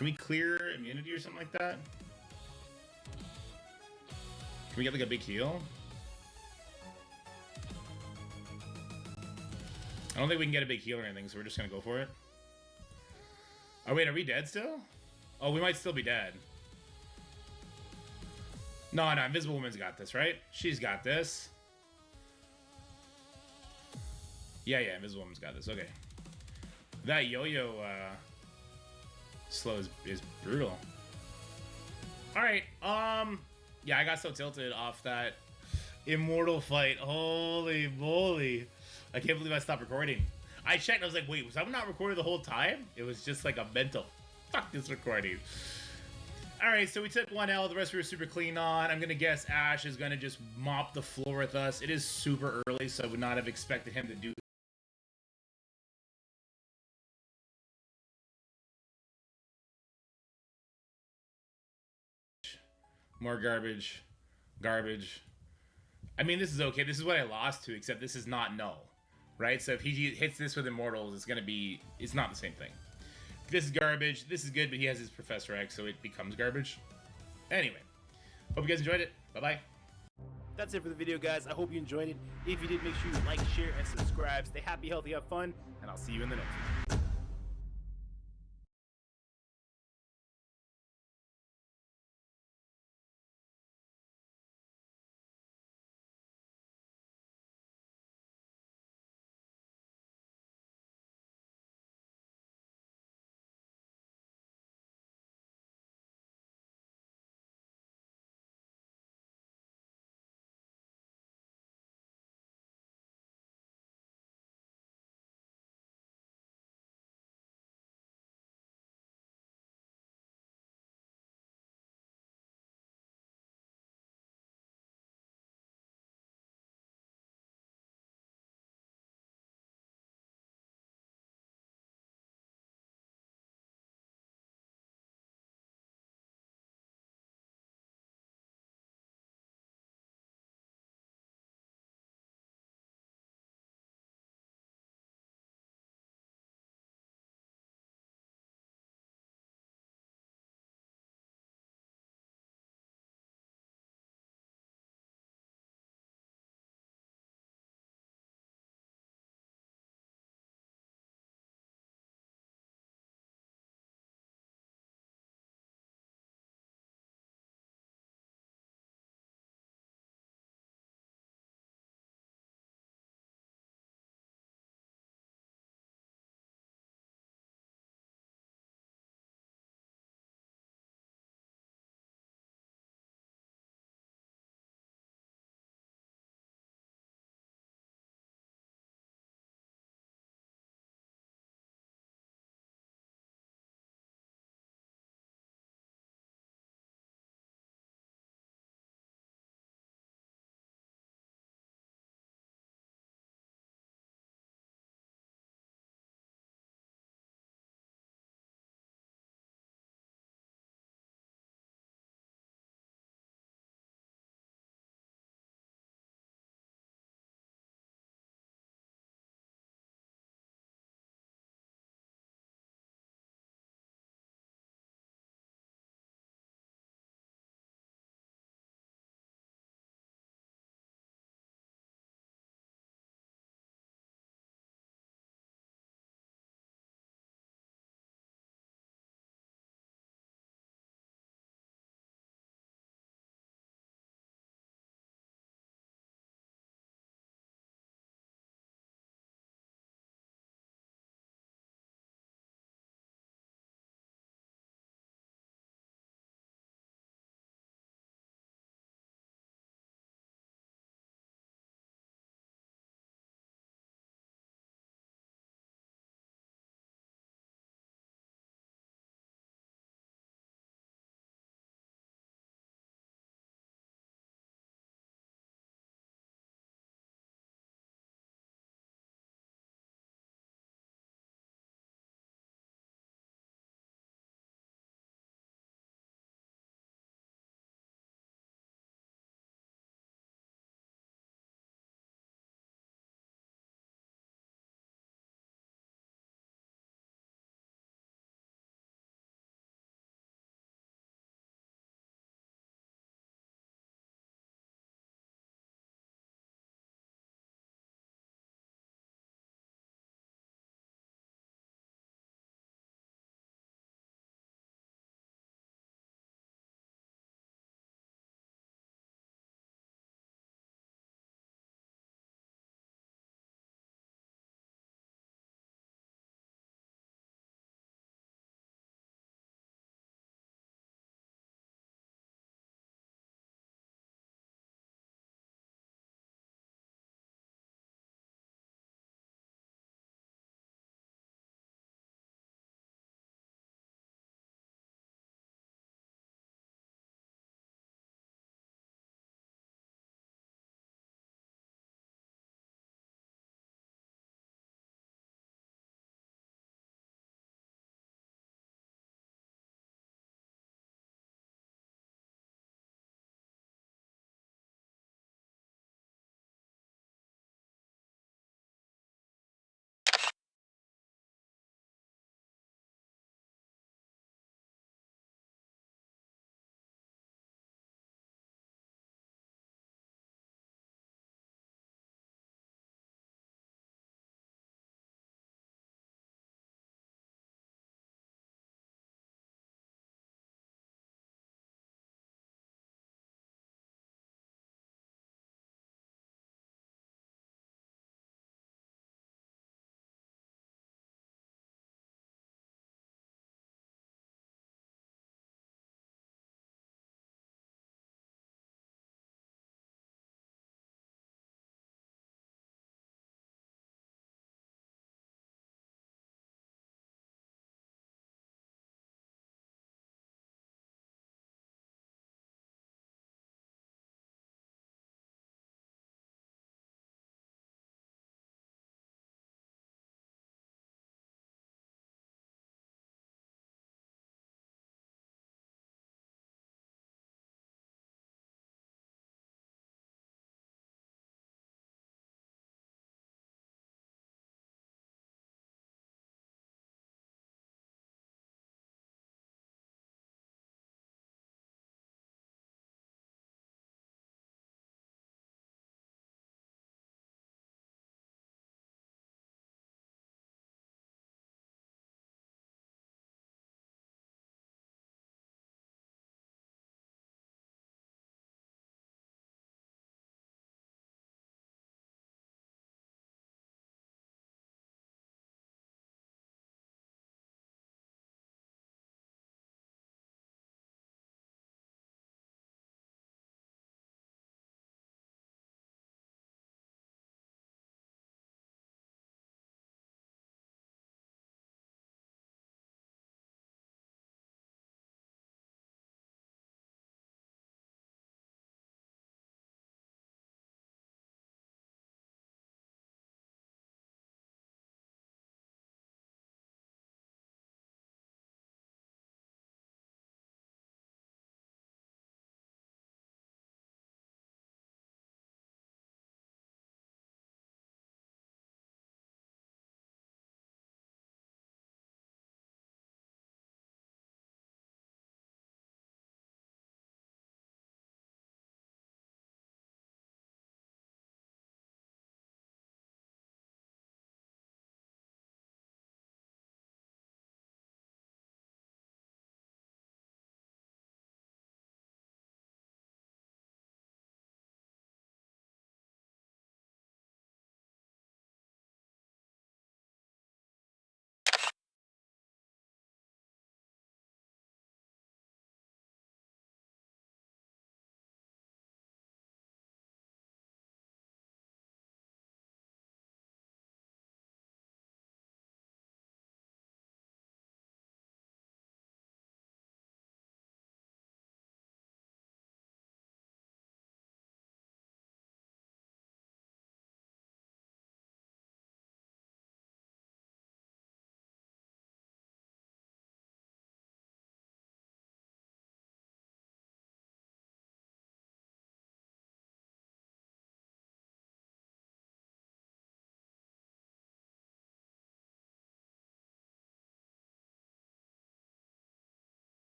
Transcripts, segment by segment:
Can we clear immunity or something like that? Can we get like a big heal? I don't think we can get a big heal or anything, so we're just gonna go for it. Oh wait, are we dead still? Oh, we might still be dead. No, Invisible Woman's got this, right? She's got this. Yeah, Invisible Woman's got this. Okay. That yo-yo slow is brutal. Alright, yeah, I got so tilted off that Immortal fight. Holy moly. I can't believe I stopped recording. I checked and I was like, wait, was I not recording the whole time? It was just like a mental, fuck this recording. Alright, so we took 1L, the rest we were super clean on. I'm gonna guess Ash is gonna just mop the floor with us. It is super early, so I would not have expected him to do more garbage. Garbage. I mean, this is okay. This is what I lost to, except this is not no. Right? So if he hits this with Immortals, it's gonna be... It's not the same thing. This is garbage. This is good, but he has his Professor X, so it becomes garbage. Anyway. Hope you guys enjoyed it. Bye-bye. That's it for the video, guys. I hope you enjoyed it. If you did, make sure you like, share, and subscribe. Stay happy, healthy, have fun, and I'll see you in the next one.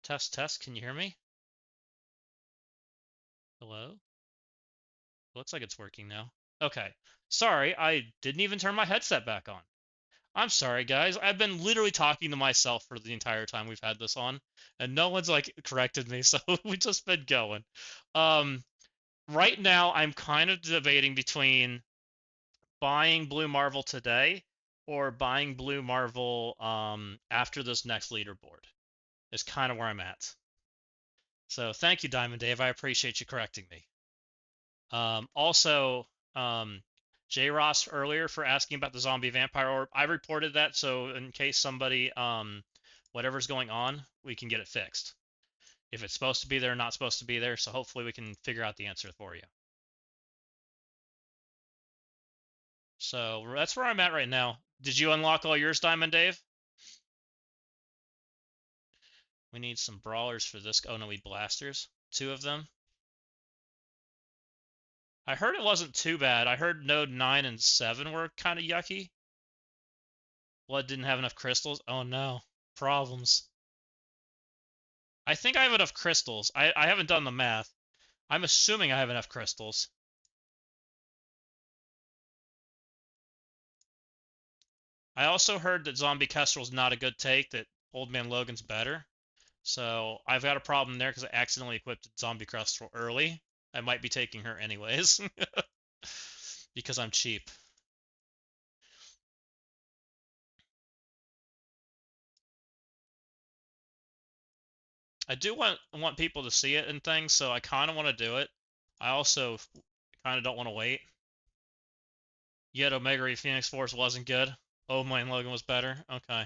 Test, test. Can you hear me? Hello? Looks like it's working now. Okay. Sorry, I didn't even turn my headset back on. I'm sorry, guys. I've been literally talking to myself for the entire time we've had this on, and no one's like corrected me, so we just been going. Right now, I'm kind of debating between buying Blue Marvel today or buying Blue Marvel after this next leaderboard. Is kind of where I'm at. So thank you, Diamond Dave. I appreciate you correcting me. Also, J. Ross earlier for asking about the zombie vampire orb. I reported that, so in case somebody, whatever's going on, we can get it fixed. If it's supposed to be there, not supposed to be there, so hopefully we can figure out the answer for you. So that's where I'm at right now. Did you unlock all yours, Diamond Dave? We need some brawlers for this. Oh no, we blasters. 2 of them. I heard it wasn't too bad. I heard node 9 and 7 were kind of yucky. Blood didn't have enough crystals. Oh no. Problems. I think I have enough crystals. I haven't done the math. I'm assuming I have enough crystals. I also heard that Zombie Kestrel's not a good take, that Old Man Logan's better. So I've got a problem there because I accidentally equipped Zombie Kestrel early. I might be taking her anyways. Because I'm cheap. I do want people to see it and things, so I kind of want to do it. I also kind of don't want to wait. Yet Omega Ray Phoenix Force wasn't good. Old Man Logan was better. Okay.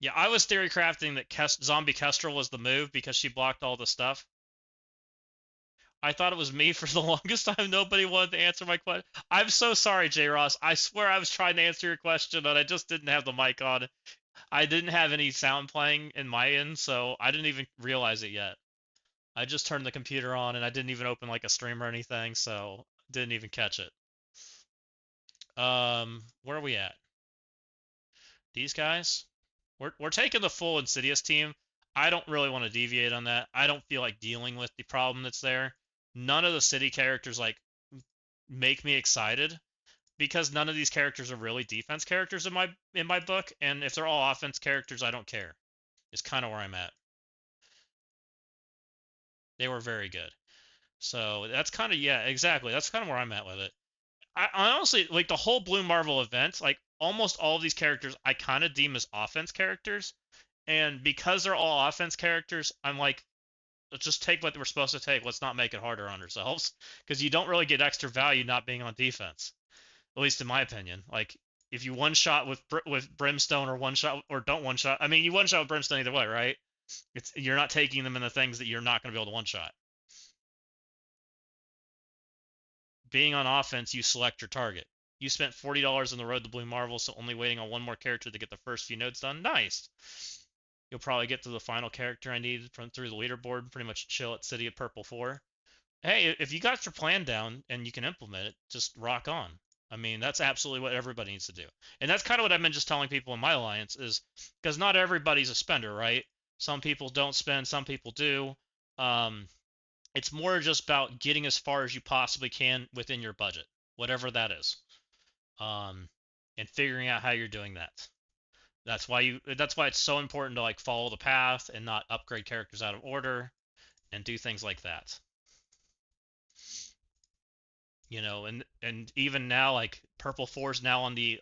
Yeah, I was theory crafting that Zombie Kestrel was the move because she blocked all the stuff. I thought it was me for the longest time. Nobody wanted to answer my question. I'm so sorry, J. Ross. I swear I was trying to answer your question, and I just didn't have the mic on. I didn't have any sound playing in my end, so I didn't even realize it yet. I just turned the computer on, and I didn't even open like a stream or anything, so didn't even catch it. Where are we at? These guys? We're taking the full Insidious team. I don't really want to deviate on that. I don't feel like dealing with the problem that's there. None of the city characters like make me excited because none of these characters are really defense characters in my book, and if they're all offense characters, I don't care. It's kind of where I'm at. They were very good. So that's kind of, yeah, exactly. That's kind of where I'm at with it. I honestly like the whole Blue Marvel event, like almost all of these characters I kind of deem as offense characters. And because they're all offense characters, I'm like, let's just take what we're supposed to take. Let's not make it harder on ourselves. Because you don't really get extra value not being on defense. At least in my opinion. Like, if you one shot with Brimstone or one shot or don't one shot, I mean, you one shot with Brimstone either way, right? You're not taking them in the things that you're not going to be able to one shot. Being on offense, you select your target. You spent $40 on the road to Blue Marvel, so only waiting on one more character to get the first few nodes done. Nice. You'll probably get to the final character I need from through the leaderboard. Pretty much chill at City of Purple 4. Hey, if you got your plan down and you can implement it, just rock on. I mean, that's absolutely what everybody needs to do. And that's kind of what I've been just telling people in my alliance is because not everybody's a spender, right? Some people don't spend, some people do. It's more just about getting as far as you possibly can within your budget, whatever that is, and figuring out how you're doing that. That's why it's so important to like follow the path and not upgrade characters out of order and do things like that. And even now, like Purple 4 is now on the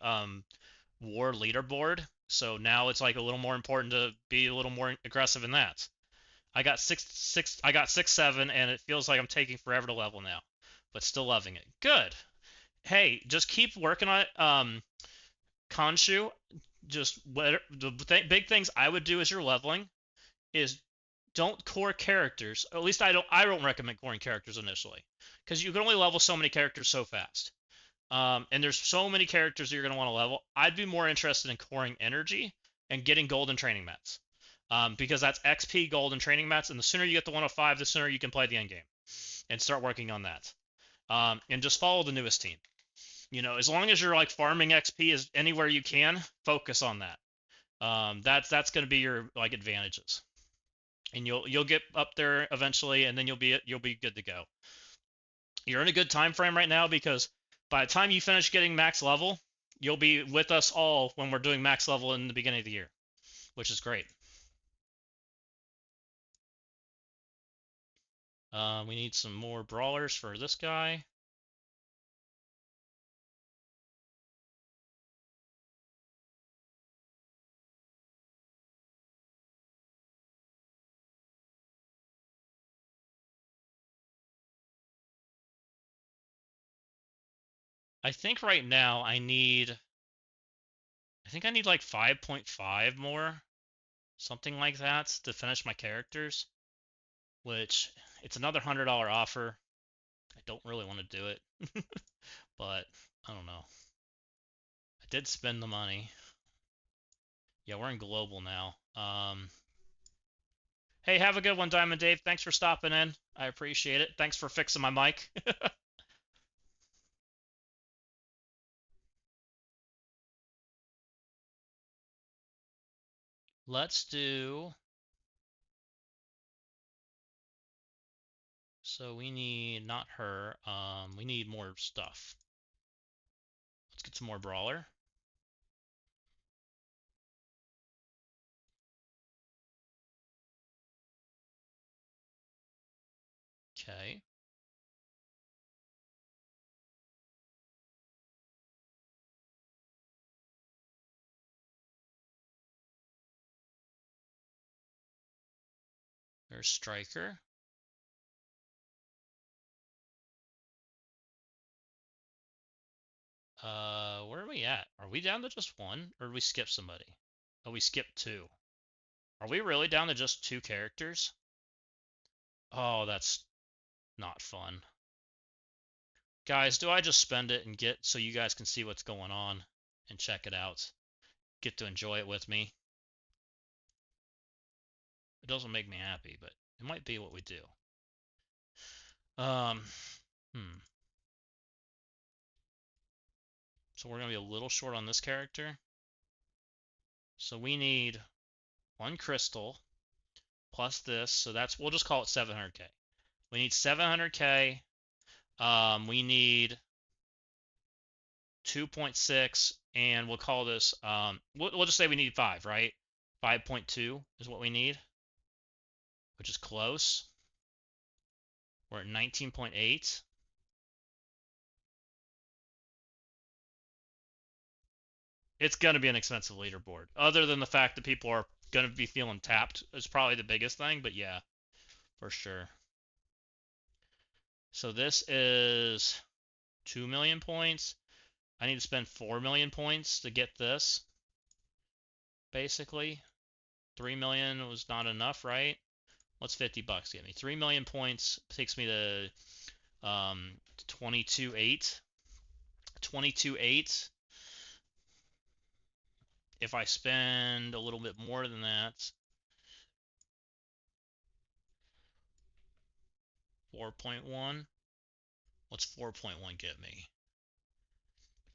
war leaderboard, so now it's like a little more important to be a little more aggressive in that. I got 6-7, and it feels like I'm taking forever to level now, but still loving it. Good. Hey, just keep working on it. Khonshu, just big things I would do as you're leveling is don't core characters. At least I don't recommend coring characters initially because you can only level so many characters so fast. And there's so many characters that you're going to want to level. I'd be more interested in coring energy and getting golden training mats. Because that's XP gold and training mats, and the sooner you get to 105, the sooner you can play the end game and start working on that. And just follow the newest team. As long as you're like farming XP as anywhere you can, focus on that. That's going to be your like advantages. and you'll get up there eventually, and then you'll be good to go. You're in a good time frame right now because by the time you finish getting max level, you'll be with us all when we're doing max level in the beginning of the year, which is great. We need some more brawlers for this guy. I think right now I think I need like 5.5 more, something like that, to finish my characters, which it's another $100 offer. I don't really want to do it, but I don't know. I did spend the money. Yeah, we're in global now. Hey, have a good one, Diamond Dave. Thanks for stopping in. I appreciate it. Thanks for fixing my mic. Let's do... So we need, not her, we need more stuff. Let's get some more brawler. Okay. There's Striker. Where are we at? Are we down to just one? Or did we skip somebody? Oh, we skipped two. Are we really down to just two characters? Oh, that's not fun. Guys, do I just spend it and get so you guys can see what's going on and check it out? Get to enjoy it with me? It doesn't make me happy, but it might be what we do. Um, So we're going to be a little short on this character. So we need one crystal plus this. So that's, we'll just call it 700k. We need 700k. We need 2.6, and we'll call this, we'll just say we need 5, right? 5.2 is what we need, which is close. We're at 19.8. It's going to be an expensive leaderboard. Other than the fact that people are going to be feeling tapped is probably the biggest thing, but yeah, for sure. So this is 2 million points. I need to spend 4 million points to get this, basically. 3 million was not enough, right? What's 50 bucks get me? 3 million points takes me to 22.8. 22.8. If I spend a little bit more than that, 4.1. What's 4.1 get me?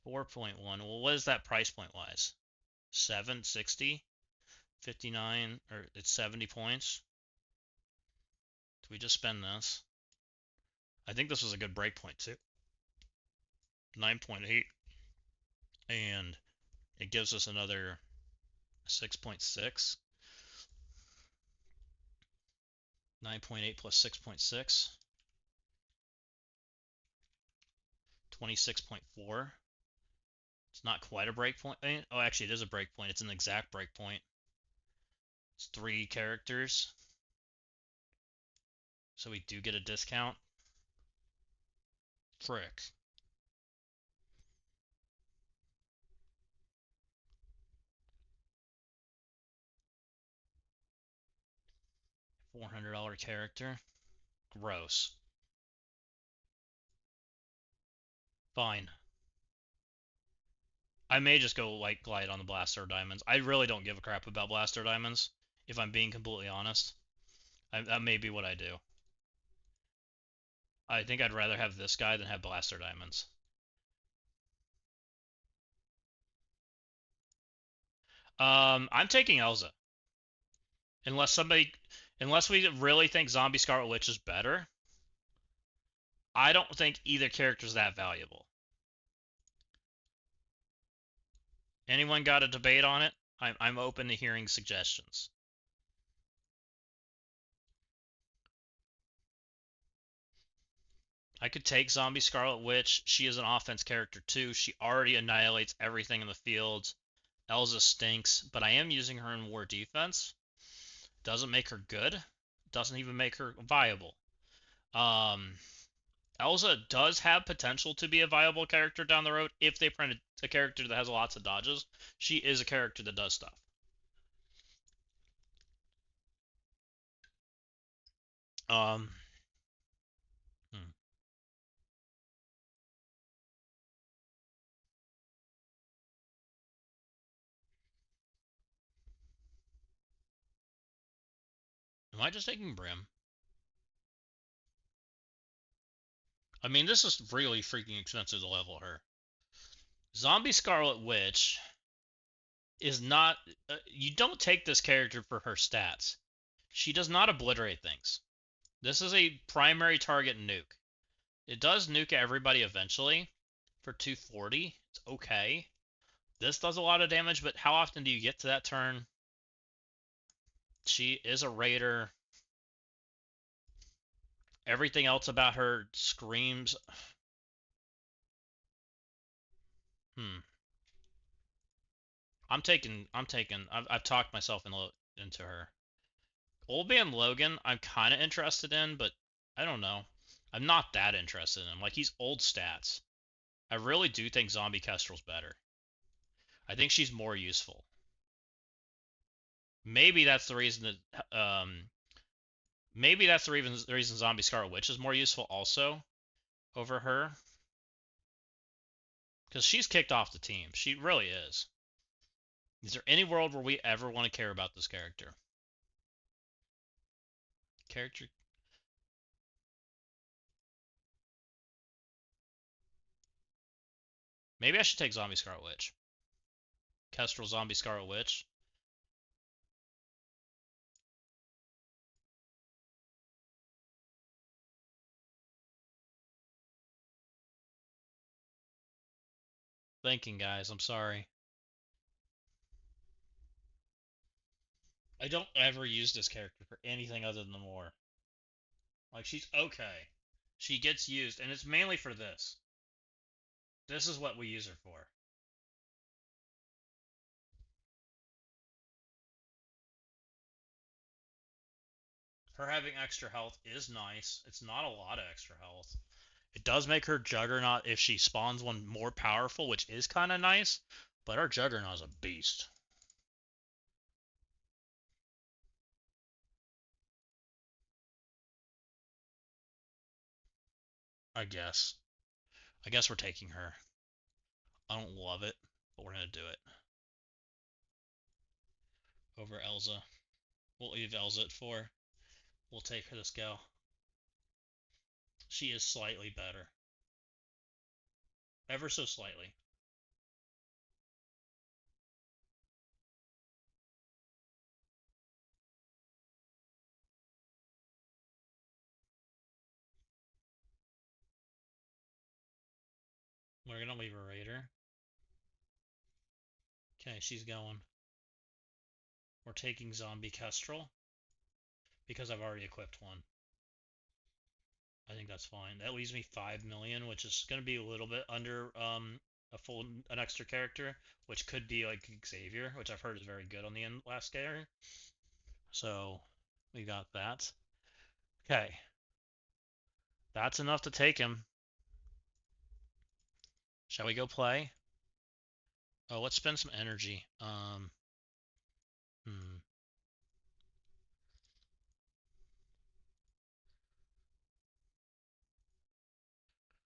4.1. Well, what is that price point wise? 760, 59, or it's 70 points. Do we just spend this? I think this was a good break point too. 9.8, and it gives us another 6.6. 9.8 plus 6.6. 26.4. It's not quite a break point. Oh, actually, it is a break point. It's an exact break point. It's 3 characters. So we do get a discount. Frick. $400 character. Gross. Fine. I may just go like glide on the Blaster Diamonds. I really don't give a crap about Blaster Diamonds, if I'm being completely honest. That may be what I do. I think I'd rather have this guy than have Blaster Diamonds. I'm taking Elza. Unless somebody Unless we really think Zombie Scarlet Witch is better, I don't think either character is that valuable. Anyone got a debate on it? I'm open to hearing suggestions. I could take Zombie Scarlet Witch. She is an offense character too. She already annihilates everything in the field. Elza stinks, but I am using her in war defense. Doesn't make her good. Doesn't even make her viable. Elza does have potential to be a viable character down the road if they print a character that has lots of dodges. She is a character that does stuff. Um, hmm. Am I just taking Brim? I mean, this is really freaking expensive to level her. Zombie Scarlet Witch is not. You don't take this character for her stats. She does not obliterate things. This is a primary target nuke. It does nuke everybody eventually for 240. It's okay. This does a lot of damage, but how often do you get to that turn? She is a raider. Everything else about her screams. Hmm. I've talked myself into her. Old Man Logan, I'm kind of interested in, but I don't know. I'm not that interested in him. Like, he's old stats. I really do think Zombie Kestrel's better. I think she's more useful. Maybe that's the reason that maybe that's the reason Zombie Scarlet Witch is more useful also over her, because she's kicked off the team. She really is. Is there any world where we ever want to care about this character? Character. Maybe I should take Zombie Scarlet Witch. Kestrel Zombie Scarlet Witch. Thinking, guys. I'm sorry. I don't ever use this character for anything other than war. Like, she's okay. She gets used, and it's mainly for this. This is what we use her for. Her having extra health is nice. It's not a lot of extra health. It does make her Juggernaut if she spawns one more powerful, which is kind of nice, but our Juggernaut is a beast. I guess. I guess we're taking her. I don't love it, but we're going to do it. Over Elza. We'll leave Elza at 4. We'll take her this go. She is slightly better. Ever so slightly. We're going to leave a Raider. Okay, she's going. We're taking Zombie Kestrel because I've already equipped one. I think that's fine. That leaves me 5 million, which is going to be a little bit under an extra character, which could be like Xavier, which I've heard is very good on the last scatter. So we got that. Okay, that's enough to take him. Shall we go play? Oh, let's spend some energy.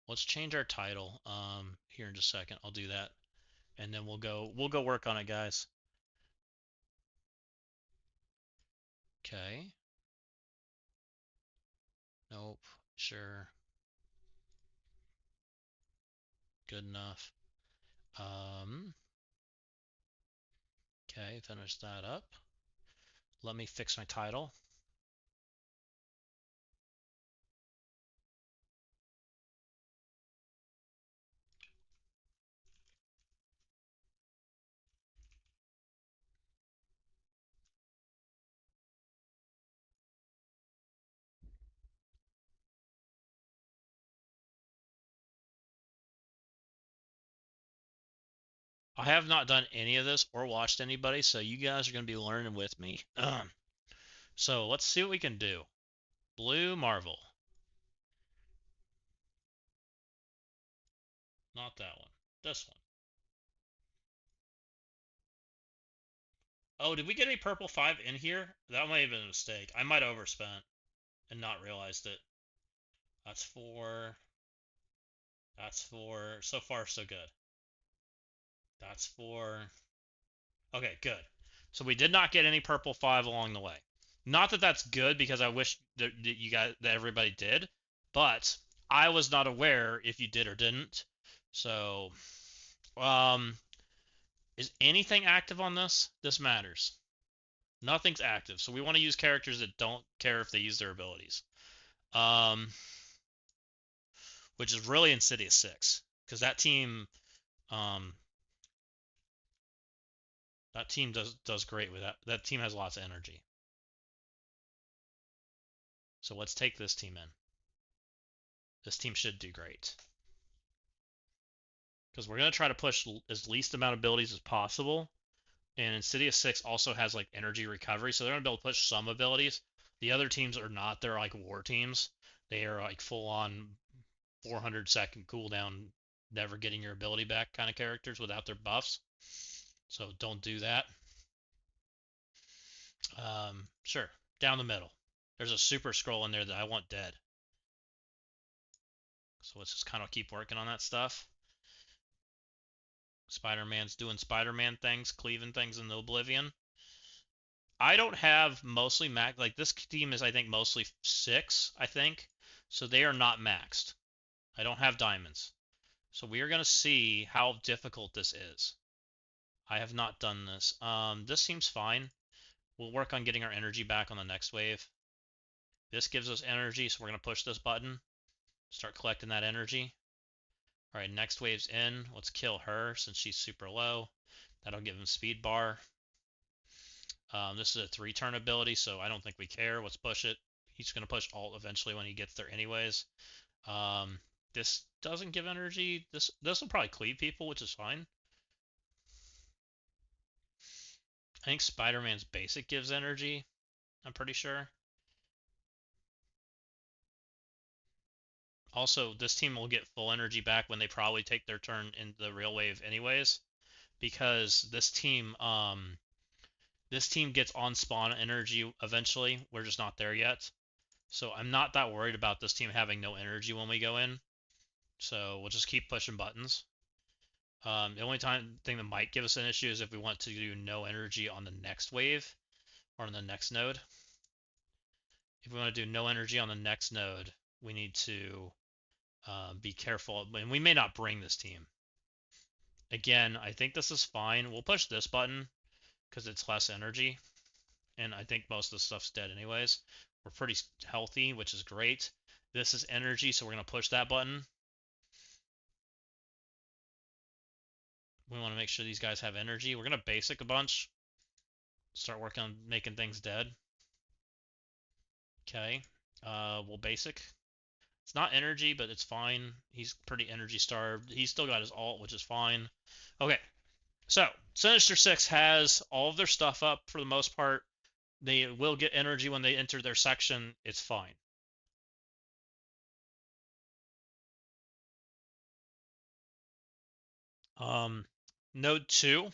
Let's change our title here in just a second. I'll do that, and then we'll go work on it, guys. Okay. Nope. Sure. Good enough. Okay, finish that up. Let me fix my title. I have not done any of this or watched anybody, so you guys are going to be learning with me. So let's see what we can do. Blue Marvel. Not that one. This one. Oh, did we get a purple 5 in here? That might have been a mistake. I might have overspent and not realized it. That's 4. That's 4. So far, so good. That's 4. Okay, good. So we did not get any purple 5 along the way. Not that that's good, because I wish that everybody did, but I was not aware if you did or didn't. So, is anything active on this? This matters. Nothing's active, so we want to use characters that don't care if they use their abilities. Which is really Insidious 6, because that team does great with that. That team has lots of energy. So let's take this team in. This team should do great, because we're going to try to push as least amount of abilities as possible. And Insidious 6 also has like energy recovery, so they're going to be able to push some abilities. The other teams are not. They're like war teams. They are like full on 400-second cooldown, never getting your ability back kind of characters without their buffs. So don't do that. Sure, down the middle. There's a super scroll in there that I want dead. So let's just kind of keep working on that stuff. Spider-Man's doing Spider-Man things, cleaving things in the oblivion. I don't have mostly max. Like, this team is, I think, mostly 6, I think. So they are not maxed. I don't have diamonds. So we are going to see how difficult this is. I have not done this. This seems fine. We'll work on getting our energy back on the next wave. This gives us energy, so we're going to push this button. Start collecting that energy. Alright, next wave's in. Let's kill her since she's super low. That'll give him speed bar. This is a 3-turn ability, so I don't think we care. Let's push it. He's going to push alt eventually when he gets there anyways. This doesn't give energy. This will probably cleave people, which is fine. I think Spider-Man's basic gives energy. I'm pretty sure. Also, this team will get full energy back when they probably take their turn in the real wave anyways, because this team gets on spawn energy eventually. We're just not there yet. So I'm not that worried about this team having no energy when we go in. So we'll just keep pushing buttons. The only thing that might give us an issue is if we want to do no energy on the next wave or on the next node. If we want to do no energy on the next node, we need to be careful. And we may not bring this team. Again, I think this is fine. We'll push this button because it's less energy. And I think most of the stuff's dead anyways. We're pretty healthy, which is great. This is energy, so we're going to push that button. We want to make sure these guys have energy. We're going to basic a bunch. Start working on making things dead. Okay. We'll basic. It's not energy, but it's fine. He's pretty energy starved. He's still got his alt, which is fine. Okay. So, Sinister 6 has all of their stuff up for the most part. They will get energy when they enter their section. It's fine. Node 2.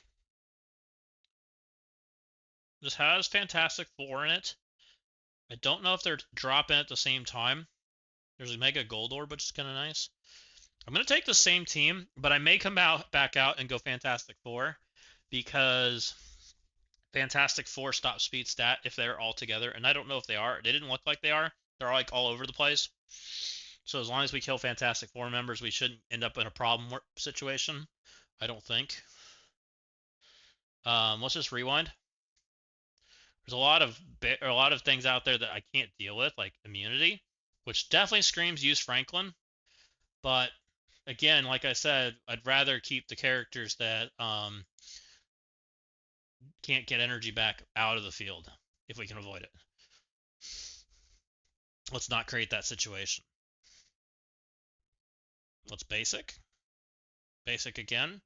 This has Fantastic Four in it. I don't know if they're dropping at the same time. There's a Mega Gold Orb, which is kind of nice. I'm going to take the same team, but I may come back out and go Fantastic Four, because Fantastic Four stop speed stat if they're all together, and I don't know if they are. They didn't look like they are. They're like all over the place. So as long as we kill Fantastic Four members, we shouldn't end up in a problem situation. I don't think. Let's just rewind. There's a lot of things out there that I can't deal with, like immunity, which definitely screams use Franklin. But again, like I said, I'd rather keep the characters that can't get energy back out of the field if we can avoid it. Let's not create that situation. Let's basic. Basic again.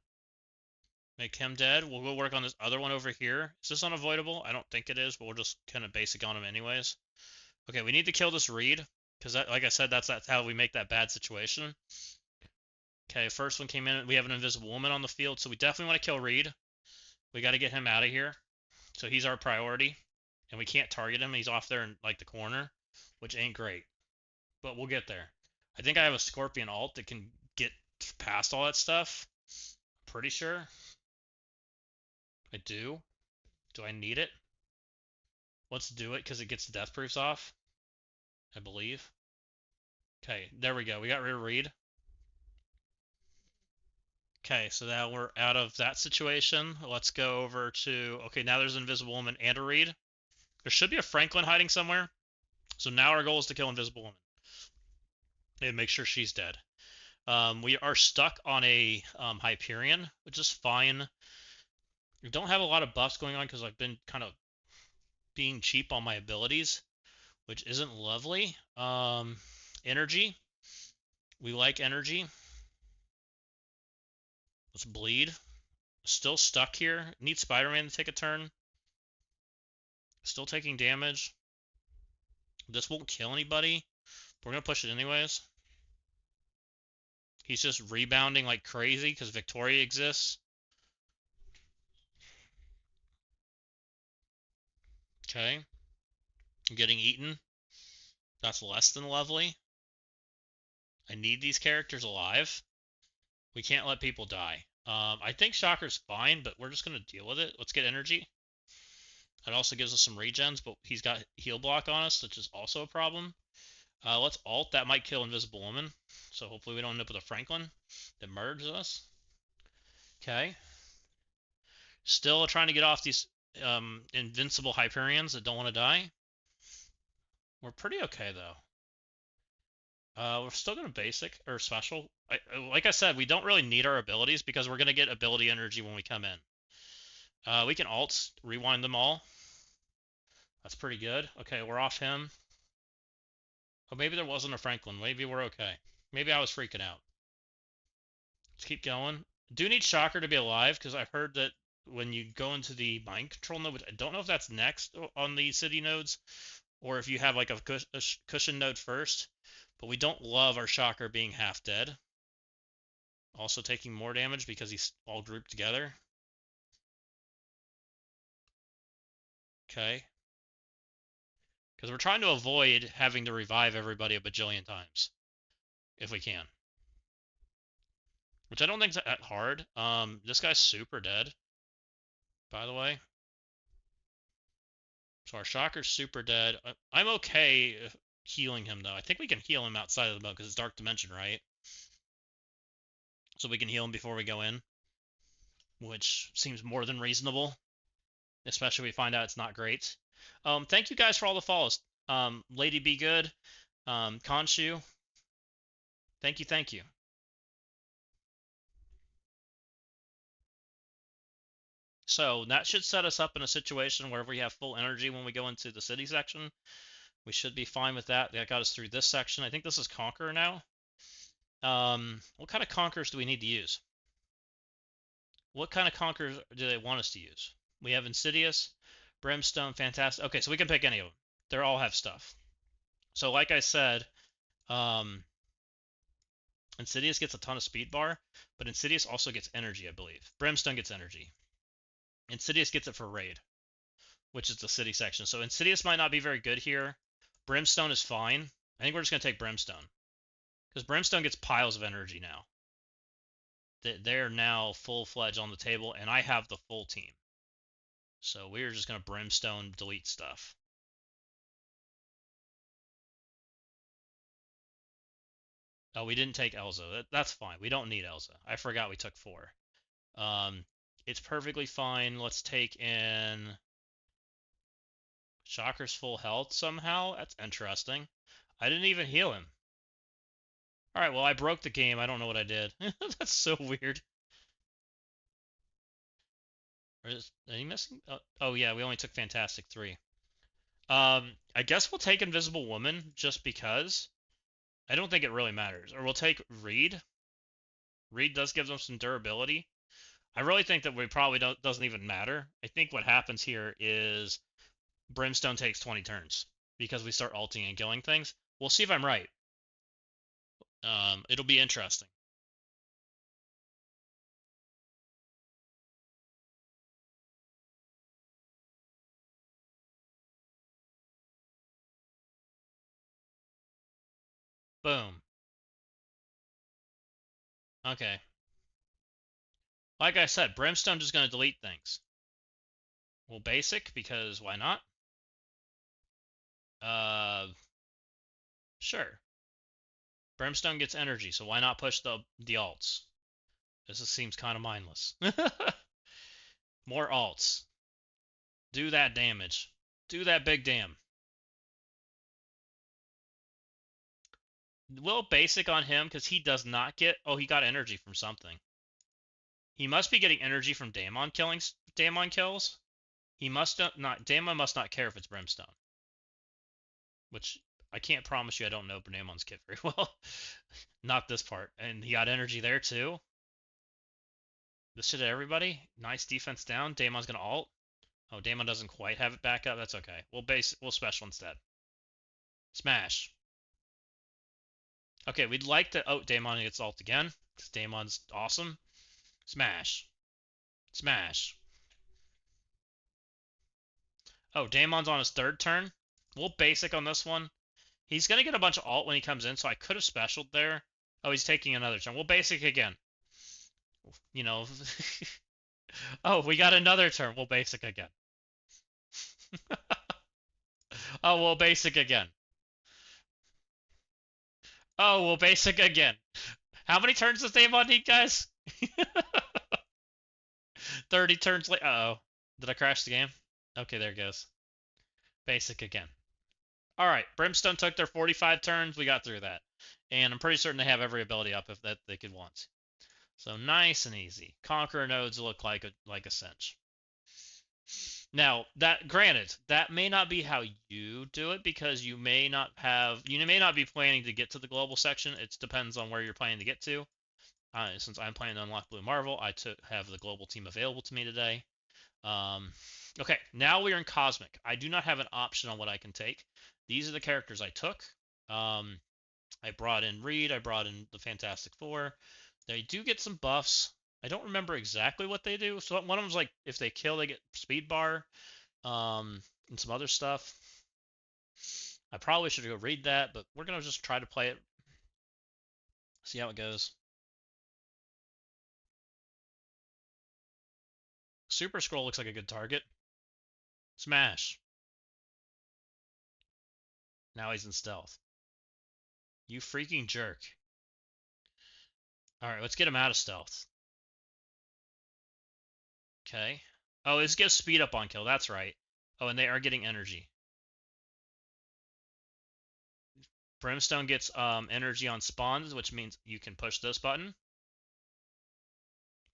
Make him dead. We'll go work on this other one over here. Is this unavoidable? I don't think it is, but we'll just kind of basic on him anyways. Okay, we need to kill this Reed, because like I said, that's how we make that bad situation. Okay, first one came in. We have an invisible woman on the field, so we definitely want to kill Reed. We got to get him out of here. So he's our priority, and we can't target him. He's off there in like the corner, which ain't great, but we'll get there. I think I have a Scorpion ult that can get past all that stuff. Pretty sure. I do. Do I need it? Let's do it because it gets the death proofs off. I believe. Okay, there we go. We got rid of Reed. Okay, so now we're out of that situation. Let's go over to... Okay, now there's an Invisible Woman and a Reed. There should be a Franklin hiding somewhere. So now our goal is to kill Invisible Woman. And make sure she's dead. We are stuck on a Hyperion, which is fine. We don't have a lot of buffs going on because I've been kind of being cheap on my abilities, which isn't lovely. Energy. We like energy. Let's bleed. Still stuck here. Need Spider-Man to take a turn. Still taking damage. This won't kill anybody. We're going to push it anyways. He's just rebounding like crazy because Victoria exists. Okay. I'm getting eaten. That's less than lovely. I need these characters alive. We can't let people die. I think Shocker's fine, but we're just going to deal with it. Let's get energy. It also gives us some regens, but he's got heal block on us, which is also a problem. Let's ult. That might kill Invisible Woman. So hopefully we don't end up with a Franklin that murders us. Okay. Still trying to get off these invincible Hyperions that don't want to die. We're pretty okay, though. We're still going to basic or special. Like I said, we don't really need our abilities because we're going to get ability energy when we come in. We can alt, rewind them all. That's pretty good. Okay, we're off him. Oh, maybe there wasn't a Franklin. Maybe we're okay. Maybe I was freaking out. Let's keep going. Do need Shocker to be alive because I've heard that when you go into the mind control node, which I don't know if that's next on the city nodes or if you have like a cushion node first, but we don't love our Shocker being half dead. Also taking more damage because he's all grouped together. Okay. Because we're trying to avoid having to revive everybody a bajillion times. If we can. Which I don't think is that hard. This guy's super dead, by the way. So our Shocker's super dead. I'm okay healing him, though. I think we can heal him outside of the mode because it's Dark Dimension, right? So we can heal him before we go in. Which seems more than reasonable. Especially if we find out it's not great. Thank you guys for all the follows. Lady Be Good. Khonshu. Thank you, thank you. So that should set us up in a situation where we have full energy when we go into the city section. We should be fine with that. That got us through this section. I think this is Conqueror now. What kind of Conquerors do we need to use? What kind of Conquerors do they want us to use? We have Insidious, Brimstone, Fantastic. Okay, so we can pick any of them. They all have stuff. So like I said, Insidious gets a ton of speed bar, but Insidious also gets energy, I believe. Brimstone gets energy. Insidious gets it for raid, which is the city section. So Insidious might not be very good here. Brimstone is fine. I think we're just going to take Brimstone. Because Brimstone gets piles of energy now. They're now full-fledged on the table, and I have the full team. So we're just going to Brimstone delete stuff. Oh, we didn't take Elza. That's fine. We don't need Elza. I forgot we took 4. It's perfectly fine. Let's take in Shocker's full health somehow. That's interesting. I didn't even heal him. Alright, well, I broke the game. I don't know what I did. That's so weird. Is he missing? Oh, yeah, we only took Fantastic 3. I guess we'll take Invisible Woman just because. I don't think it really matters. Or we'll take Reed. Reed does give them some durability. I really think that we probably doesn't even matter. I think what happens here is Brimstone takes 20 turns because we start ulting and killing things. We'll see if I'm right. It'll be interesting. Boom. Okay. Like I said, Brimstone just going to delete things. Well, basic, because why not? Sure. Brimstone gets energy, so why not push the alts? This seems kind of mindless. More alts. Do that damage. Do that big damn. Little basic on him, because he does not get... Oh, he got energy from something. He must be getting energy from Daemon kills. He must not... Daemon must not care if it's Brimstone. Which, I can't promise you I don't know Daemon's kit very well. Not this part. And he got energy there, too. This should hit everybody. Nice defense down. Daemon's gonna ult. Oh, Daemon doesn't quite have it back up. That's okay. We'll special instead. Smash. Okay, we'd like to... Oh, Daemon gets ult again. Because Daemon's awesome. Smash. Smash. Oh, Daemon's on his third turn. We'll basic on this one. He's going to get a bunch of ult when he comes in, so I could have specialed there. Oh, he's taking another turn. We'll basic again. You know... Oh, we got another turn. We'll basic again. Oh, we'll basic again. Oh, we'll basic again. How many turns does Daemon need, guys? 30 turns later. Uh-oh. Did I crash the game? Okay, there it goes. Basic again. Alright, Brimstone took their 45 turns. We got through that. And I'm pretty certain they have every ability up if that they could want. So nice and easy. Conqueror nodes look like a cinch. Now, granted, that may not be how you do it because you may not be planning to get to the global section. It depends on where you're planning to get to. Since I'm planning to unlock Blue Marvel, I have the global team available to me today. Okay, now we are in Cosmic. I do not have an option on what I can take. These are the characters I took. I brought in Reed. I brought in the Fantastic Four. They do get some buffs. I don't remember exactly what they do. So one of them's like, if they kill, they get speed bar, and some other stuff. I probably should go read that, but we're going to just try to play it. See how it goes. Super Scroll looks like a good target. Smash. Now he's in stealth. You freaking jerk. Alright, let's get him out of stealth. Okay. Oh, this gives speed up on kill. That's right. Oh, and they are getting energy. Brimstone gets energy on spawns, which means you can push this button.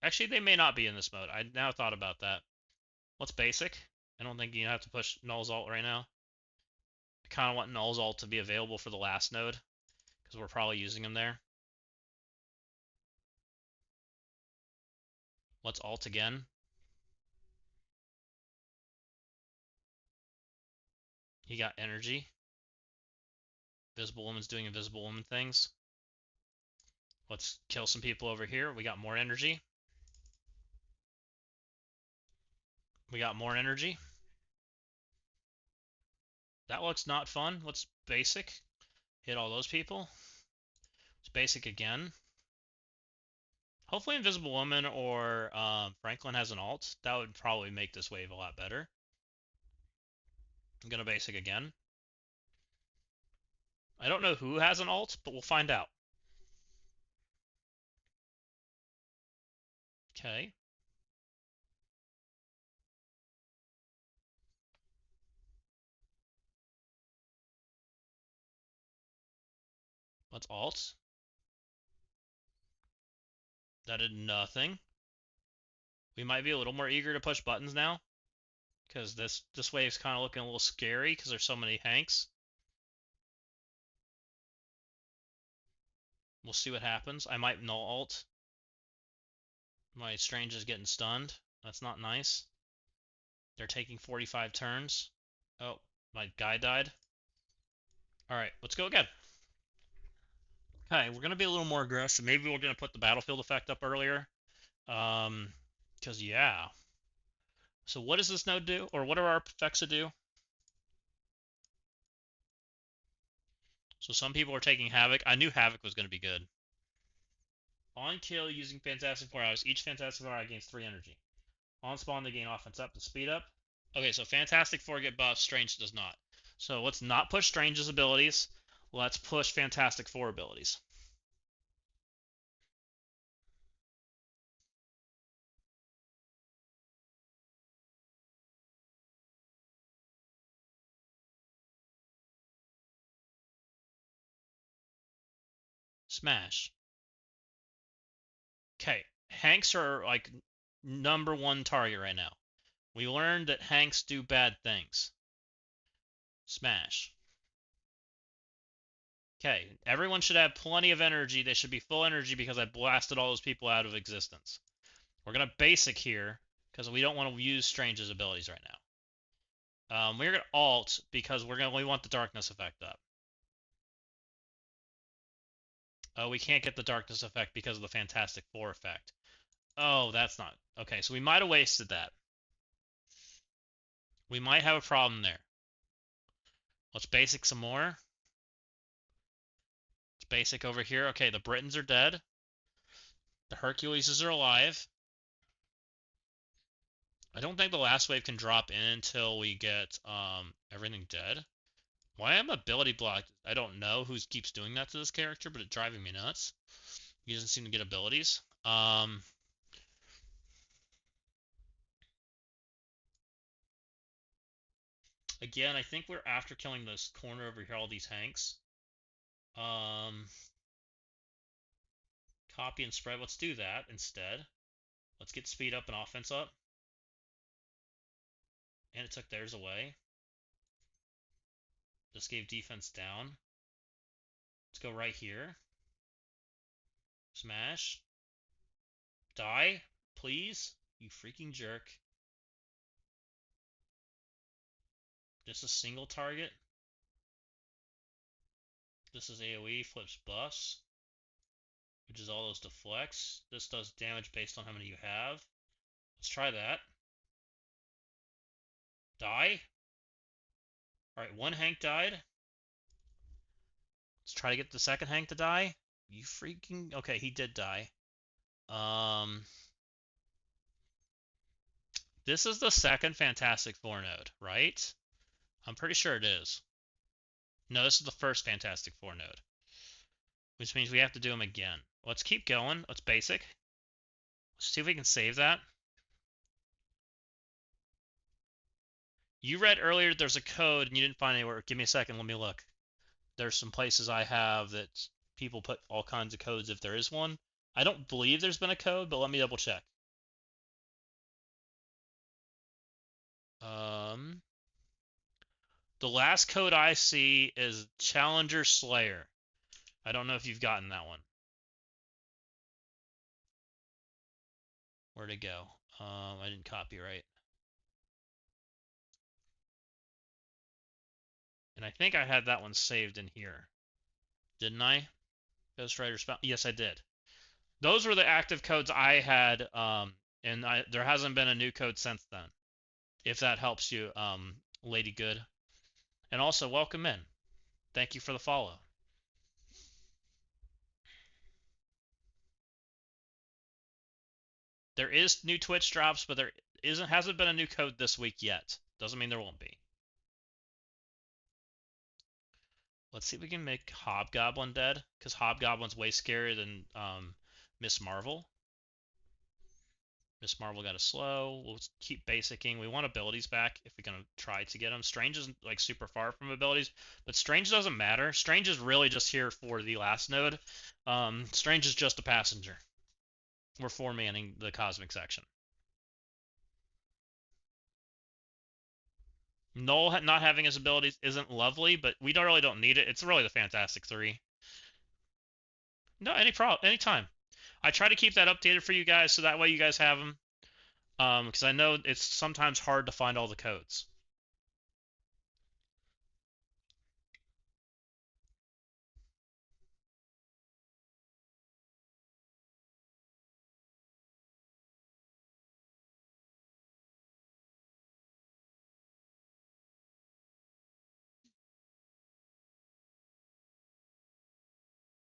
Actually, they may not be in this mode. I now thought about that. What's basic? I don't think you have to push Null's ult right now. I kind of want Null's ult to be available for the last node, because we're probably using him there. Let's ult again. He got energy. Invisible Woman's doing Invisible Woman things. Let's kill some people over here. We got more energy. We got more energy. That looks not fun. Let's basic. Hit all those people. Let's basic again. Hopefully Invisible Woman or Franklin has an ult. That would probably make this wave a lot better. I'm going to basic again. I don't know who has an ult, but we'll find out. Okay. Let's ult. That did nothing. We might be a little more eager to push buttons now, because this wave's kind of looking a little scary because there's so many Hanks. We'll see what happens. I might null ult. My Strange is getting stunned. That's not nice. They're taking 45 turns. Oh, my guy died. Alright, let's go again. Okay, we're going to be a little more aggressive. Maybe we're going to put the battlefield effect up earlier. Because, yeah. So what does this node do? Or what are our effects to do? So some people are taking Havoc. I knew Havoc was going to be good. On kill using Fantastic 4 hours. Each Fantastic 4 hour gains 3 energy. On spawn, they gain offense up and speed up. Okay, so Fantastic 4 get buffs, Strange does not. So let's not push Strange's abilities. Let's push Fantastic 4 abilities. Smash. Okay, Hanks are like #1 target right now. We learned that Hanks do bad things. Smash. Okay, everyone should have plenty of energy. They should be full energy because I blasted all those people out of existence. We're going to basic here because we don't want to use Strange's abilities right now. We're going to alt because we want the darkness effect up. Oh, we can't get the darkness effect because of the Fantastic Four effect. Oh, that's not... Okay, so we might have wasted that. We might have a problem there. Let's basic some more. Let's basic over here. Okay, the Britons are dead. The Herculeses are alive. I don't think the last wave can drop in until we get everything dead. Why am ability blocked? I don't know who keeps doing that to this character, but it's driving me nuts. He doesn't seem to get abilities. Again, I think we're after killing this corner over here, all these Hanks. Copy and spread. Let's do that instead. Let's get speed up and offense up. And it took theirs away. This gave defense down. Let's go right here. Smash. Die, please. You freaking jerk. This is single target. This is AoE, flips buffs, which is all those deflects. This does damage based on how many you have. Let's try that. Die. Alright, one Hank died. Let's try to get the second Hank to die. You freaking... Okay, he did die. This is the second Fantastic Four node, right? I'm pretty sure it is. No, this is the first Fantastic Four node. Which means we have to do them again. Let's keep going. Let's basic. Let's see if we can save that. You read earlier there's a code and you didn't find anywhere. Give me a second. Let me look. There's some places I have that people put all kinds of codes if there is one. I don't believe there's been a code, but let me double check. The last code I see is Challenger Slayer. I don't know if you've gotten that one. Where'd it go? I didn't copy right. And I think I had that one saved in here. Didn't I? Ghost Rider Spell. Yes, I did. Those were the active codes I had, and there hasn't been a new code since then. If that helps you, Lady Good. And also, welcome in. Thank you for the follow. There is new Twitch drops, but there hasn't been a new code this week yet. Doesn't mean there won't be. Let's see if we can make Hobgoblin dead, because Hobgoblin's way scarier than Miss Marvel. Miss Marvel got a slow. We'll keep basicking. We want abilities back if we're going to try to get them. Strange is like super far from abilities, but Strange doesn't matter. Strange is really just here for the last node. Strange is just a passenger. We're four-manning the Cosmic section. Null not having his abilities isn't lovely, but we really don't need it. It's really the Fantastic Three. No, any problem, anytime. I try to keep that updated for you guys so that way you guys have them. Because I know it's sometimes hard to find all the codes.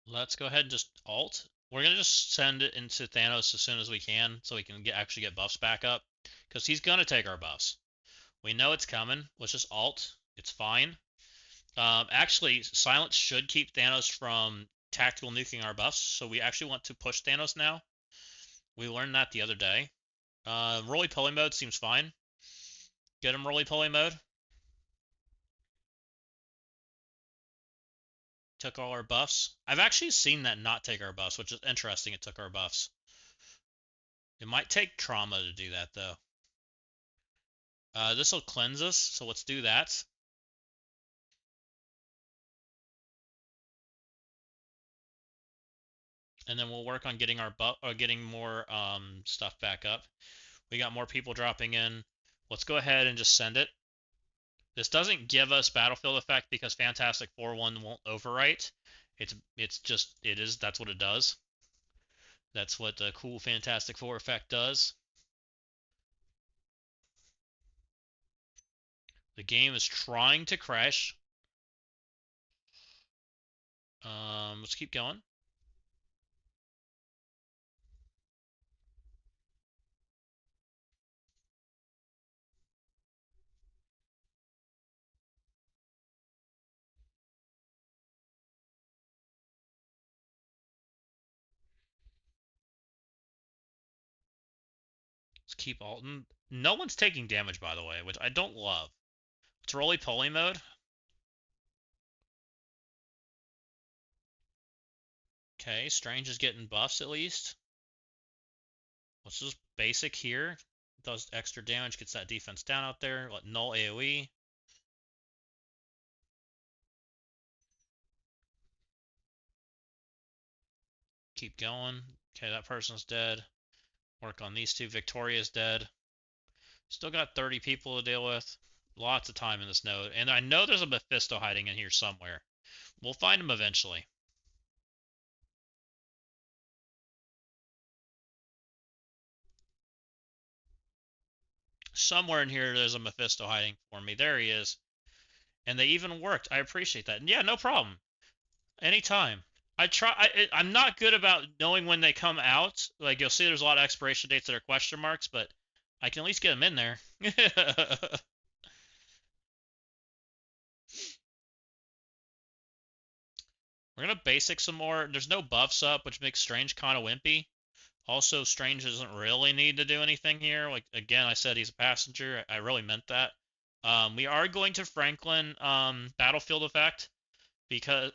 Let's go ahead and just alt. We're gonna just send it into Thanos as soon as we can, so we can actually get buffs back up, because he's gonna take our buffs. We know it's coming. Let's just alt. It's fine. Actually, silence should keep Thanos from tactical nuking our buffs, so we actually want to push Thanos now. We learned that the other day. Roly-poly mode seems fine. Get him roly-poly mode. Took all our buffs. I've actually seen that not take our buffs, which is interesting. It took our buffs. It might take trauma to do that, though. This will cleanse us, so let's do that. And then we'll work on getting our getting more stuff back up. We got more people dropping in. Let's go ahead and just send it. This doesn't give us battlefield effect because Fantastic Four 1 won't overwrite. It's just that's what it does. That's what the cool Fantastic Four effect does. The game is trying to crash. Let's keep going. Let's keep alting. No one's taking damage, by the way, which I don't love. It's roly-poly mode. Okay, Strange is getting buffs at least. Let's just basic here. Does extra damage, gets that defense down out there. Let null AoE. Keep going. Okay, that person's dead. Work on these two. Victoria's dead. Still got 30 people to deal with. Lots of time in this node. And I know there's a Mephisto hiding in here somewhere. We'll find him eventually. Somewhere in here there's a Mephisto hiding for me. There he is. And they even worked. I appreciate that. And yeah, no problem. Anytime. I'm not good about knowing when they come out. Like, you'll see there's a lot of expiration dates that are question marks, but I can at least get them in there. We're gonna basic some more. There's no buffs up, which makes Strange kind of wimpy. Also, Strange doesn't really need to do anything here. Like, again, I said he's a passenger. I really meant that. We are going to Franklin battlefield effect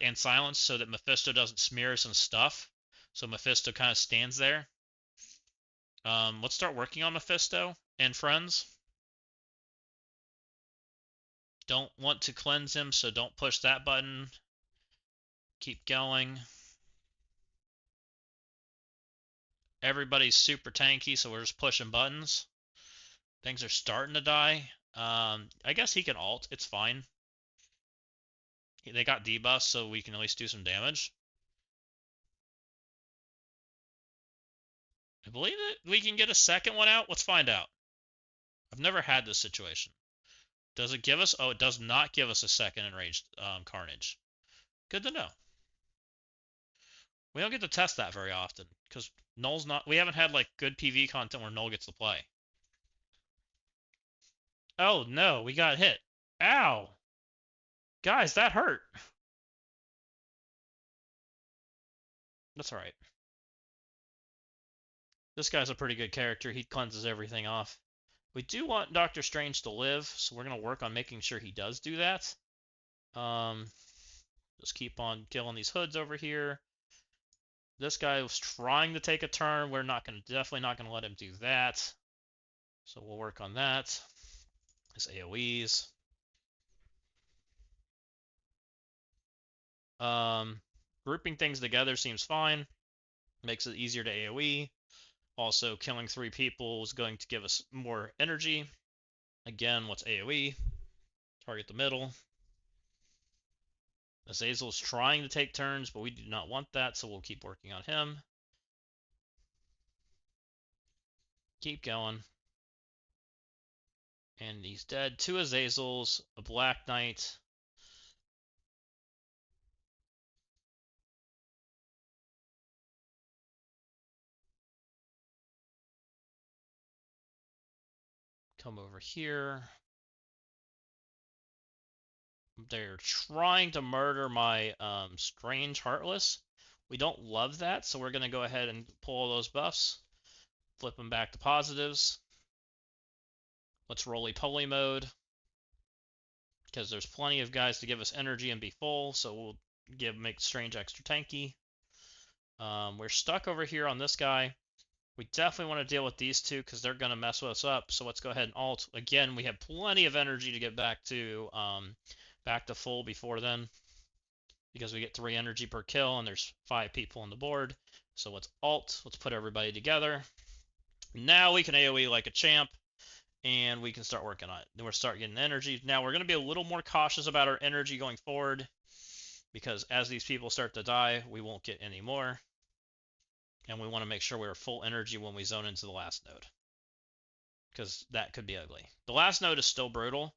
and silence so that Mephisto doesn't smear us and stuff. So Mephisto kind of stands there. Let's start working on Mephisto and friends. Don't want to cleanse him, so don't push that button. Keep going. Everybody's super tanky, so we're just pushing buttons. Things are starting to die. I guess he can alt. It's fine. They got debuffs, so we can at least do some damage. I believe that we can get a second one out. Let's find out. I've never had this situation. Does it give us? Oh, it does not give us a second enraged Carnage. Good to know. We don't get to test that very often because Null's not. We haven't had like good PV content where Null gets to play. Oh no, we got hit. Ow, guys, that hurt. That's alright. This guy's a pretty good character. He cleanses everything off. We do want Doctor Strange to live, so we're gonna work on making sure he does do that. Just keep on killing these hoods over here. This guy was trying to take a turn. We're definitely not gonna let him do that. So we'll work on that. His AoEs. Grouping things together seems fine. Makes it easier to AoE. Also, killing 3 people is going to give us more energy. Again, what's AoE? Target the middle. Azazel's trying to take turns, but we do not want that, so we'll keep working on him. Keep going. And he's dead. 2 Azazels, a Black Knight. Come over here. They're trying to murder my Strange Heartless. We don't love that, so we're going to go ahead and pull all those buffs. Flip them back to positives. Let's roly-poly mode, because there's plenty of guys to give us energy and be full, so we'll make Strange extra tanky. We're stuck over here on this guy. We definitely want to deal with these 2 because they're going to mess us up, so let's go ahead and alt. Again, we have plenty of energy to get back to full before then, because we get 3 energy per kill and there's 5 people on the board. So let's alt. Let's put everybody together. Now we can AoE like a champ, and we can start working on it. Then we'll start getting energy. Now we're going to be a little more cautious about our energy going forward, because as these people start to die, we won't get any more. And we want to make sure we're full energy when we zone into the last node, because that could be ugly. The last node is still brutal.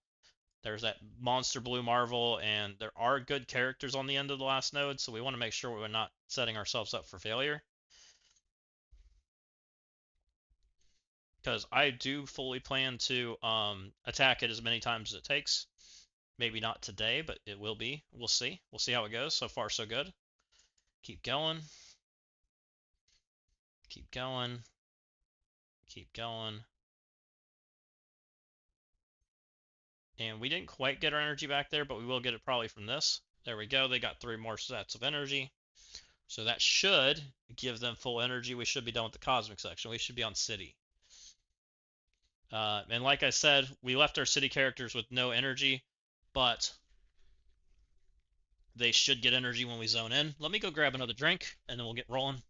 There's that monster blue Marvel, and there are good characters on the end of the last node, so we want to make sure we're not setting ourselves up for failure. Because I do fully plan to attack it as many times as it takes. Maybe not today, but it will be. We'll see. We'll see how it goes. So far, so good. Keep going. Keep going. Keep going. And we didn't quite get our energy back there, but we will get it probably from this. There we go. They got 3 more sets of energy. So that should give them full energy. We should be done with the Cosmic section. We should be on City. And like I said, we left our City characters with no energy, but they should get energy when we zone in. Let me go grab another drink, and then we'll get rolling.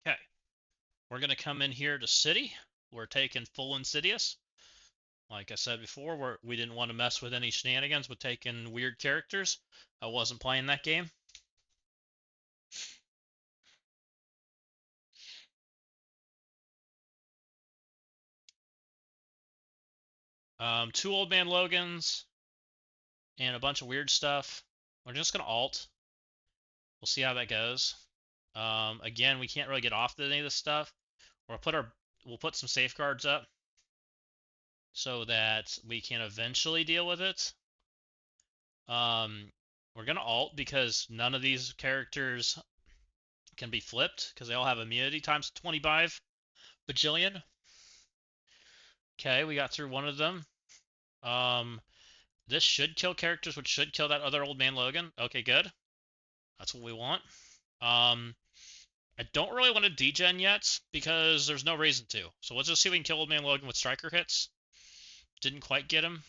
Okay. We're going to come in here to City. We're taking full Insidious. Like I said before, we didn't want to mess with any shenanigans with taking weird characters. I wasn't playing that game. Two Old Man Logans and a bunch of weird stuff. We're just going to alt. We'll see how that goes. Again, we can't really get off any of this stuff. We'll put some safeguards up so that we can eventually deal with it. We're gonna alt because none of these characters can be flipped because they all have immunity times 25 bajillion. Okay, we got through one of them. This should kill characters, which should kill that other Old Man Logan. Okay, good. That's what we want. I don't really want to degen yet because there's no reason to. So let's just see if we can kill Old Man Logan with striker hits. Didn't quite get him.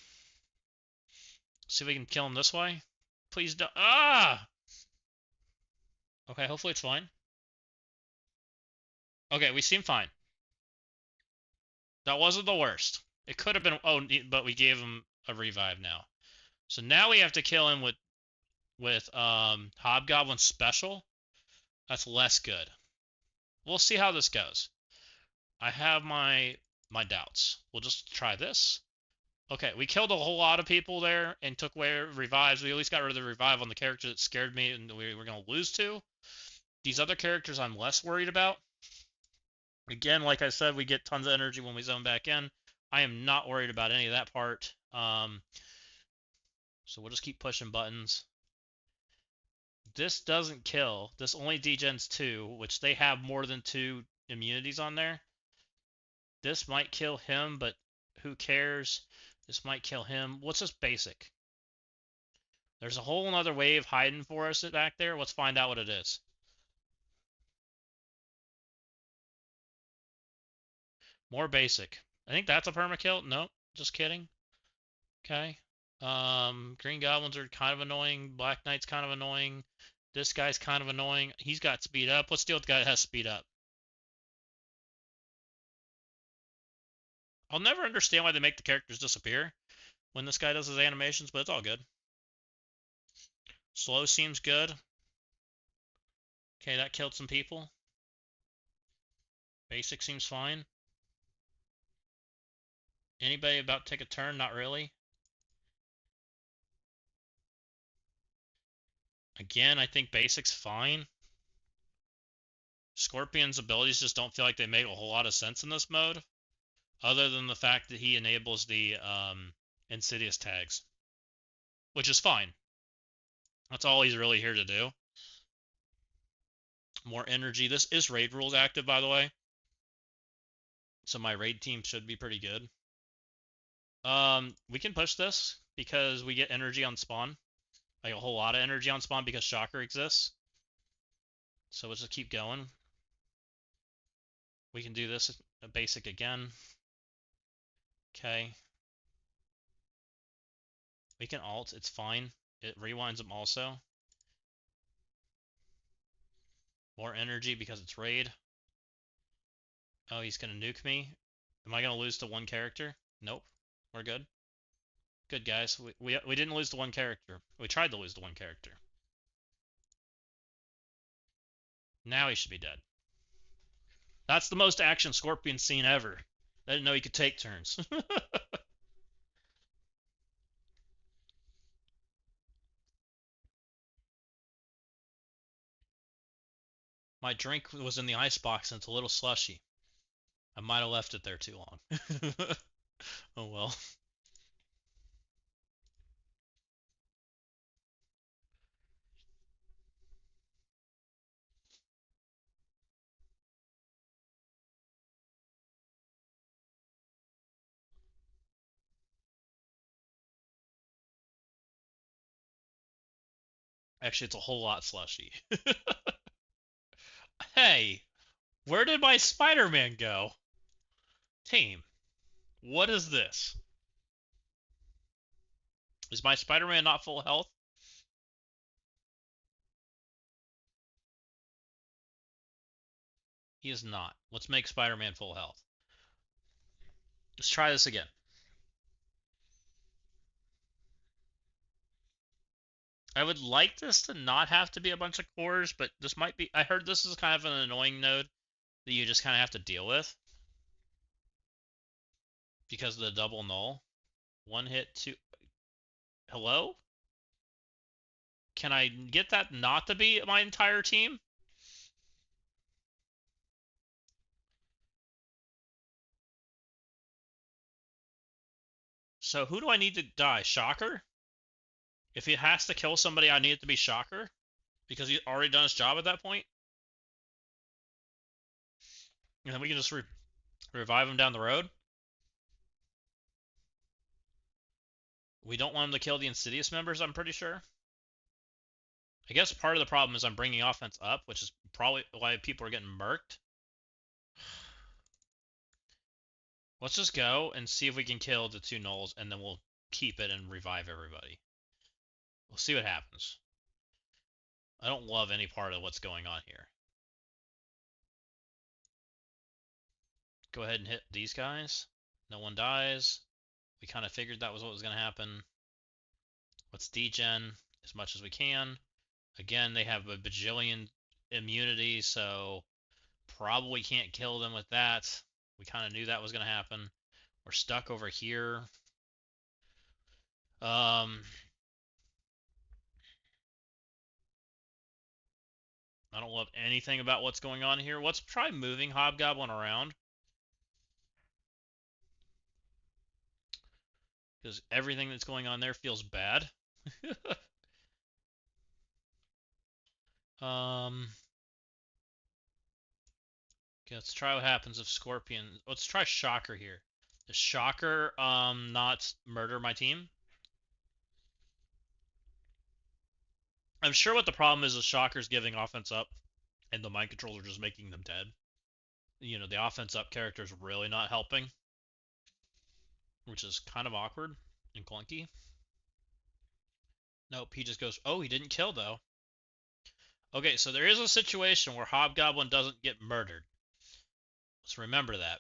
See if we can kill him this way. Please don't. Ah! Okay, hopefully it's fine. Okay, we seem fine. That wasn't the worst. It could have been. Oh, but we gave him a revive now. So now we have to kill him with Hobgoblin Special. That's less good. We'll see how this goes. I have my doubts. We'll just try this. Okay, we killed a whole lot of people there and took away revives. We at least got rid of the revive on the character that scared me and we were going to lose to. These other characters I'm less worried about. Again, like I said, we get tons of energy when we zone back in. I am not worried about any of that part. So we'll just keep pushing buttons. this doesn't kill. This only degens 2, which they have more than 2 immunities on there. This might kill him, but who cares? This might kill him. What's this basic? There's a whole other wave hiding for us back there. Let's find out what it is. More basic. I think that's a permakill. Nope, just kidding. Okay. Green Goblins are kind of annoying. Black Knight's kind of annoying. This guy's kind of annoying. He's got speed up. Let's deal with the guy that has speed up. I'll never understand why they make the characters disappear when this guy does his animations, but it's all good. Slow seems good. Okay, that killed some people. Basic seems fine. Anybody about to take a turn? Not really. Again, I think basic's fine. Scorpion's abilities just don't feel like they make a whole lot of sense in this mode, other than the fact that he enables the Insidious tags, which is fine. That's all he's really here to do. More energy. This is raid rules active, by the way, so my raid team should be pretty good. We can push this because we get energy on spawn, like a whole lot of energy on spawn because Shocker exists. So let's just keep going. We can do this a basic again. Okay. We can alt, it's fine. It rewinds them also. More energy because it's raid. Oh, he's gonna nuke me. Am I gonna lose to one character? Nope. We're good. Good, guys. We didn't lose to one character. We tried to lose to one character. Now he should be dead. That's the most action Scorpion scene ever. I didn't know he could take turns. My drink was in the icebox and it's a little slushy. I might have left it there too long. Oh well. Actually, it's a whole lot slushy. Hey, where did my Spider-Man go? Team, what is this? Is my Spider-Man not full health? He is not. Let's make Spider-Man full health. Let's try this again. I would like this to not have to be a bunch of cores, but this might be... I heard this is kind of an annoying node that you just kind of have to deal with because of the double null. One hit, two... Hello? Can I get that not to be my entire team? So who do I need to die? Shocker? If he has to kill somebody, I need it to be Shocker? Because he's already done his job at that point? And then we can just revive him down the road? We don't want him to kill the Insidious members, I'm pretty sure. I guess part of the problem is I'm bringing offense up, which is probably why people are getting murked. Let's just go and see if we can kill the two nulls, and then we'll keep it and revive everybody. We'll see what happens. I don't love any part of what's going on here. Go ahead and hit these guys. No one dies. We kind of figured that was what was going to happen. Let's degen as much as we can. Again, they have a bajillion immunity, so probably can't kill them with that. We kind of knew that was going to happen. We're stuck over here. I don't love anything about what's going on here. Let's try moving Hobgoblin around. Because everything that's going on there feels bad. Okay, let's try what happens if Scorpion. Let's try Shocker here. Does Shocker not murder my team? I'm sure what the problem is Shocker's giving offense up, and the mind controls are just making them dead. You know, the offense up character is really not helping, which is kind of awkward and clunky. Nope, he just goes, oh, he didn't kill, though. Okay, so there is a situation where Hobgoblin doesn't get murdered. Let's remember that.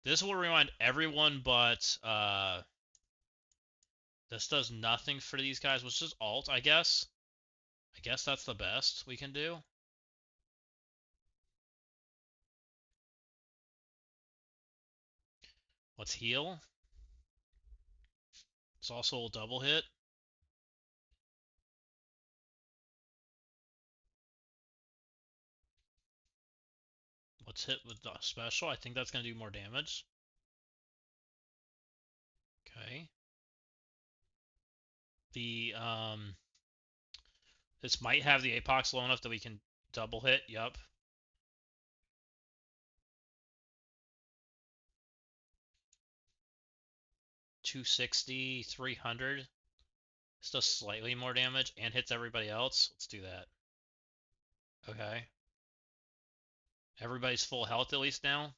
This will remind everyone, but this does nothing for these guys, which is alt, I guess. I guess that's the best we can do. Let's heal. It's also a double hit. Let's hit with the special. I think that's going to do more damage. Okay. The, this might have the Apox low enough that we can double hit. Yup. $260, 300. This does slightly more damage and hits everybody else. Let's do that. Okay. Everybody's full health at least now.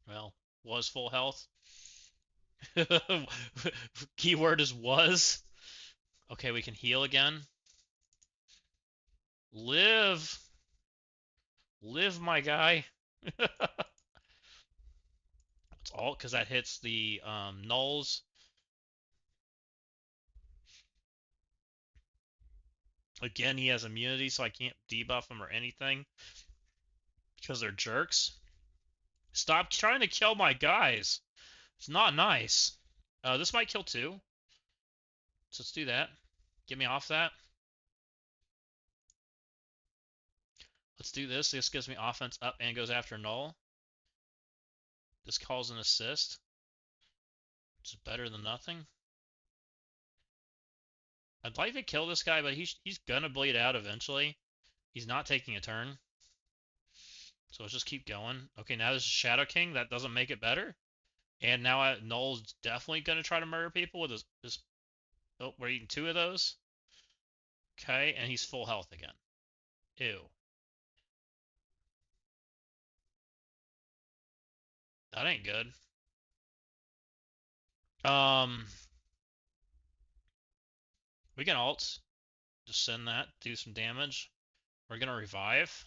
Well, was full health. Keyword is was. Okay, we can heal again. Live. Live, my guy. It's all because that hits the nulls. Again, he has immunity, so I can't debuff him or anything because they're jerks. Stop trying to kill my guys. It's not nice. This might kill too. So let's do that. Get me off that. Let's do this. This gives me offense up and goes after null. This calls an assist, which is better than nothing. I'd like to kill this guy, but he's gonna bleed out eventually. He's not taking a turn. So let's just keep going. Okay, now this is Shadow King. That doesn't make it better. And now Null's definitely gonna try to murder people with his oh, we're eating 2 of those. Okay, and he's full health again. Ew. That ain't good. We can alt. Just send that, do some damage. We're gonna revive.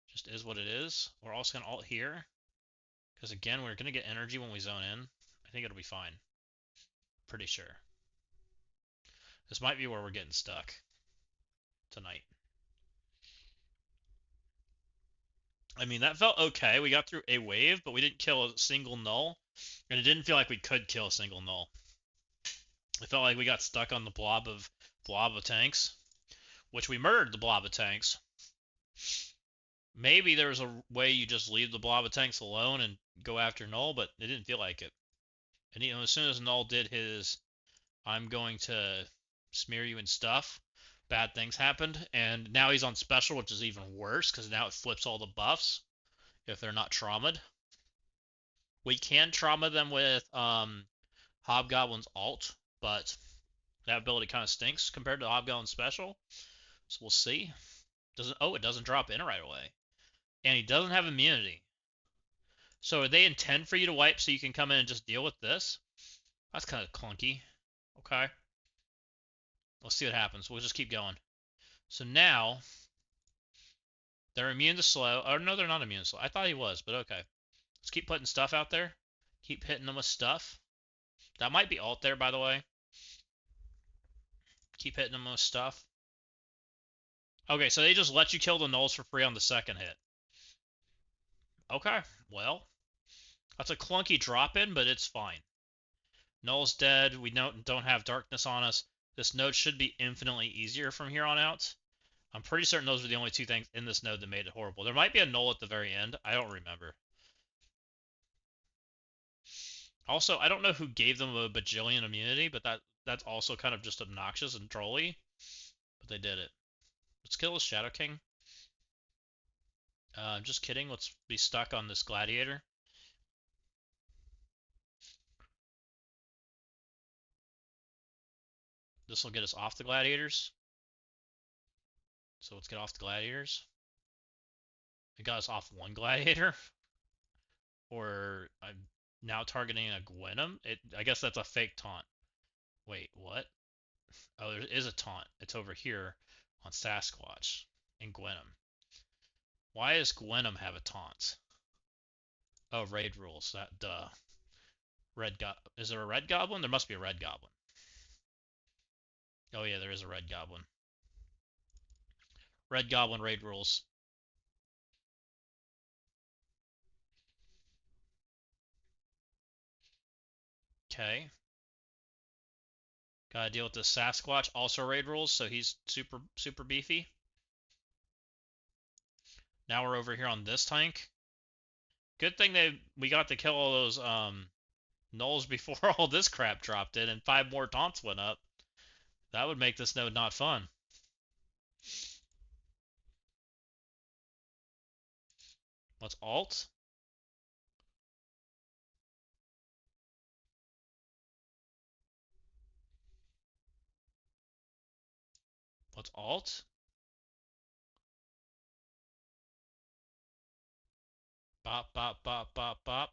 Just is what it is. We're also gonna alt here. Because again, we're gonna get energy when we zone in. I think it'll be fine. Pretty sure. This might be where we're getting stuck tonight. I mean, that felt okay. We got through a wave, but we didn't kill a single null. And it didn't feel like we could kill a single null. It felt like we got stuck on the blob of tanks, which we murdered the blob of tanks. Maybe there's a way you just leave the blob of tanks alone and go after null, but it didn't feel like it. And you know, as soon as null did his, I'm going to smear you in stuff, bad things happened. And now he's on special, which is even worse because now it flips all the buffs if they're not traumatized. We can trauma them with Hobgoblin's alt, but that ability kind of stinks compared to Hobgoblin special. So we'll see. It doesn't drop in right away. And he doesn't have immunity. So they intend for you to wipe so you can come in and just deal with this? That's kind of clunky. Okay. Let's see what happens. We'll just keep going. So now, they're immune to slow. Oh, no, they're not immune to slow. I thought he was, but okay. Let's keep putting stuff out there. Keep hitting them with stuff. That might be alt there, by the way. Keep hitting them with stuff. Okay, so they just let you kill the nulls for free on the second hit. Okay, well, that's a clunky drop-in, but it's fine. Null's dead. We don't have darkness on us. This node should be infinitely easier from here on out. I'm pretty certain those were the only 2 things in this node that made it horrible. There might be a null at the very end. I don't remember. Also, I don't know who gave them a bajillion immunity, but that's also kind of just obnoxious and trolly. But they did it. Let's kill this Shadow King. Just kidding. Let's be stuck on this Gladiator. This will get us off the Gladiators. So let's get off the Gladiators. It got us off one Gladiator. Or I'm now targeting a Gwenum. I guess that's a fake taunt. Wait, what? Oh, there is a taunt. It's over here on Sasquatch and Gwenum. Why does Gwenum have a taunt? Oh, raid rules. That duh. Is there a red goblin? There must be a red goblin. Oh yeah, there is a red goblin. Red goblin raid rules. Okay. Gotta deal with the Sasquatch, also raid rules, so he's super beefy. Now we're over here on this tank. Good thing we got to kill all those gnolls before all this crap dropped in, and 5 more taunts went up. That would make this node not fun. Let's alt. Let's alt. Bop, bop, bop, bop, bop.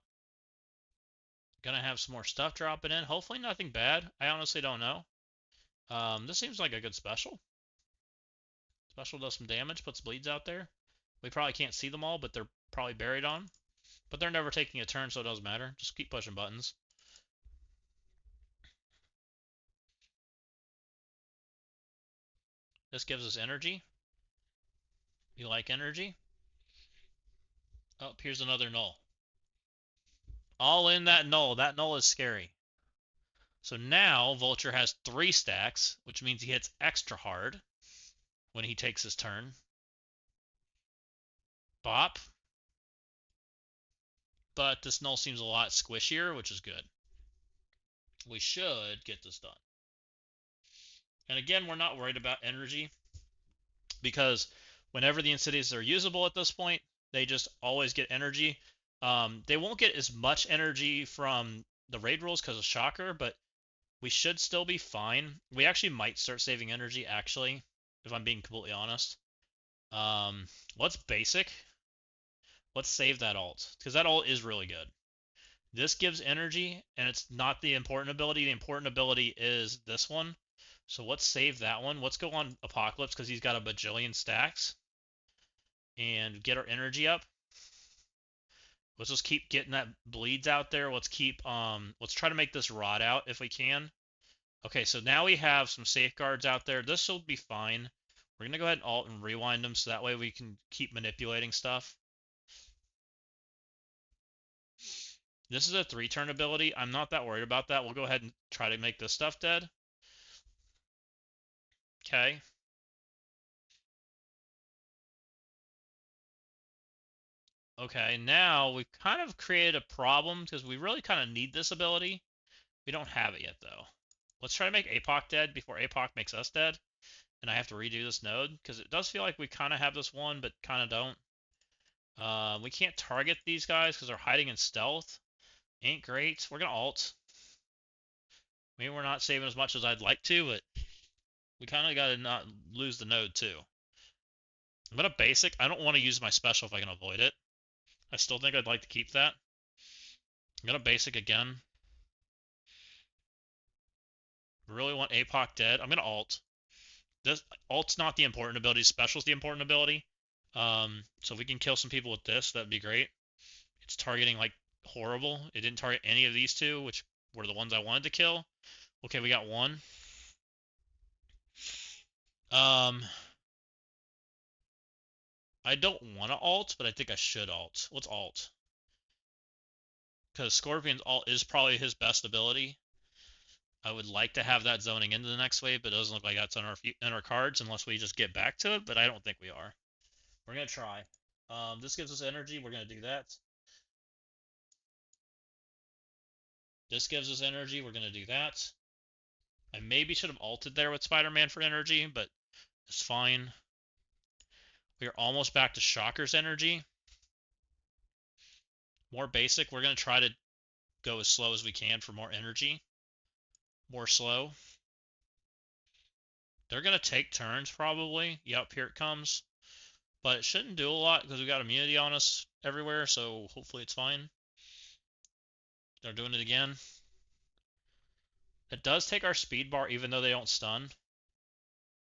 Gonna have some more stuff dropping in. Hopefully nothing bad. I honestly don't know. This seems like a good special. Special does some damage, puts bleeds out there. We probably can't see them all, but they're probably buried on. But they're never taking a turn, so it doesn't matter. Just keep pushing buttons. This gives us energy. You like energy? Oh, here's another null. All in that null. That null is scary. So now Vulture has 3 stacks, which means he hits extra hard when he takes his turn. Bop. But this null seems a lot squishier, which is good. We should get this done. And again, we're not worried about energy because whenever the Insidious are usable at this point, they just always get energy. They won't get as much energy from the raid rules because of Shocker, but we should still be fine. We actually might start saving energy, actually, if I'm being completely honest. Let's basic. Let's save that alt, because that alt is really good. This gives energy, and it's not the important ability. The important ability is this one. So let's save that one. Let's go on Apocalypse, because he's got a bajillion stacks. And get our energy up. Let's just keep getting that bleeds out there. Let's try to make this rot out if we can. Okay, so now we have some safeguards out there. This will be fine. We're going to go ahead and alt and rewind them so that way we can keep manipulating stuff. This is a 3-turn ability. I'm not that worried about that. We'll go ahead and try to make this stuff dead. Okay. Okay, now we've kind of created a problem because we really kind of need this ability. We don't have it yet, though. Let's try to make APOC dead before APOC makes us dead. And I have to redo this node because it does feel like we kind of have this one, but kind of don't. We can't target these guys because they're hiding in stealth. Ain't great. We're going to alt. Maybe we're not saving as much as I'd like to, but we kind of got to not lose the node, too. I'm going to basic. I don't want to use my special if I can avoid it. I still think I'd like to keep that. I'm going to basic again. Really want APOC dead. I'm going to alt. This alt's not the important ability. Special's the important ability. So if we can kill some people with this, that'd be great. It's targeting like horrible. It didn't target any of these two, which were the ones I wanted to kill. Okay, we got one. I don't want to alt, but I think I should alt. Let's alt. Because Scorpion's alt is probably his best ability. I would like to have that zoning into the next wave, but it doesn't look like that's in our cards unless we just get back to it, but I don't think we are. We're going to try. This gives us energy. We're going to do that. This gives us energy. We're going to do that. I maybe should have alted there with Spider-Man for energy, but It's fine. We are almost back to Shocker's energy. More basic. We're going to try to go as slow as we can for more energy. More slow. They're going to take turns probably. Yep, here it comes. But it shouldn't do a lot because we got immunity on us everywhere, so hopefully it's fine. They're doing it again. It does take our speed bar even though they don't stun,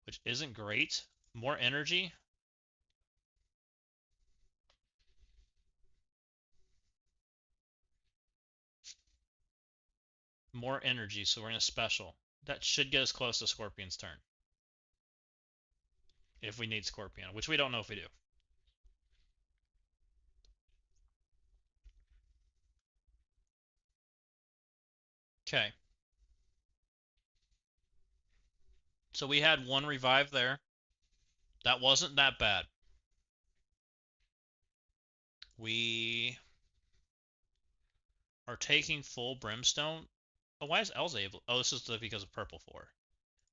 which isn't great. More energy. More energy, so we're going to special. That should get us close to Scorpion's turn. If we need Scorpion, which we don't know if we do. Okay. So we had one revive there. That wasn't that bad. We are taking full Brimstone. Oh, why is Elsa able? Oh, this is because of Purple 4.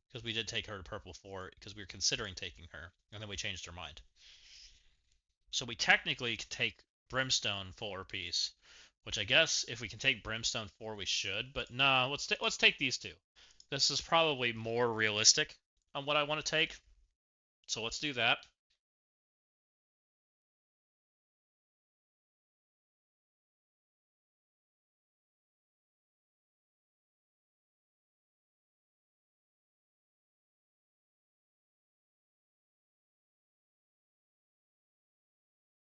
Because we did take her to Purple 4 because we were considering taking her, and then we changed our mind. So we technically could take Brimstone full piece, which I guess if we can take Brimstone 4 we should, but nah, let's take these two. This is probably more realistic on what I want to take. So let's do that.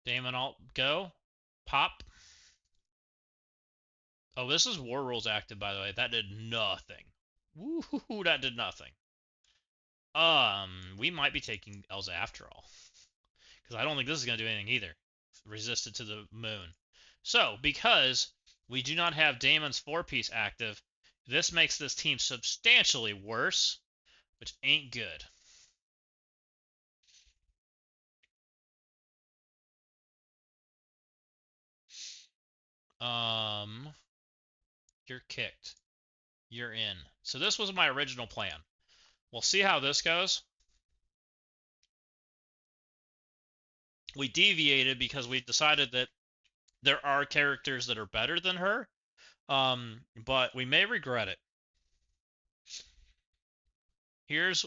Damon alt go. Pop. Oh, this is War Rules active, by the way. That did nothing. Woohoo, that did nothing. We might be taking Elsa after all. Because I don't think this is going to do anything either. Resisted to the moon. So, because we do not have Damon's 4-piece active, this makes this team substantially worse, which ain't good. You're kicked. You're in. So this was my original plan. We'll see how this goes. We deviated because we decided that there are characters that are better than her, but we may regret it. Here's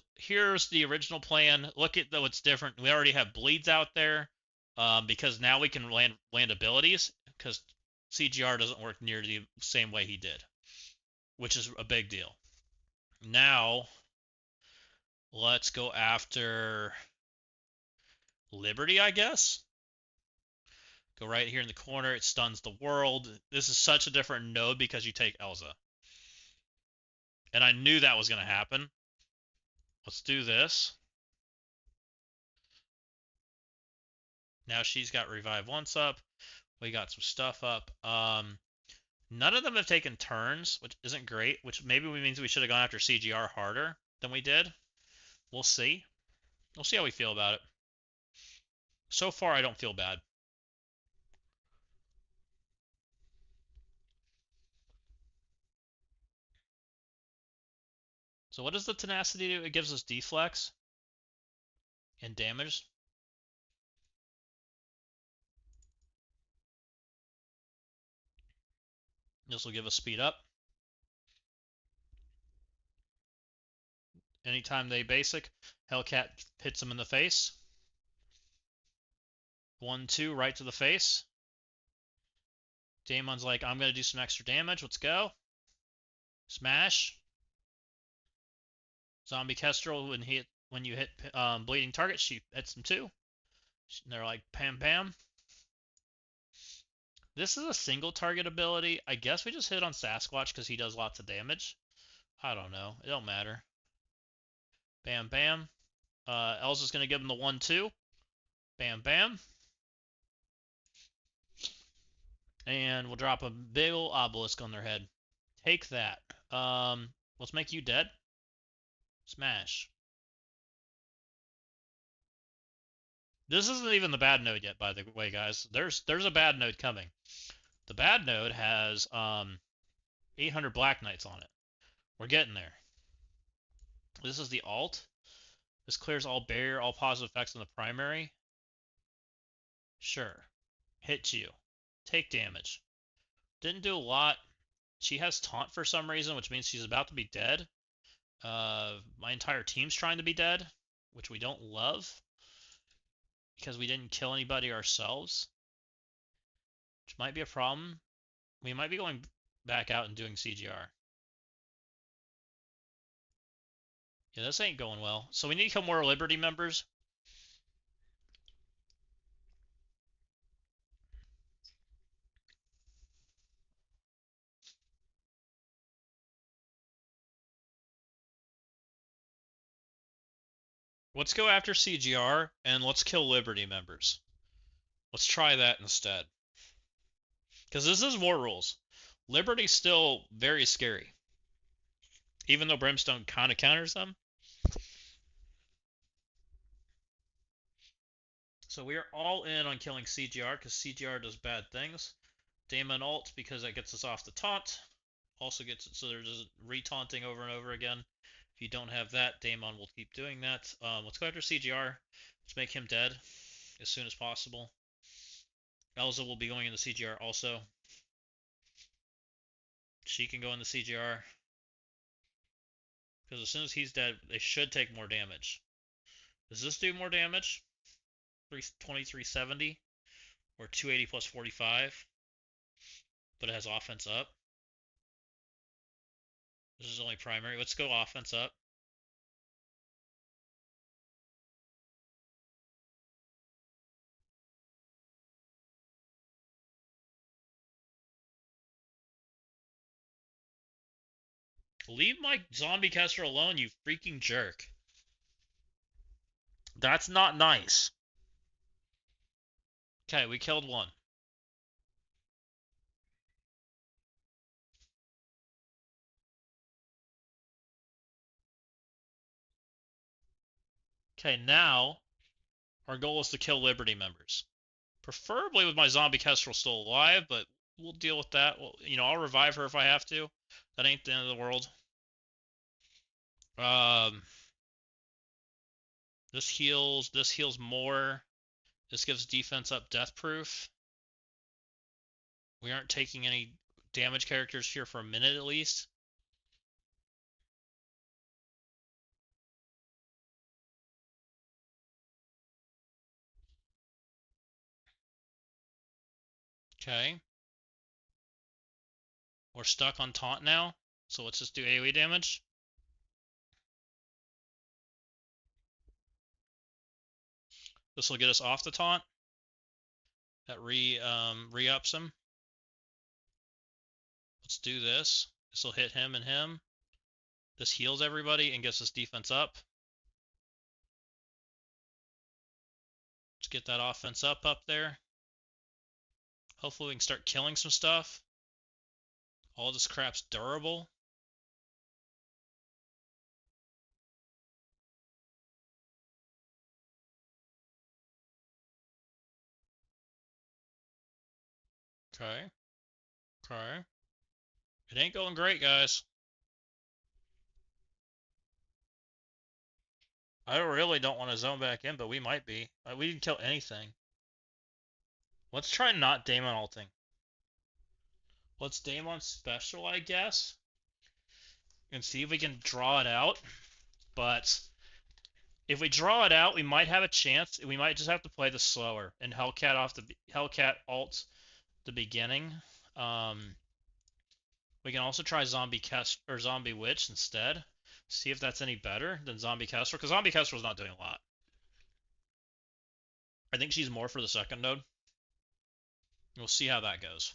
the original plan. Look at what's different. We already have bleeds out there, because now we can land abilities because CGR doesn't work near the same way he did, which is a big deal. Now let's go after Liberty, I guess. Go right here in the corner. It stuns the world. This is such a different node because you take Elsa. And I knew that was going to happen. Let's do this. Now she's got revive once up. We got some stuff up. None of them have taken turns, which isn't great, which maybe means we should have gone after CGR harder than we did. We'll see. We'll see how we feel about it. So far, I don't feel bad. So what does the tenacity do? It gives us deflex and damage. This will give us speed up. Anytime they basic, Hellcat hits them in the face. 1-2 right to the face. Damon's like, I'm going to do some extra damage. Let's go. Smash. Zombie Kestrel, when you hit bleeding targets, she hits them too. And they're like, pam pam. This is a single target ability. I guess we just hit on Sasquatch because he does lots of damage. I don't know. It don't matter. Bam bam. Elsa's going to give him the 1-2. Bam bam. And we'll drop a big ol' obelisk on their head. Take that. Let's make you dead. Smash. This isn't even the bad node yet, by the way, guys. There's a bad node coming. The bad node has 800 Black Knights on it. We're getting there. This is the alt. This clears all barrier, all positive effects on the primary. Sure. Hit you. Take damage. Didn't do a lot. She has taunt for some reason, which means she's about to be dead. My entire team's trying to be dead, which we don't love because we didn't kill anybody ourselves, which might be a problem. We might be going back out and doing CGR. Yeah, this ain't going well. So we need to kill more Liberty members. Let's go after CGR and let's kill Liberty members. Let's try that instead. Because this is War Rules. Liberty's still very scary. Even though Brimstone kind of counters them. So we are all in on killing CGR because CGR does bad things. Daemon ult because that gets us off the taunt. Also gets it so there's re-taunting over and over again. If you don't have that, Daemon will keep doing that. Let's go after CGR. Let's make him dead as soon as possible. Elza will be going into CGR also. She can go into CGR. Because as soon as he's dead, they should take more damage. Does this do more damage? 2370 or 280 plus 45, but it has offense up. This is only primary. Let's go offense up. Leave my zombie caster alone, you freaking jerk. That's not nice. Okay, we killed one. Okay, now our goal is to kill Liberty members. Preferably with my zombie kestrel still alive, but we'll deal with that. Well, you know, I'll revive her if I have to. That ain't the end of the world. This heals more. This gives defense up death proof. We aren't taking any damage characters here for a minute at least. Okay. We're stuck on taunt now, so let's just do AoE damage. This will get us off the taunt. That re-ups him. Let's do this. This will hit him and him. This heals everybody and gets us defense up. Let's get that offense up there. Hopefully we can start killing some stuff. All this crap's durable. Okay. Okay. It ain't going great, guys. I really don't want to zone back in, but we might be. We didn't kill anything. Let's try not Daemon ulting. Let's Daemon special, I guess. And see if we can draw it out. But if we draw it out, we might have a chance. We might just have to play this slower and Hellcat off the Hellcat alt the beginning. We can also try Zombie Kest or Zombie Witch instead. See if that's any better than Zombie Kestrel, because Zombie Kestrel's not doing a lot. I think she's more for the second node. We'll see how that goes.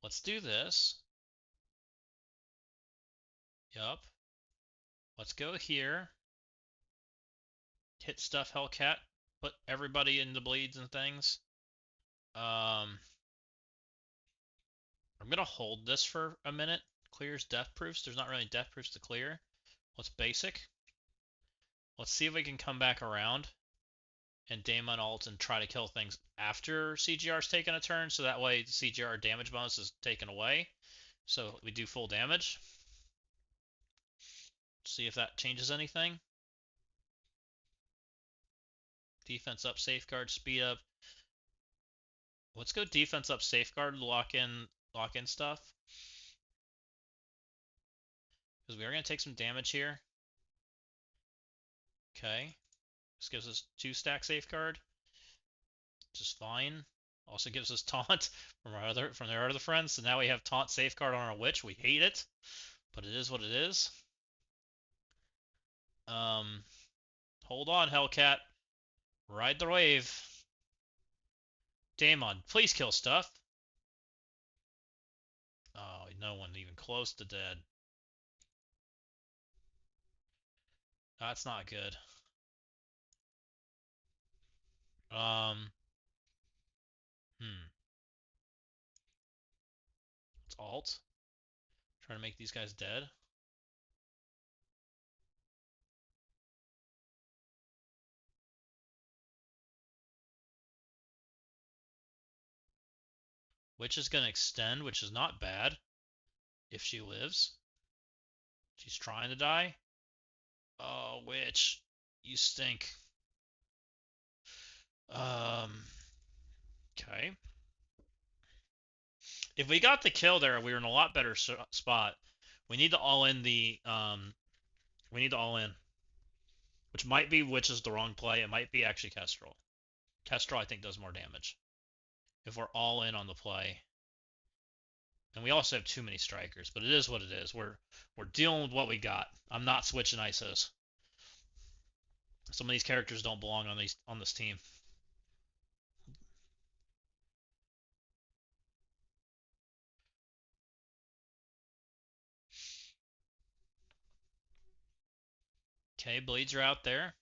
Let's do this. Yup. Let's go here. Hit stuff Hellcat. Put everybody in the bleeds and things. I'm gonna hold this for a minute. Clears death proofs. There's not really death proofs to clear. Let's basic. Let's see if we can come back around and Daemon ult and try to kill things after CGR's taken a turn, so that way CGR damage bonus is taken away. So we do full damage. See if that changes anything. Defense up, safeguard, speed up. Let's go defense up, safeguard, lock in stuff. Because we are going to take some damage here. Okay. This gives us 2-stack safeguard. Which is fine. Also gives us taunt from their other friends. So now we have taunt safeguard on our witch. We hate it. But it is what it is. Hold on, Hellcat. Ride the wave. Daemon, please kill stuff. Oh, no one even close to dead. That's not good. Let's alt. Try to make these guys dead. Witch is going to extend, which is not bad. If she lives. She's trying to die. Oh, Witch. You stink. Okay. If we got the kill there, we were in a lot better spot. We need to all in the, we need to all in. Which might be Witch is the wrong play. It might be actually Kestrel. Kestrel, I think, does more damage. If we're all in on the play. And we also have too many strikers, but it is what it is. We're dealing with what we got. I'm not switching ISOs. Some of these characters don't belong on this team. Okay, bleeds are out there.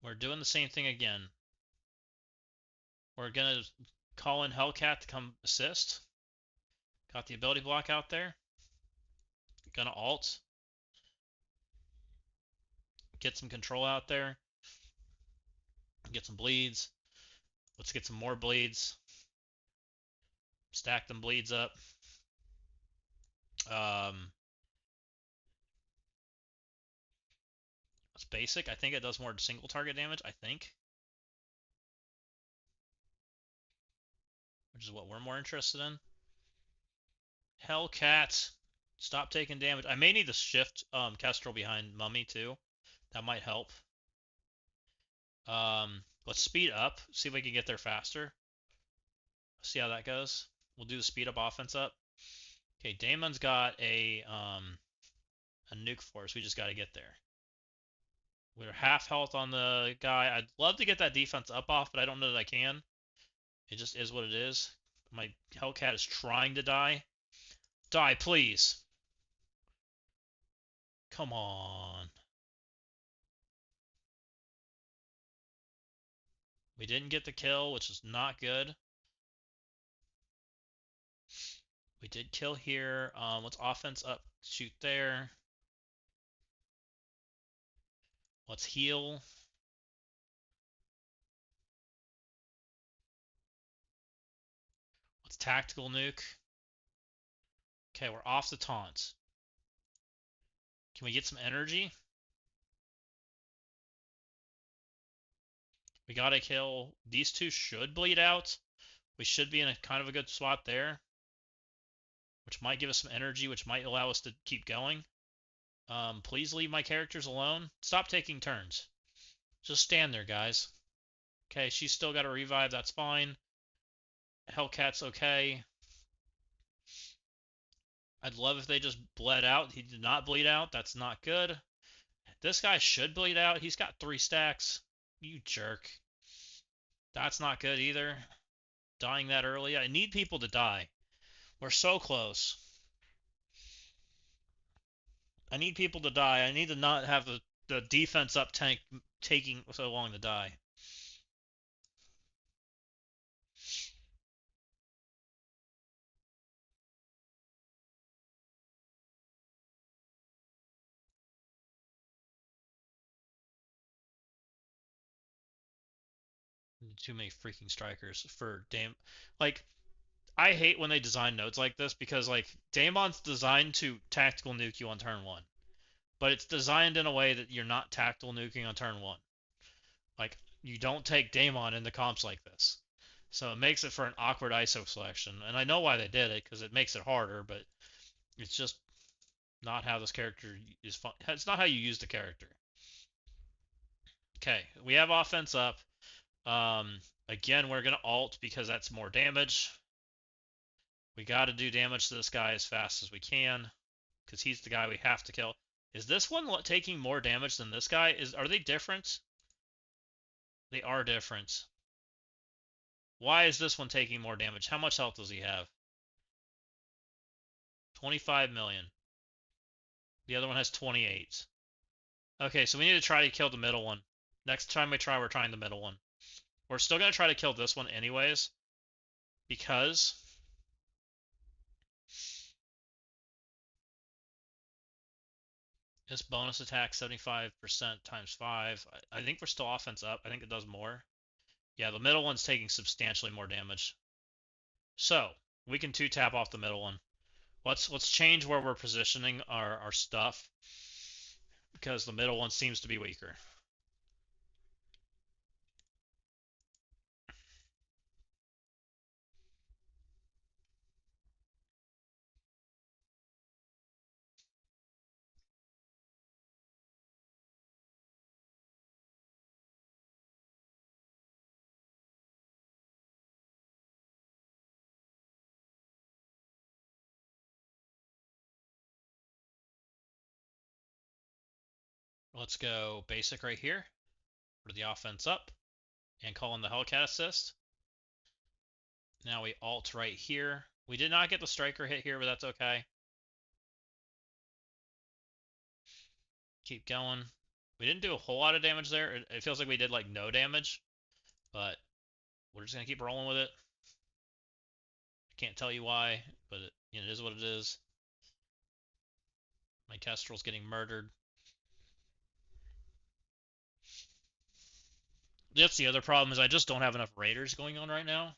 We're doing the same thing again. We're gonna call in Hellcat to come assist. Got the ability block out there. Gonna alt. Get some control out there. Get some bleeds. Let's get some more bleeds. Stack them bleeds up. It's basic. I think it does more single target damage, I think. Which is what we're more interested in. Hellcat. Stop taking damage. I may need to shift Kestrel behind Mummy too. That might help. Let's speed up. See if we can get there faster. See how that goes. We'll do the speed up offense up. Okay, Damon's got a nuke force. We just got to get there. We're half health on the guy. I'd love to get that defense up off, but I don't know that I can. It just is what it is. My Hellcat is trying to die. Die, please. Come on. We didn't get the kill, which is not good. We did kill here. Let's offense up, shoot there. Let's heal. Let's tactical nuke. Okay, we're off the taunts. Can we get some energy? We gotta kill. These two should bleed out. We should be in a kind of a good spot there. Which might give us some energy, which might allow us to keep going. Please leave my characters alone. Stop taking turns. Just stand there, guys. Okay, she's still got a revive. That's fine. Hellcat's okay. I'd love if they just bled out. He did not bleed out. That's not good. This guy should bleed out. He's got 3 stacks. You jerk. That's not good either. Dying that early. I need people to die. We're so close. I need people to die. I need to not have the defense up tank taking so long to die. Too many freaking strikers for Dame. Like, I hate when they design nodes like this because, like, Daemon's designed to tactical nuke you on turn 1. But it's designed in a way that you're not tactical nuking on turn 1. Like, you don't take Daemon into comps like this. So it makes it for an awkward ISO selection. And I know why they did it, because it makes it harder, but it's just not how this character is fun. It's not how you use the character. Okay, we have offense up. Again, we're going to ult because that's more damage. We got to do damage to this guy as fast as we can because he's the guy we have to kill. Is this one taking more damage than this guy? Are they different? They are different. Why is this one taking more damage? How much health does he have? 25 million. The other one has 28. Okay, so we need to try to kill the middle one. Next time we try, we're trying the middle one. We're still going to try to kill this one anyways, because this bonus attack 75% times 5. I think we're still offense up. I think it does more. Yeah, the middle one's taking substantially more damage. So, we can 2-tap off the middle one. Let's change where we're positioning our stuff, because the middle one seems to be weaker. Let's go basic right here, put the offense up, and call in the Hellcat assist. Now we alt right here. We did not get the striker hit here, but that's okay. Keep going. We didn't do a whole lot of damage there. It feels like we did like no damage, but we're just gonna keep rolling with it. I can't tell you why, but it is what it is. My Kestrel's getting murdered. That's the other problem, is I just don't have enough raiders going on right now.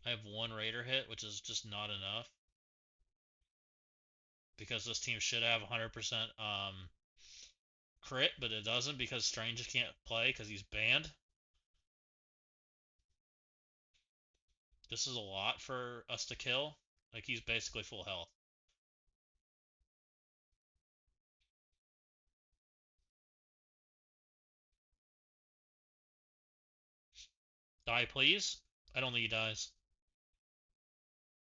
I have one raider hit, which is just not enough. Because this team should have 100% crit, but it doesn't because Strange can't play because he's banned. This is a lot for us to kill. Like, he's basically full health. Die, please. I don't think he dies.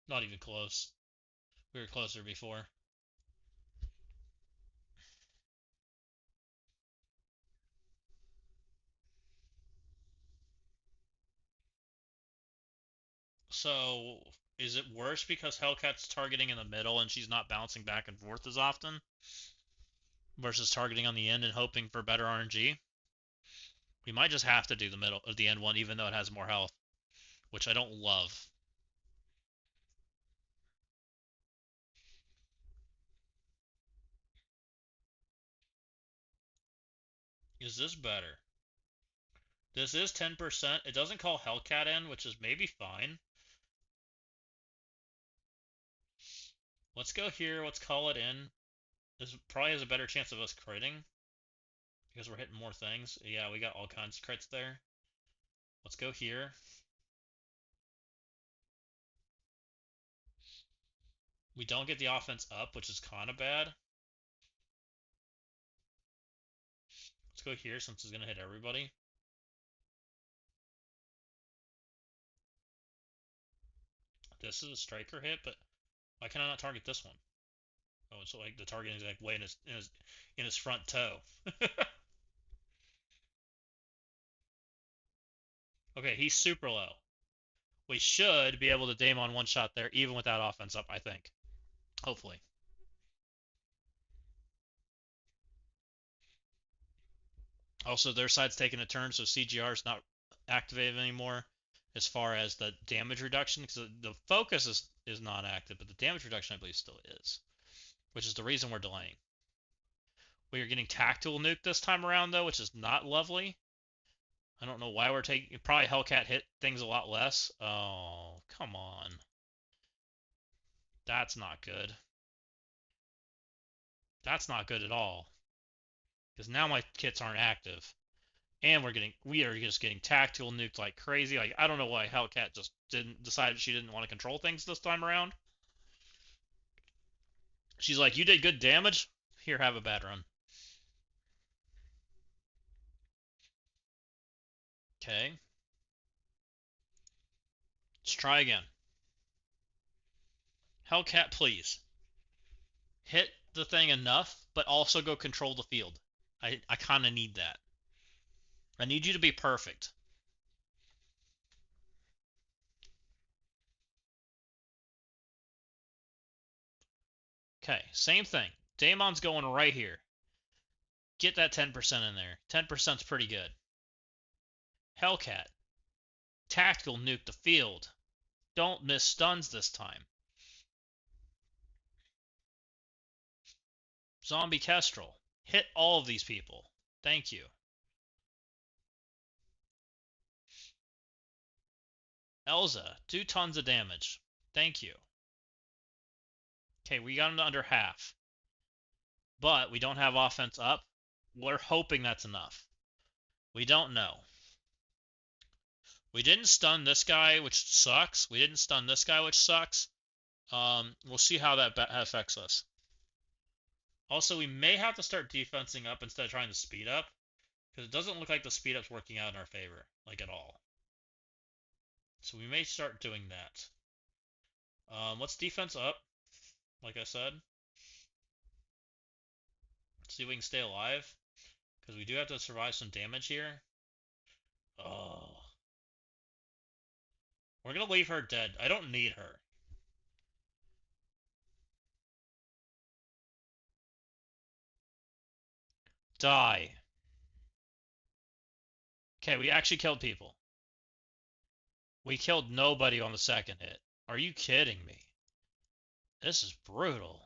Not even close. We were closer before. So, is it worse because Hellcat's targeting in the middle and she's not bouncing back and forth as often? Versus targeting on the end and hoping for better RNG? We might just have to do the middle of the end one, even though it has more health, which I don't love. Is this better? This is 10%. It doesn't call Hellcat in, which is maybe fine. Let's go here. Let's call it in. This probably has a better chance of us critting because we're hitting more things. Yeah, we got all kinds of crits there. Let's go here. We don't get the offense up, which is kind of bad. Let's go here since it's going to hit everybody. This is a striker hit, but why can I not target this one? Oh, so like the target is like way in his front toe. Okay, he's super low. We should be able to Daemon one shot there, even with that offense up, I think. Hopefully. Also, their side's taking a turn, so CGR is not activated anymore as far as the damage reduction, because the focus is not active, but the damage reduction, I believe, still is, which is the reason we're delaying. We are getting tactical nuke this time around, though, which is not lovely. I don't know why we're taking... Probably Hellcat hit things a lot less. Oh, come on. That's not good. That's not good at all. Because now my kits aren't active. And we are just getting tactical nuked like crazy. Like, I don't know why Hellcat just didn't decide she didn't want to control things this time around. She's like, you did good damage? Here, have a bad run. Okay. Let's try again. Hellcat, please. Hit the thing enough, but also go control the field. I kind of need that. I need you to be perfect. Okay, same thing. Daemon's going right here. Get that 10% in there. 10%'s pretty good. Hellcat. Tactical nuke the field. Don't miss stuns this time. Zombie Kestrel. Hit all of these people. Thank you. Elza. Do tons of damage. Thank you. Okay, we got him to under half. But we don't have offense up. We're hoping that's enough. We don't know. We didn't stun this guy, which sucks. We didn't stun this guy, which sucks. We'll see how that affects us. Also, we may have to start defensing up instead of trying to speed up, because it doesn't look like the speed up's working out in our favor, like at all. So we may start doing that. Let's defense up, like I said. See if we can stay alive, because we do have to survive some damage here. Oh. We're gonna leave her dead. I don't need her. Die. Okay, we actually killed people. We killed nobody on the second hit. Are you kidding me? This is brutal.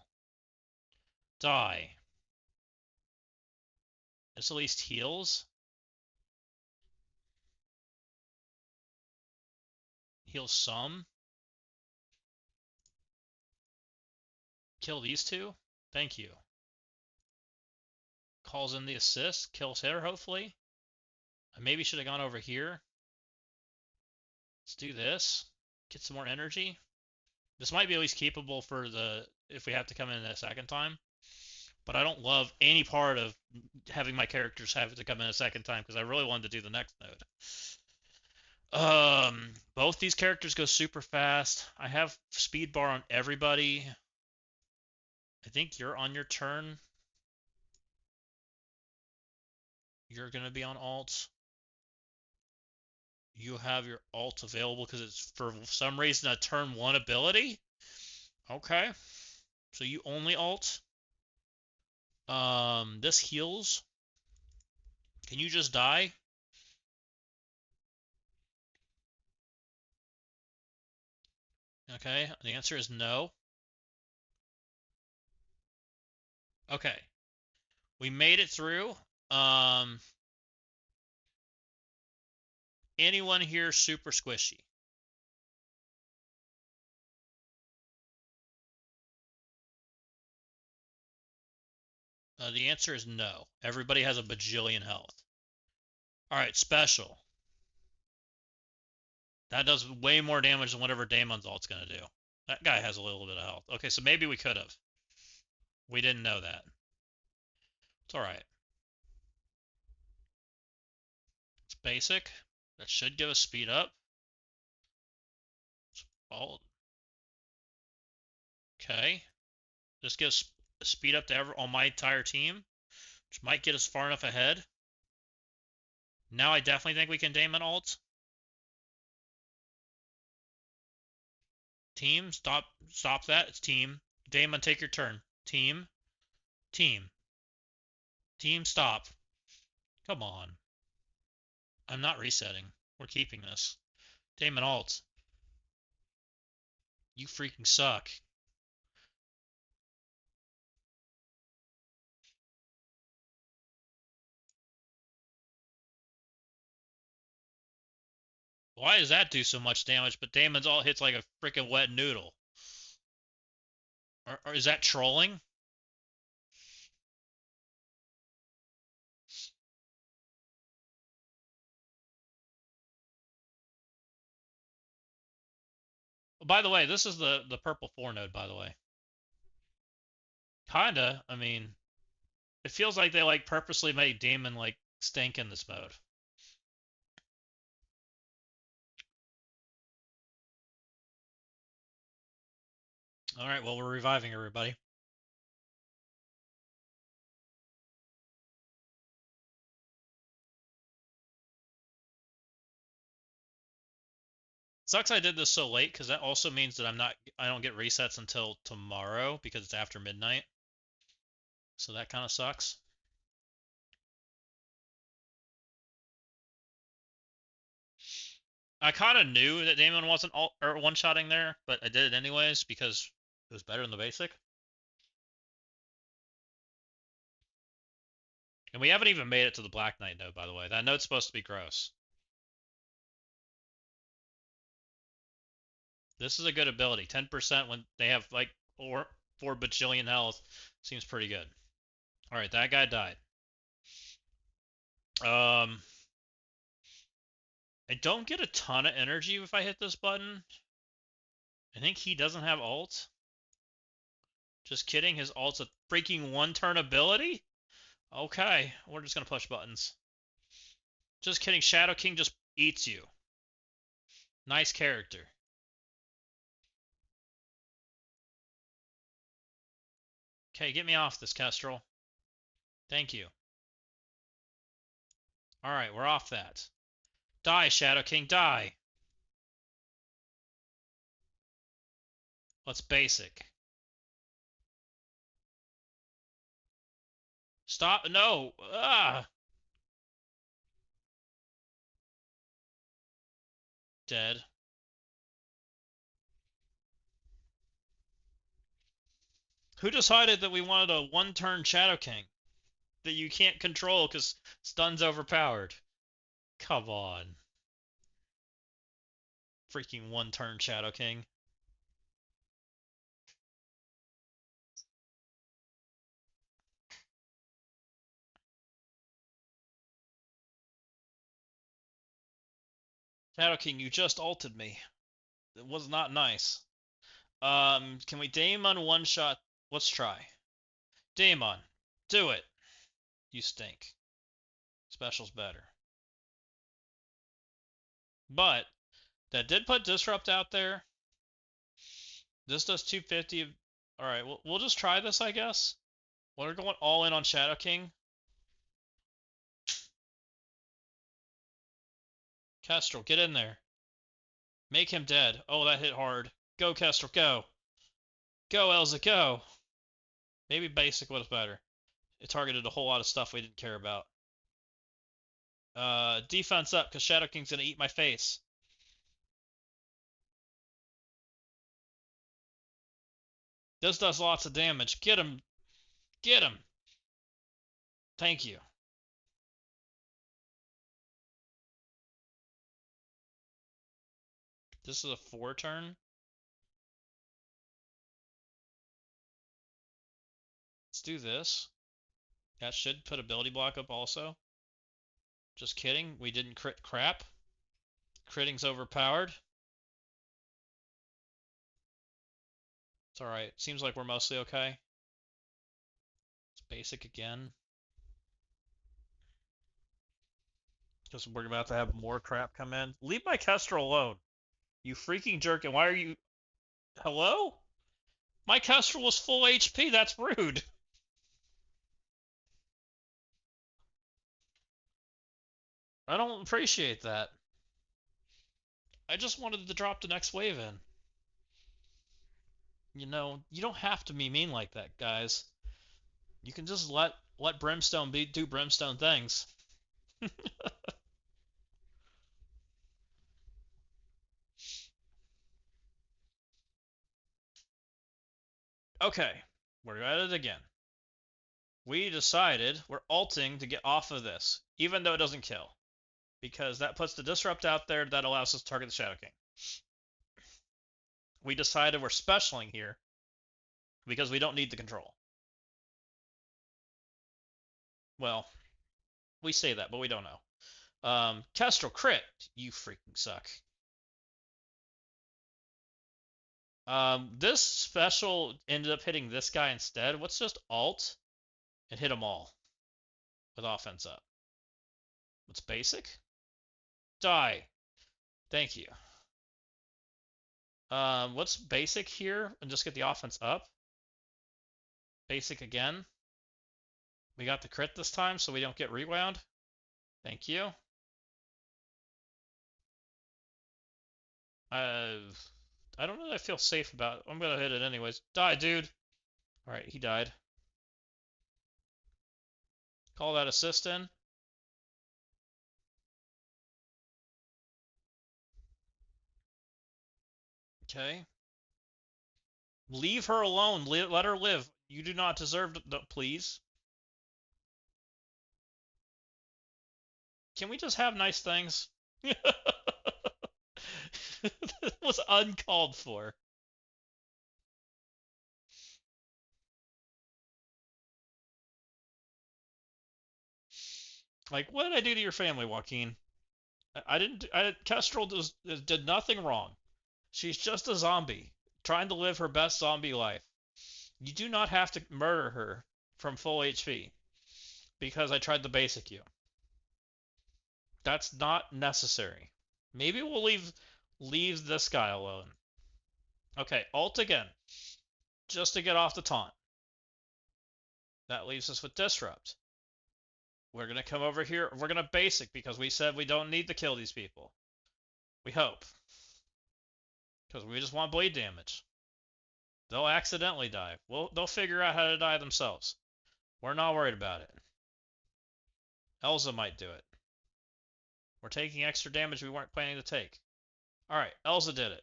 Die. This at least heals. Heals some. Kill these two. Thank you. Calls in the assist. Kills her, hopefully. I maybe should have gone over here. Let's do this. Get some more energy. This might be at least keepable for the... if we have to come in a second time. But I don't love any part of having my characters have to come in a second time, because I really wanted to do the next node. Both these characters go super fast. I have speed bar on everybody. I think you're on your turn. You're going to be on alt. You have your alt available because it's for some reason a turn 1 ability. Okay. So you only alt. This heals. Can you just die? Okay, the answer is no. Okay. We made it through. Anyone here super squishy? The answer is no. Everybody has a bajillion health. Alright, special. That does way more damage than whatever Daemon's ult's gonna do. That guy has a little bit of health. Okay, so maybe we could have. We didn't know that. It's alright. It's basic. That should give us speed up. Alt. Okay. This gives speed up to on my entire team, which might get us far enough ahead. Now I definitely think we can Daemon alt. Team, stop that. It's team. Daemon, take your turn. Team. Team. Team, stop. Come on. I'm not resetting. We're keeping this. Daemon alt. You freaking suck. Why does that do so much damage, but Damon's all hits like a freaking wet noodle? Or is that trolling? Well, by the way, this is the purple 4 node, by the way. Kinda. I mean, it feels like they like purposely made Damon like stink in this mode. All right, well, we're reviving everybody. Sucks I did this so late because that also means that I don't get resets until tomorrow because it's after midnight. So that kind of sucks. I kind of knew that Damon wasn't one-shotting there, but I did it anyways because it was better than the basic. And we haven't even made it to the Black Knight node, by the way. That node's supposed to be gross. This is a good ability. 10% when they have like 4 bajillion health seems pretty good. All right, that guy died. I don't get a ton of energy if I hit this button. I think he doesn't have ult. Just kidding, his ult's a freaking 1-turn ability? Okay, we're just gonna push buttons. Just kidding, Shadow King just eats you. Nice character. Okay, get me off this, Kestrel. Thank you. Alright, we're off that. Die, Shadow King, die! Let's basic. Stop, no! Ah! Dead. Who decided that we wanted a 1-turn Shadow King? That you can't control because stun's overpowered. Come on. Freaking 1-turn Shadow King. Shadow King, you just ulted me. It was not nice. Can we Daemon one-shot? Let's try. Daemon, do it. You stink. Special's better. But, that did put Disrupt out there. This does 250. Alright, we'll just try this, I guess. We're going all in on Shadow King. Kestrel, get in there. Make him dead. Oh, that hit hard. Go, Kestrel, go. Go, Elza, go. Maybe basic was better. It targeted a whole lot of stuff we didn't care about. Defense up, because Shadow King's gonna eat my face. This does lots of damage. Get him. Get him. Thank you. This is a 4-turn. Let's do this. That should put ability block up also. Just kidding. We didn't crit crap. Critting's overpowered. It's alright. Seems like we're mostly okay. It's basic again. Because we're about to have more crap come in. Leave my Kestrel alone. You freaking jerk. And why are you... Hello? My Kestrel was full HP. That's rude. I don't appreciate that. I just wanted to drop the next wave in. You know, you don't have to be mean like that, guys. You can just let Brimstone do Brimstone things. Okay, we're at it again. We decided we're ulting to get off of this, even though it doesn't kill. because that puts the disrupt out there that allows us to target the Shadow King. We decided we're specialing here because we don't need the control. Well, we say that, but we don't know. Kestrel crit, you freaking suck. This special ended up hitting this guy instead. Let's just alt and hit them all with offense up. What's basic? Die. Thank you. What's basic here and just get the offense up? Basic again. We got the crit this time, so we don't get rewound. Thank you. I don't know that I feel safe about it. I'm gonna hit it anyways. Die, dude. Alright, he died. Call that assist in. Okay. Leave her alone. Let her live. You do not deserve to, please. Can we just have nice things? This was uncalled for. Like, what did I do to your family, Joaquin? I didn't. Kestrel did nothing wrong. She's just a zombie, trying to live her best zombie life. You do not have to murder her from full HP because I tried to basic you. That's not necessary. Maybe we'll leave this guy alone. Okay, alt again, just to get off the taunt. That leaves us with disrupt. We're gonna come over here. We're gonna basic because we said we don't need to kill these people. We hope. Because we just want bleed damage. They'll accidentally die. They'll figure out how to die themselves. We're not worried about it. Elza might do it. We're taking extra damage we weren't planning to take. Alright, Elza did it.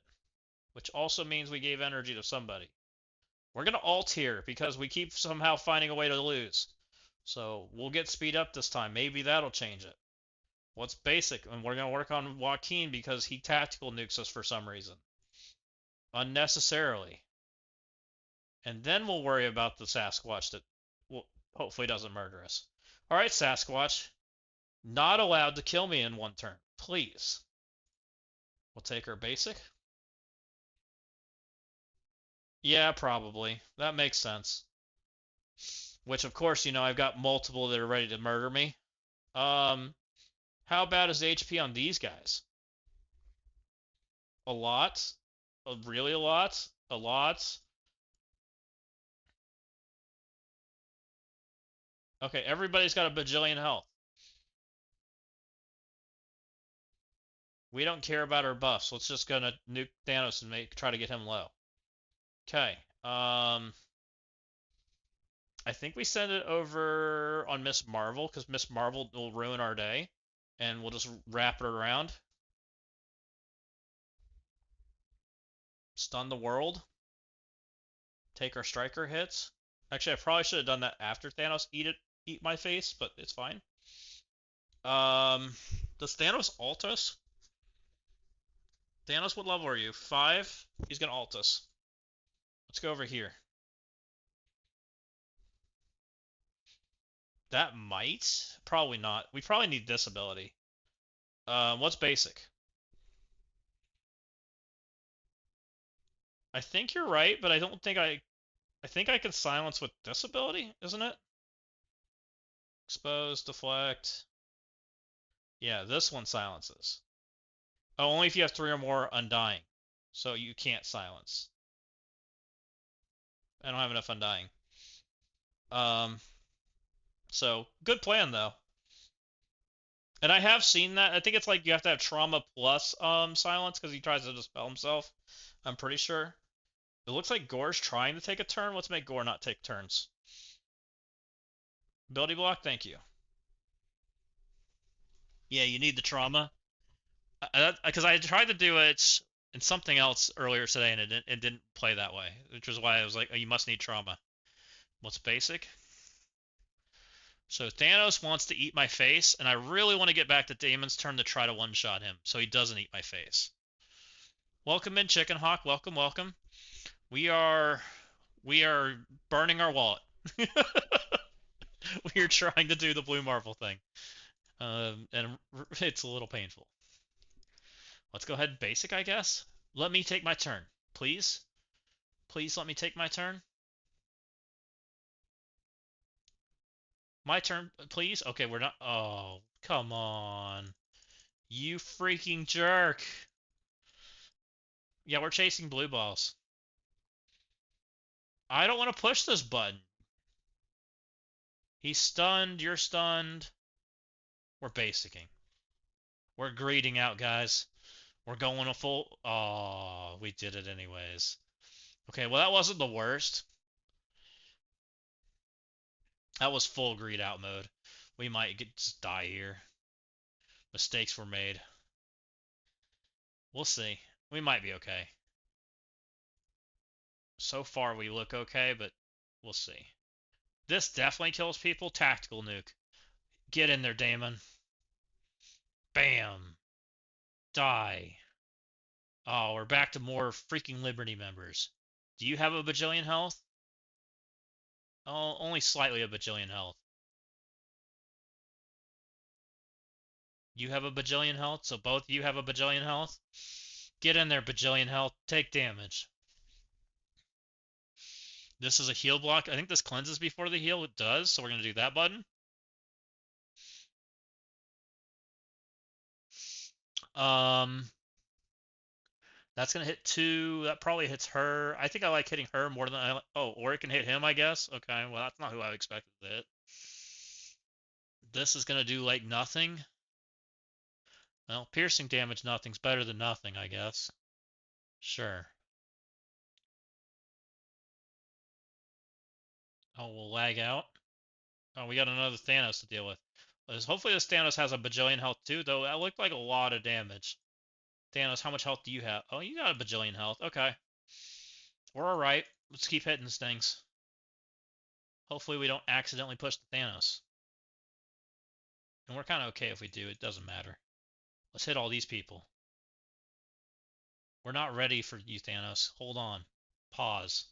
Which also means we gave energy to somebody. We're going to alt here because we keep somehow finding a way to lose. So we'll get speed up this time. Maybe that'll change it. What's basic? And we're going to work on Joaquin because he tactical nukes us for some reason. Unnecessarily. And then we'll worry about the Sasquatch that hopefully doesn't murder us. Alright, Sasquatch. Not allowed to kill me in one turn. Please. We'll take our basic. Yeah, probably. That makes sense. Which, of course, you know, I've got multiple that are ready to murder me. How bad is the HP on these guys? A lot? Really a lot? A lot? Okay, everybody's got a bajillion health. We don't care about our buffs. Let's just go to nuke Thanos and try to get him low. Okay. I think we send it over on Miss Marvel, because Miss Marvel will ruin our day. And we'll just wrap it around. Stun the world. Take our striker hits. Actually, I probably should have done that after Thanos eat my face, but it's fine. Does Thanos ult us? Thanos, what level are you? 5? He's gonna ult us. Let's go over here. That might? Probably not. We probably need this ability. What's basic? I think you're right, but I don't think I think I can silence with this ability, isn't it? Expose, deflect. Yeah, this one silences. Oh, only if you have 3 or more undying. So you can't silence. I don't have enough undying. So good plan though. And I have seen that. I think it's like you have to have trauma plus silence because he tries to dispel himself. I'm pretty sure. It looks like Gore's trying to take a turn. Let's make Gore not take turns. Ability block, thank you. Yeah, you need the trauma. Because I tried to do it in something else earlier today, and it didn't play that way, which was why I was like, oh, you must need trauma. What's basic? So Thanos wants to eat my face, and I really want to get back to Damon's turn to try to one-shot him, so he doesn't eat my face. Welcome in, Chicken Hawk. Welcome, welcome. We are burning our wallet. We are trying to do the Blue Marvel thing, and it's a little painful. Let's go ahead and basic, I guess. Let me take my turn, please. Please let me take my turn. My turn, please. Okay, we're not. Oh, come on. You freaking jerk. Yeah, we're chasing blue balls. I don't want to push this button. He's stunned. You're stunned. We're basicing. We're greeting out, guys. We're going a full... Oh, we did it anyways. Okay, well, that wasn't the worst. That was full greed out mode. We might just die here. Mistakes were made. We'll see. We might be okay. So far, we look okay, but we'll see. This definitely kills people. Tactical nuke. Get in there, Damon. Bam. Die. Oh, we're back to more freaking Liberty members. Do you have a bajillion health? Oh, only slightly a bajillion health. You have a bajillion health, so both of you have a bajillion health. Get in there, bajillion health. Take damage. This is a heal block. I think this cleanses before the heal. It does, so we're going to do that button. That's going to hit 2. That probably hits her. I think I like hitting her more than I like... Oh, or it can hit him, I guess. Okay, well, that's not who I expected to hit. This is going to do, like, nothing. Well, piercing damage, nothing's better than nothing, I guess. Sure. Oh, we'll lag out. Oh, we got another Thanos to deal with. Hopefully this Thanos has a bajillion health too, though that looked like a lot of damage. Thanos, how much health do you have? Oh, you got a bajillion health. Okay. We're alright. Let's keep hitting these things. Hopefully we don't accidentally push the Thanos. And we're kind of okay if we do. It doesn't matter. Let's hit all these people. We're not ready for you, Thanos. Hold on. Pause.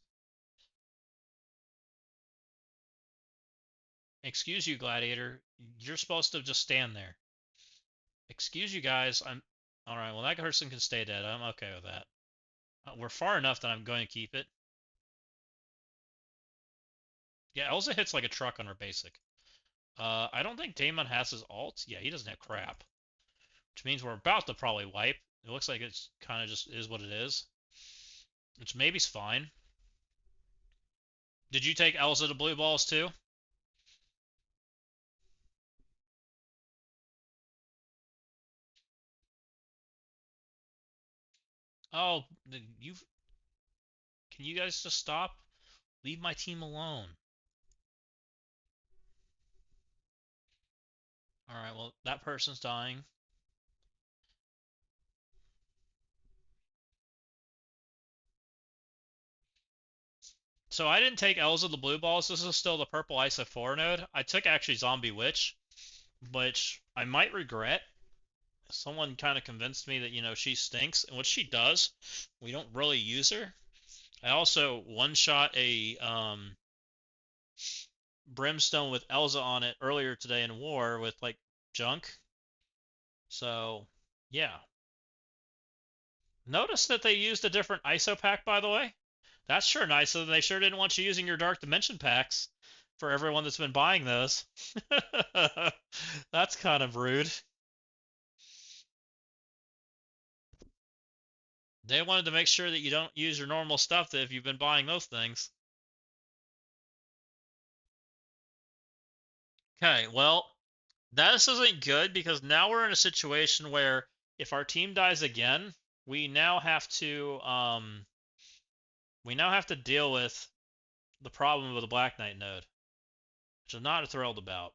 Excuse you, Gladiator. You're supposed to just stand there. Excuse you guys. Alright, well, that person can stay dead. I'm okay with that. We're far enough that I'm going to keep it. Yeah, Elsa hits like a truck on her basic. I don't think Damon has his ult. Yeah, he doesn't have crap. Which means we're about to probably wipe. It looks like it's kind of just is what it is. Which maybe's fine. Did you take Elsa to blue balls too? Oh, can you guys just stop? Leave my team alone. Alright, well, that person's dying. So I didn't take Elsa the blue balls. This is still the purple ISO 4 node. I took actually Zombie Witch, which I might regret. Someone kind of convinced me that, you know, she stinks, and what she does, we don't really use her. I also one-shot a Brimstone with Elsa on it earlier today in War with, like, junk. So, yeah. Notice that they used a different ISO pack, by the way. That's sure nice, and they sure didn't want you using your Dark Dimension packs for everyone that's been buying those. That's kind of rude. They wanted to make sure that you don't use your normal stuff if you've been buying those things. Okay, well, this isn't good because now we're in a situation where if our team dies again, we now have to deal with the problem of the Black Knight node, which I'm not thrilled about.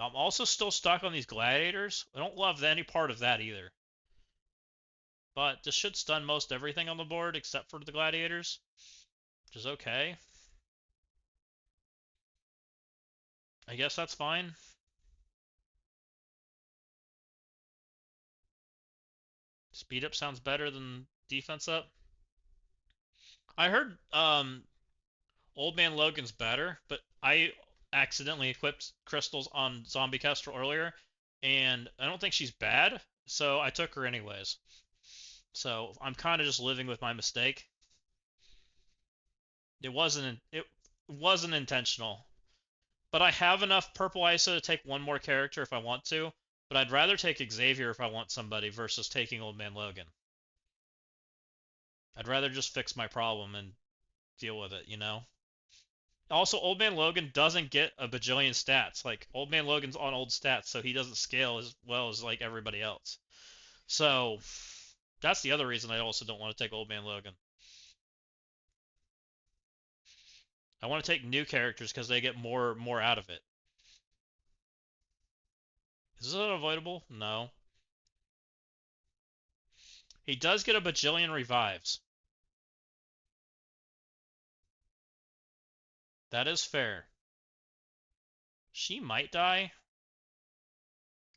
I'm also still stuck on these gladiators. I don't love any part of that either. But this should stun most everything on the board except for the gladiators, which is okay. I guess that's fine. Speed up sounds better than defense up. I heard Old Man Logan's better, but I accidentally equipped crystals on Zombie Kestrel earlier, and I don't think she's bad, so I took her anyways. So I'm kind of just living with my mistake. It wasn't intentional, but I have enough purple ISO to take one more character if I want to. But I'd rather take Xavier if I want somebody versus taking Old Man Logan. I'd rather just fix my problem and deal with it, you know? Also, Old Man Logan doesn't get a bajillion stats. Like, Old Man Logan's on old stats, so he doesn't scale as well as, like, everybody else. So, that's the other reason I also don't want to take Old Man Logan. I want to take new characters because they get more out of it. Is it avoidable? No. He does get a bajillion revives. That is fair. She might die,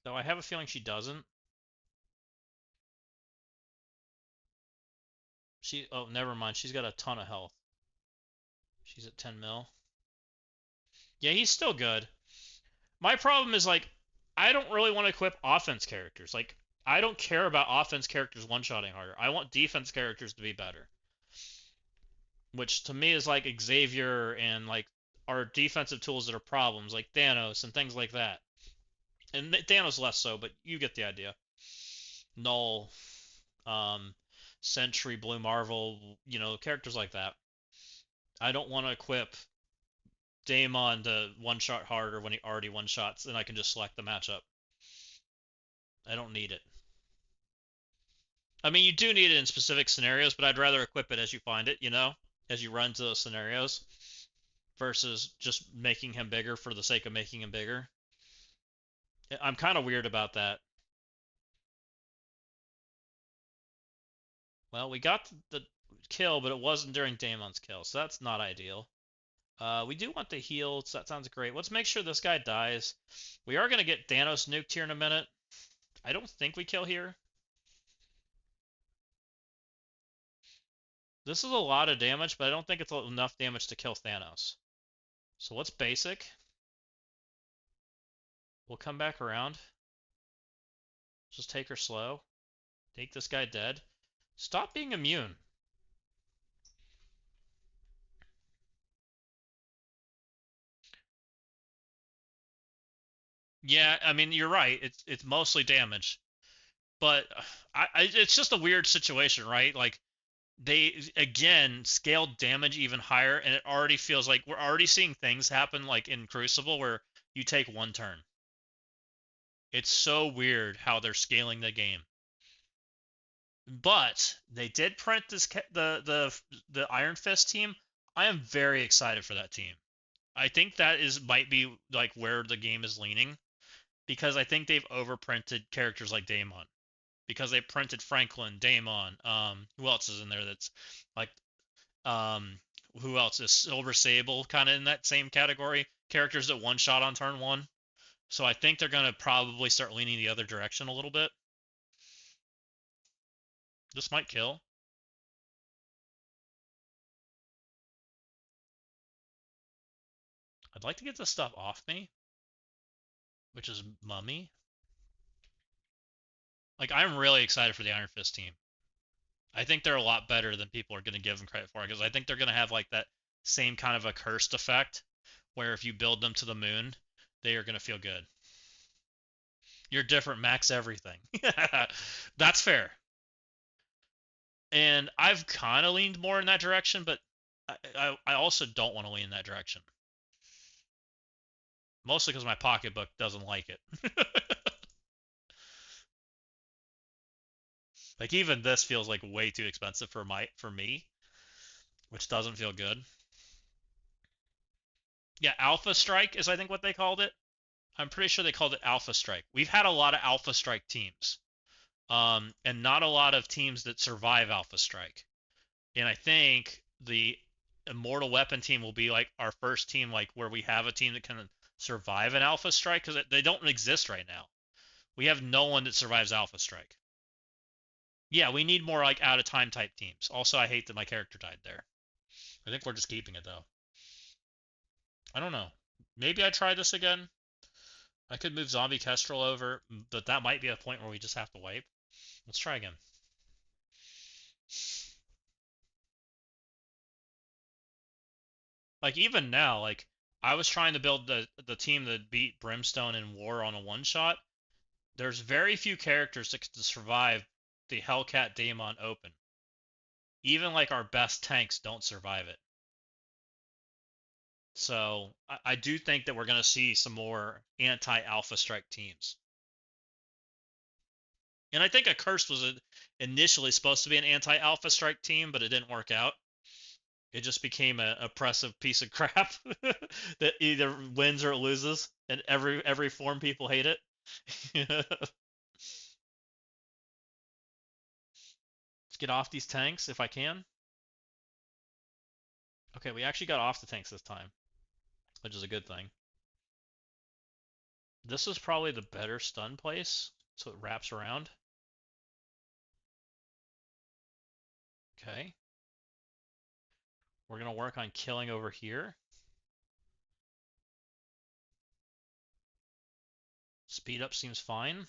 though I have a feeling she doesn't. Oh, never mind. She's got a ton of health. She's at 10 mil. Yeah, he's still good. My problem is, like, I don't really want to equip offense characters. Like, I don't care about offense characters one-shotting harder. I want defense characters to be better. Which, to me, is like Xavier and, like, our defensive tools that are problems, like Thanos and things like that. And Thanos less so, but you get the idea. Null, um, Sentry, Blue Marvel, characters like that. I don't want to equip Daemon to one-shot harder when he already one-shots, and I can just select the matchup. I don't need it. I mean, you do need it in specific scenarios, but I'd rather equip it as you find it, as you run into those scenarios, versus just making him bigger for the sake of making him bigger. I'm kind of weird about that. Well, we got the kill, but it wasn't during Daemon's kill, so that's not ideal. We do want the heal, so that sounds great. Let's make sure this guy dies. We are going to get Thanos nuked here in a minute. I don't think we kill here. This is a lot of damage, but I don't think it's enough damage to kill Thanos. So let's basic. We'll come back around. Just take her slow. Take this guy dead. Stop being immune. Yeah, I mean, you're right. It's mostly damage. But it's just a weird situation, right? Like, they, again, scaled damage even higher, and it already feels like we're already seeing things happen, like in Crucible, where you take one turn. It's so weird how they're scaling the game. But they did print the Iron Fist team. I am very excited for that team. I think that might be like where the game is leaning, because I think they've overprinted characters like Daemon, because they printed Franklin, Daemon. Who else is in there that's like, who else is Silver Sable, kind of in that same category? Characters that one shot on turn one. So I think they're gonna probably start leaning the other direction a little bit. This might kill. I'd like to get this stuff off me, which is Mummy. Like, I'm really excited for the Iron Fist team. I think they're a lot better than people are going to give them credit for, because I think they're going to have like that same kind of a cursed effect, where if you build them to the moon, they are going to feel good. You're different, max everything. That's fair. And I've kind of leaned more in that direction, but I also don't want to lean in that direction. Mostly because my pocketbook doesn't like it. Like, even this feels like way too expensive for me, which doesn't feel good. Yeah, Alpha Strike is, I think, what they called it. I'm pretty sure they called it Alpha Strike. We've had a lot of Alpha Strike teams, and not a lot of teams that survive Alpha Strike. And I think the Immortal Weapon team will be like our first team, like where we have a team that can survive an Alpha Strike, because they don't exist right now. We have no one that survives Alpha Strike. Yeah, we need more like out of time type teams. Also, I hate that my character died there. I think we're just keeping it though. I don't know. Maybe I try this again. I could move Zombie Kestrel over, but that might be a point where we just have to wipe. Let's try again. Like even now, like I was trying to build the team that beat Brimstone in War on a one shot. There's very few characters that can survive the Hellcat Daemon Open. Even like our best tanks don't survive it. So I do think that we're going to see some more anti-Alpha Strike teams. And I think Accursed was initially supposed to be an anti-Alpha Strike team, but it didn't work out. It just became an oppressive piece of crap that either wins or it loses, and every form people hate it. Let's get off these tanks if I can. Okay, we actually got off the tanks this time, which is a good thing. This is probably the better stun place, so it wraps around. Okay. We're going to work on killing over here. Speed up seems fine.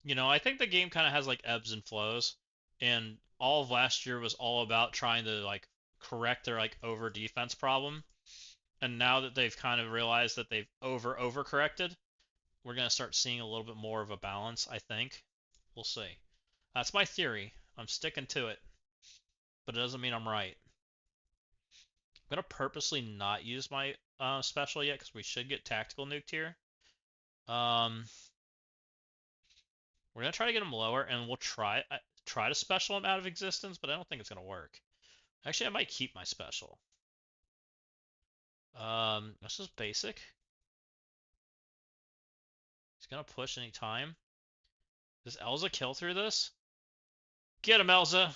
You know, I think the game kind of has like ebbs and flows, and all of last year was all about trying to like correct their like over defense problem. And now that they've kind of realized that they've overcorrected, we're going to start seeing a little bit more of a balance, I think. We'll see. That's my theory. I'm sticking to it, but it doesn't mean I'm right. I'm going to purposely not use my special yet because we should get tactical nuked here. We're going to try to get him lower, and we'll try to special him out of existence, but I don't think it's going to work. Actually, I might keep my special. This is basic. He's going to push any time. Does Elza kill through this? Get him, Elza!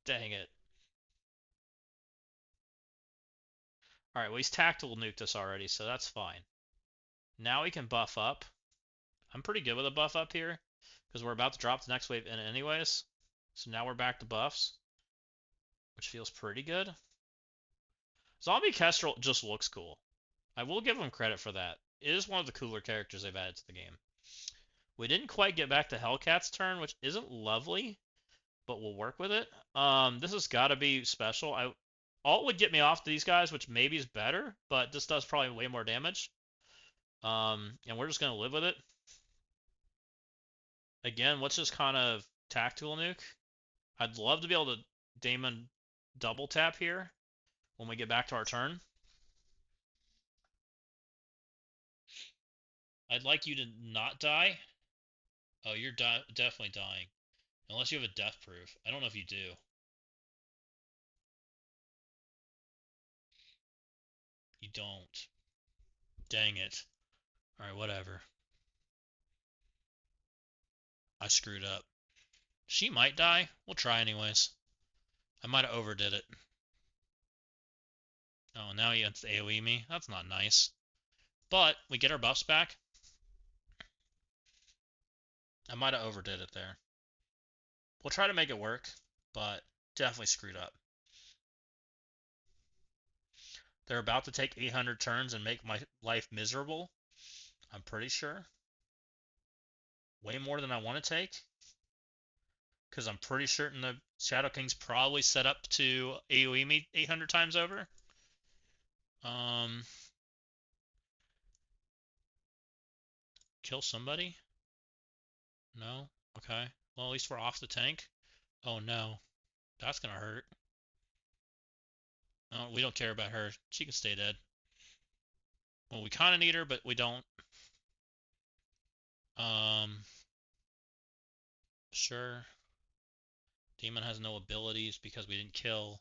Dang it. Alright, well he's tactical nuked us already, so that's fine. Now we can buff up. I'm pretty good with a buff up here, because we're about to drop the next wave in anyways. So now we're back to buffs, which feels pretty good. Zombie Kestrel just looks cool. I will give him credit for that. It is one of the cooler characters they've added to the game. We didn't quite get back to Hellcat's turn, which isn't lovely, but we'll work with it. This has got to be special. Alt would get me off these guys, which maybe is better, but this does probably way more damage. And we're just going to live with it. Again, let's just kind of tactical nuke. I'd love to be able to Daemon double tap here when we get back to our turn. I'd like you to not die. Oh, you're definitely dying. Unless you have a death proof. I don't know if you do. You don't. Dang it. Alright, whatever. I screwed up. She might die. We'll try anyways. I might have overdid it. Oh, now he wants to AoE me. That's not nice. But we get our buffs back. I might have overdid it there. We'll try to make it work, but definitely screwed up. They're about to take 800 turns and make my life miserable. I'm pretty sure. Way more than I want to take. Because I'm pretty certain the Shadow King's probably set up to AoE me 800 times over. Kill somebody? No? Okay. Well, at least we're off the tank. Oh no. That's gonna hurt. No, we don't care about her. She can stay dead. Well, we kind of need her, but we don't. Sure. Demon has no abilities because we didn't kill.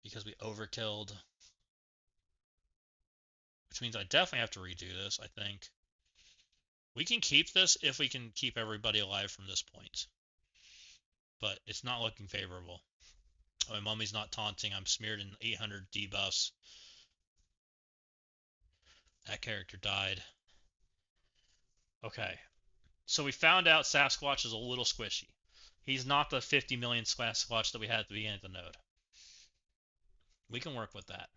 Because we overkilled. which means I definitely have to redo this, I think. We can keep this if we can keep everybody alive from this point. But it's not looking favorable. Oh, my mummy's not taunting. I'm smeared in 800 debuffs. That character died. Okay. So we found out Sasquatch is a little squishy. He's not the 50 million Sasquatch that we had at the beginning of the node. We can work with that.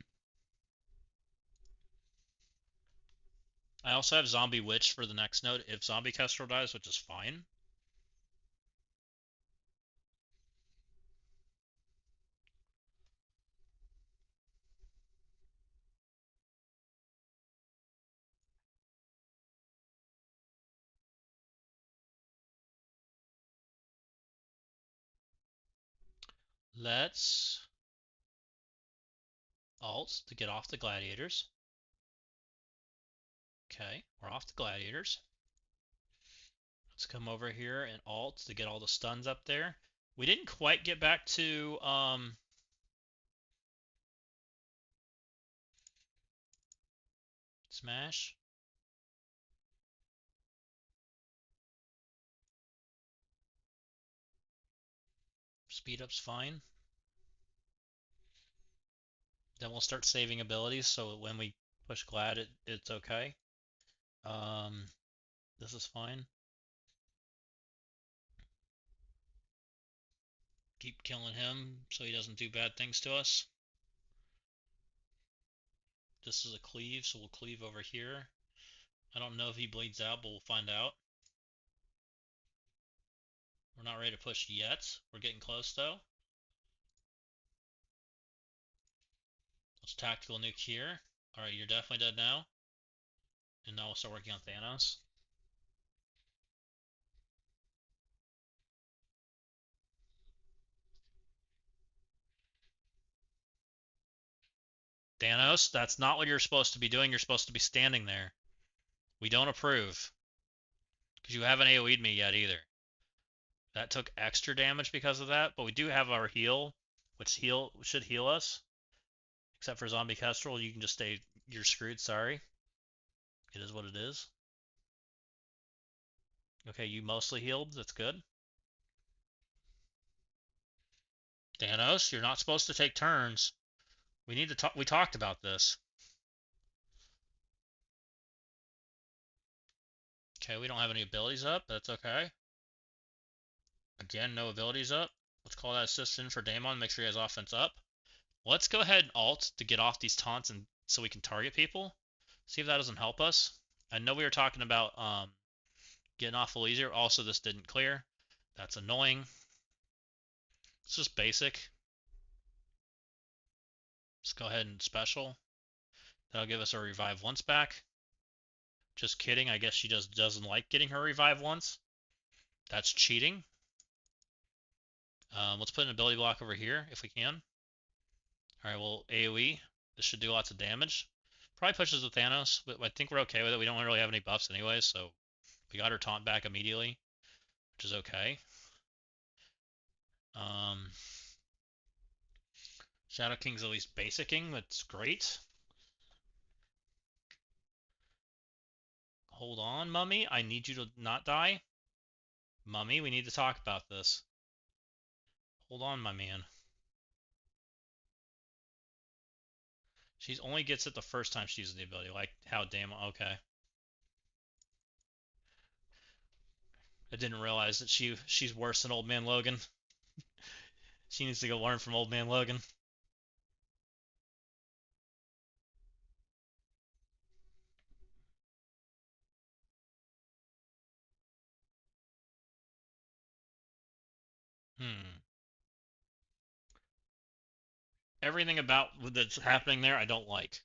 I also have Zombie Witch for the next node if Zombie Kestrel dies, which is fine. Let's alt to get off the gladiators. Okay, we're off the gladiators. Let's come over here and alt to get all the stuns up there. We didn't quite get back to smash. Speed up's fine. Then we'll start saving abilities so when we push Glad, it's okay. This is fine. Keep killing him so he doesn't do bad things to us. This is a cleave, so we'll cleave over here. I don't know if he bleeds out, but we'll find out. We're not ready to push yet. We're getting close though. Let's tactical nuke here. Alright, you're definitely dead now. And now we'll start working on Thanos. Thanos, that's not what you're supposed to be doing. You're supposed to be standing there. We don't approve. Because you haven't AoE'd me yet either. That took extra damage because of that, but we do have our heal, which should heal us. Except for Zombie Kestrel, you can just stay, you're screwed, sorry. It is what it is. Okay, you mostly healed, that's good. Thanos, you're not supposed to take turns. We need to talk, we talked about this. Okay, we don't have any abilities up, that's okay. Again, no abilities up. Let's call that assistant for Daemon, make sure he has offense up. Let's go ahead and alt to get off these taunts and so we can target people. See if that doesn't help us. I know we were talking about getting off easier. Also, this didn't clear. That's annoying. It's just basic. Let's go ahead and special. That'll give us our revive once back. Just kidding. I guess she just doesn't like getting her revive once. That's cheating. Let's put an ability block over here if we can. Alright, well, AoE. This should do lots of damage. Probably pushes the Thanos, but I think we're okay with it. We don't really have any buffs anyway, so we got her taunt back immediately, which is okay. Shadow King's at least basicing. That's great. Hold on, Mummy. I need you to not die. Mummy, we need to talk about this. Hold on, my man. She only gets it the first time she uses the ability. Like, how damn... Okay. I didn't realize that she's worse than Old Man Logan. She needs to go learn from Old Man Logan. Everything about that's happening there, I don't like.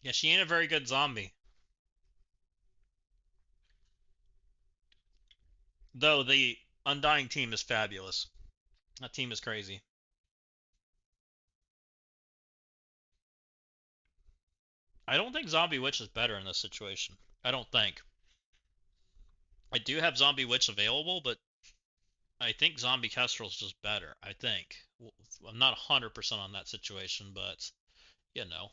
Yeah, she ain't a very good zombie. Though the Undying team is fabulous. That team is crazy. I don't think Zombie Witch is better in this situation. I don't think. I do have Zombie Witch available, but I think Zombie Kestrel's just better. I think. I'm not 100% on that situation, but you know.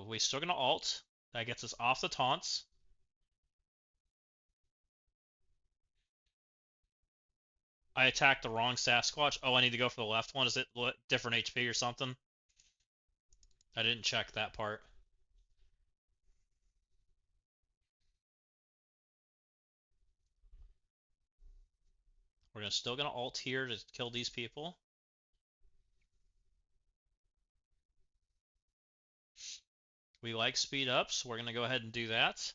We still gonna alt. That gets us off the taunts. I attacked the wrong Sasquatch. Oh, I need to go for the left one. Is it different HP or something? I didn't check that part. We're still gonna alt here to kill these people. We like speed up, so we're gonna go ahead and do that.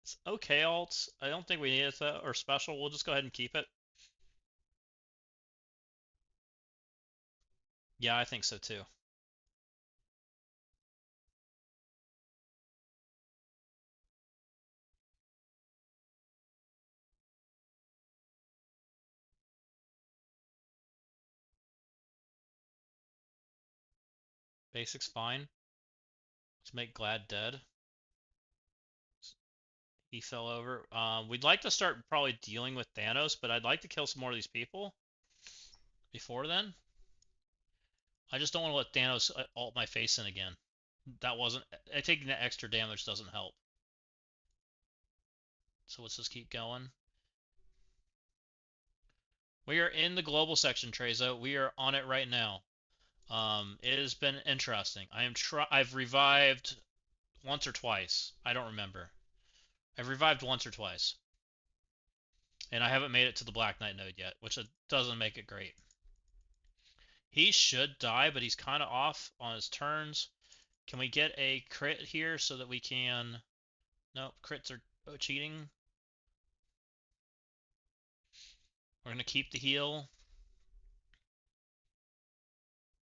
It's okay alt. I don't think we need it or special. We'll just go ahead and keep it. Yeah, I think so too. Basics fine. Let's make Glad dead. He fell over. We'd like to start probably dealing with Thanos, but I'd like to kill some more of these people before then. I just don't want to let Thanos alt my face in again. That wasn't... Taking that extra damage doesn't help. So let's just keep going. We are in the global section, Trezo. We are on it right now. It has been interesting. I've revived once or twice. I don't remember. I've revived once or twice. And I haven't made it to the Black Knight node yet, which doesn't make it great. He should die, but he's kind of off on his turns. Can we get a crit here so that we can... Nope, crits are cheating. We're going to keep the heal.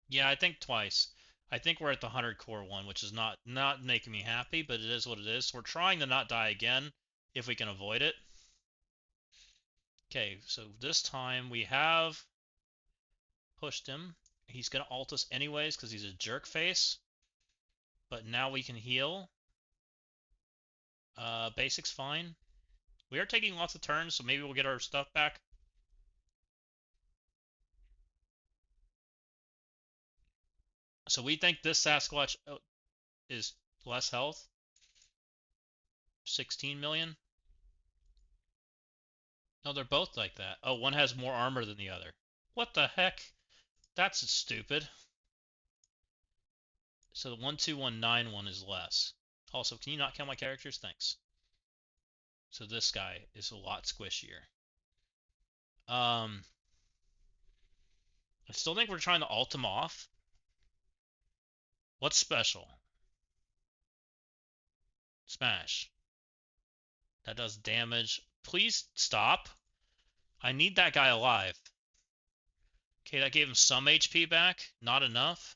Yeah, I think twice. I think we're at the 100 core one, which is not making me happy, but it is what it is. So we're trying to not die again if we can avoid it. Okay, so this time we have pushed him. He's going to ult us anyways because he's a jerk face. But now we can heal. Basics fine. We are taking lots of turns, so maybe we'll get our stuff back. So we think this Sasquatch is less health. 16 million. No, they're both like that. Oh, one has more armor than the other. What the heck? That's stupid. So the 12191 is less. Also, can you not count my characters? Thanks. So this guy is a lot squishier. I still think we're trying to ult him off. What's special? Smash. That does damage. Please stop. I need that guy alive. Okay, that gave him some HP back. Not enough.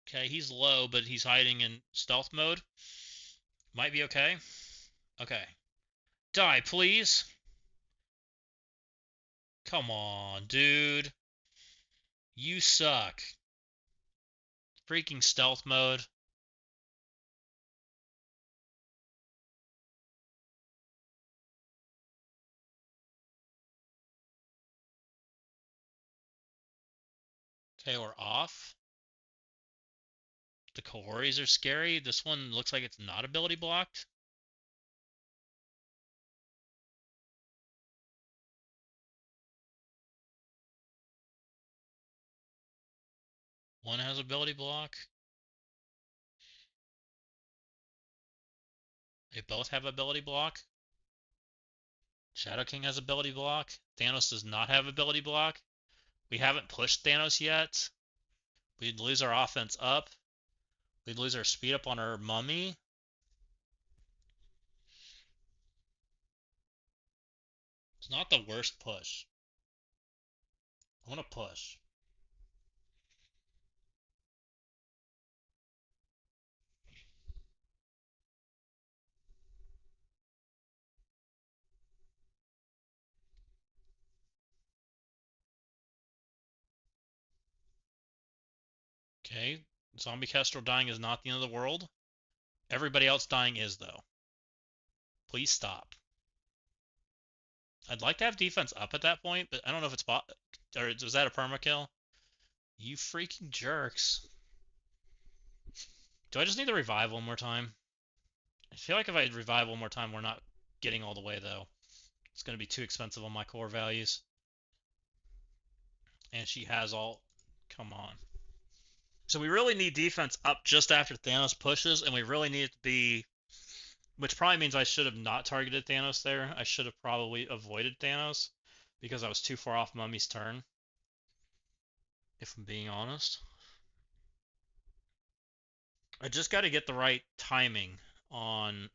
Okay, he's low, but he's hiding in stealth mode. Might be okay. Okay. Die, please. Come on, dude. You suck. Freaking stealth mode. Okay, we're off. The Kahoris are scary. This one looks like it's not ability blocked. One has ability block. They both have ability block. Shadow King has ability block. Thanos does not have ability block. We haven't pushed Thanos yet. We'd lose our offense up. We'd lose our speed up on our mummy. It's not the worst push. I want to push. Okay, zombie Kestrel dying is not the end of the world. Everybody else dying is, though. Please stop. I'd like to have defense up at that point, but I don't know if it's bot or was that a permakill? You freaking jerks. Do I just need to revive one more time? I feel like if I revive one more time, we're not getting all the way, though. It's going to be too expensive on my core values. And she has all... Come on. So we really need defense up just after Thanos pushes, and we really need it to be... Which probably means I should have not targeted Thanos there. I should have probably avoided Thanos, because I was too far off Mummy's turn, if I'm being honest. I just got to get the right timing on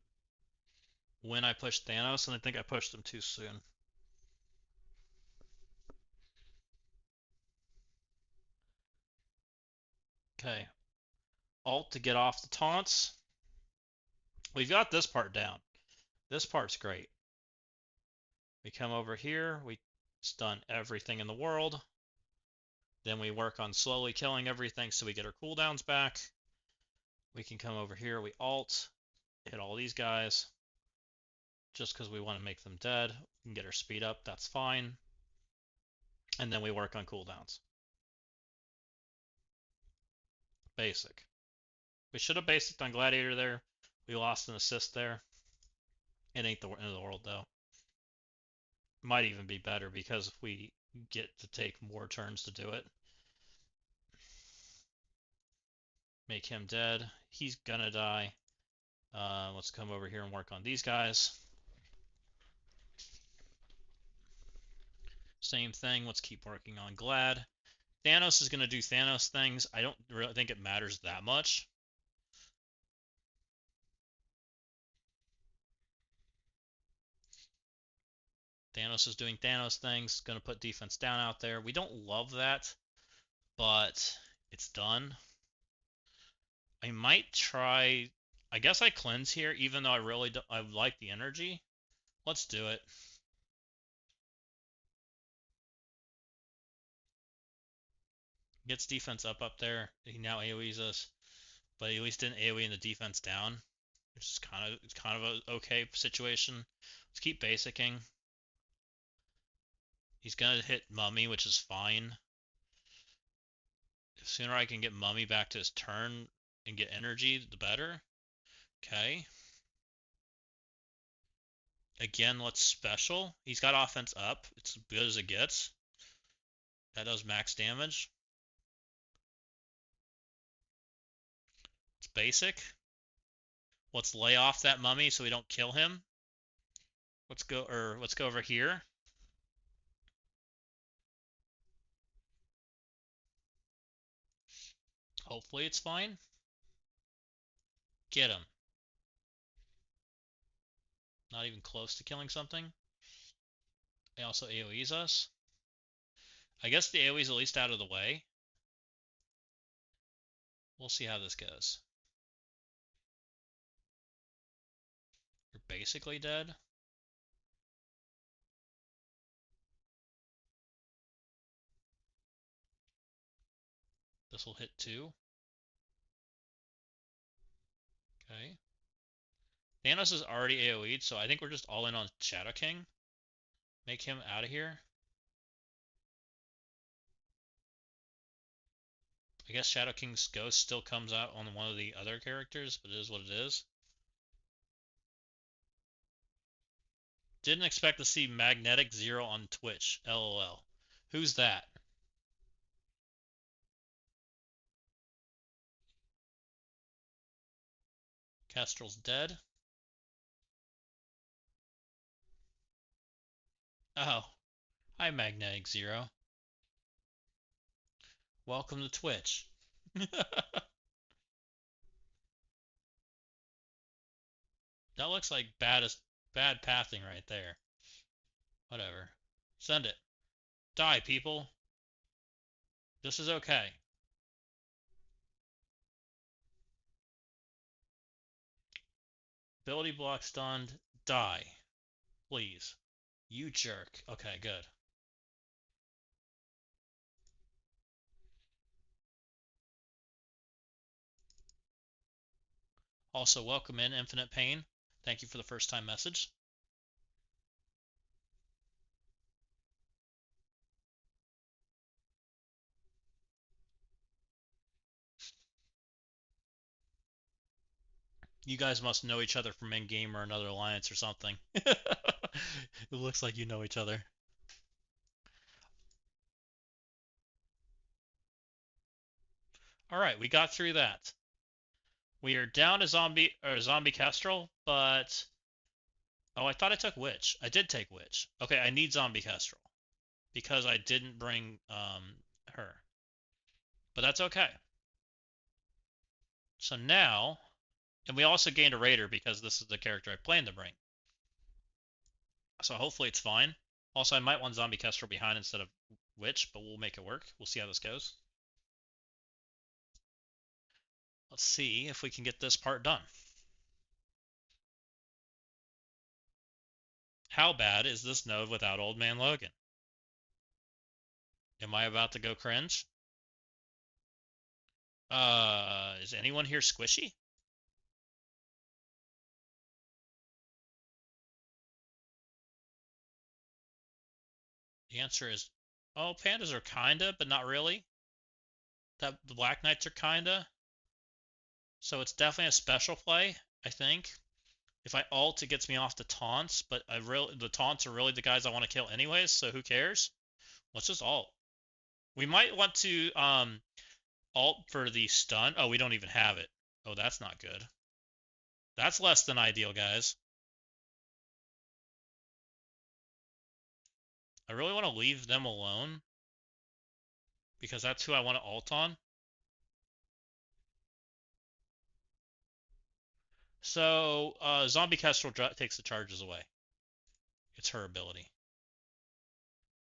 when I pushed Thanos, and I think I pushed him too soon. Okay. Alt to get off the taunts. We've got this part down. This part's great. We come over here, we stun everything in the world. Then we work on slowly killing everything so we get our cooldowns back. We can come over here, we alt, hit all these guys. Just because we want to make them dead. We can get our speed up, that's fine. And then we work on cooldowns. Basic. We should have basic on Gladiator there. We lost an assist there. It ain't the end of the world, though. Might even be better because we get to take more turns to do it. Make him dead. He's gonna die. Let's come over here and work on these guys. Same thing. Let's keep working on Glad. Thanos is gonna do Thanos things. I don't really think it matters that much. Thanos is doing Thanos things. Gonna put defense down out there. We don't love that, but it's done. I might try... I guess I cleanse here, even though I really don't, I like the energy. Let's do it. Gets defense up there. He now AoEs us, but he at least didn't AoE in the defense down, which is kind of a okay situation. Let's keep basicking. He's gonna hit Mummy, which is fine. The sooner I can get Mummy back to his turn and get energy, the better. Okay. Again, let's special. He's got offense up. It's as good as it gets. That does max damage. It's basic. Let's lay off that Mummy so we don't kill him. Let's go over here. Hopefully it's fine. Get him. Not even close to killing something. They also AoEs us. I guess the AoE's at least out of the way. We'll see how this goes. You're basically dead. This will hit 2. Okay. Thanos is already AoE'd, so I think we're just all in on Shadow King. Make him out of here. I guess Shadow King's ghost still comes out on one of the other characters, but it is what it is. Didn't expect to see Magnetic Zero on Twitch. LOL. Who's that? Kestrel's dead. Oh. Hi, Magnetic Zero. Welcome to Twitch. That looks like bad pathing right there. Whatever. Send it. Die, people. This is okay. Ability block stunned. Die. Please. You jerk. Okay, good. Also, welcome in Infinite Pain. Thank you for the first time message. You guys must know each other from in-game or another alliance or something. It looks like you know each other. Alright, we got through that. We are down a zombie kestrel, but oh, I thought I took witch. I did take witch. Okay, I need zombie kestrel because I didn't bring her. But that's okay. So now, and we also gained a raider because this is the character I plan to bring. So hopefully it's fine. Also, I might want zombie kestrel behind instead of witch, but we'll make it work. We'll see how this goes. Let's see if we can get this part done. How bad is this node without Old Man Logan? Am I about to go cringe? Is anyone here squishy? The answer is, oh, pandas are kinda, but not really. The Black Knights are kinda. So it's definitely a special play, I think. If I ult, it gets me off the taunts, but the taunts are really the guys I want to kill anyways, so who cares? Let's just ult. We might want to ult for the stun. Oh, we don't even have it. Oh, that's not good. That's less than ideal, guys. I really want to leave them alone because that's who I want to ult on. So, Zombie Kestrel takes the charges away. It's her ability.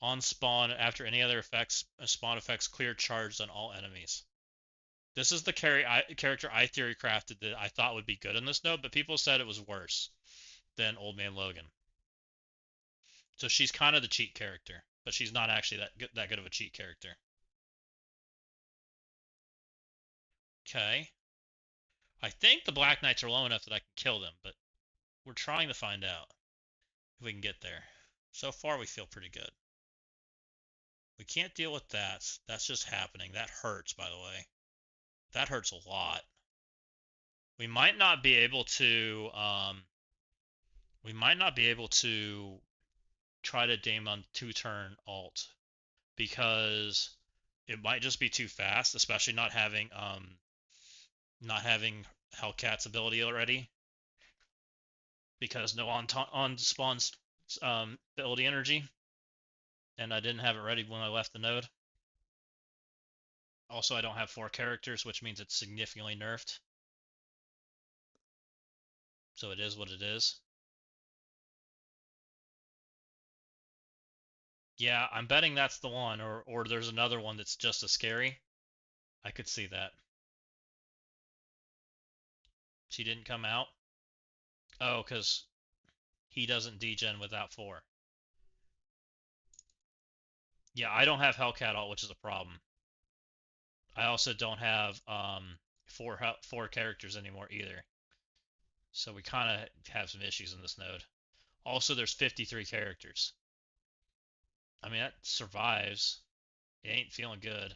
On spawn, after any other effects, spawn effects clear charged on all enemies. This is the character I theory crafted that I thought would be good in this node, but people said it was worse than Old Man Logan. So she's kind of the cheat character, but she's not actually that good of a cheat character. Okay. I think the Black Knights are low enough that I can kill them, but we're trying to find out if we can get there. So far, we feel pretty good. We can't deal with that. That's just happening. That hurts, by the way. That hurts a lot. We might not be able to, try to Daemon 2-turn ult because it might just be too fast, especially not having Hellcat's ability already, because no on spawns ability energy, and I didn't have it ready when I left the node. Also, I don't have 4 characters, which means it's significantly nerfed. So it is what it is. Yeah, I'm betting that's the one, or there's another one that's just as scary. I could see that. She didn't come out? Oh, because he doesn't degen without 4. Yeah, I don't have Hellcat ult, which is a problem. I also don't have 4 characters anymore either. So we kind of have some issues in this node. Also, there's 53 characters. I mean, that survives. It ain't feeling good.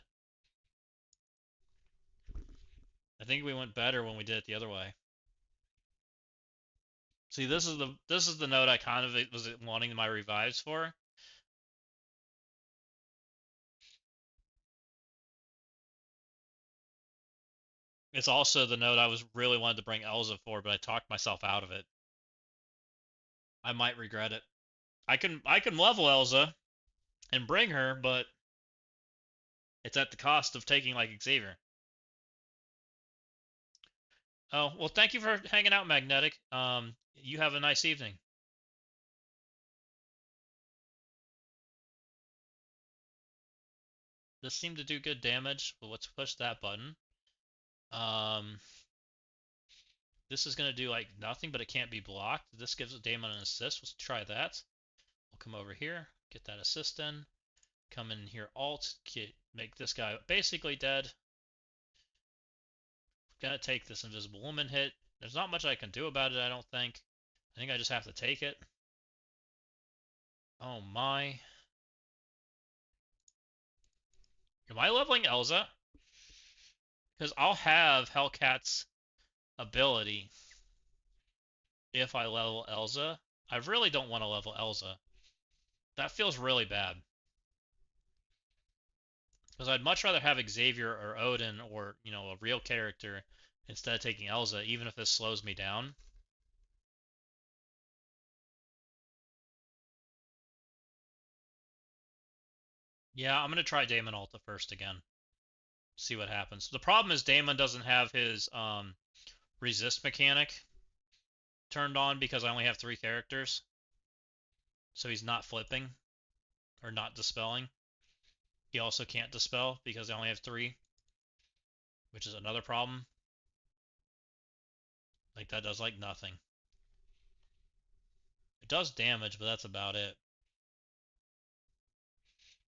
I think we went better when we did it the other way. See, this is the node I kind of was wanting my revives for. It's also the node I was really wanted to bring Elza for, but I talked myself out of it. I might regret it. I can level Elza and bring her, but it's at the cost of taking like Xavier. Oh, well, thank you for hanging out, Magnetic. You have a nice evening. This seemed to do good damage, but let's push that button. This is going to do like nothing, but it can't be blocked. This gives Daemon an assist. Let's try that. We'll come over here, get that assist in. Come in here, alt, make this guy basically dead. Gonna take this Invisible Woman hit. There's not much I can do about it, I don't think. I think I just have to take it. Oh my. Am I leveling Elza? Because I'll have Hellcat's ability if I level Elza. I really don't want to level Elza. That feels really bad. Because I'd much rather have Xavier or Odin or, you know, a real character instead of taking Elza, even if this slows me down. Yeah, I'm going to try Daemon Alta first again. See what happens. The problem is Daemon doesn't have his resist mechanic turned on because I only have 3 characters. So he's not flipping or not dispelling. He also can't dispel because I only have 3, which is another problem. Like, that does like nothing. It does damage, but that's about it.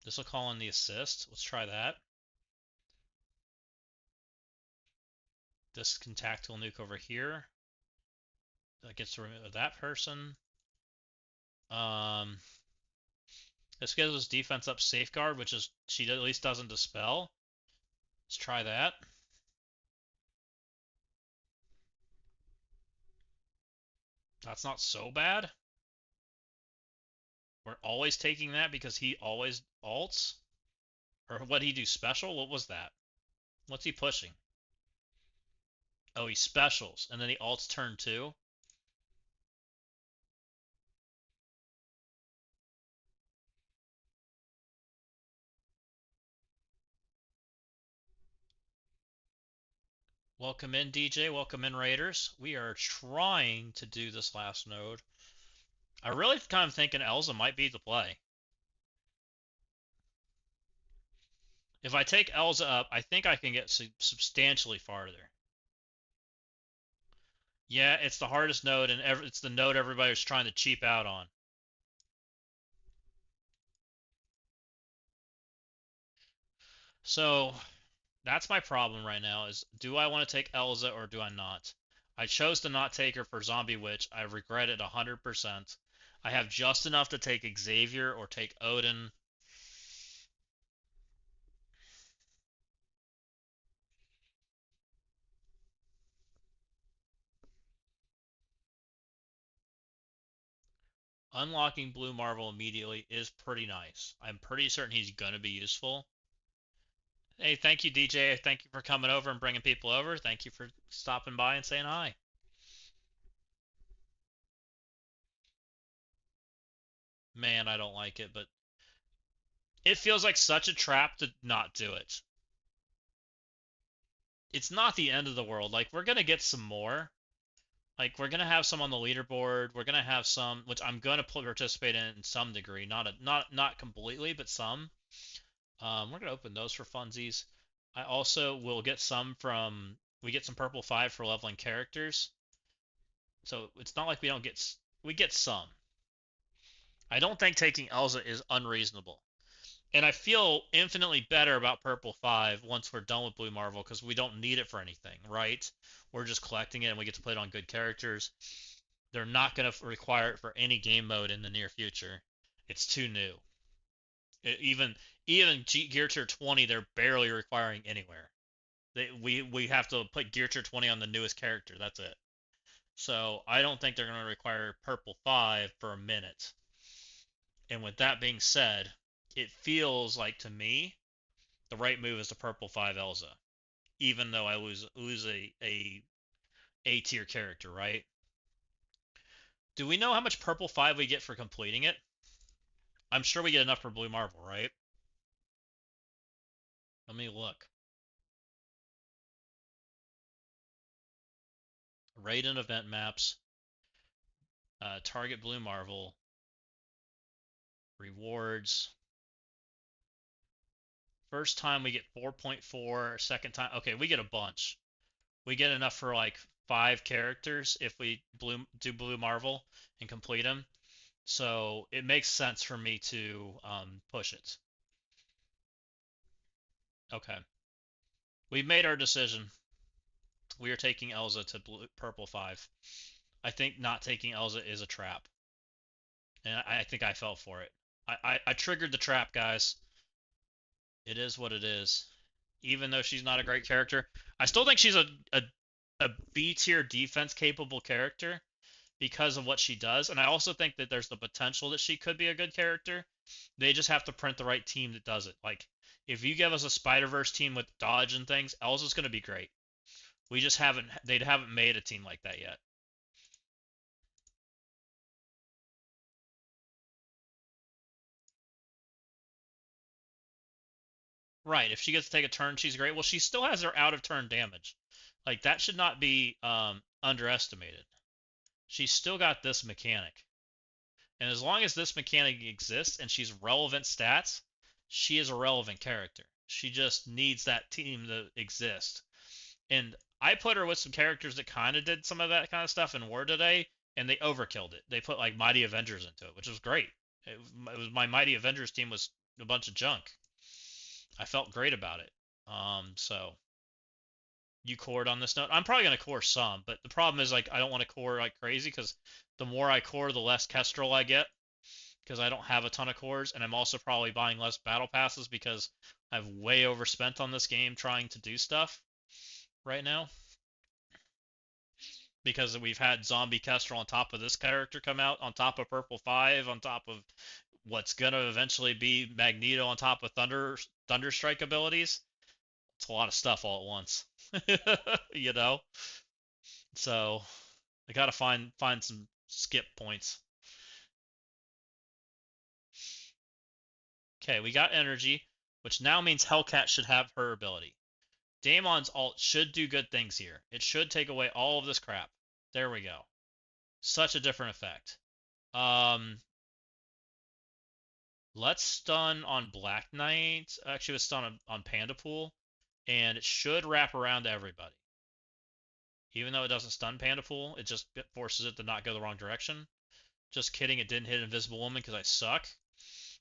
This will call in the assist. Let's try that. This can tactical nuke over here. That gets rid of that person. This gives us defense up safeguard, which is she at least doesn't dispel. Let's try that. That's not so bad. We're always taking that because he always alts. Or what he do special? What was that? What's he pushing? Oh, he specials, and then he alts turn 2. Welcome in, DJ. Welcome in, Raiders. We are trying to do this last node. I really kind of thinking Elza might be the play. If I take Elza up, I think I can get substantially farther. Yeah, it's the hardest node, and it's the node everybody's trying to cheap out on. So that's my problem right now is, do I want to take Elza or do I not? I chose to not take her for Zombie Witch. I regret it 100%. I have just enough to take Xavier or take Odin. Unlocking Blue Marvel immediately is pretty nice. I'm pretty certain he's going to be useful. Hey, thank you, DJ. Thank you for coming over and bringing people over. Thank you for stopping by and saying hi. Man, I don't like it, but it feels like such a trap to not do it. It's not the end of the world. Like, we're going to get some more. Like, we're going to have some on the leaderboard. We're going to have some, which I'm going to participate in some degree. Not completely, but some. We're going to open those for funsies. I also will get some from, we get some purple 5 for leveling characters. So it's not like we don't get, we get some. I don't think taking Elza is unreasonable. And I feel infinitely better about purple 5 once we're done with Blue Marvel because we don't need it for anything, right? We're just collecting it and we get to play it on good characters. They're not going to require it for any game mode in the near future. It's too new. Even Gear Tier 20, they're barely requiring anywhere. We have to put Gear Tier 20 on the newest character. That's it. So I don't think they're going to require purple 5 for a minute. And with that being said, it feels like to me the right move is to purple 5 Elza, even though I lose a tier character, right? Do we know how much purple 5 we get for completing it? I'm sure we get enough for Blue Marvel, right? Let me look. Raid and event maps, target Blue Marvel, rewards. First time we get 4.4, second time, okay, we get a bunch. We get enough for like 5 characters if we do Blue Marvel and complete them. So it makes sense for me to push it. Okay. We've made our decision. We are taking Elza to purple 5. I think not taking Elza is a trap. And I think I fell for it. I triggered the trap, guys. It is what it is. Even though she's not a great character, I still think she's a B tier defense capable character because of what she does. And I also think that there's the potential that she could be a good character. They just have to print the right team that does it. Like, if you give us a Spider-Verse team with dodge and things, Elza's going to be great. We just they haven't made a team like that yet. Right, if she gets to take a turn, she's great. Well, she still has her out of turn damage. Like, that should not be underestimated. She's still got this mechanic. And as long as this mechanic exists and she's relevant stats, she is a relevant character. She just needs that team to exist. And I put her with some characters that kind of did some of that kind of stuff in War today, and they overkilled it. They put like Mighty Avengers into it, which was great. It was my Mighty Avengers team was a bunch of junk. I felt great about it. So you cored on this note. I'm probably gonna core some, but the problem is like I don't want to core like crazy because the more I core, the less Kestrel I get because I don't have a ton of cores, and I'm also probably buying less battle passes because I've way overspent on this game trying to do stuff right now. Because we've had Zombie Kestrel on top of this character come out, on top of Purple 5, on top of what's gonna eventually be Magneto, on top of Thunderstrike abilities. It's a lot of stuff all at once. You know? So I gotta find some skip points. Okay, we got energy, which now means Hellcat should have her ability. Daemon's ult should do good things here. It should take away all of this crap. There we go. Such a different effect. Let's stun on Black Knight. Actually, let's stun on Panda Pool. And it should wrap around to everybody. Even though it doesn't stun Panda Pool, it just forces it to not go the wrong direction. Just kidding, it didn't hit Invisible Woman because I suck.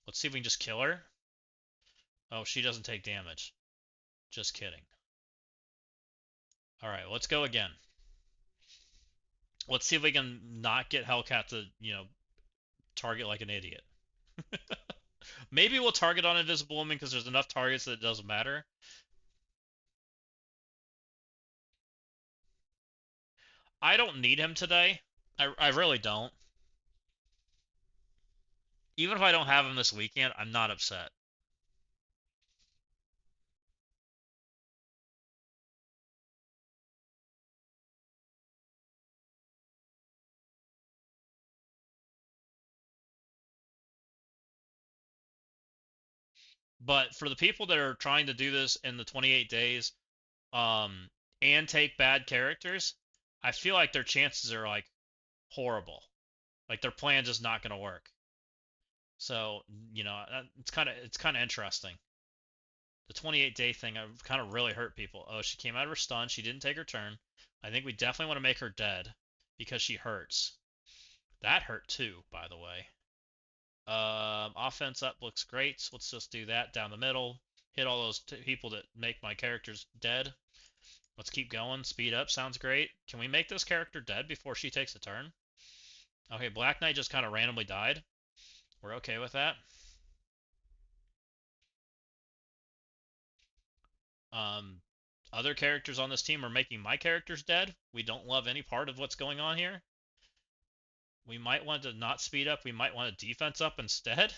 Let's see if we can just kill her. Oh, she doesn't take damage. Just kidding. Alright, let's go again. Let's see if we can not get Hellcat to, target like an idiot. Maybe we'll target on Invisible Woman because there's enough targets that it doesn't matter. I don't need him today. I really don't. Even if I don't have him this weekend, I'm not upset. But for the people that are trying to do this in the 28 days, and take bad characters, I feel like their chances are like horrible. Like their plan just not gonna work. So, it's kind of interesting. The 28-day thing kind of really hurt people. Oh, she came out of her stun. She didn't take her turn. I think we definitely want to make her dead because she hurts. That hurt too, by the way. Offense up looks great. So let's just do that down the middle. Hit all those people that make my characters dead. Let's keep going. Speed up sounds great. Can we make this character dead before she takes a turn? Okay, Black Knight just kind of randomly died. We're okay with that. Other characters on this team are making my characters dead. We don't love any part of what's going on here. We might want to not speed up. We might want to defense up instead.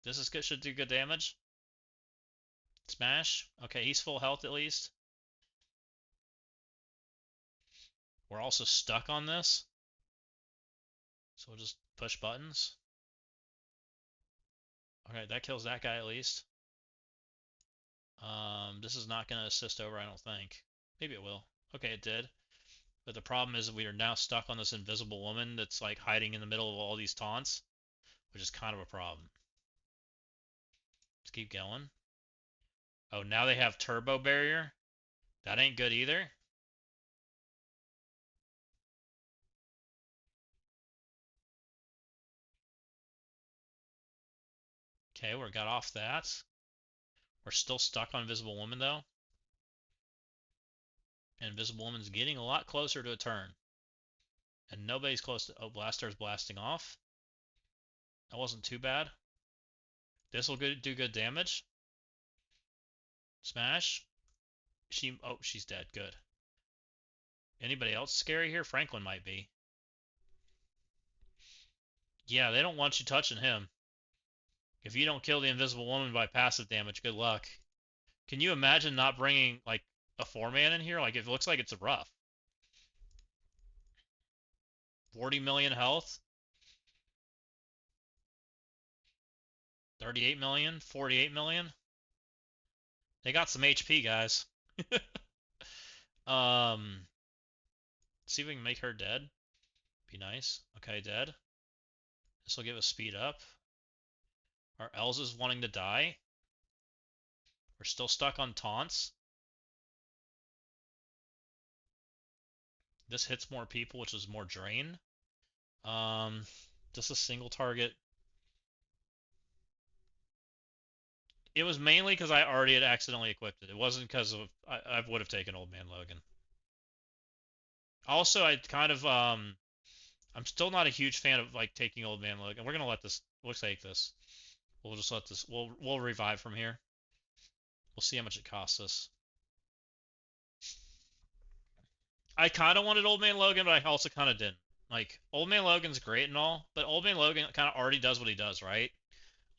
This is good. Should do good damage. Smash. Okay, he's full health at least. We're also stuck on this. So we'll just push buttons. Okay, that kills that guy at least. This is not going to assist over, I don't think. Maybe it will. Okay, it did. But the problem is we are now stuck on this invisible woman that's like hiding in the middle of all these taunts, which is kind of a problem. Let's keep going. Oh, now they have turbo barrier. That ain't good either. Okay, we got off that. We're still stuck on invisible woman though. Invisible Woman's getting a lot closer to a turn. And nobody's close to... Oh, Blaster's blasting off. That wasn't too bad. This will do good damage. Smash. Oh, she's dead. Good. Anybody else scary here? Franklin might be. Yeah, they don't want you touching him. If you don't kill the Invisible Woman by passive damage, good luck. Can you imagine not bringing, like, a 4-man in here? Like, it looks like it's a rough. 40 million health. 38 million. 48 million. They got some HP, guys. See if we can make her dead. Be nice. Okay, dead. This will give us speed up. Our Elsa's wanting to die. We're still stuck on taunts. This hits more people, which is more drain. Just a single target. It was mainly because I already had accidentally equipped it. It wasn't because of I would have taken Old Man Logan. Also, I kind of I'm still not a huge fan of like taking Old Man Logan. We're gonna let this. We'll take this. We'll just let this. We'll revive from here. We'll see how much it costs us. I kind of wanted Old Man Logan, but I also kind of didn't. Like, Old Man Logan's great and all, but Old Man Logan kind of already does what he does, right?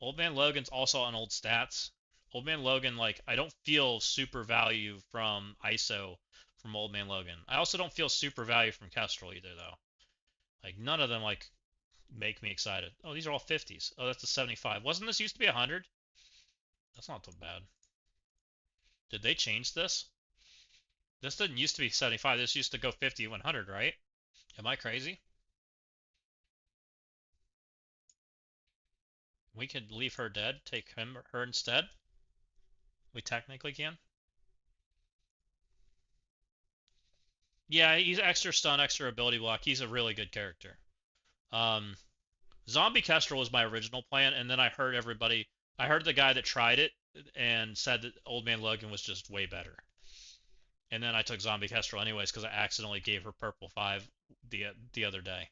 Old Man Logan's also on old stats. Old Man Logan, like, I don't feel super value from ISO from Old Man Logan. I also don't feel super value from Kestrel either, though. Like, none of them, like, make me excited. Oh, these are all 50s. Oh, that's a 75. Wasn't this used to be 100? That's not too bad. Did they change this? This didn't used to be 75. This used to go 50, 100, right? Am I crazy? We could leave her dead, take her instead. We technically can. Yeah, he's extra stun, extra ability block. He's a really good character. Zombie Kestrel was my original plan, and then I heard the guy that tried it and said that Old Man Logan was just way better. And then I took Zombie Kestrel anyways because I accidentally gave her purple 5 the other day.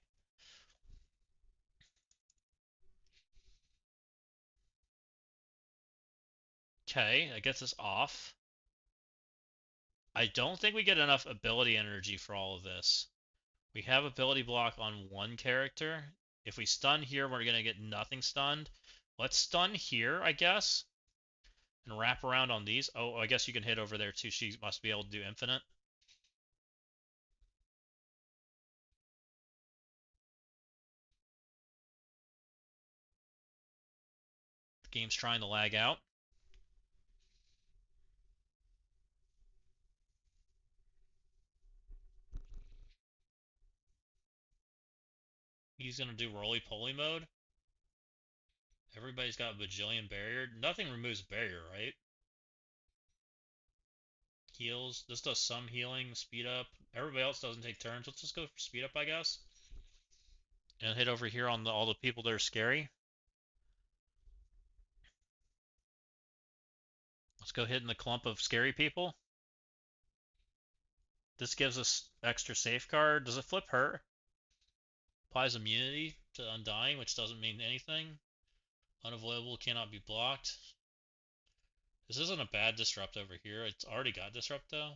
Okay, that gets us off. I don't think we get enough ability energy for all of this. We have ability block on one character. If we stun here, we're going to get nothing stunned. Let's stun here, I guess. And wrap around on these. Oh, I guess you can hit over there too. She must be able to do infinite. The game's trying to lag out. He's going to do roly-poly mode. Everybody's got a bajillion barrier. Nothing removes barrier, right? Heals. This does some healing, speed up. Everybody else doesn't take turns. Let's just go for speed up, I guess. And hit over here on all the people that are scary. Let's go hit in the clump of scary people. This gives us extra safeguard. Does it flip her? Applies immunity to Undying, which doesn't mean anything. Unavoidable, cannot be blocked. This isn't a bad disrupt over here. It's already got disrupt though.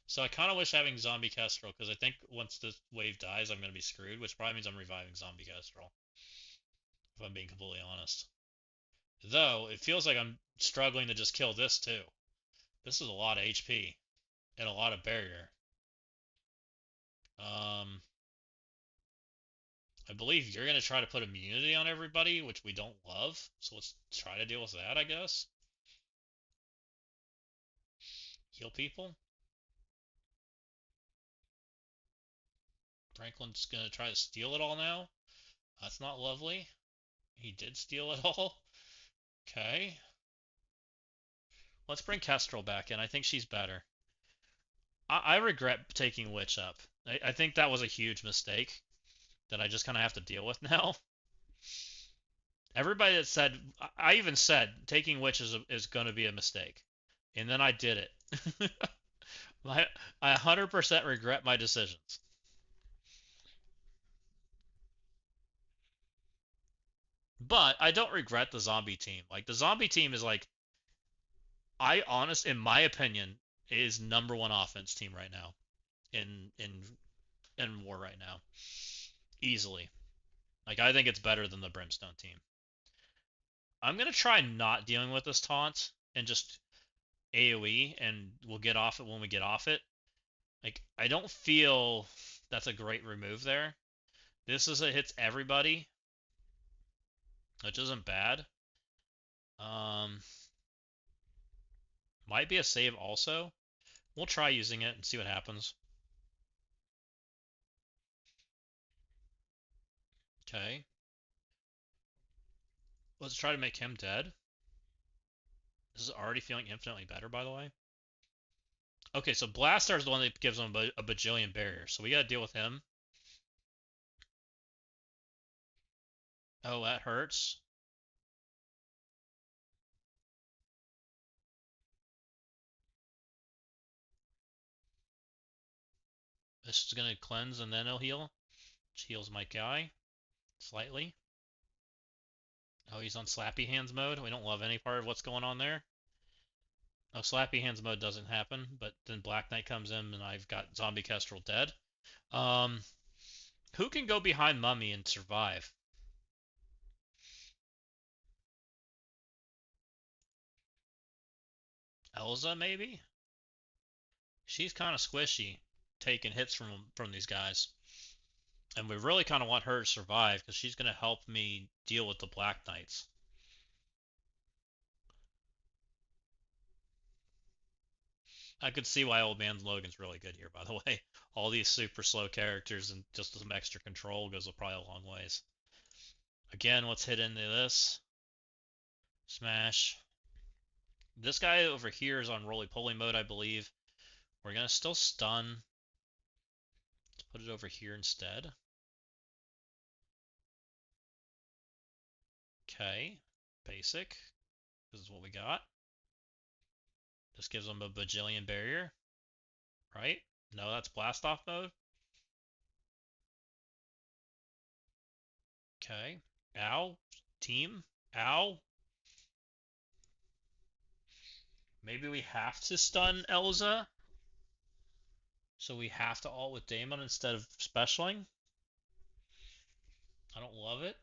So I kind of wish having Zombie Kestrel, because I think once this wave dies, I'm going to be screwed, which probably means I'm reviving Zombie Kestrel. If I'm being completely honest. Though, it feels like I'm struggling to just kill this too. This is a lot of HP. And a lot of barrier. I believe you're going to try to put immunity on everybody, which we don't love. So let's try to deal with that, I guess. Heal people. Franklin's going to try to steal it all now. That's not lovely. He did steal it all. Okay. Let's bring Kestrel back in. I think she's better. I regret taking Witch up. I think that was a huge mistake that I just kind of have to deal with now. Everybody that said, I even said taking Witch is going to be a mistake, and then I did it. I 100% regret my decisions. But I don't regret the zombie team. Like the zombie team is like in my opinion, is #1 offense team right now in war right now, easily. Like I think it's better than the Brimstone team. I'm gonna try not dealing with this taunt and just AOE, and we'll get off it when we get off it. Like I don't feel that's a great remove there. This is it hits everybody, which isn't bad. Um, might be a save also. We'll try using it and see what happens. Okay. Let's try to make him dead. This is already feeling infinitely better, by the way. Okay, so Blastar is the one that gives him a bajillion barriers, so we gotta deal with him. Oh, that hurts. This is gonna cleanse and then it'll heal. Which heals my guy. Slightly. Oh, he's on Slappy Hands mode. We don't love any part of what's going on there. Oh, Slappy Hands mode doesn't happen, but then Black Knight comes in and I've got Zombie Kestrel dead. Um, who can go behind Mummy and survive? Elza, maybe? She's kind of squishy, taking hits from these guys. And we really kind of want her to survive because she's going to help me deal with the Black Knights. I could see why Old Man Logan's really good here, by the way. All these super slow characters and just some extra control goes probably a long ways. Again, let's hit into this. Smash. This guy over here is on roly-poly mode, I believe. We're going to still stun. Let's put it over here instead. Okay. Basic. This is what we got. This gives them a bajillion barrier. Right? No, that's blast off mode. Okay. Ow. Team. Ow. Maybe we have to stun Elza. So we have to ult with Daemon instead of specialing. I don't love it.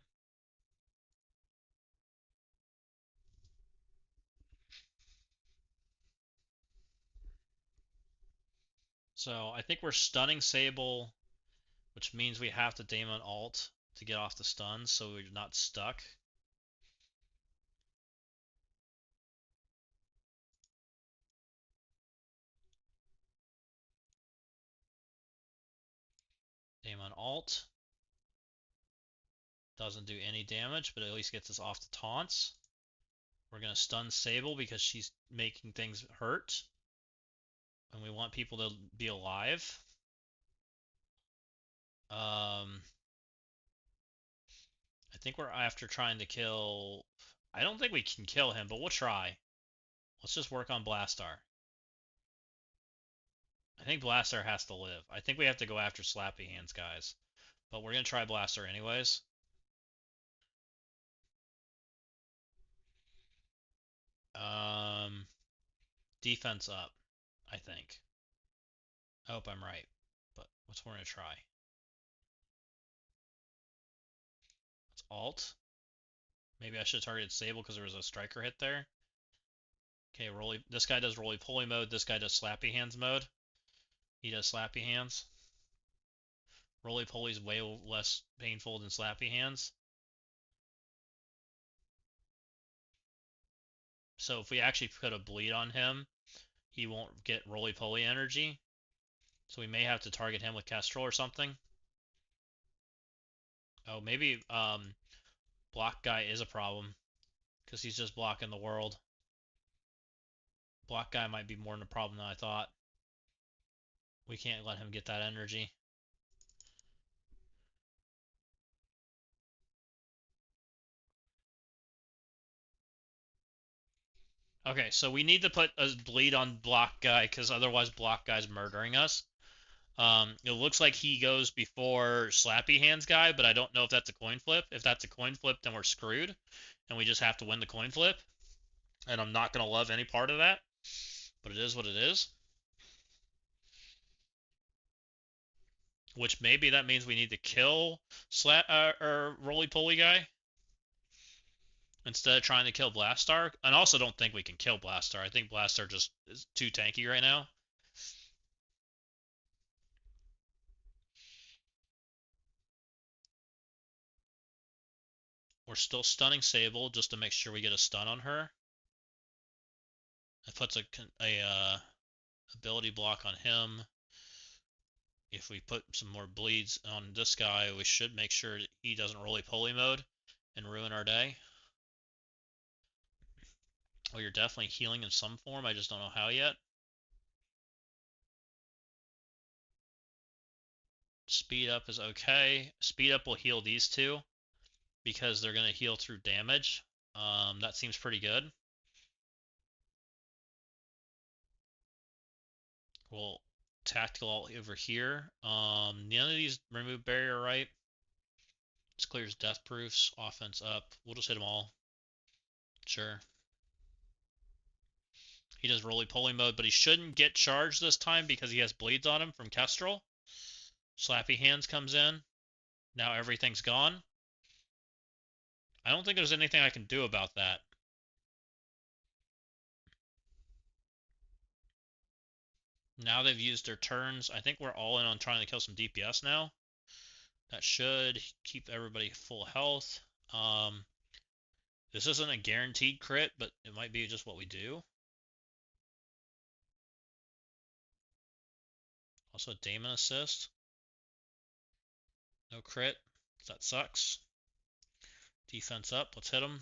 So I think we're stunning Sable, which means we have to Daemon ult to get off the stun so we're not stuck. Daemon ult. Doesn't do any damage, but at least gets us off the taunts. We're going to stun Sable because she's making things hurt. And we want people to be alive. I think we're after trying to kill... I don't think we can kill him, but we'll try. Let's just work on Blastar. I think Blastar has to live. I think we have to go after Slappy Hands, guys. But we're going to try Blastar anyways. Defense up, I think. I hope I'm right. But what's we're going to try? It's alt. Maybe I should have targeted Sable because there was a striker hit there. Okay, this guy does roly-poly mode. This guy does Slappy Hands mode. He does Slappy Hands. Roly-poly is way less painful than Slappy Hands. So if we actually put a bleed on him, he won't get roly-poly energy. So we may have to target him with Kestrel or something. Oh, maybe block guy is a problem because he's just blocking the world. Block guy might be more than a problem than I thought. We can't let him get that energy. Okay, so we need to put a bleed on block guy, because otherwise block guy's murdering us. It looks like he goes before Slappy Hands guy, but I don't know if that's a coin flip. If that's a coin flip, then we're screwed, and we just have to win the coin flip. And I'm not gonna love any part of that, but it is what it is. Which maybe that means we need to kill or Roly Poly guy instead of trying to kill Blastar. And I also don't think we can kill Blastar. I think Blastar just is too tanky right now. We're still stunning Sable just to make sure we get a stun on her. It puts a ability block on him. If we put some more bleeds on this guy, we should make sure that he doesn't roly-poly mode and ruin our day. Oh, you're definitely healing in some form. I just don't know how yet. Speed up is okay. Speed up will heal these two because they're going to heal through damage. That seems pretty good. We'll tactical all over here. None of these remove barrier, right? This clears death proofs. Offense up. We'll just hit them all. Sure. He does roly-poly mode, but he shouldn't get charged this time because he has bleeds on him from Kestrel. Slappy Hands comes in. Now everything's gone. I don't think there's anything I can do about that. Now they've used their turns. I think we're all in on trying to kill some DPS now. That should keep everybody full health. This isn't a guaranteed crit, but it might be just what we do. Also, Damon assist. No crit. That sucks. Defense up. Let's hit him.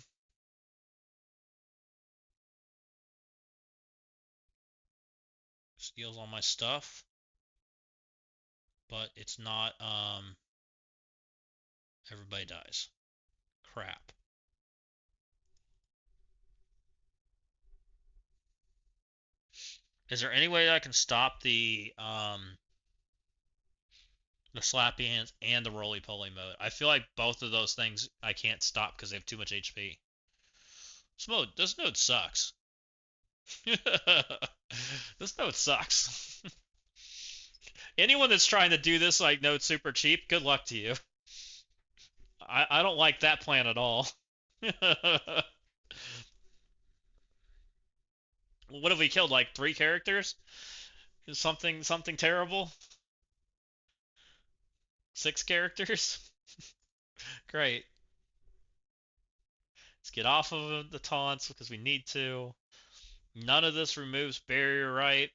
Steals all my stuff. But it's not, everybody dies. Crap. Is there any way I can stop the Slappy Hands and the roly-poly mode? I feel like both of those things I can't stop because they have too much HP. This node sucks. This node sucks. Anyone that's trying to do this like node super cheap, good luck to you. I don't like that plan at all. What have we killed? Like 3 characters? Something terrible? 6 characters? Great. Let's get off of the taunts because we need to. None of this removes barrier, right?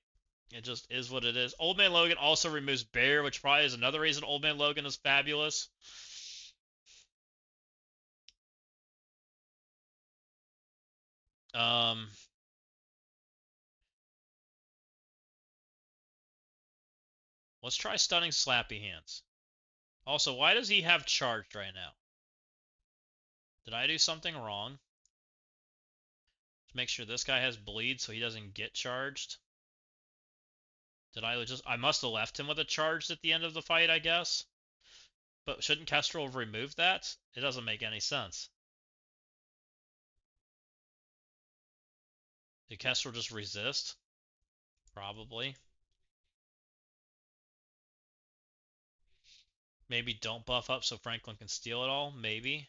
It just is what it is. Old Man Logan also removes barrier, which probably is another reason Old Man Logan is fabulous. Let's try stunning Slappy Hands. Also, why does he have charged right now? Did I do something wrong? To make sure this guy has bleed so he doesn't get charged. I must have left him with a charge at the end of the fight, I guess. But shouldn't Kestrel have removed that? It doesn't make any sense. Did Kestrel just resist? Probably. Maybe don't buff up so Franklin can steal it all? Maybe.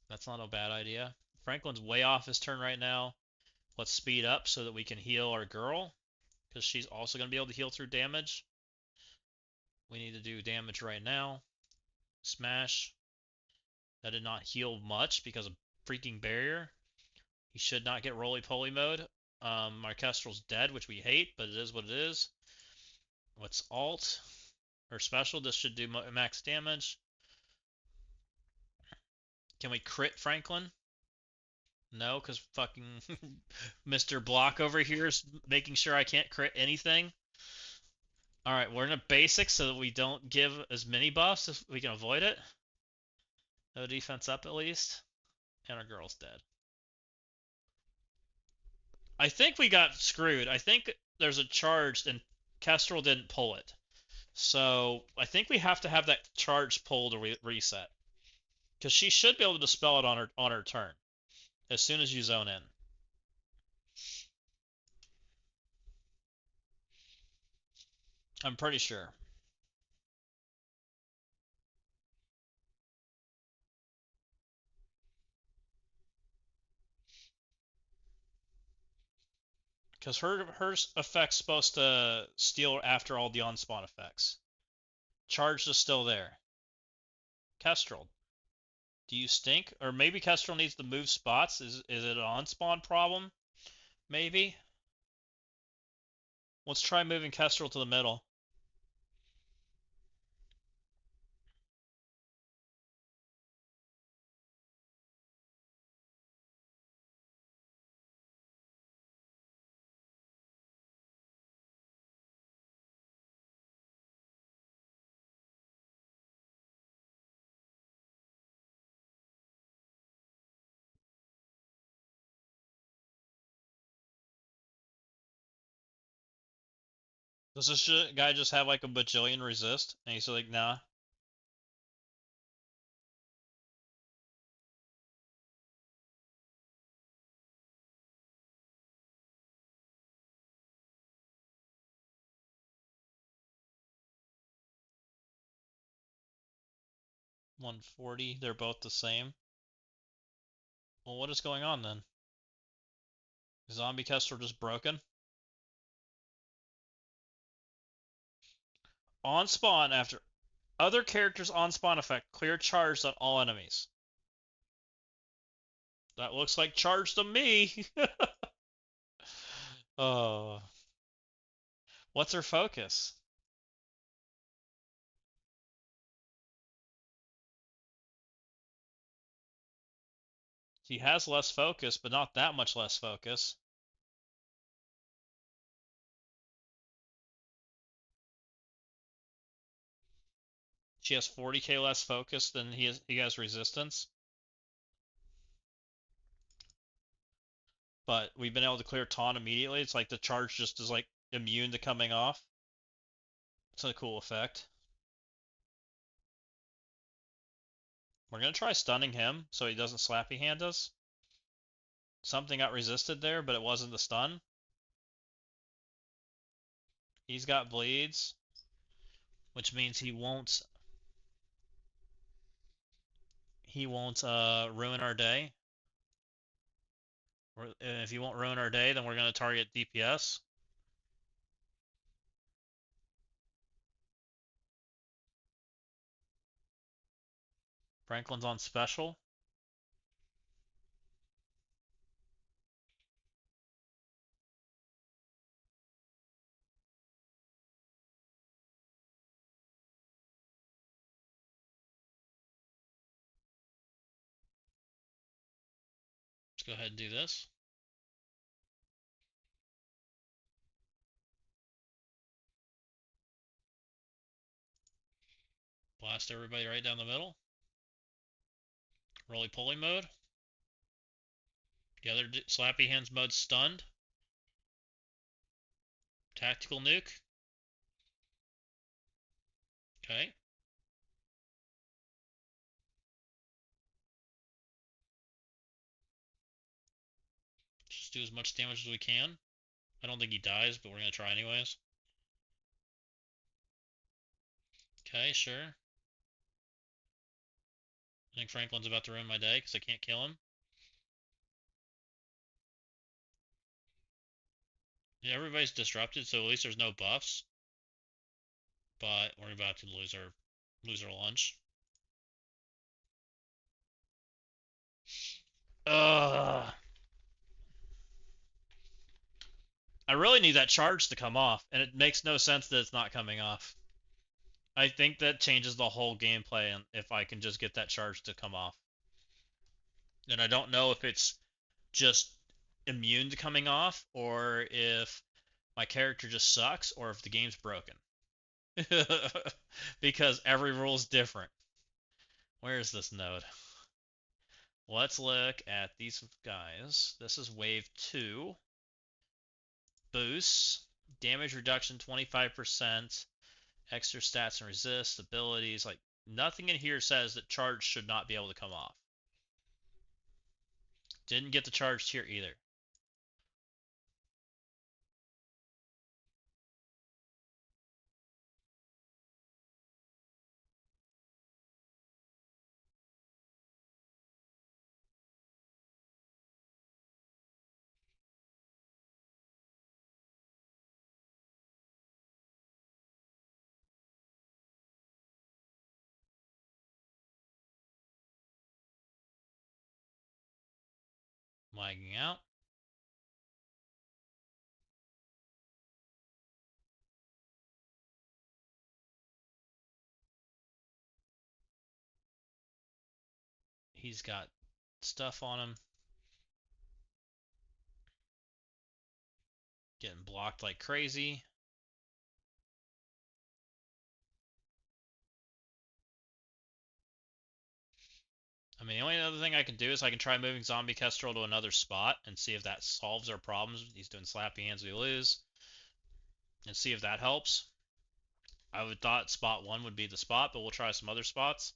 That's not a bad idea. Franklin's way off his turn right now. Let's speed up so that we can heal our girl, because she's also going to be able to heal through damage. We need to do damage right now. Smash. That did not heal much because of freaking barrier. He should not get roly-poly mode. Our Kestrel's dead, which we hate, but it is what it is. What's alt? Or special? This should do max damage. Can we crit Franklin? No, because fucking Mr. Block over here is making sure I can't crit anything. Alright, we're in a basic so that we don't give as many buffs as we can avoid it. No defense up at least. And our girl's dead. I think we got screwed. I think there's a charge and Kestrel didn't pull it. So I think we have to have that charge pulled or reset. Because she should be able to dispel it on her turn as soon as you zone in. I'm pretty sure. Because her effect's supposed to steal after all the on-spawn effects. Charge is still there. Kestrel, do you stink? Or maybe Kestrel needs to move spots? Is it an on-spawn problem? Maybe? Let's try moving Kestrel to the middle. Does this guy just have like a bajillion resist? And he's like, nah. $140. They're both the same. Well, what is going on then? Is Zombie Kestrel just broken? On spawn, after other characters on spawn effect, clear charged on all enemies. That looks like charge to me. Oh. What's her focus? She has less focus, but not that much less focus. She has 40k less focus than he has resistance. But we've been able to clear taunt immediately. It's like the charge just is like immune to coming off. It's a cool effect. We're gonna try stunning him so he doesn't slappy hand us. Something got resisted there, but it wasn't the stun. He's got bleeds, which means he won't ruin our day. If he won't ruin our day, then we're gonna target DPS. Franklin's on special. Let's go ahead and do this. Blast everybody right down the middle. Roly-poly mode. The other slappy hands mode stunned. Tactical nuke. Okay. Just do as much damage as we can. I don't think he dies, but we're gonna try anyways. Okay, sure. I think Franklin's about to ruin my day because I can't kill him. Yeah, everybody's disrupted, so at least there's no buffs. But we're about to lose our lunch. Ugh. I really need that charge to come off, and it makes no sense that it's not coming off. I think that changes the whole gameplay and if I can just get that charge to come off. And I don't know if it's just immune to coming off or if my character just sucks or if the game's broken. Because every rule is different. Where is this node? Let's look at these guys. This is wave 2. boosts, damage reduction 25%, extra stats and resist, abilities. Like, nothing in here says that charge should not be able to come off. Didn't get the charged here either. Lagging out. He's got stuff on him. Getting blocked like crazy. I mean, the only other thing I can do is I can try moving Zombie Kestrel to another spot and see if that solves our problems. He's doing slappy hands, we lose. And see if that helps. I would thought spot 1 would be the spot, but we'll try some other spots.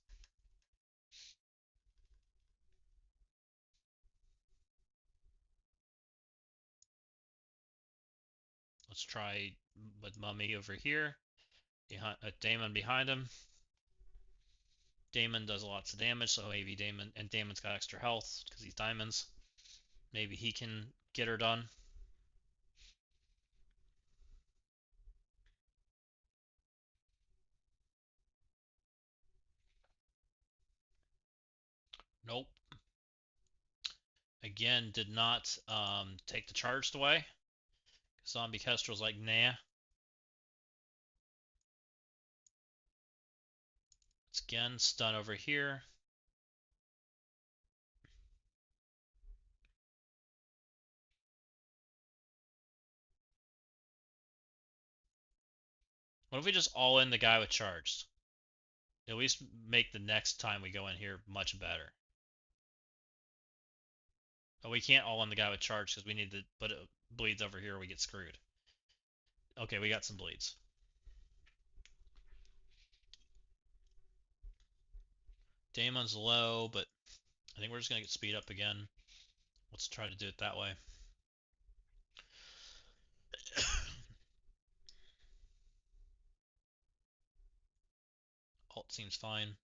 Let's try with Mummy over here. Damon behind him. Damon does lots of damage, so maybe Damon, and Damon's got extra health because he's diamonds. Maybe he can get her done. Nope. Again, did not take the charged away. Zombie Kestrel's like, nah. Let's again stun over here. What if we just all in the guy with charged? At least make the next time we go in here much better. But we can't all in the guy with charged because we need to put bleeds over here or we get screwed. Okay, we got some bleeds. Damon's low, but I think we're just going to get speed up again. Let's try to do it that way. Alt seems fine.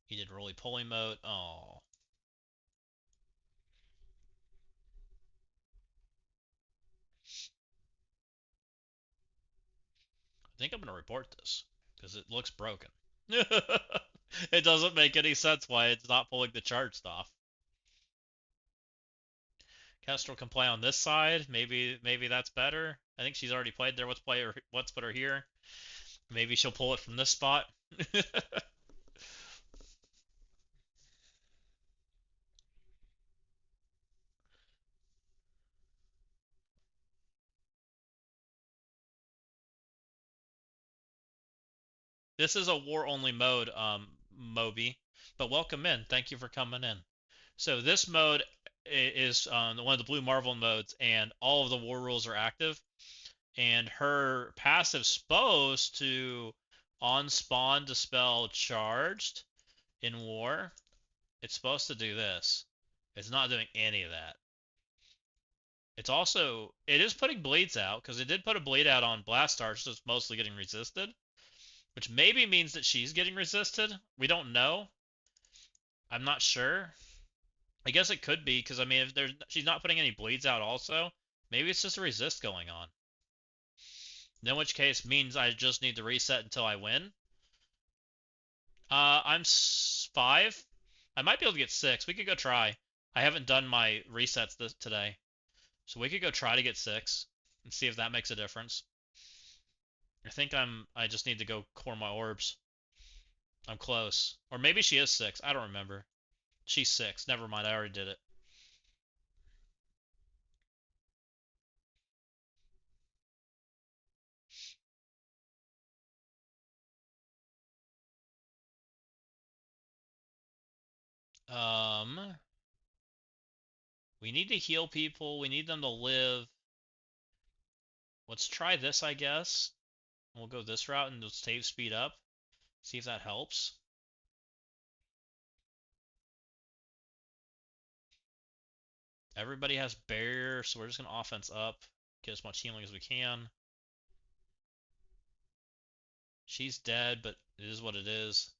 He did roly-poly mode. Oh. I think I'm going to report this because it looks broken. It doesn't make any sense why it's not pulling the charged off. Kestrel can play on this side. Maybe that's better. I think she's already played there. Let's put her here. Maybe she'll pull it from this spot. This is a war-only mode, Moby. But welcome in. Thank you for coming in. So this mode is one of the blue Marvel modes, and all of the war rules are active. And her passive's supposed to on spawn dispel charged in war. It's supposed to do this. It's not doing any of that. It is putting bleeds out because it did put a bleed out on Blastar, so it's mostly getting resisted, which maybe means that she's getting resisted. We don't know. I'm not sure. I guess it could be because I mean, if she's not putting any bleeds out, also maybe it's just a resist going on. In which case means I just need to reset until I win. I'm 5. I might be able to get 6. We could go try. I haven't done my resets today, so we could go try to get 6 and see if that makes a difference. I think I just need to go core my orbs. I'm close. Or maybe she is 6. I don't remember. She's 6. Never mind. I already did it. We need to heal people. We need them to live. Let's try this, I guess. We'll go this route and just save speed up. See if that helps. Everybody has barrier, so we're just going to offense up. Get as much healing as we can. She's dead, but it is what it is.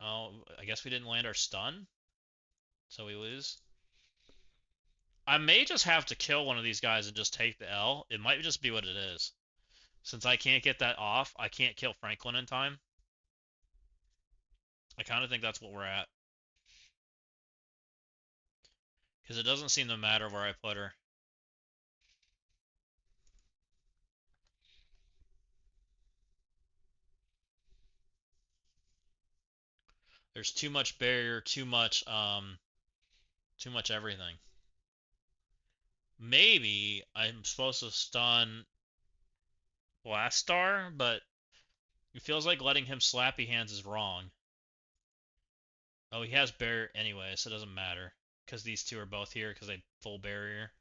Oh, I guess we didn't land our stun, so we lose. I may just have to kill one of these guys and just take the L. It might just be what it is. Since I can't get that off, I can't kill Franklin in time. I kind of think that's what we're at. Because it doesn't seem to matter where I put her. There's too much barrier, too much everything. Maybe I'm supposed to stun Blast Star, but it feels like letting him slappy hands is wrong. Oh, he has barrier anyway, so it doesn't matter. Because these two are both here because they full barrier.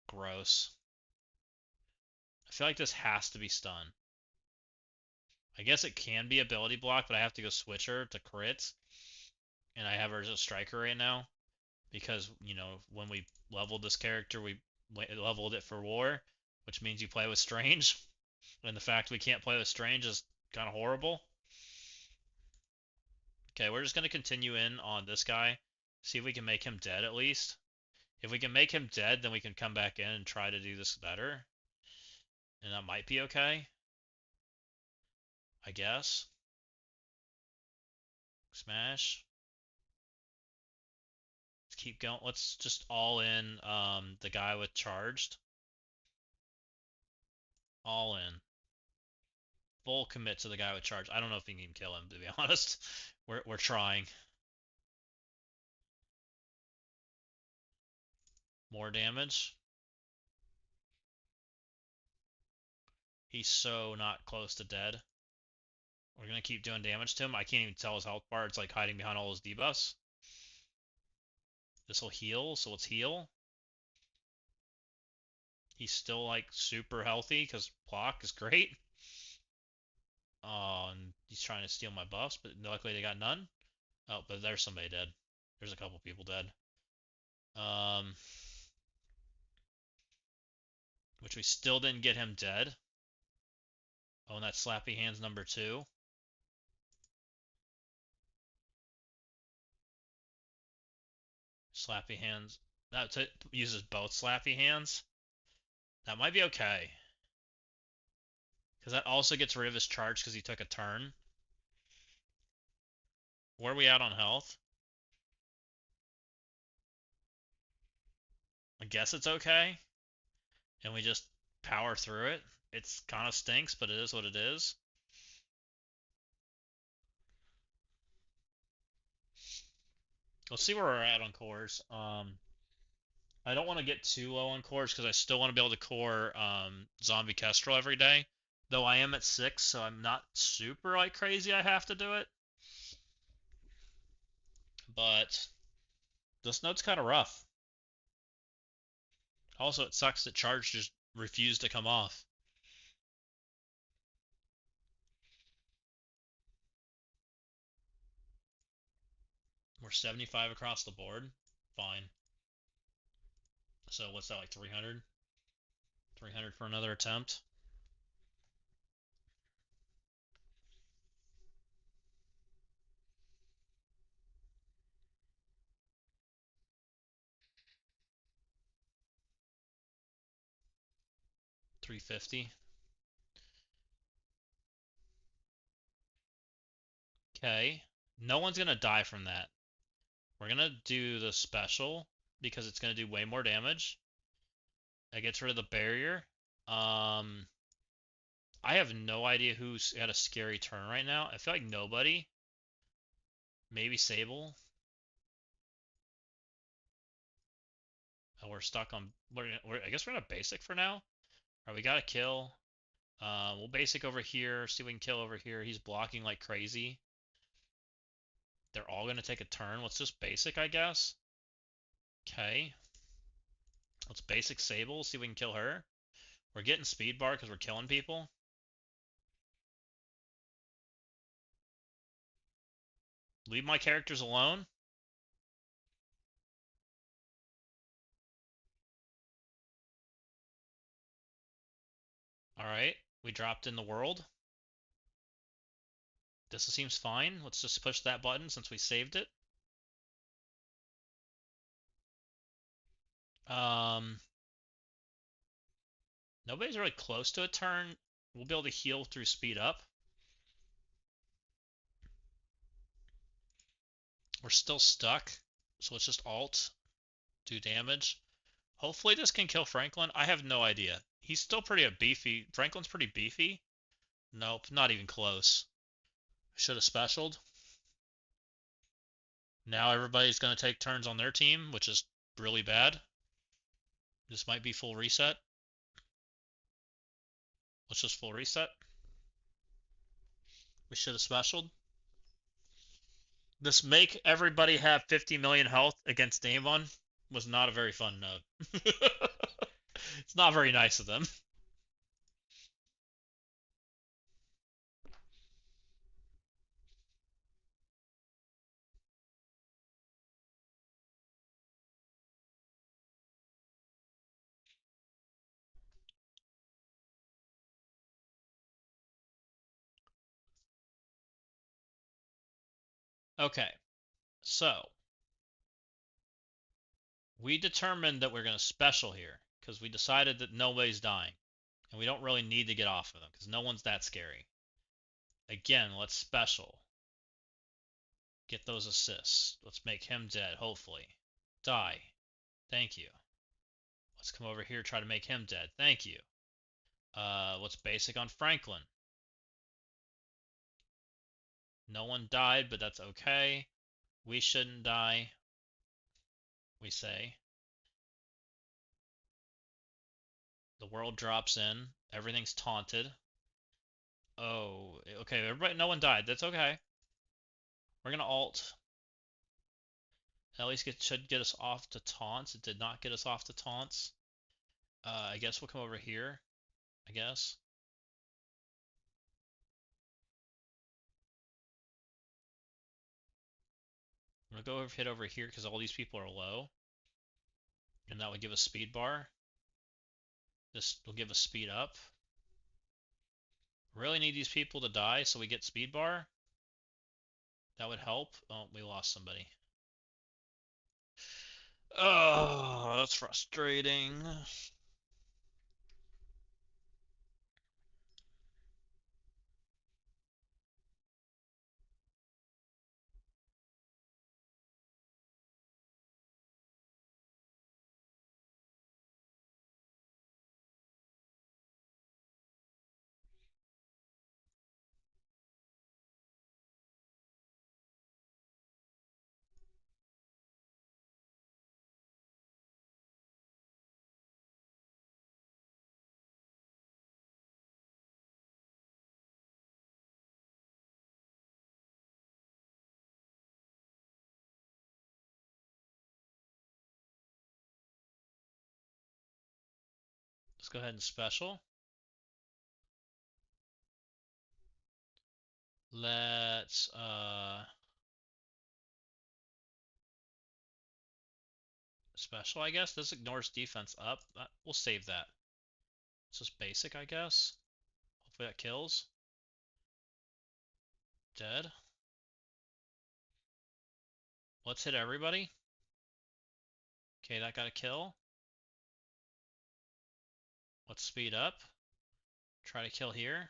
Gross. I feel like this has to be stun. I guess it can be ability block, but I have to go switch her to crit. And I have her as a striker right now. Because, you know, when we leveled this character, we leveled it for war. Which means you play with Strange. And the fact we can't play with Strange is kind of horrible. Okay, we're just going to continue in on this guy. See if we can make him dead at least. If we can make him dead, then we can come back in and try to do this better. And that might be okay. I guess. Smash. Let's keep going. Let's just all in the guy with charged. All in. Full commit to the guy with charge. I don't know if we can even kill him, to be honest. We're trying. More damage. He's so not close to dead. We're gonna keep doing damage to him. I can't even tell his health bar. It's like hiding behind all his debuffs. This will heal, so let's heal. He's still like super healthy because block is great. Oh, and he's trying to steal my buffs, but luckily they got none. Oh, but there's somebody dead. There's a couple people dead. Which we still didn't get him dead. Oh, and that's Slappy Hands number 2. Slappy Hands. That uses both Slappy Hands. That might be okay. Because that also gets rid of his charge because he took a turn. Where are we at on health? I guess it's okay. And we just power through it. It's kind of stinks, but it is what it is. Let's see where we're at on cores. I don't want to get too low on cores because I still want to be able to core Zombie Kestrel every day. Though I am at 6, so I'm not super like crazy I have to do it. But this note's kind of rough. Also, it sucks that charge just refused to come off. We're 75 across the board. Fine. So what's that, like 300? 300 for another attempt. $350. Okay. No one's gonna die from that. We're gonna do the special because it's gonna do way more damage. That gets rid of the barrier. I have no idea who's had a scary turn right now. I feel like nobody. Maybe Sable. Oh, we're stuck on. I guess we're gonna basic for now. Alright, we got to kill. We'll basic over here. See if we can kill over here. He's blocking like crazy. They're all going to take a turn. Let's just basic, I guess. Okay. Let's basic Sable, see if we can kill her. We're getting speed bar because we're killing people. Leave my characters alone. Alright, we dropped in the world. This seems fine. Let's just push that button since we saved it. Nobody's really close to a turn. We'll be able to heal through speed up. We're still stuck, so let's just alt, do damage. Hopefully this can kill Franklin. I have no idea. He's still pretty beefy. Franklin's pretty beefy. Nope, not even close. Should have specialed. Now everybody's going to take turns on their team, which is really bad. This might be full reset. Let's just full reset. We should have specialed. This make everybody have 50 million health against Damon was not a very fun note. It's not very nice of them. Okay, so we determined that we're going to special here because we decided that nobody's dying. And we don't really need to get off of them because no one's that scary. Again, let's special. Get those assists. Let's make him dead, hopefully. Die. Thank you. Let's come over here, try to make him dead. Thank you. What's basic on Franklin? No one died, but that's okay. We shouldn't die, we say. The world drops in. Everything's taunted. Oh, okay. Everybody, no one died. That's okay. We're gonna alt. At least should get us off to taunts. It did not get us off to taunts. I guess we'll come over here. I guess. I'm gonna go hit over here because all these people are low. And that would give us speed bar. This will give us speed up. Really need these people to die so we get speed bar. That would help. Oh, we lost somebody. Oh, that's frustrating. Let's go ahead and special. Let's special, I guess. This ignores defense up. We'll save that. It's just basic, I guess. Hopefully that kills. Dead. Let's hit everybody. Okay, that got a kill. Let's speed up. Try to kill here.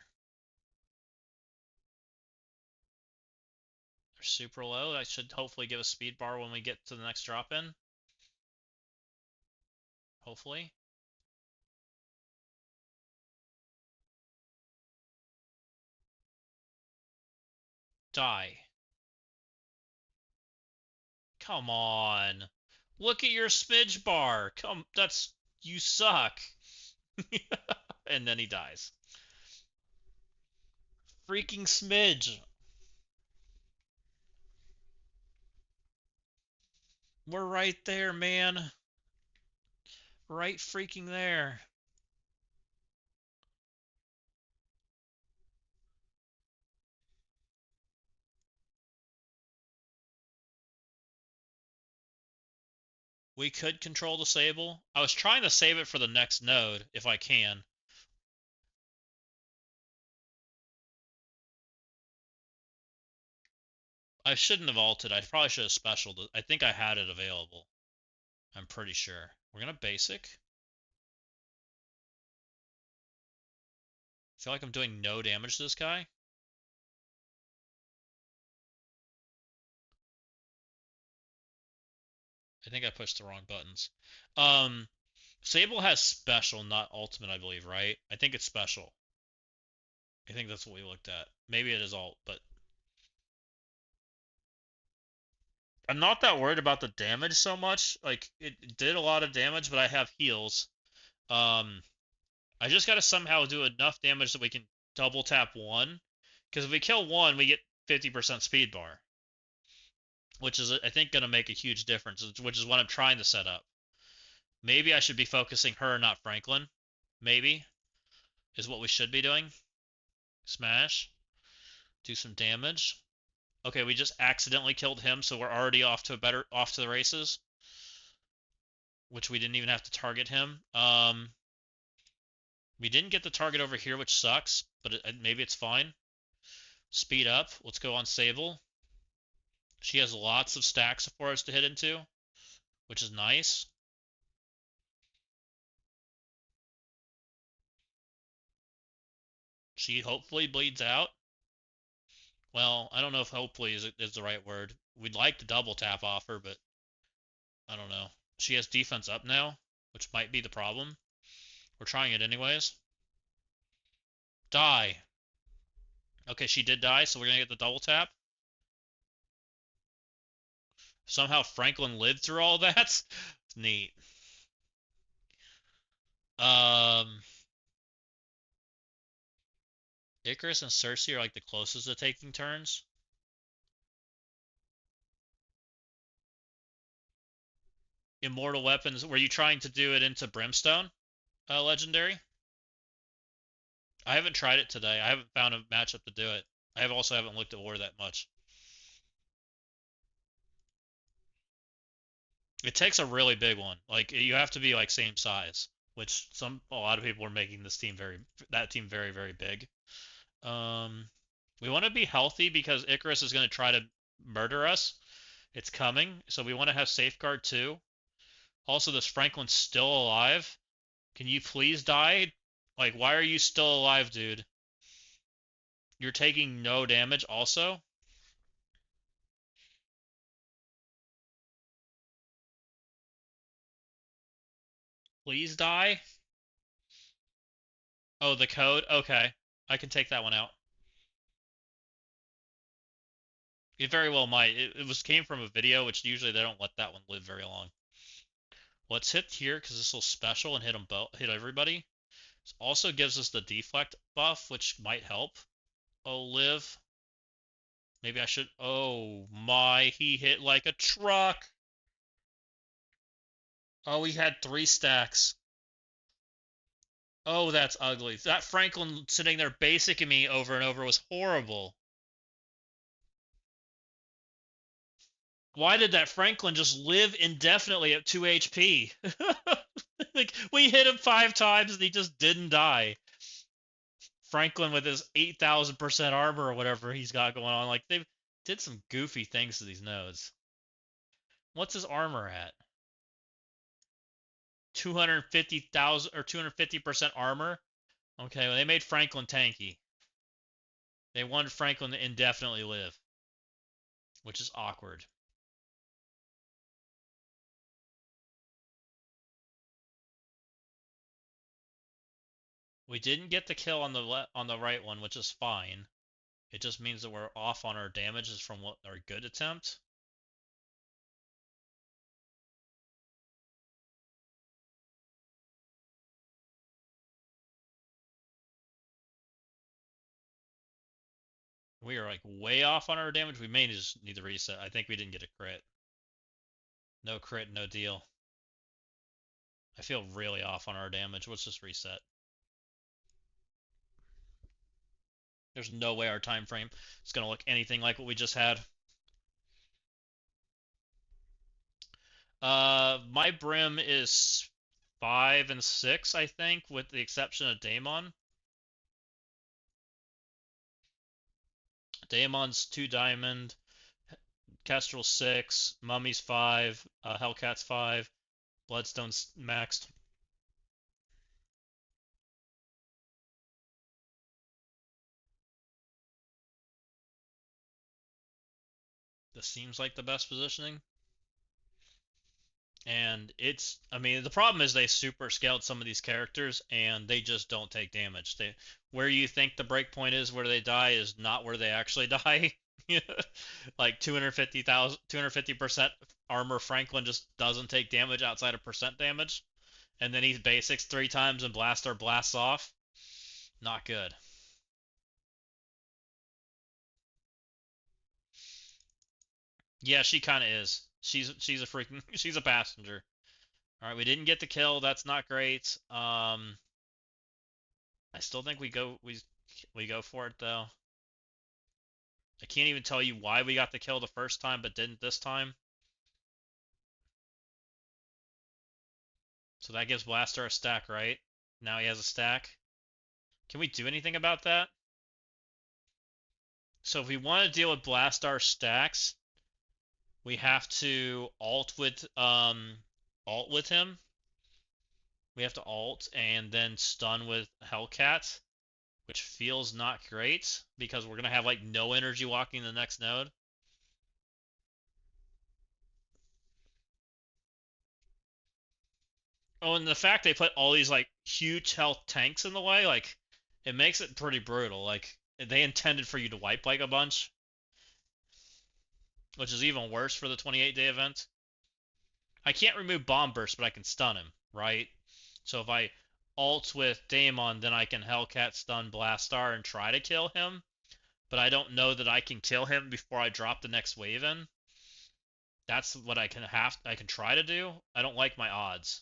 They're super low. That should hopefully give us speed bar when we get to the next drop in. Hopefully. Die. Come on. Look at your smidge bar. You suck. And then he dies. Freaking smidge. We're right there, man. Right freaking there. We could control the Sable. I was trying to save it for the next node, if I can. I shouldn't have ulted. I probably should have specialed it. I think I had it available. I'm pretty sure. We're gonna basic. I feel like I'm doing no damage to this guy. I think I pushed the wrong buttons. Um, Sable has special, not ultimate, I believe, right? I think it's special. I think that's what we looked at. Maybe it is ult, but I'm not that worried about the damage so much. Like, it did a lot of damage, but I have heals. Um, I just gotta somehow do enough damage that we can double tap one. Because if we kill one, we get 50% speed bar. Which is, I think, gonna make a huge difference, which is what I'm trying to set up. Maybe I should be focusing her, not Franklin. Maybe. Is what we should be doing. Smash. Do some damage. Okay, we just accidentally killed him, so we're already off to the races. Which we didn't even have to target him. We didn't get the target over here, which sucks, but maybe it's fine. Speed up. Let's go on Sable. She has lots of stacks for us to hit into, which is nice. She hopefully bleeds out. Well, I don't know if hopefully is the right word. We'd like to double tap off her, but I don't know. She has defense up now, which might be the problem. We're trying it anyways. Die. Okay, she did die, so we're gonna get the double tap. Somehow Franklin lived through all that. It's neat. Icarus and Cersei are like the closest to taking turns. Immortal weapons. Were you trying to do it into Brimstone? Legendary? I haven't tried it today. I haven't found a matchup to do it. I also haven't looked at War that much. It takes a really big one. Like you have to be like same size, which a lot of people are making that team very, very big. We want to be healthy because Icarus is going to try to murder us. It's coming, so we want to have safeguard too. Also, this Franklin's still alive. Can you please die? Like, why are you still alive, dude? You're taking no damage also? Please die? Oh, the code? Okay. I can take that one out. It very well might. It came from a video, which usually they don't let that one live very long. Let's hit here, because this will special and hit everybody. This also gives us the deflect buff, which might help. Oh, live. Maybe I should... Oh, my. He hit like a truck. Oh, he had 3 stacks. Oh, that's ugly. That Franklin sitting there basicing me over and over was horrible. Why did that Franklin just live indefinitely at 2 HP? Like, we hit him 5 times and he just didn't die. Franklin with his 8,000% armor or whatever he's got going on. Like, they did some goofy things to these nodes. What's his armor at? 250,000 or 250% armor? Okay, well, they made Franklin tanky. They wanted Franklin to indefinitely live, which is awkward. We didn't get the kill on the right one, which is fine. It just means that we're off on our damages from what our good attempt. We are like way off on our damage. We may just need to reset. I think we didn't get a crit. No crit, no deal. I feel really off on our damage. Let's just reset. There's no way our time frame is going to look anything like what we just had. My Brim is 5 and 6, I think, with the exception of Daemon. Daemon's 2 diamond, Kestrel 6, Mummy's 5, Hellcat's 5, Bloodstone's maxed. This seems like the best positioning. And it's, I mean, the problem is they super scaled some of these characters and they just don't take damage. Where you think the breakpoint is where they die is not where they actually die. Like 250% armor Franklin just doesn't take damage outside of percent damage. And then he basics 3 times and Blaster blasts off. Not good. Yeah, she kind of is. She's a freaking she's a passenger. All right, we didn't get the kill. That's not great. I still think we go for it though. I can't even tell you why we got the kill the first time but didn't this time. So that gives Blaster a stack, right? Now he has a stack. Can we do anything about that? So if we want to deal with Blastar stacks, we have to alt with him. We have to alt and then stun with Hellcat, which feels not great because we're gonna have like no energy walking the next node. Oh, and the fact they put all these like huge health tanks in the way, like it makes it pretty brutal. Like they intended for you to wipe like a bunch, which is even worse for the 28-day event. I can't remove Bomb Burst, but I can stun him, right? So if I ult with Daemon, then I can Hellcat stun Blastar and try to kill him. But I don't know that I can kill him before I drop the next wave in. That's what I can try to do. I don't like my odds.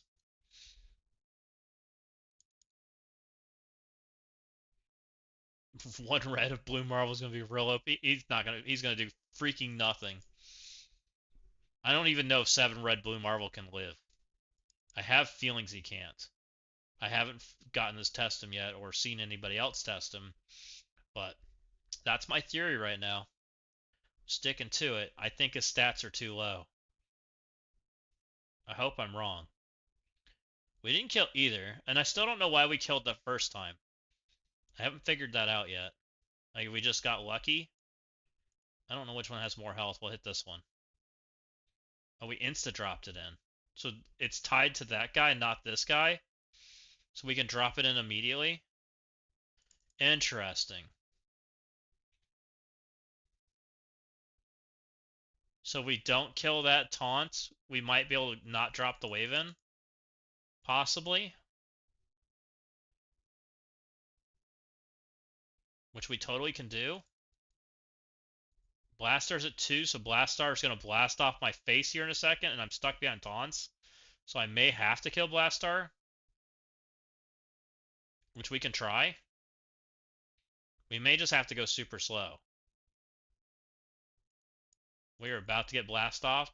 One red of blue marble is gonna be real OP. He's gonna do freaking nothing. I don't even know if 7 red blue marble can live. I have feelings he can't. I haven't gotten this test him yet or seen anybody else test him, but that's my theory right now. Sticking to it. I think his stats are too low. I hope I'm wrong. We didn't kill either, and I still don't know why we killed the first time. I haven't figured that out yet. Like, we just got lucky. I don't know which one has more health. We'll hit this one. Oh, we insta-dropped it in. So it's tied to that guy, not this guy. So we can drop it in immediately. Interesting. So we don't kill that taunt, we might be able to not drop the wave in. Possibly. Which we totally can do. Blastar's at 2, so Blastar's going to blast off my face here in a second, and I'm stuck behind taunts. So I may have to kill Blastar. Which we can try. We may just have to go super slow. We are about to get blast offed.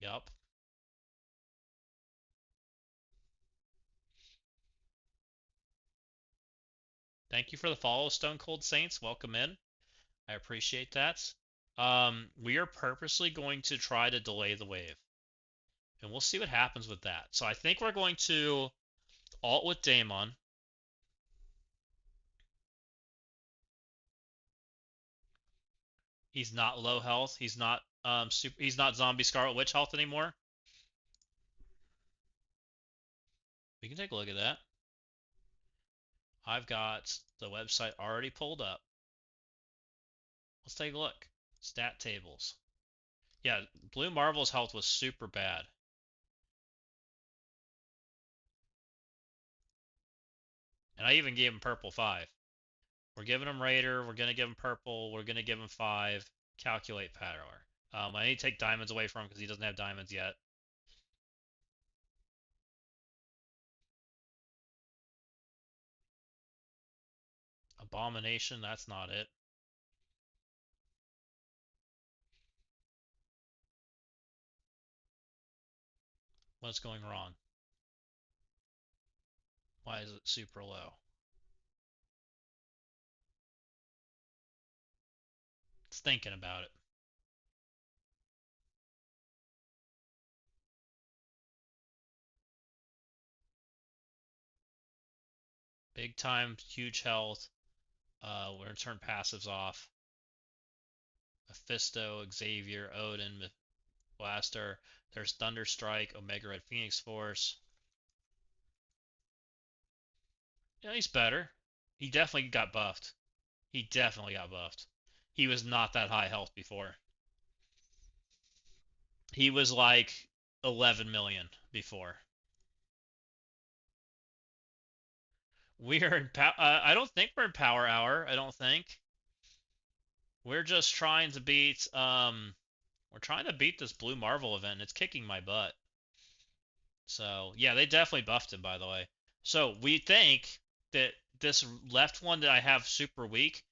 Yup. Thank you for the follow, Stone Cold Saints. Welcome in. I appreciate that. We are purposely going to try to delay the wave. And we'll see what happens with that. So I think we're going to alt with Daemon. He's not low health. He's not he's not zombie Scarlet Witch health anymore. We can take a look at that. I've got the website already pulled up. Let's take a look. Stat tables. Yeah, Blue Marvel's health was super bad. And I even gave him purple 5. We're giving him Raider. We're going to give him Purple. We're going to give him 5. Calculate Power. I need to take diamonds away from him because he doesn't have diamonds yet. Abomination, that's not it. What's going wrong? Why is it super low? It's thinking about it. Big time, huge health. We're going to turn passives off. Mephisto, Xavier, Odin, Blaster. There's Thunderstrike, Omega Red Phoenix Force. Yeah, he's better. He definitely got buffed. He definitely got buffed. He was not that high health before. He was like 11 million before. We're in I don't think we're in Power Hour. I don't think. We're just trying to beat we're trying to beat this Blue Marvel event. It's kicking my butt. So, yeah, they definitely buffed him, by the way. So, we think that this left one that I have super weak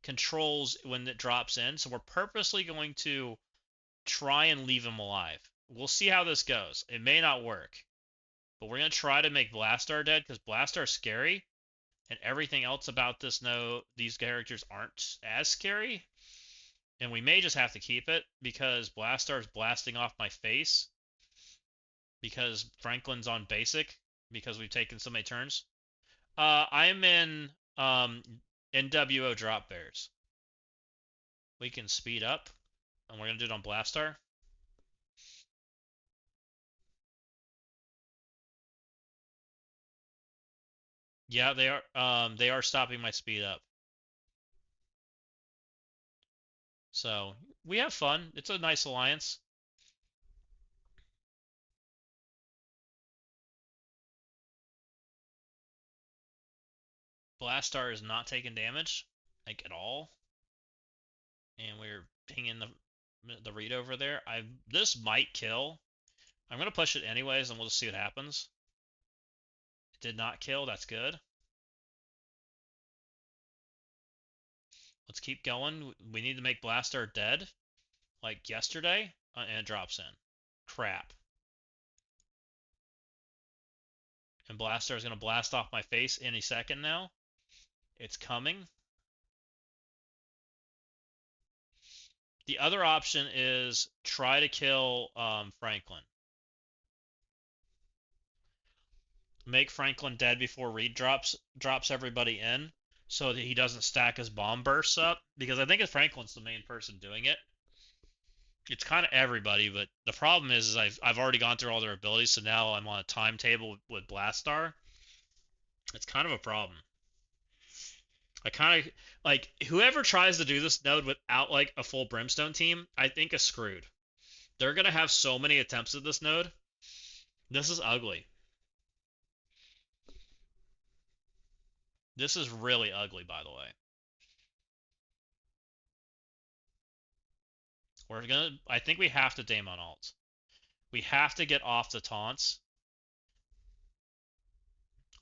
controls when it drops in. So, we're purposely going to try and leave him alive. We'll see how this goes. It may not work. But we're going to try to make Blastar dead because Blastar's scary. And everything else about this these characters aren't as scary. And we may just have to keep it because Blastar's blasting off my face. Because Franklin's on basic. Because we've taken so many turns. I'm in NWO drop bears. We can speed up. And we're going to do it on Blastar. Yeah, they are stopping my speed up. So we have fun. It's a nice alliance. Blastar is not taking damage, like at all. And we're pinging the read over there. This might kill. I'm gonna push it anyways, and we'll just see what happens. It did not kill. That's good. Let's keep going. We need to make Blastar dead, like yesterday, and it drops in. Crap. And Blastar is gonna blast off my face any second now. It's coming. The other option is try to kill Franklin. Make Franklin dead before Reed drops everybody in, so that he doesn't stack his bomb bursts up. Because I think if Franklin's the main person doing it, it's kind of everybody. But the problem is I've already gone through all their abilities, so now I'm on a timetable with Blastar. It's kind of a problem. I kind of like whoever tries to do this node without like a full Brimstone team, I think is screwed. They're gonna have so many attempts at this node. This is ugly. This is really ugly, by the way. I think we have to Daemon ult. We have to get off the taunts.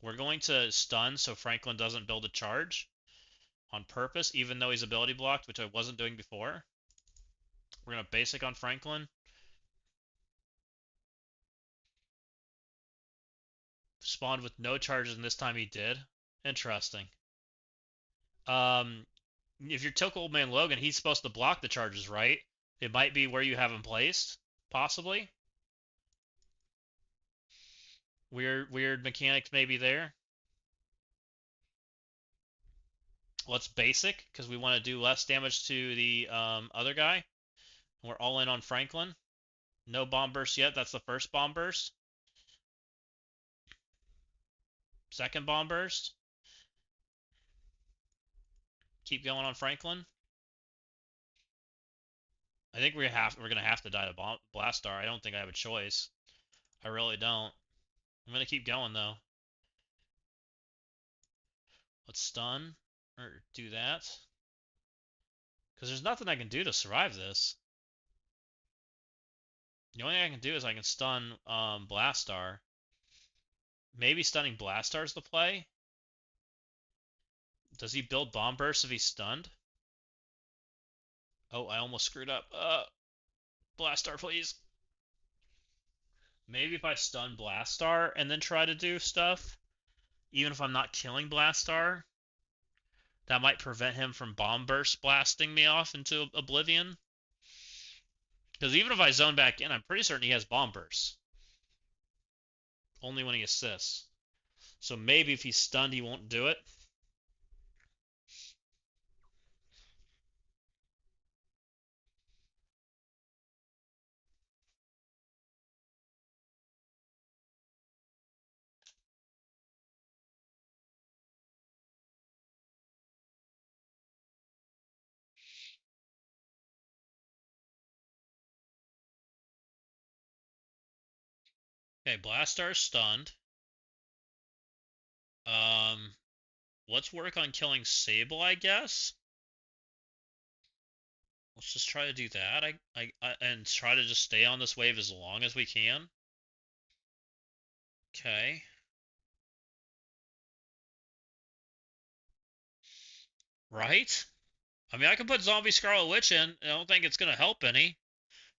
We're going to stun so Franklin doesn't build a charge on purpose, even though he's ability blocked, which I wasn't doing before. We're going to basic on Franklin. Spawned with no charges, and this time he did. Interesting. If you're Took Old Man Logan, he's supposed to block the charges, right? It might be where you have him placed, possibly. Weird mechanics maybe there. Let's basic, because we want to do less damage to the other guy. We're all in on Franklin. No bomb burst yet. That's the first bomb burst. Second bomb burst. Keep going on Franklin. I think we're gonna have to die to Blastar. I don't think I have a choice. I really don't. I'm gonna keep going though. Let's stun. Or do that. Because there's nothing I can do to survive this. The only thing I can do is I can stun Blastar. Maybe stunning Blastar is the play. Does he build Bomb Burst if he's stunned? Oh, I almost screwed up. Blastar, please. Maybe if I stun Blastar and then try to do stuff, even if I'm not killing Blastar, that might prevent him from Bomb Burst blasting me off into oblivion. Because even if I zone back in, I'm pretty certain he has Bomb Burst. Only when he assists. So maybe if he's stunned, he won't do it. Okay, Blastar's stunned. Let's work on killing Sable, I guess. Let's just try to do that. And try to just stay on this wave as long as we can. Okay. Right? I mean, I can put Zombie Scarlet Witch in. I don't think it's gonna help any.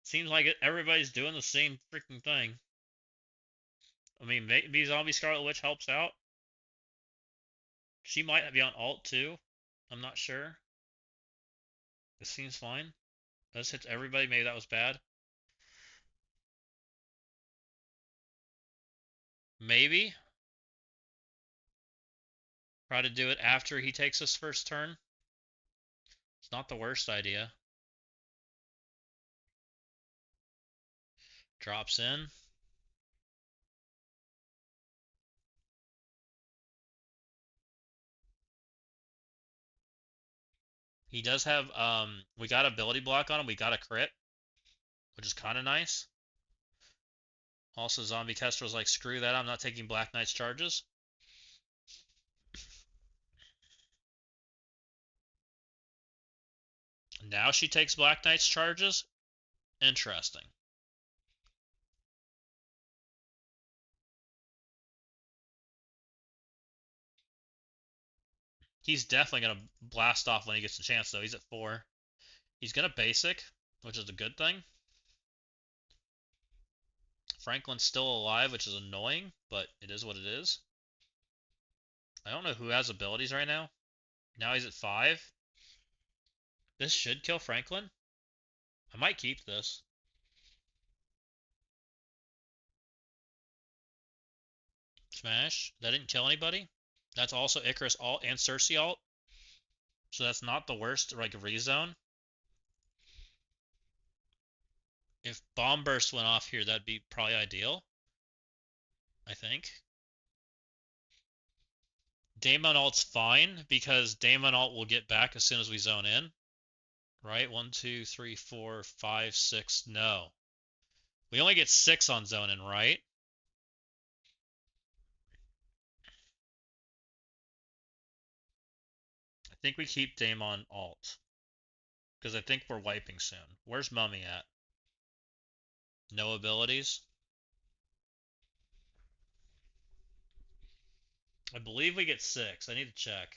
Seems like everybody's doing the same freaking thing. I mean, maybe Zombie Scarlet Witch helps out. She might be on alt too. I'm not sure. This seems fine. This hits everybody. Maybe that was bad. Maybe. Try to do it after he takes his first turn. It's not the worst idea. Drops in. He does have, we got ability block on him. We got a crit, which is kind of nice. Also, Zombie Kestrel's like, screw that. I'm not taking Black Knight's charges. Now she takes Black Knight's charges. Interesting. He's definitely going to blast off when he gets the chance, though. He's at 4. He's going to basic, which is a good thing. Franklin's still alive, which is annoying, but it is what it is. I don't know who has abilities right now. Now he's at 5. This should kill Franklin. I might keep this. Smash. That didn't kill anybody. That's also Icarus alt and Cersei alt. So that's not the worst, like, rezone. If Bomb Burst went off here, that'd be probably ideal. I think. Daemon alt's fine, because Daemon alt will get back as soon as we zone in. Right? 1, 2, 3, 4, 5, 6. No. We only get 6 on zone in, right? I think we keep Daemon alt. Because I think we're wiping soon. Where's Mummy at? No abilities? I believe we get 6. I need to check.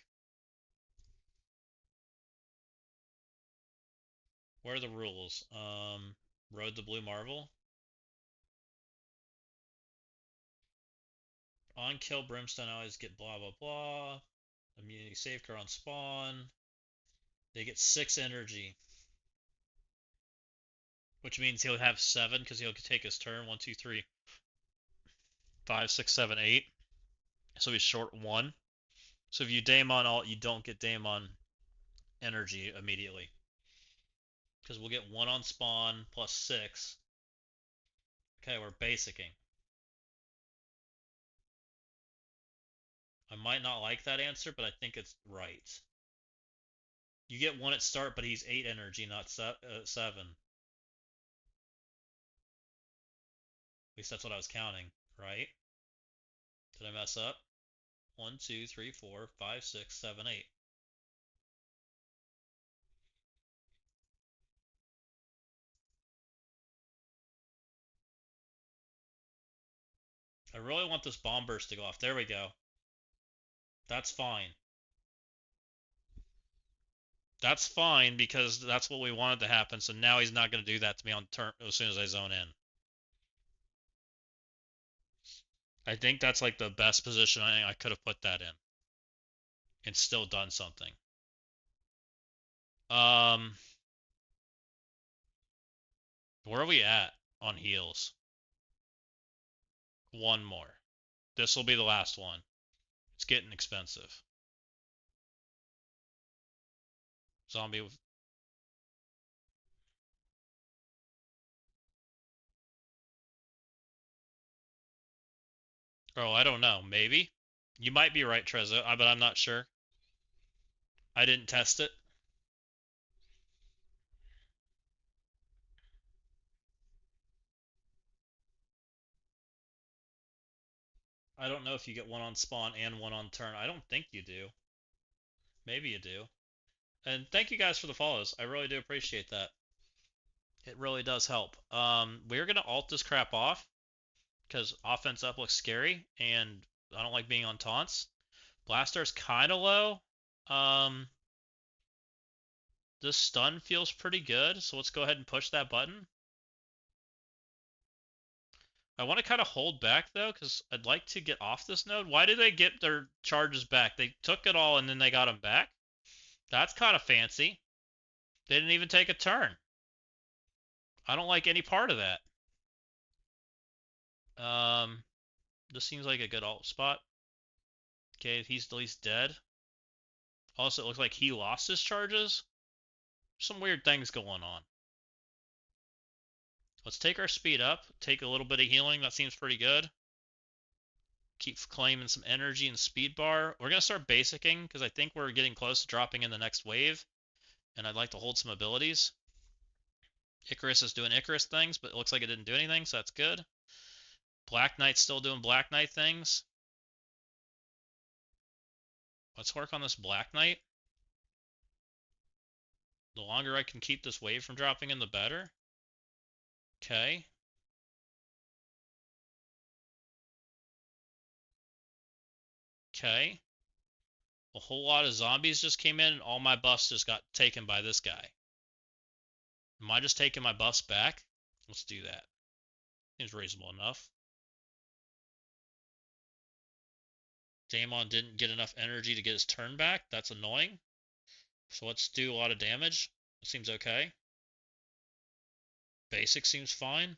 Where are the rules? Road to Blue Marvel. On kill Brimstone always get blah blah blah. Immunity safeguard on spawn. They get 6 energy. Which means he'll have 7 because he'll take his turn. 1, 2, 3, 5, 6, 7, 8. So he's short 1. So if you Daemon alt, you don't get Daemon energy immediately. Because we'll get 1 on spawn plus 6. Okay, we're basicing. I might not like that answer, but I think it's right. You get 1 at start, but he's 8 energy, not 7. At least that's what I was counting, right? Did I mess up? 1, 2, 3, 4, 5, 6, 7, 8. I really want this bomb burst to go off. There we go. That's fine. That's fine because that's what we wanted to happen. So now he's not going to do that to me on turn as soon as I zone in. I think that's like the best position I could have put that in and still done something. Where are we at on heals? One more. This will be the last one. It's getting expensive. Zombie. Oh, I don't know. Maybe. You might be right, Trezzo, but I'm not sure. I didn't test it. I don't know if you get one on spawn and one on turn. I don't think you do. Maybe you do. And thank you guys for the follows. I really do appreciate that. It really does help. We're gonna alt this crap off because offense up looks scary, and I don't like being on taunts. Blaster's kind of low. This stun feels pretty good, so let's go ahead and push that button. I want to kind of hold back though, because I'd like to get off this node. Why did they get their charges back? They took it all and then they got them back. That's kind of fancy. They didn't even take a turn. I don't like any part of that. This seems like a good alt spot. Okay, he's at least dead. Also, it looks like he lost his charges. Some weird things going on. Let's take our speed up. Take a little bit of healing. That seems pretty good. Keep claiming some energy and speed bar. We're going to start basicing because I think we're getting close to dropping in the next wave. And I'd like to hold some abilities. Icarus is doing Icarus things, but it looks like it didn't do anything, so that's good. Black Knight's still doing Black Knight things. Let's work on this Black Knight. The longer I can keep this wave from dropping in, the better. Okay. Okay. A whole lot of zombies just came in, and all my buffs just got taken by this guy. Am I just taking my buffs back? Let's do that. Seems reasonable enough. Daemon didn't get enough energy to get his turn back. That's annoying. So let's do a lot of damage. It seems okay. Basic seems fine.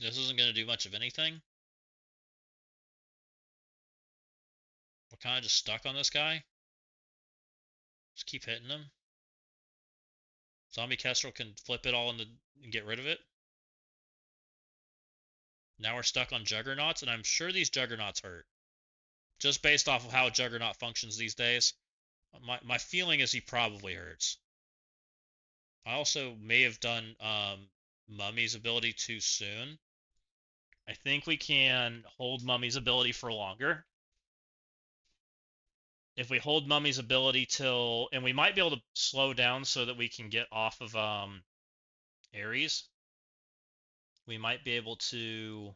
This isn't going to do much of anything. We're kind of just stuck on this guy. Just keep hitting him. Zombie Kestrel can flip it all and get rid of it. Now we're stuck on Juggernauts, and I'm sure these Juggernauts hurt. Just based off of how Juggernaut functions these days, my feeling is he probably hurts. I also may have done Mummy's ability too soon. I think we can hold Mummy's ability for longer. If we hold Mummy's ability till... And we might be able to slow down so that we can get off of Ares. We might be able to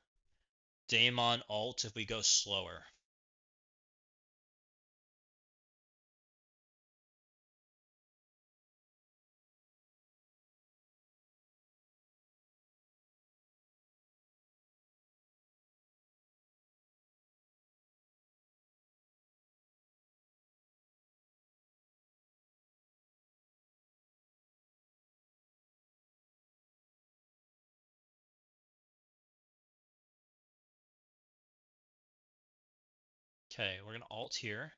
Daemon ult if we go slower. Okay, we're gonna ult here.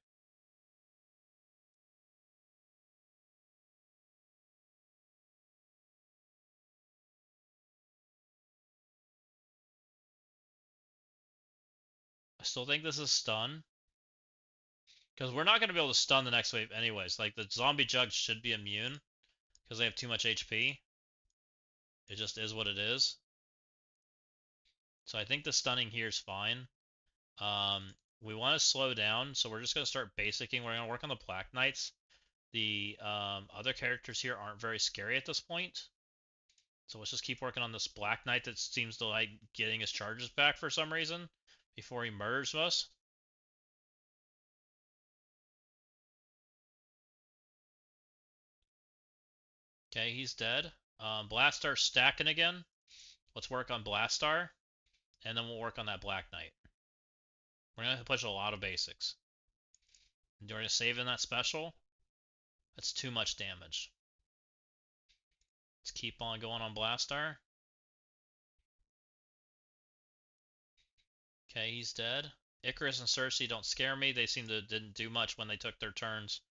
I still think this is stun. Because we're not going to be able to stun the next wave anyways. Like, the zombie jugs should be immune. Because they have too much HP. It just is what it is. So I think the stunning here is fine. We want to slow down, so we're just going to start basicing. We're going to work on the Black Knights. The other characters here aren't very scary at this point. So let's just keep working on this Black Knight that seems to like getting his charges back for some reason. before he murders us. Okay, he's dead. Blastar stacking again. Let's work on Blastar, and then we'll work on that Black Knight. We're gonna push a lot of basics. And we're gonna save in that special. That's too much damage. Let's keep on going on Blastar. Okay, he's dead. Icarus and Cersei don't scare me. They seem to didn't do much when they took their turns.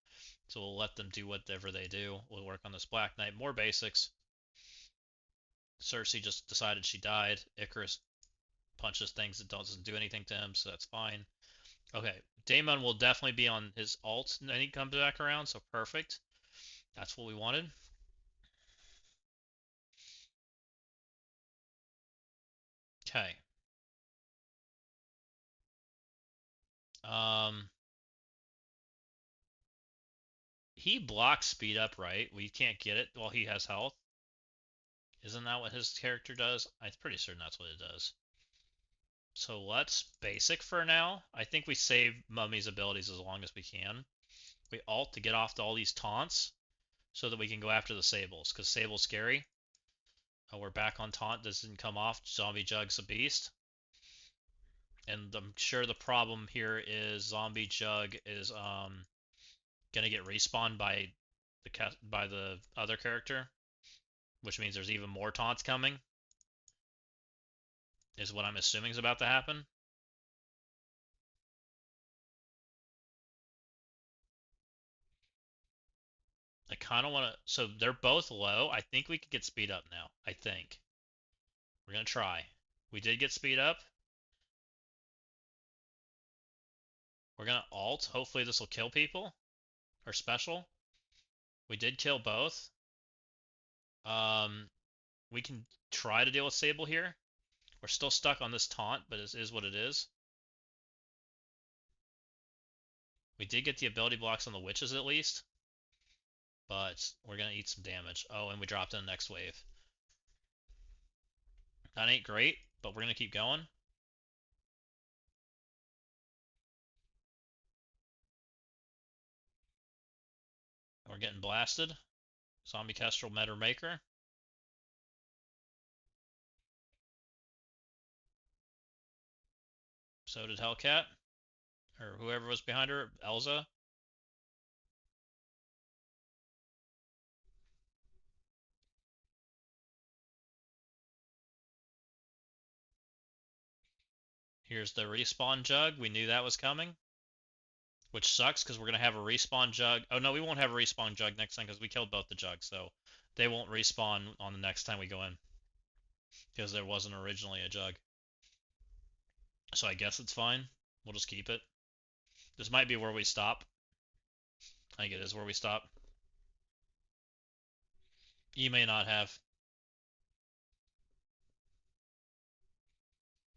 So we'll let them do whatever they do. We'll work on this Black Knight. More basics. Cersei just decided she died. Icarus punches things that doesn't do anything to him, so that's fine. Okay, Daemon will definitely be on his ult when he comes back around, so perfect. That's what we wanted. Okay. He blocks speed up, right? We can't get it while he has health. Isn't that what his character does? I'm pretty certain that's what it does. So let's basic for now. I think we save Mummy's abilities as long as we can. We ult to get off to all these taunts so that we can go after the Sables, because Sable's scary. Oh, we're back on taunt. This didn't come off. Zombie Jug's a beast. And I'm sure the problem here is Zombie Jug is gonna get respawned by the other character, which means there's even more taunts coming. Is what I'm assuming is about to happen. I kind of want to. So they're both low. I think we could get speed up now. I think. We're going to try. We did get speed up. We're going to alt. Hopefully this will kill people. Or special. We did kill both. We can try to deal with Sable here. We're still stuck on this taunt, but it is what it is. We did get the ability blocks on the witches at least. But we're going to eat some damage. Oh, and we dropped in the next wave. That ain't great, but we're going to keep going. We're getting blasted. Zombie Kestrel Meta Maker. So did Hellcat. Or whoever was behind her. Elza. Here's the respawn jug. We knew that was coming. Which sucks because we're going to have a respawn jug. Oh no, we won't have a respawn jug next time because we killed both the jugs. So they won't respawn on the next time we go in. Because there wasn't originally a jug. So I guess it's fine. We'll just keep it. This might be where we stop. I think it is where we stop. You may not have.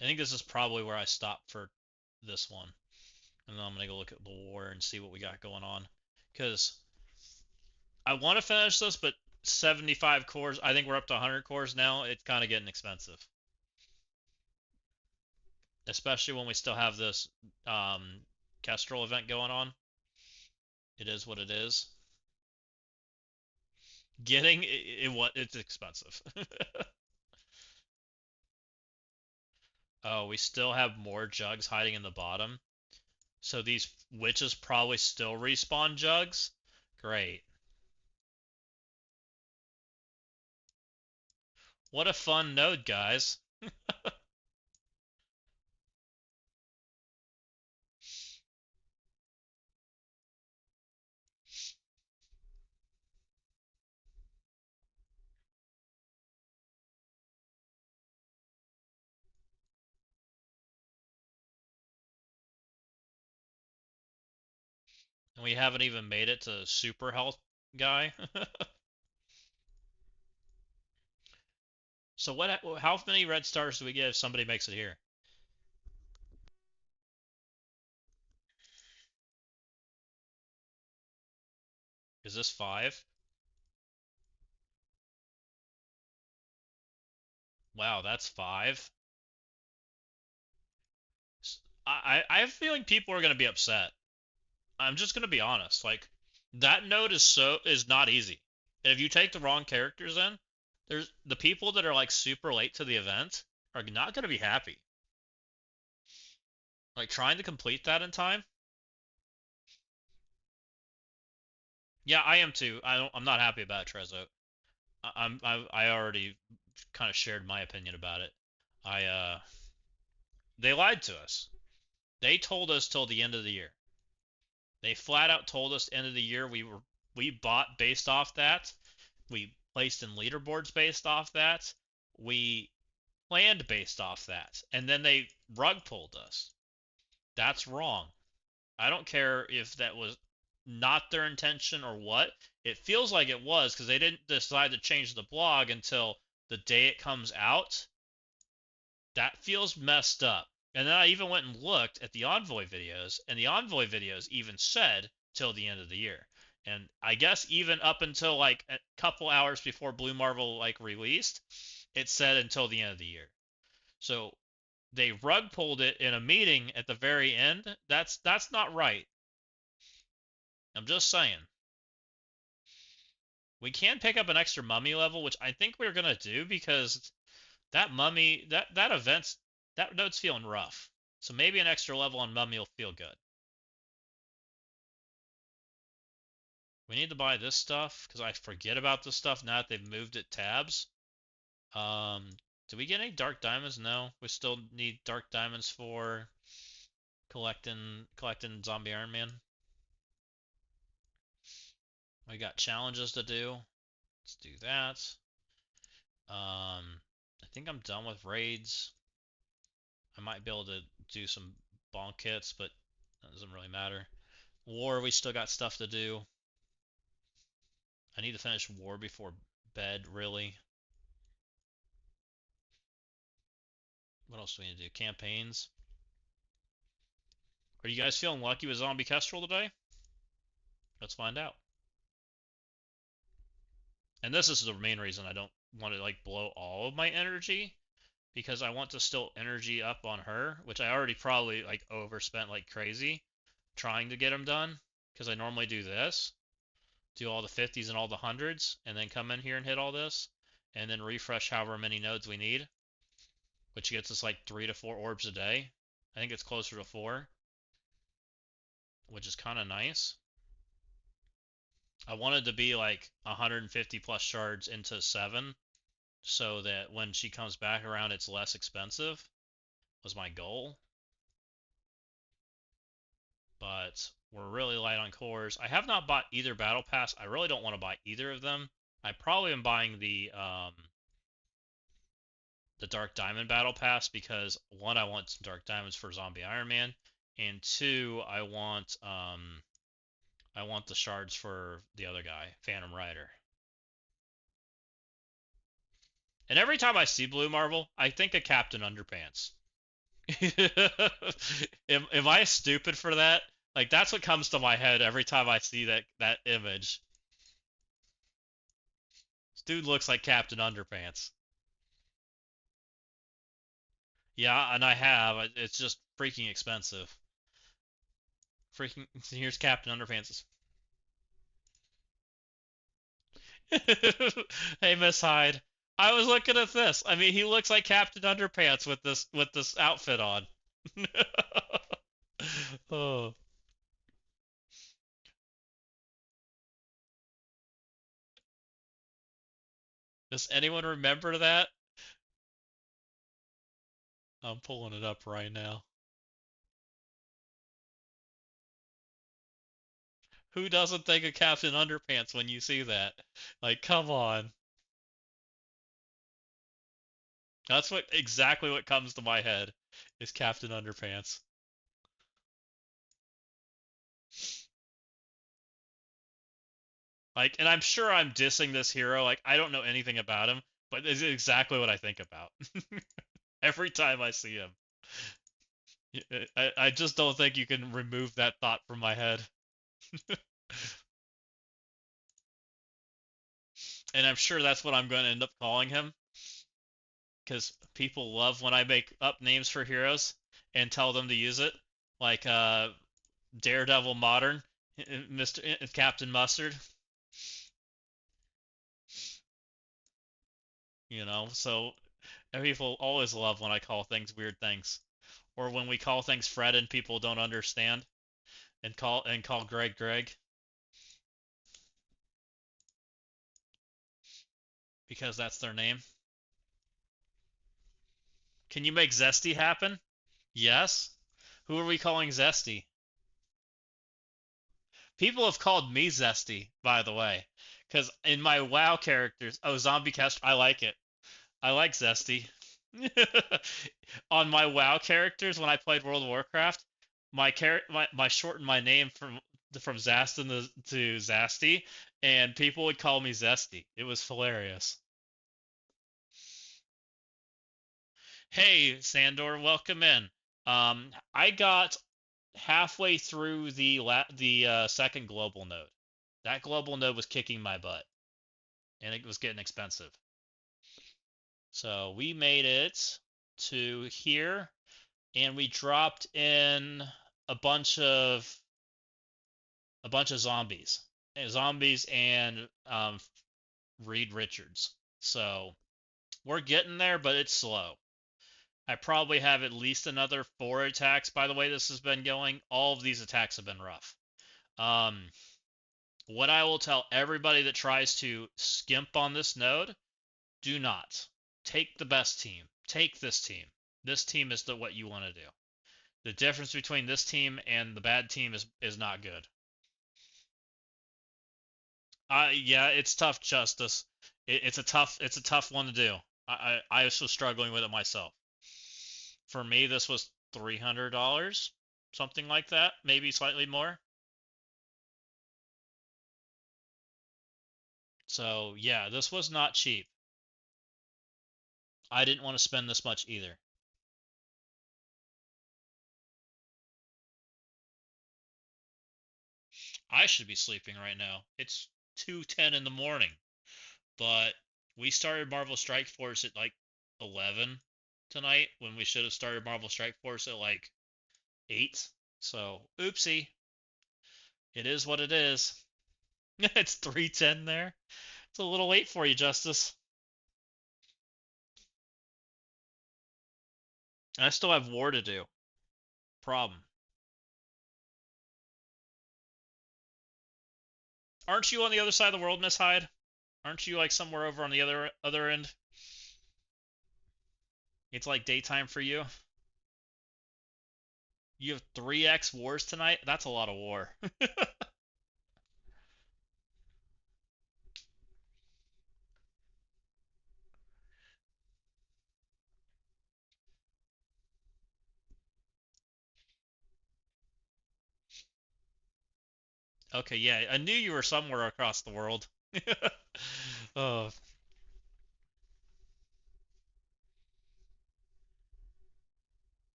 I think this is probably where I stop for this one. And then I'm going to go look at the war and see what we got going on. Because I want to finish this, but 75 cores, I think we're up to 100 cores now. It's kind of getting expensive. Especially when we still have this Kestrel event going on. It is what it is. Getting it's expensive. Oh, we still have more jugs hiding in the bottom. So these witches probably still respawn jugs? Great. What a fun node, guys. And we haven't even made it to super health guy. So how many red stars do we get if somebody makes it here? Is this 5? Wow, that's 5. I have a feeling people are gonna be upset. I'm just gonna be honest. Like that node is not easy. And if you take the wrong characters in, there's the people that are like super late to the event are not gonna be happy. Like trying to complete that in time. Yeah, I am too. I'm not happy about Trezzo. I already kind of shared my opinion about it. I they lied to us. They told us till the end of the year. They flat out told us end of the year we bought based off that. We placed in leaderboards based off that. We planned based off that. And then they rug pulled us. That's wrong. I don't care if that was not their intention or what. It feels like it was because they didn't decide to change the blog until the day it comes out. That feels messed up. And then I even went and looked at the Envoy videos, and the Envoy videos even said till the end of the year. And I guess even up until like a couple hours before Blue Marvel like released, it said until the end of the year. So they rug pulled it in a meeting at the very end. That's not right. I'm just saying. We can pick up an extra mummy level, which I think we're gonna do because that mummy that event's that note's feeling rough. So maybe an extra level on mummy will feel good. We need to buy this stuff because I forget about this stuff now that they've moved it tabs. Um, do we get any dark diamonds? No, we still need dark diamonds for collecting Zombie Iron Man. We got challenges to do. Let's do that. I think I'm done with raids. I might be able to do some bonk hits, but that doesn't really matter. War, we still got stuff to do. I need to finish war before bed, really. What else do we need to do? Campaigns. Are you guys feeling lucky with Zombie Kestrel today? Let's find out. And this is the main reason I don't want to like blow all of my energy, because I want to still energy up on her, which I already probably like overspent like crazy trying to get them done, because I normally do this, do all the 50s and all the 100s, and then come in here and hit all this, and then refresh however many nodes we need, which gets us like 3 to 4 orbs a day. I think it's closer to 4, which is kind of nice. I wanted to be like 150 plus shards into 7 so that when she comes back around it's less expensive, was my goal. But we're really light on cores. I have not bought either battle pass. I really don't want to buy either of them. I probably am buying the Dark Diamond battle pass because one, I want some Dark Diamonds for Zombie Iron Man, and two, I want the shards for the other guy, Phantom Rider. And every time I see Blue Marvel, I think of Captain Underpants. Am I stupid for that? Like that's what comes to my head every time I see that image. This dude looks like Captain Underpants. Yeah, and I have. It's just freaking expensive. Freaking. Here's Captain Underpants. Hey, Miss Hyde. I was looking at this. I mean, he looks like Captain Underpants with this outfit on. Oh. Does anyone remember that? I'm pulling it up right now. Who doesn't think of Captain Underpants when you see that? Like, come on. That's exactly what comes to my head is Captain Underpants. Like, and I'm sure I'm dissing this hero. Like, I don't know anything about him, but it's exactly what I think about every time I see him. I just don't think you can remove that thought from my head. And I'm sure that's what I'm going to end up calling him, because people love when I make up names for heroes. and tell them to use it, like Daredevil Modern, Mr. Captain Mustard. So people always love when I call things weird things, or when we call things Fred and people don't understand, and call Greg Greg because that's their name. Can you make Zesty happen? Yes. Who are we calling Zesty? People have called me Zesty, by the way, because in my WoW characters, Zombie Cast, I like it. I like Zesty. On my WoW characters, when I played World of Warcraft, my shortened my name from Zastin to Zasty, and people would call me Zesty. It was hilarious. Hey, Sandor, welcome in. I got halfway through the second global node. That global node was kicking my butt, and it was getting expensive. So we made it to here, and we dropped in a bunch of zombies, and Reed Richards. So we're getting there, but it's slow. I probably have at least another 4 attacks. By the way, this has been going. All of these attacks have been rough. What I will tell everybody that tries to skimp on this node, do not. Take the best team. Take this team. This team is what you want to do. The difference between this team and the bad team is not good. Yeah, it's tough, Justice. It's a tough one to do. I was still struggling with it myself. For me, this was $300, something like that, maybe slightly more. So yeah, this was not cheap. I didn't want to spend this much either. I should be sleeping right now. It's 2:10 in the morning, but we started Marvel Strike Force at like 11 tonight when we should have started Marvel Strike Force at like 8. So, oopsie. It is what it is. It's 3:10 there. It's a little late for you, Justice. I still have war to do. Problem. Aren't you on the other side of the world, Miss Hyde? Aren't you like somewhere over on the other end? It's like daytime for you. You have 3x wars tonight? That's a lot of war. Okay, yeah, I knew you were somewhere across the world. Oh,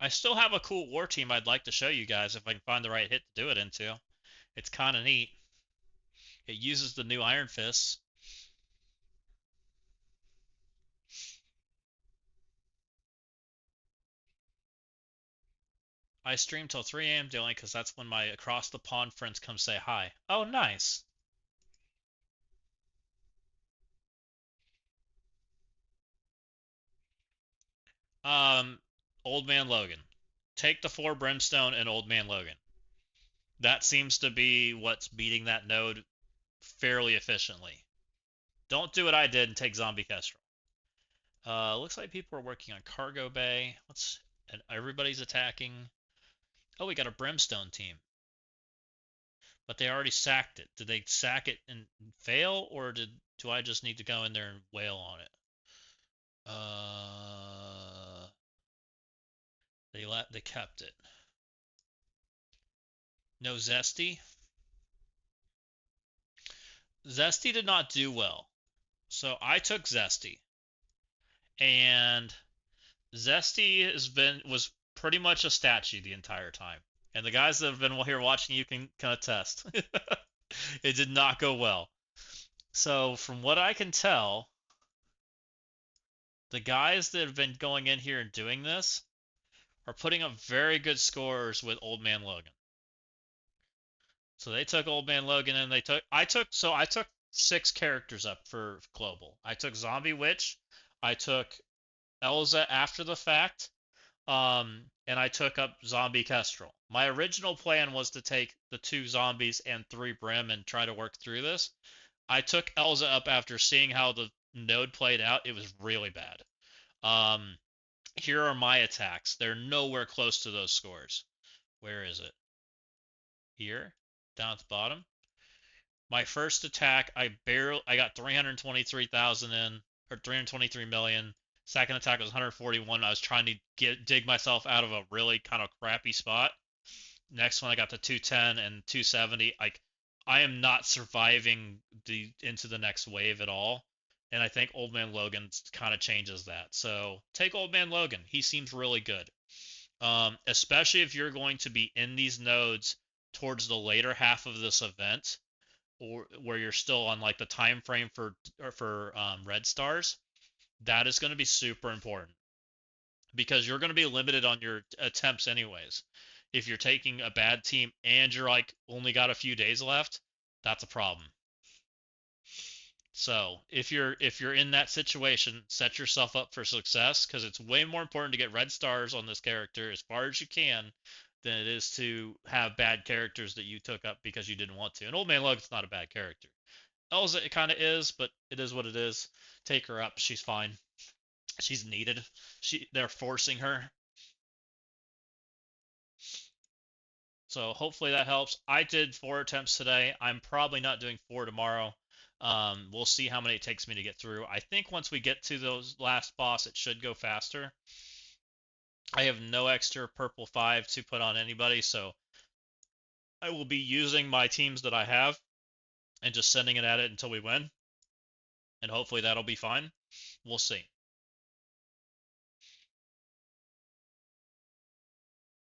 I still have a cool war team I'd like to show you guys if I can find the right hit to do it into. It's kind of neat. It uses the new Iron Fists. I stream till 3 a.m. daily because that's when my across the pond friends come say hi. Oh, nice. Um, Old Man Logan. Take the 4 Brimstone and Old Man Logan. That seems to be what's beating that node fairly efficiently. Don't do what I did and take Zombie Kestrel. Looks like people are working on Cargo Bay. And everybody's attacking. Oh, we got a Brimstone team. But they already sacked it. Did they sack it and fail, or do I just need to go in there and wail on it? They kept it. No Zesty. Zesty did not do well. So I took Zesty. And Zesty was pretty much a statue the entire time. And the guys that have been here watching you can attest. It did not go well. So from what I can tell, The guys that have been going in here and doing this are putting up very good scores with Old Man Logan. So they took Old Man Logan and I took 6 characters up for global. I took Zombie Witch, I took Elza after the fact, and I took up Zombie Kestrel. My original plan was to take the 2 zombies and 3 Brim and try to work through this. I took Elza up after seeing how the node played out. It was really bad. Um, Here are my attacks. They're nowhere close to those scores. Where is it? Here, down at the bottom. My first attack, I got 323,000 in, or 323 million. Second attack was 141. I was trying to dig myself out of a really kind of crappy spot. Next one I got to 210 and 270. I am not surviving into the next wave at all. And I think Old Man Logan kind of changes that. So take Old Man Logan. He seems really good. Especially if you're going to be in these nodes towards the later half of this event, or where you're still on like the time frame for red stars. That is going to be super important because you're going to be limited on your attempts anyways. If you're taking a bad team and you're like only got a few days left, that's a problem. So if you're in that situation, set yourself up for success because it's way more important to get red stars on this character as far as you can than it is to have bad characters that you took up because you didn't want to. And Old Man Logan's not a bad character. Elza, it kind of is, but it is what it is. Take her up. She's fine. She's needed. They're forcing her. So hopefully that helps. I did 4 attempts today. I'm probably not doing 4 tomorrow. We'll see how many it takes me to get through. I think once we get to those last boss, it should go faster. I have no extra purple 5 to put on anybody, so I will be using my teams that I have and just sending it at it until we win. And hopefully that'll be fine. We'll see.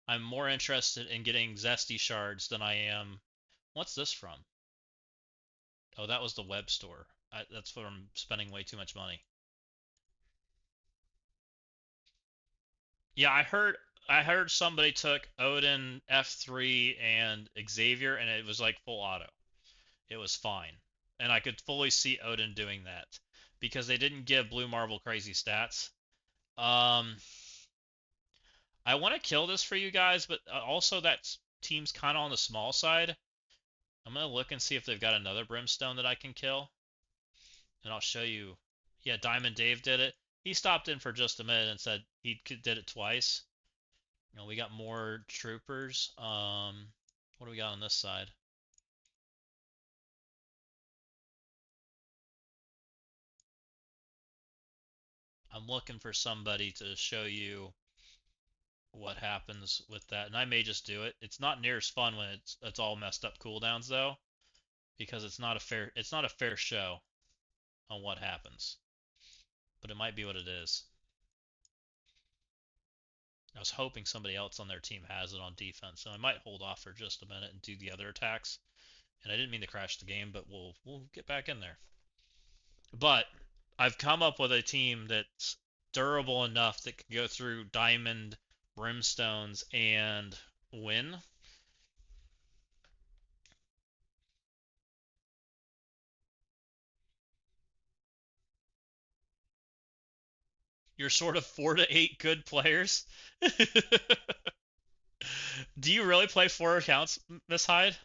I'm more interested in getting Zesty shards than I am. What's this from? Oh, that was the web store. That's where I'm spending way too much money. Yeah, I heard somebody took Odin, F3, and Xavier, and it was like full auto. It was fine. And I could fully see Odin doing that because they didn't give Blue Marble crazy stats. Um, I want to kill this for you guys, but also that team's kind of on the small side. I'm going to look and see if they've got another Brimstone that I can kill. And I'll show you. Yeah, Diamond Dave did it. He stopped in for just a minute and said he did it twice. You know, we got more troopers. What do we got on this side? I'm looking for somebody to show you what happens with that, and I may just do it. It's not near as fun when it's all messed up cooldowns though, because it's not a fair show on what happens. But it might be what it is. I was hoping somebody else on their team has it on defense, so I might hold off for just a minute and do the other attacks. And I didn't mean to crash the game, but we'll get back in there. But I've come up with a team that's durable enough that can go through Diamond, Brimstones, and win. You're sort of 4 to 8 good players. Do you really play 4 accounts, Miss Hyde?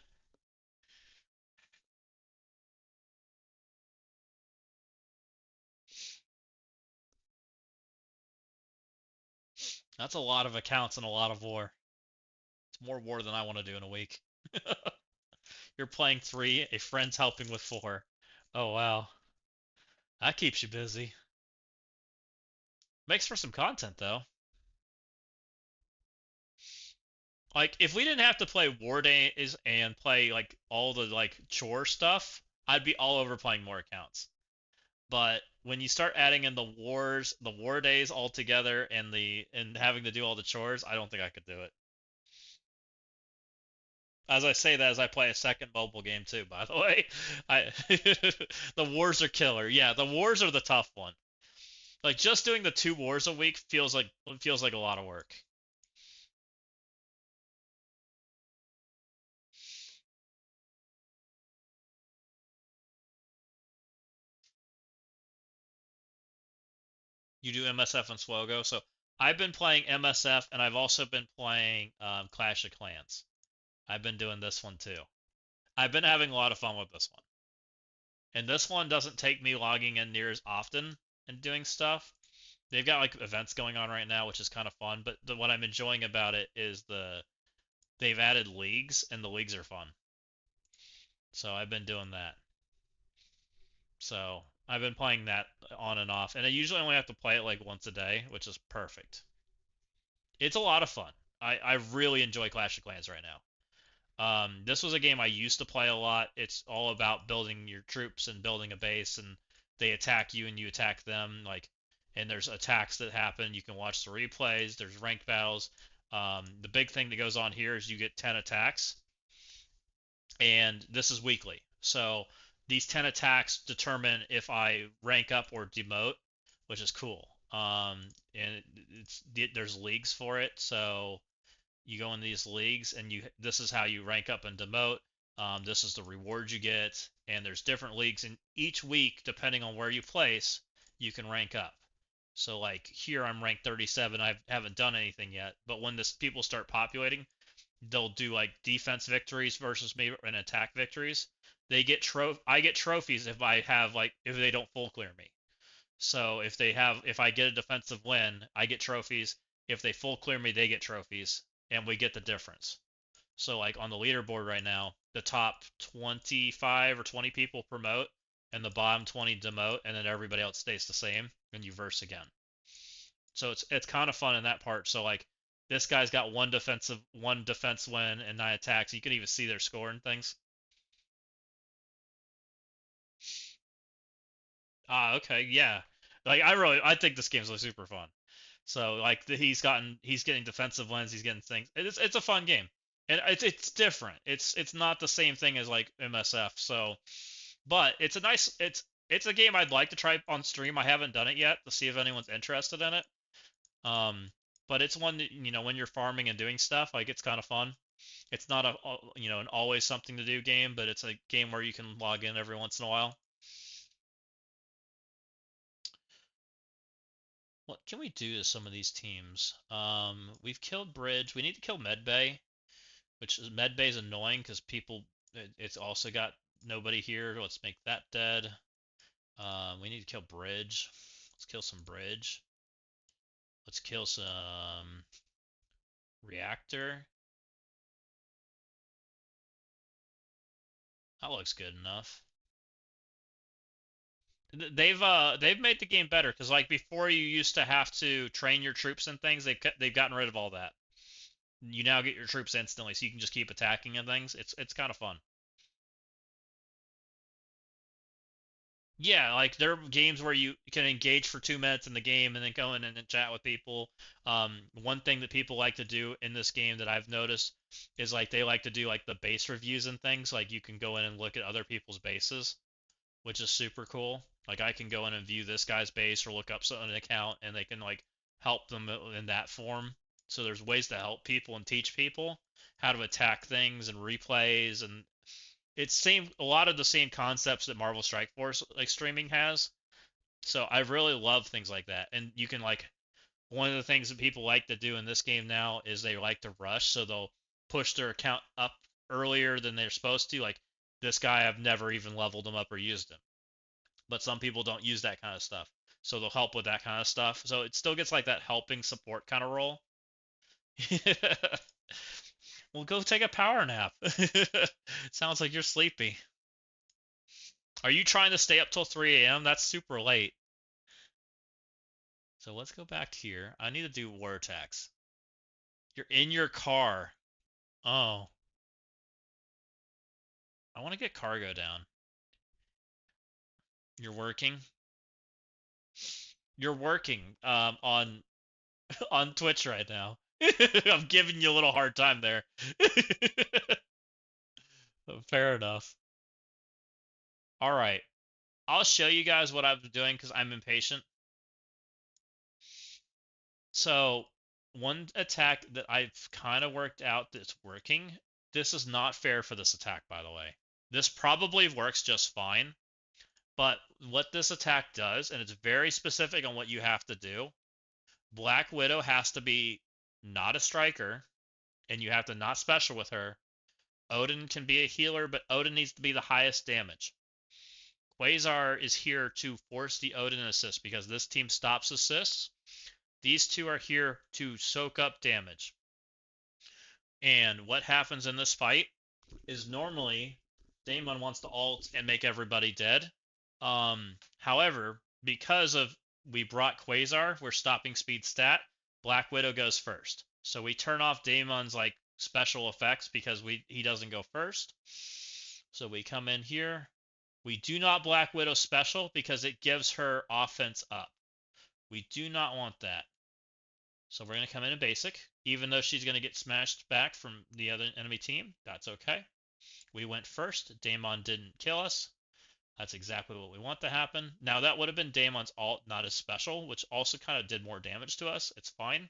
That's a lot of accounts and a lot of war. It's more war than I want to do in a week. You're playing 3, a friend's helping with 4. Oh, wow. That keeps you busy. Makes for some content, though. Like, if we didn't have to play War Days and play, like, all the, like, chore stuff, I'd be all over playing more accounts. But when you start adding in the war days all together, and having to do all the chores, I don't think I could do it. As I say that as I play a second mobile game too, by the way. I The wars are killer. Yeah, the wars are the tough one. Like just doing the 2 wars a week feels like a lot of work. You do MSF and Swogo. So I've been playing MSF and I've also been playing Clash of Clans. I've been doing this one too. I've been having a lot of fun with this one. And this one doesn't take me logging in near as often and doing stuff. They've got like events going on right now, which is kind of fun. But what I'm enjoying about it is they've added leagues and the leagues are fun. So I've been doing that. So I've been playing that on and off, and I usually only have to play it like once a day, which is perfect. It's a lot of fun. I really enjoy Clash of Clans right now. This was a game I used to play a lot. It's all about building your troops and building a base, and they attack you and you attack them. Like, and there's attacks that happen. You can watch the replays. There's ranked battles. The big thing that goes on here is you get 10 attacks, and this is weekly. So these 10 attacks determine if I rank up or demote, which is cool. And there's leagues for it, so you go in these leagues and this is how you rank up and demote. This is the reward you get, and there's different leagues, and each week, depending on where you place, you can rank up. So like here, I'm ranked 37. I haven't done anything yet, but when this people start populating, they'll do like defense victories versus me and attack victories. I get trophies if I have like if they don't full clear me. So if I get a defensive win, I get trophies. If they full clear me, they get trophies, and we get the difference. So like on the leaderboard right now, the top 25 or 20 people promote, and the bottom 20 demote, and then everybody else stays the same, and you verse again. So it's kind of fun in that part. So like this guy's got one defense win and 9 attacks. You can even see their score and things. Ah, okay, yeah. Like I think this game's like super fun. So like he's getting defensive wins, he's getting things. It's a fun game, and it's different. It's not the same thing as like MSF. So, but it's a game I'd like to try on stream. I haven't done it yet to see if anyone's interested in it. Um, but it's one that, when you're farming and doing stuff, like it's kind of fun. It's not an always something to do game, but it's a game where you can log in every once in a while. What can we do to some of these teams? We've killed Bridge. We need to kill Medbay, which is Medbay's annoying because it's also got nobody here. Let's make that dead. We need to kill Bridge. Let's kill some Bridge. Let's kill some Reactor. That looks good enough. They've made the game better because like before you used to have to train your troops and things. They've gotten rid of all that. You now get your troops instantly, so you can just keep attacking and things. It's kind of fun. Yeah, like there are games where you can engage for 2 minutes in the game and then go in and then chat with people. One thing that people like to do in this game that I've noticed is like they like to do like the base reviews and things. Like you can go in and look at other people's bases, which is super cool. Like I can go in and view this guy's base or look up an account, and they can like help them in that form. So there's ways to help people and teach people how to attack things and replays, and it's same a lot of the same concepts that Marvel Strike Force like streaming has. So I really love things like that. And you can like one of the things that people like to do in this game now is they like to rush, so they'll push their account up earlier than they're supposed to. Like this guy, I've never even leveled him up or used him. But some people don't use that kind of stuff. So they'll help with that kind of stuff. So it still gets like that helping support kind of role. Well, go take a power nap. Sounds like you're sleepy. Are you trying to stay up till 3 a.m.? That's super late. So let's go back here. I need to do war attacks. You're in your car. Oh, I want to get cargo down. You're working? You're working on on Twitch right now. I'm giving you a little hard time there. Fair enough. All right. I'll show you guys what I'm doing because I'm impatient. So one attack that I've kind of worked out that's working. This is not fair for this attack, by the way. This probably works just fine, but what this attack does, and it's very specific on what you have to do, Black Widow has to be not a striker, and you have to not special with her. Odin can be a healer, but Odin needs to be the highest damage. Quasar is here to force the Odin assist because this team stops assists. These two are here to soak up damage. And what happens in this fight is normally Daemon wants to ult and make everybody dead. However, because of we brought Quasar, we're stopping speed stat. Black Widow goes first, so we turn off Daemon's like special effects because he doesn't go first. So we come in here. We do not Black Widow special because it gives her offense up. We do not want that. So we're going to come in basic, even though she's going to get smashed back from the other enemy team. That's okay. We went first. Daemon didn't kill us. That's exactly what we want to happen. Now, that would have been Daemon's ult, not his special, which also kind of did more damage to us. It's fine.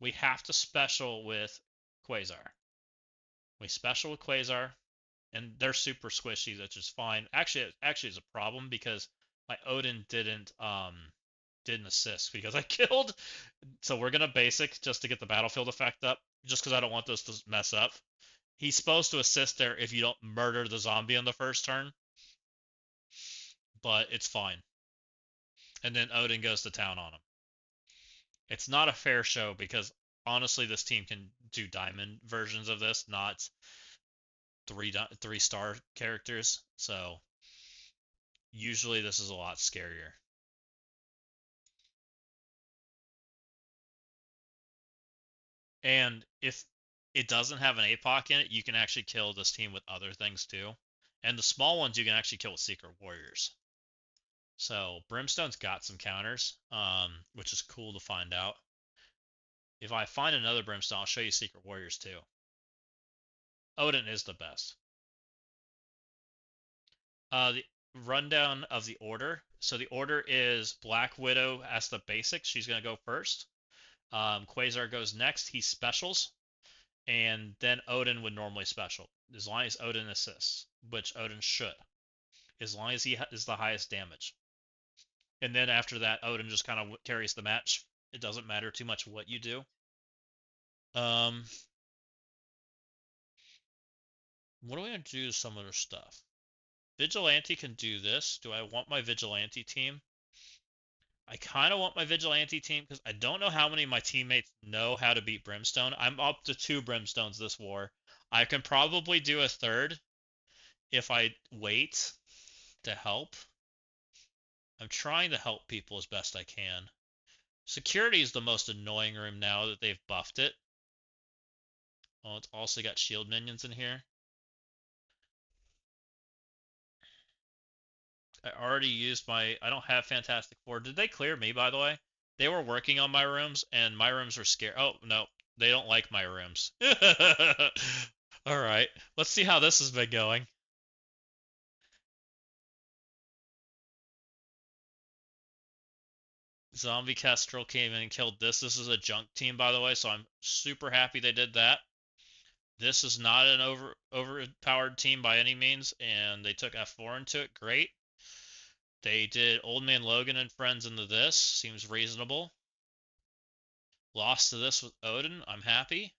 We have to special with Quasar. We special with Quasar, and they're super squishy, which is fine. Actually, is a problem because my Odin didn't assist because I killed. So we're gonna basic just to get the battlefield effect up, just because I don't want this to mess up. He's supposed to assist there if you don't murder the zombie on the first turn, but it's fine. And then Odin goes to town on him. It's not a fair show because honestly, this team can do diamond versions of this, not three-star characters. So usually this is a lot scarier. And if it doesn't have an APOC in it, you can actually kill this team with other things too. And the small ones you can actually kill with Secret Warriors. So Brimstone's got some counters, which is cool to find out. If I find another Brimstone, I'll show you Secret Warriors too. Odin is the best. The rundown of the order. So the order is Black Widow as the basic. She's going to go first. Quasar goes next. He specials. And then Odin would normally special, as long as Odin assists, which Odin should, as long as he is the highest damage. And then after that, Odin just kind of carries the match. It doesn't matter too much what you do. What do we want to do with some other stuff? Vigilante can do this. Do I want my Vigilante team? I kind of want my Vigilante team because I don't know how many of my teammates know how to beat Brimstone. I'm up to 2 Brimstones this war. I can probably do a third if I wait to help. I'm trying to help people as best I can. Security is the most annoying room now that they've buffed it. Oh, it's also got shield minions in here. I already used my... I don't have Fantastic Four. Did they clear me, by the way? They were working on my rooms, and my rooms were scared. Oh, no. They don't like my rooms. Alright. Let's see how this has been going. Zombie Kestrel came in and killed this. This is a junk team, by the way, so I'm super happy they did that. This is not an overpowered team by any means, and they took F4 into it. Great. They did Old Man Logan and friends into this. Seems reasonable. Lost to this with Odin. I'm happy.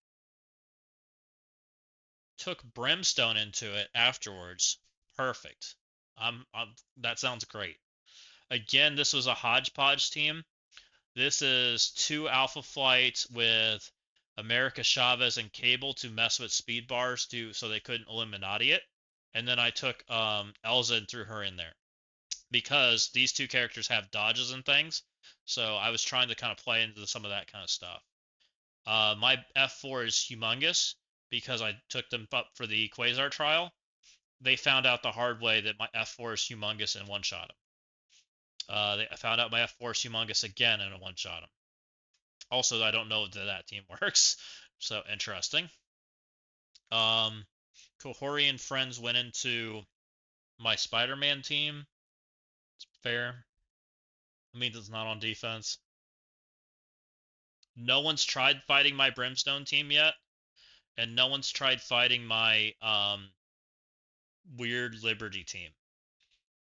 Took Brimstone into it afterwards. Perfect. That sounds great. Again, this was a hodgepodge team. This is 2 Alpha Flight with America Chavez and Cable to mess with speed bars so they couldn't Illuminati it. And then I took Elza and threw her in there because these 2 characters have dodges and things. So I was trying to kind of play into some of that kind of stuff. My F4 is humongous because I took them up for the Quasar trial. They found out the hard way that my F4 is humongous and one-shot them. I found out my F4 is humongous again and a one-shot them. Also, I don't know that team works, so interesting. Kohori and friends went into my Spider-Man team. It's fair. It means it's not on defense. No one's tried fighting my Brimstone team yet, and no one's tried fighting my Weird Liberty team.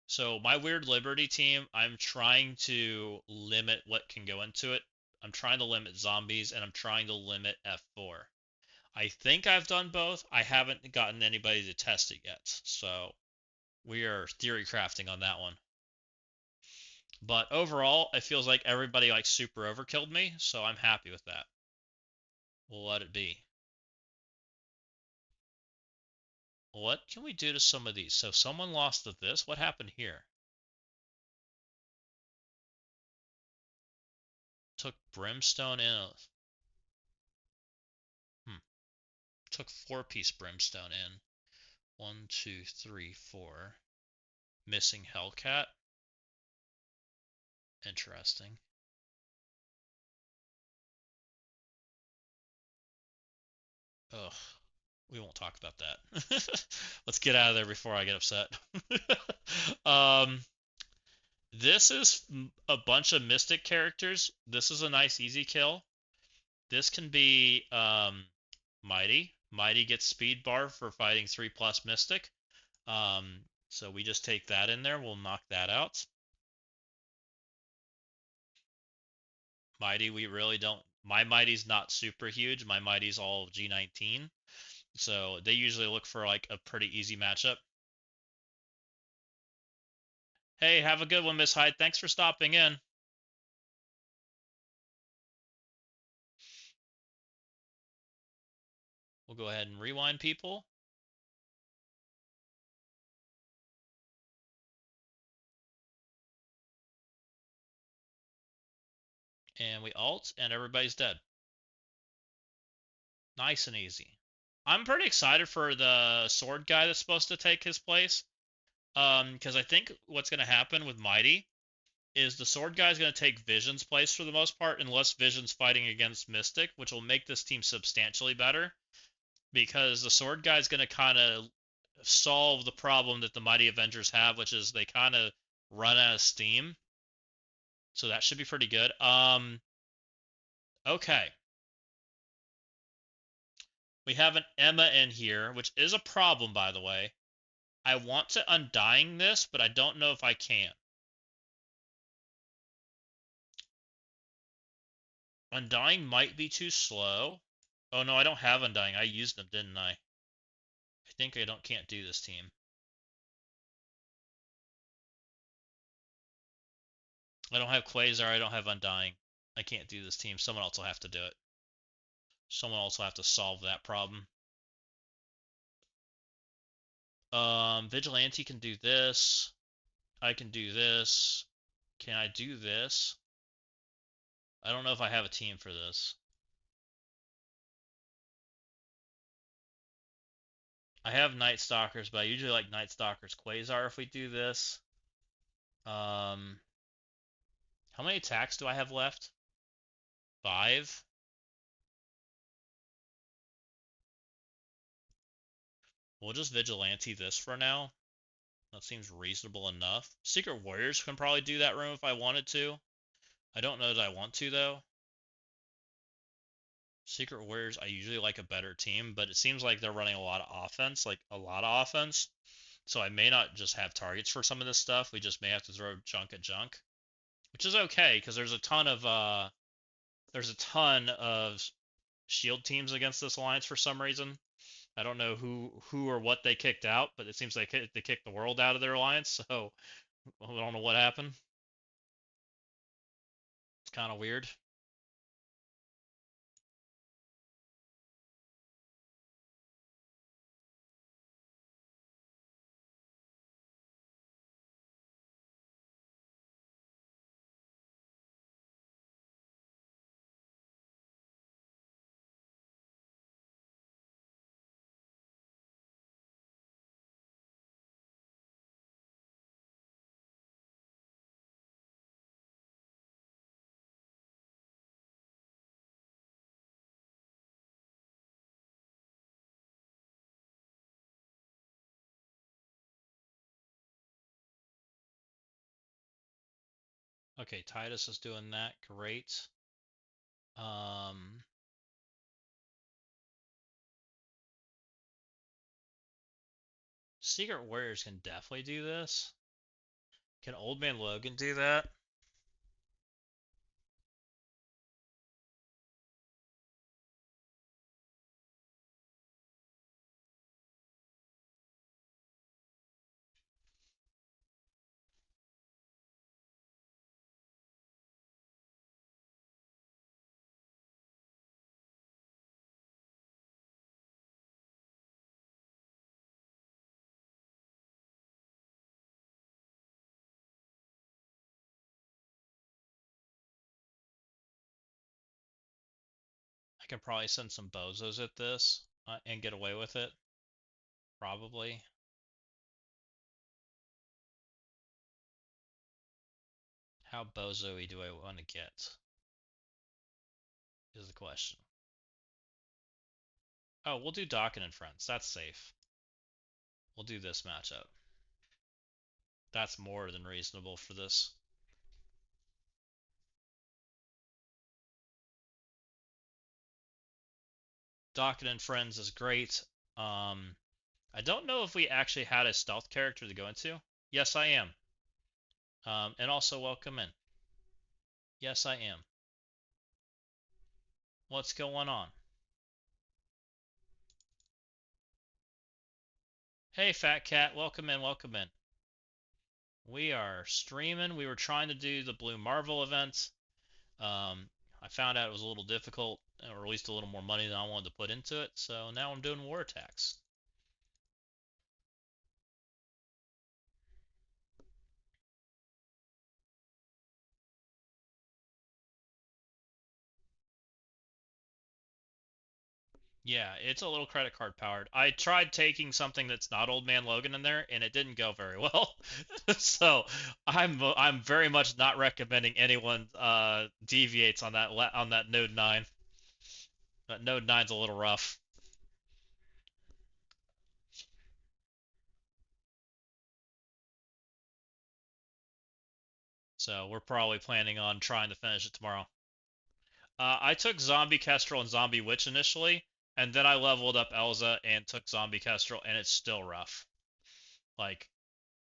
So my Weird Liberty team, I'm trying to limit what can go into it. I'm trying to limit zombies, and I'm trying to limit F4. I think I've done both. I haven't gotten anybody to test it yet, so we are theory crafting on that one. But overall, it feels like everybody like super overkilled me, so I'm happy with that. We'll let it be. What can we do to some of these? So someone lost to this. What happened here? Took Brimstone in. Took 4-piece Brimstone in. 1, 2, 3, 4. Missing Hellcat. Interesting. Ugh. We won't talk about that. Let's get out of there before I get upset. This is a bunch of Mystic characters. This is a nice easy kill. This can be Mighty. Mighty gets speed bar for fighting 3+ Mystic. So we just take that in there. We'll knock that out. Mighty, we really don't. My Mighty's not super huge. My Mighty's all G19. So they usually look for like a pretty easy matchup. Hey, have a good one, Miss Hyde. Thanks for stopping in. We'll go ahead and rewind people. And we alt, and everybody's dead. Nice and easy. I'm pretty excited for the sword guy that's supposed to take his place. Because I think what's going to happen with Mighty is the sword guy is going to take Vision's place for the most part, unless Vision's fighting against Mystic, which will make this team substantially better. Because the sword guy is going to kind of solve the problem that the Mighty Avengers have, which is they kind of run out of steam. So that should be pretty good. Okay. We have an Emma in here, which is a problem, by the way. I want to Undying this, but I don't know if I can. Undying might be too slow. Oh no, I don't have Undying. I used them, didn't I? I think I can't do this team. I don't have Quasar, I don't have Undying. I can't do this team. Someone else will have to do it. Someone else will have to solve that problem. Vigilante can do this. I can do this. Can I do this? I don't know if I have a team for this. I have Night Stalkers, but I usually like Night Stalkers Quasar if we do this. How many attacks do I have left? 5? We'll just Vigilante this for now. That seems reasonable enough. Secret Warriors can probably do that room if I wanted to. I don't know that I want to, though. Secret Warriors, I usually like a better team, but it seems like they're running a lot of offense, like a lot of offense. So I may not just have targets for some of this stuff. We just may have to throw junk at junk, which is okay because there's a ton of shield teams against this alliance for some reason. I don't know who or what they kicked out, but it seems like they kicked the world out of their alliance. So I don't know what happened. It's kind of weird. Okay, Titus is doing that. Great. Um, Secret Warriors can definitely do this. Can Old Man Logan do that? I can probably send some bozos at this and get away with it. Probably. How bozo-y do I want to get? Is the question. Oh, we'll do Dokken and Friends. That's safe. We'll do this matchup. That's more than reasonable for this. Dokken and Friends is great. I don't know if we actually had a stealth character to go into. Yes, I am. And also welcome in. Yes, I am. What's going on? Hey, Fat Cat. Welcome in, welcome in. We are streaming. We were trying to do the Blue Marvel event. I found out it was a little difficult, or at least a little more money than I wanted to put into it, so now I'm doing War Attacks. Yeah, it's a little credit card powered. I tried taking something that's not Old Man Logan in there, and it didn't go very well. So I'm very much not recommending anyone deviates on that Node 9. That Node 9's a little rough. So we're probably planning on trying to finish it tomorrow. I took Zombie Kestrel and Zombie Witch initially, and then I leveled up Elza and took Zombie Kestrel, and it's still rough. Like,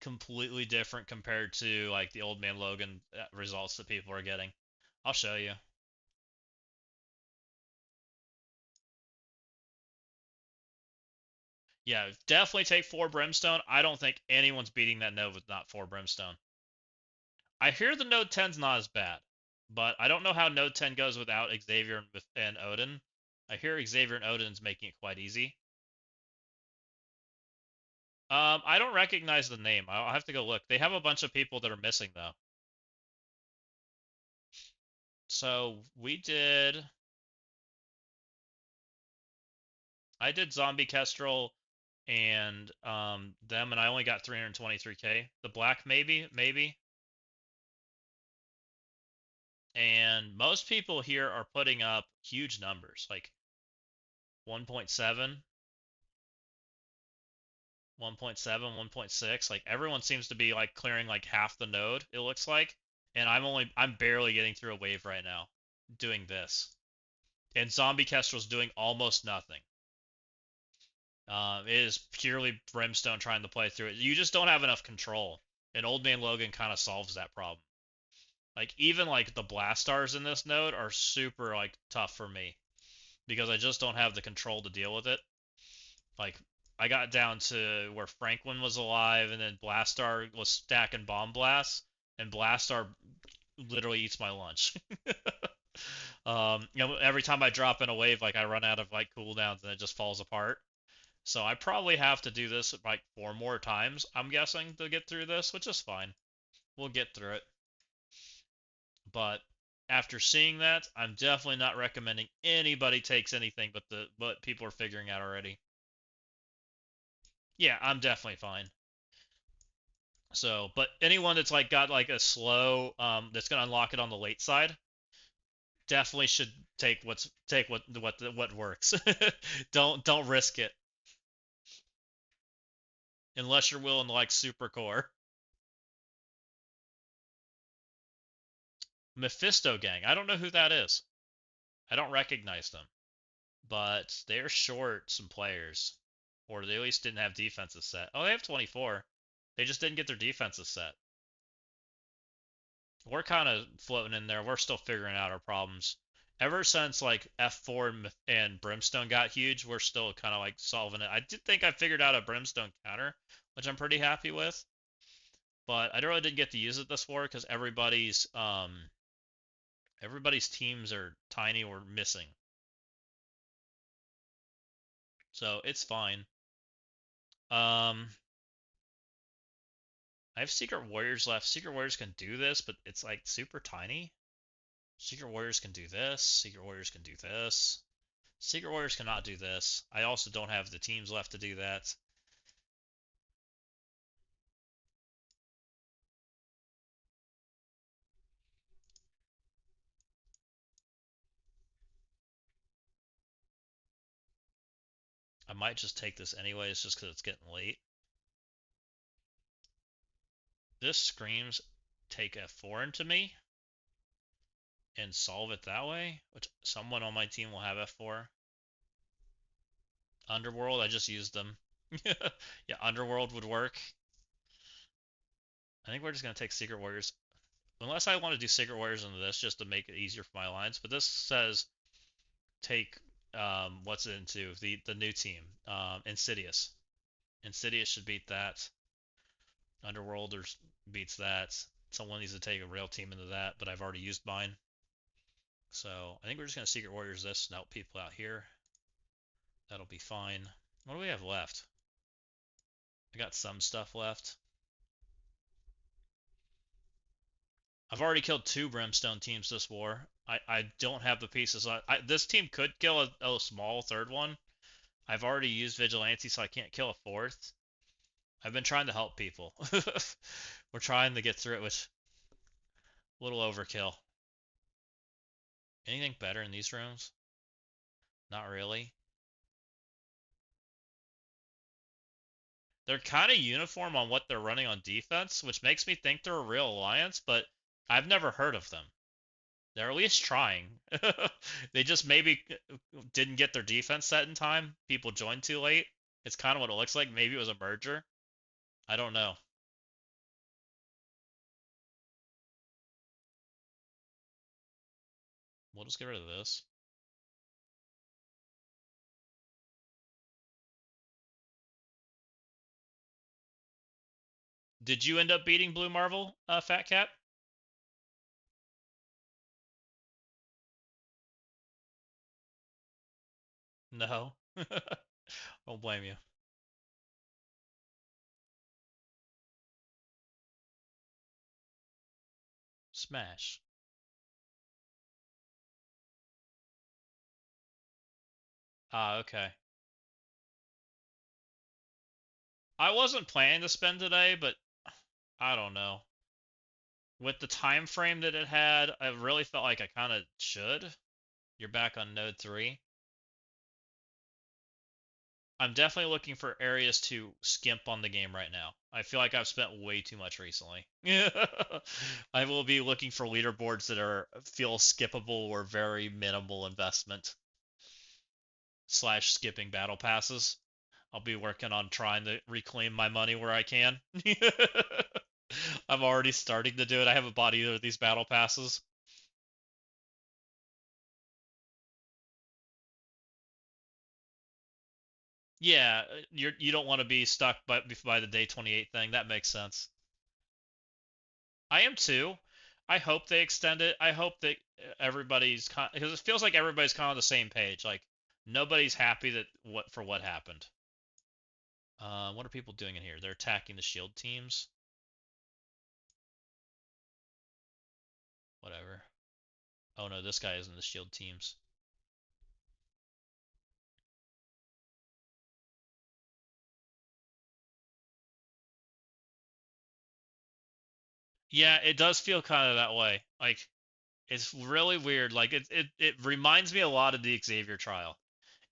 completely different compared to, like, the Old Man Logan results that people are getting. I'll show you. Yeah, definitely take 4 Brimstone. I don't think anyone's beating that node with not 4 Brimstone. I hear the Node 10's not as bad, but I don't know how Node 10 goes without Xavier and Odin. I hear Xavier and Odin's making it quite easy. I don't recognize the name. I'll have to go look. They have a bunch of people that are missing though. So I did Zombie Kestrel and them, and I only got 323k. The black maybe. And most people here are putting up huge numbers, like 1.7, 1.7, 1.6. Like everyone seems to be like clearing like half the node, it looks like. And I'm barely getting through a wave right now doing this. And Zombie Kestrel's doing almost nothing. It is purely Brimstone trying to play through it. You just don't have enough control. And Old Man Logan kind of solves that problem. Like even like the blast stars in this node are super like tough for me because I just don't have the control to deal with it. Like I got down to where Franklin was alive and then Blastar was stacking bomb blasts and Blastar literally eats my lunch. Every time I drop in a wave, like I run out of like cooldowns and it just falls apart. So I probably have to do this like 4 more times, I'm guessing, to get through this, which is fine. We'll get through it. But after seeing that, I'm definitely not recommending anybody takes anything but people are figuring out already. Yeah, I'm definitely fine. So, but anyone that's like got like a slow that's gonna unlock it on the late side, definitely should take what works. Don't risk it unless you're willing to like super core. Mephisto gang. I don't know who that is. I don't recognize them, but they're short some players, or they at least didn't have defenses set. Oh, they have 24. They just didn't get their defenses set. We're kind of floating in there. We're still figuring out our problems. Ever since like F4 and Brimstone got huge, we're still kind of like solving it. I did think I figured out a Brimstone counter, which I'm pretty happy with, but I really didn't get to use it this war because everybody's teams are tiny or missing. So it's fine. I have Secret Warriors left. Secret Warriors can do this, but it's like super tiny. Secret Warriors can do this. Secret Warriors can do this. Secret Warriors cannot do this. I also don't have the teams left to do that. I might just take this anyways, just because it's getting late. This screams take F4 into me and solve it that way, which someone on my team will have F4. Underworld, I just used them. Yeah, Underworld would work. I think we're just going to take Secret Warriors. Unless I want to do Secret Warriors into this just to make it easier for my lines. But this says take what's it into the new team, Insidious. Insidious should beat that. Underworld beats that. Someone needs to take a real team into that, but I've already used mine. So I think we're just gonna Secret Warriors this and help people out here. That'll be fine. What do we have left? I got some stuff left. I've already killed 2 Brimstone teams this war. I don't have the pieces. This team could kill a small third one. I've already used Vigilante, so I can't kill a fourth. I've been trying to help people. We're trying to get through it with a little overkill. Anything better in these rooms? Not really. They're kind of uniform on what they're running on defense, which makes me think they're a real alliance, but I've never heard of them. They're at least trying. They just maybe didn't get their defense set in time. People joined too late. It's kind of what it looks like. Maybe it was a merger. I don't know. We'll just get rid of this. Did you end up beating Blue Marvel, Fat Cat? No. Don't blame you. Smash. Ah, okay. I wasn't planning to spend today, but I don't know. With the time frame that it had, I really felt like I kind of should. You're back on node 3. I'm definitely looking for areas to skimp on the game right now. I feel like I've spent way too much recently. I will be looking for leaderboards that feel skippable or very minimal investment / skipping battle passes. I'll be working on trying to reclaim my money where I can. I'm already starting to do it. I haven't bought either of these battle passes. Yeah, you don't want to be stuck by the day 28 thing. That makes sense. I am too. I hope they extend it. I hope that everybody's because it feels like everybody's kind of on the same page. Like nobody's happy that what happened. What are people doing in here? They're attacking the shield teams. Whatever. Oh no, this guy isn't the shield teams. Yeah, it does feel kind of that way. Like it's really weird. Like it reminds me a lot of the Xavier trial,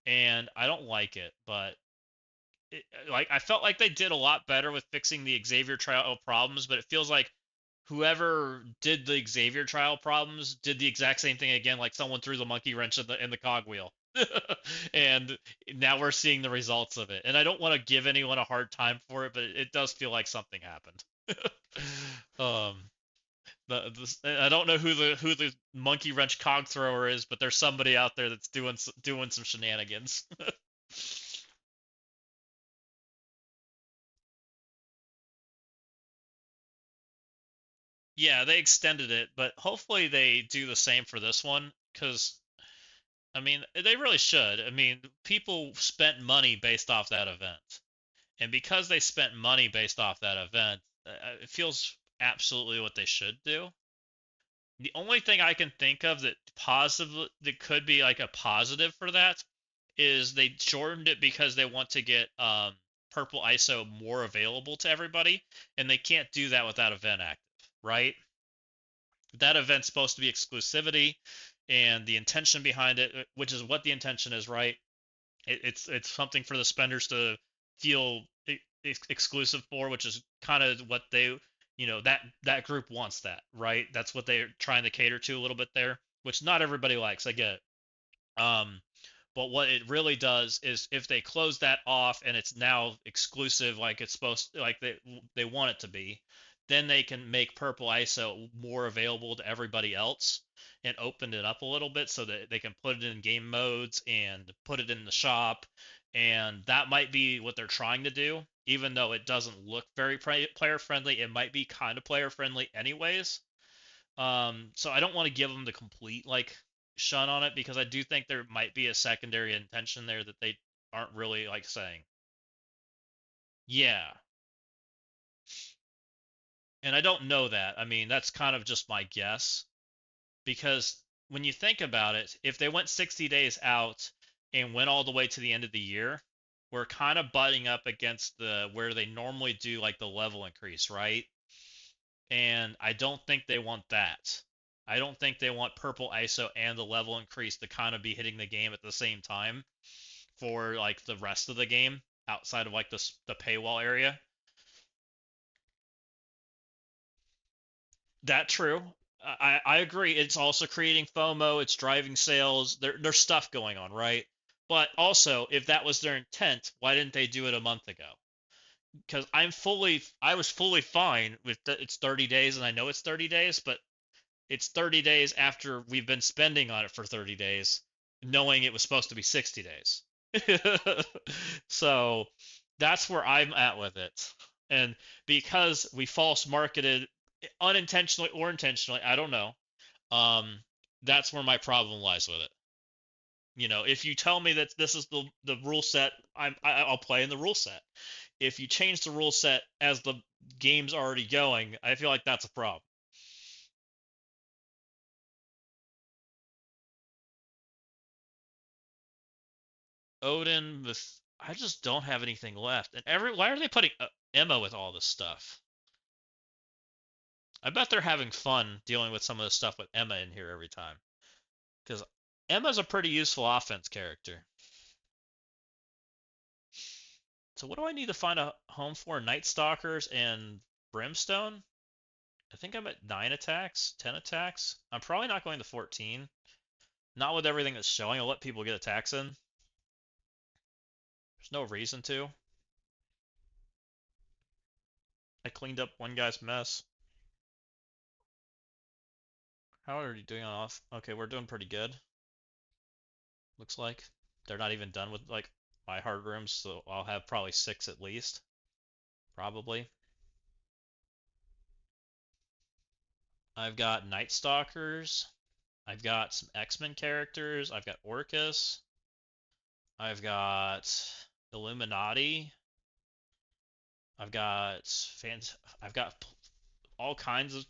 and I don't like it. But like I felt like they did a lot better with fixing the Xavier trial problems. But it feels like whoever did the Xavier trial problems did the exact same thing again, like someone threw the monkey wrench in the cogwheel. And now we're seeing the results of it. And I don't want to give anyone a hard time for it, but it does feel like something happened. um, I don't know who the monkey wrench cog thrower is, but there's somebody out there that's doing some shenanigans. Yeah, they extended it, but hopefully they do the same for this one, because I mean, they really should. I mean, people spent money based off that event. And because they spent money based off that event, it feels absolutely what they should do. The only thing I can think of that could be like a positive for that is they shortened it because they want to get purple ISO more available to everybody, and they can't do that without event active, right? That event's supposed to be exclusivity, and the intention behind it, which is what the intention is, right? It's something for the spenders to feel exclusive for, which is kind of what they, that group wants that, right? That's what they're trying to cater to a little bit there, which not everybody likes. I get it. But what it really does is if they close that off and it's now exclusive, like it's supposed, like they want it to be, then they can make Purple ISO more available to everybody else and open it up a little bit so that they can put it in game modes and put it in the shop. And that might be what they're trying to do, even though it doesn't look very player friendly. It might be kind of player friendly anyways. So I don't want to give them the complete like shun on it because I do think there might be a secondary intention there that they aren't really like saying. Yeah. And I don't know that. I mean, that's kind of just my guess because when you think about it, if they went 60 days out and went all the way to the end of the year, we're kind of butting up against the where they normally do like the level increase, right? And I don't think they want that. I don't think they want purple ISO and the level increase to kind of be hitting the game at the same time for like the rest of the game outside of like the paywall area. That true. I agree. It's also creating FOMO. It's driving sales. There's stuff going on, right? But also, if that was their intent, why didn't they do it a month ago? Because I was fully fine with it's 30 days, and I know it's 30 days, but it's 30 days after we've been spending on it for 30 days, knowing it was supposed to be 60 days. So that's where I'm at with it. And because we false marketed unintentionally or intentionally, I don't know. Um, that's where my problem lies with it. If you tell me that this is the rule set, I'll play in the rule set. If you change the rule set as the game's already going, I feel like that's a problem. Odin with I just don't have anything left. And why are they putting Emma with all this stuff? I bet they're having fun dealing with some of the stuff with Emma in here every time. Because Emma's a pretty useful offense character. So what do I need to find a home for? Night Stalkers and Brimstone? I think I'm at 9 attacks, 10 attacks. I'm probably not going to 14. Not with everything that's showing. I'll let people get attacks in. There's no reason to. I cleaned up one guy's mess. How are you doing off? Okay, we're doing pretty good. Looks like. They're not even done with like my hard rooms, so I'll have probably 6 at least. Probably. I've got Night Stalkers. I've got some X-Men characters. I've got Orcus. I've got Illuminati. I've got I've got all kinds of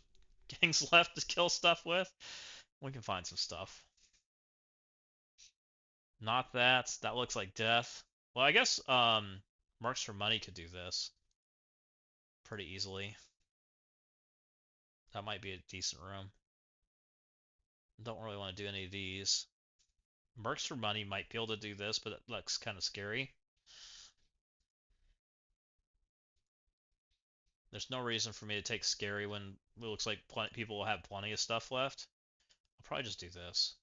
gangs left to kill stuff with. We can find some stuff. Not that. That looks like death. Well, I guess Marks for Money could do this pretty easily. That might be a decent room. Don't really want to do any of these. Mercs for Money might be able to do this, but it looks kind of scary. There's no reason for me to take Scary when it looks like people will have plenty of stuff left. I'll probably just do this.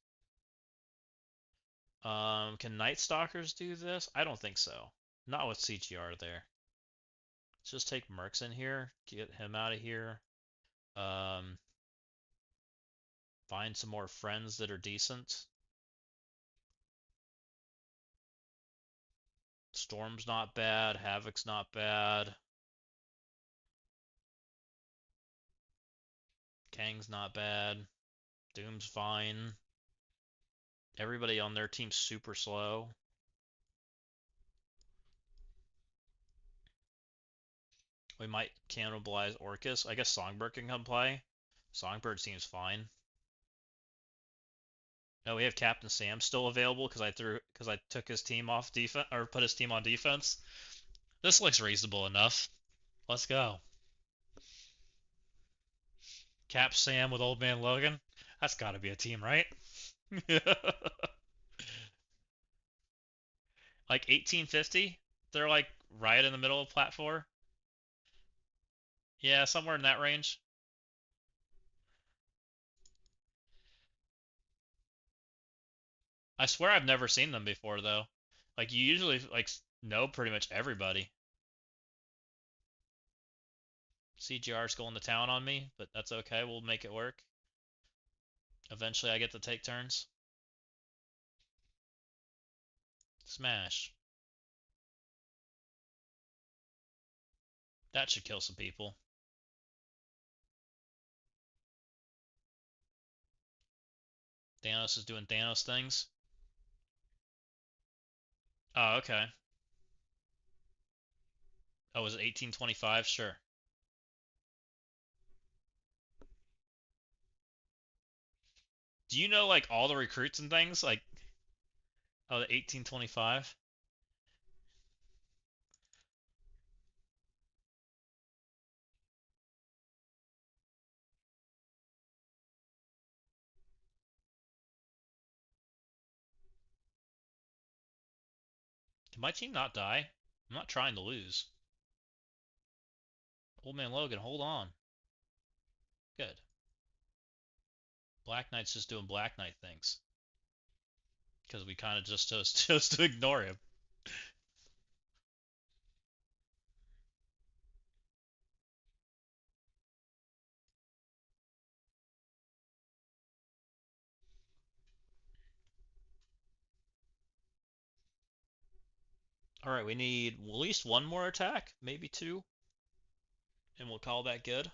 Can Night Stalkers do this? I don't think so. Not with CGR there. Let's just take Mercs in here, get him out of here. Um, find some more friends that are decent. Storm's not bad, Havoc's not bad. Kang's not bad. Doom's fine. Everybody on their team's super slow. We might cannibalize Orcus. I guess Songbird can come play. Songbird seems fine. Oh, we have Captain Sam still available because I took his team off defense or put his team on defense. This looks reasonable enough. Let's go. Cap Sam with Old Man Logan. That's got to be a team, right? Like 1850? They're like right in the middle of plat 4. Yeah, somewhere in that range. I swear I've never seen them before though. Like you usually like know pretty much everybody. CGR's going to town on me, but that's okay. We'll make it work. Eventually I get to take turns. Smash. That should kill some people. Thanos is doing Thanos things. Oh, okay. Oh, was it 1825? Sure. Do you know like all the recruits and things? Like, oh, the 1825? Can my team not die? I'm not trying to lose. Old Man Logan, hold on. Good. Black Knight's just doing Black Knight things. Because we kind of just chose to ignore him. Alright, we need at least one more attack, maybe two. And we'll call that good.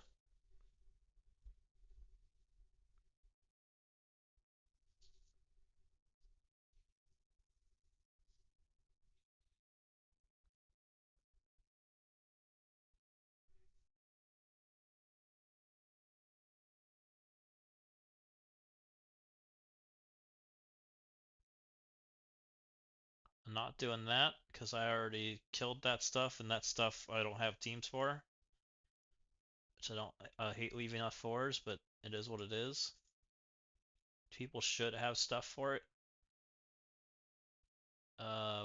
I'm not doing that because I already killed that stuff, and that stuff I don't have teams for. Which I don't hate leaving off 4s, but it is what it is. People should have stuff for it.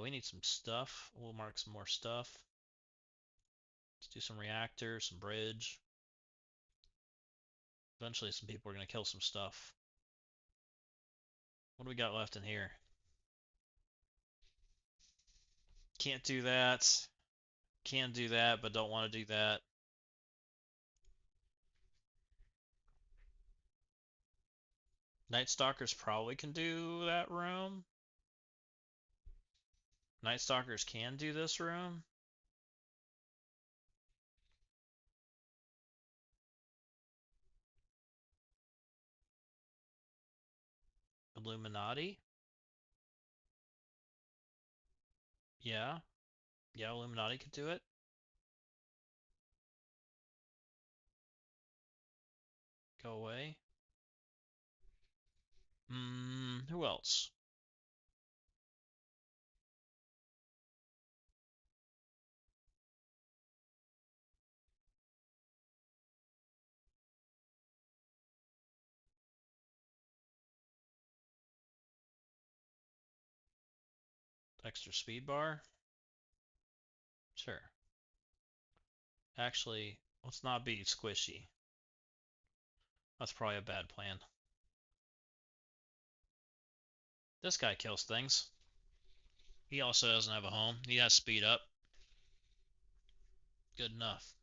We need some stuff. We'll mark some more stuff. Let's do some reactor, some bridge. Eventually some people are going to kill some stuff. What do we got left in here? Can't do that. Can do that, but don't want to do that. Night Stalkers probably can do that room. Night Stalkers can do this room. Illuminati? Yeah. Yeah, Illuminati could do it. Go away. Who else? Extra speed bar? Sure. Actually, Let's not be squishy. That's probably a bad plan. This guy kills things. He also doesn't have a home. He has speed up. Good enough.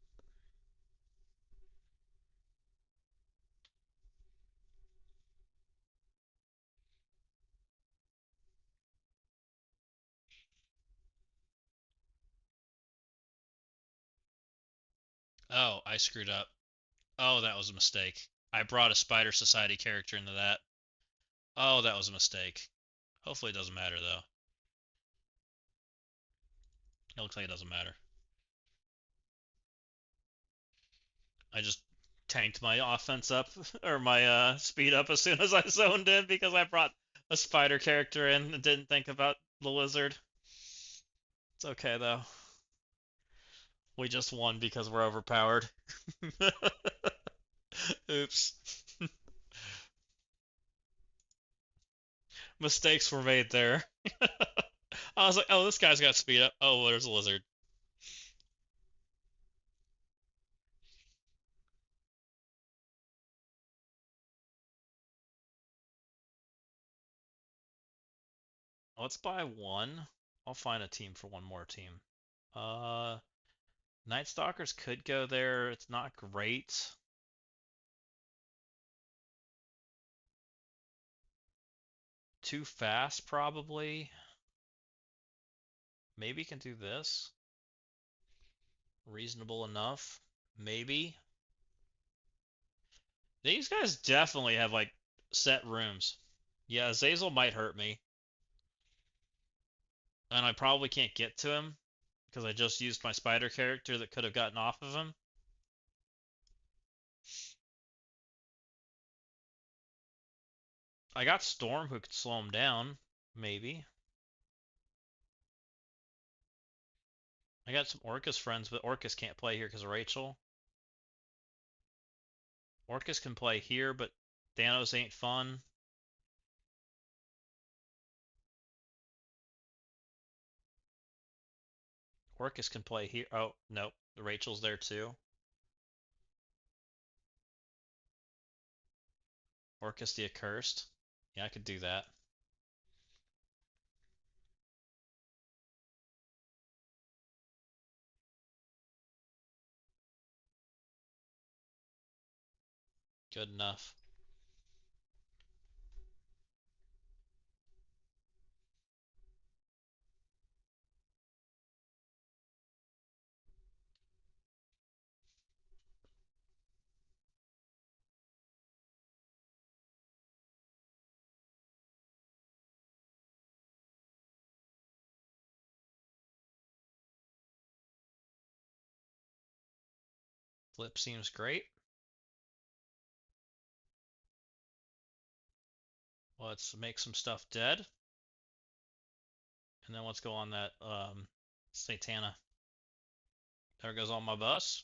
Oh, I screwed up. Oh, that was a mistake. I brought a Spider Society character into that. Oh, that was a mistake. Hopefully it doesn't matter, though. It looks like it doesn't matter. I just tanked my offense up, or my speed up as soon as I zoned in because I brought a spider character in and didn't think about the lizard. It's okay, though. We just won because we're overpowered. Oops. Mistakes were made there. I was like, oh, this guy's got speed up. Oh, there's a lizard. Let's buy one. I'll find a team for one more team. Uh, Night Stalkers could go there. It's not great. Too fast, probably. Maybe can do this. Reasonable enough. Maybe. These guys definitely have, like, set rooms. Yeah, Azazel might hurt me. And I probably can't get to him because I just used my spider character that could have gotten off of him. I got Storm who could slow him down. Maybe. I got some Orcus friends, but Orcus can't play here because of Rachel. Orcus can play here, but Thanos ain't fun. Orcus can play here. Oh, nope. Rachel's there too. Orcus the Accursed. Yeah, I could do that. Good enough. Flip seems great. Let's make some stuff dead. And then let's go on that Satana. There goes all my bus.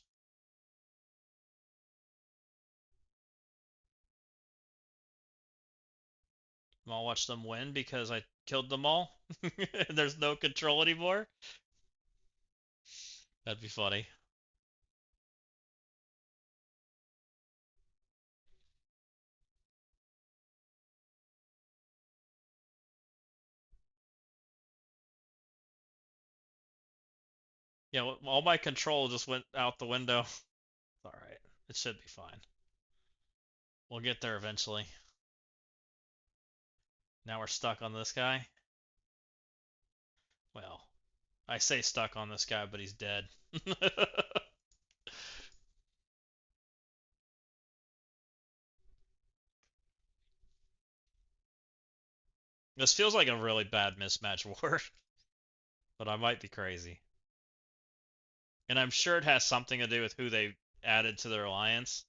I'll watch them win because I killed them all. There's no control anymore. That'd be funny. Yeah, all my control just went out the window. Alright, it should be fine. We'll get there eventually. Now we're stuck on this guy. Well, I say stuck on this guy, but he's dead. This feels like a really bad mismatch war, but I might be crazy. And I'm sure it has something to do with who they added to their alliance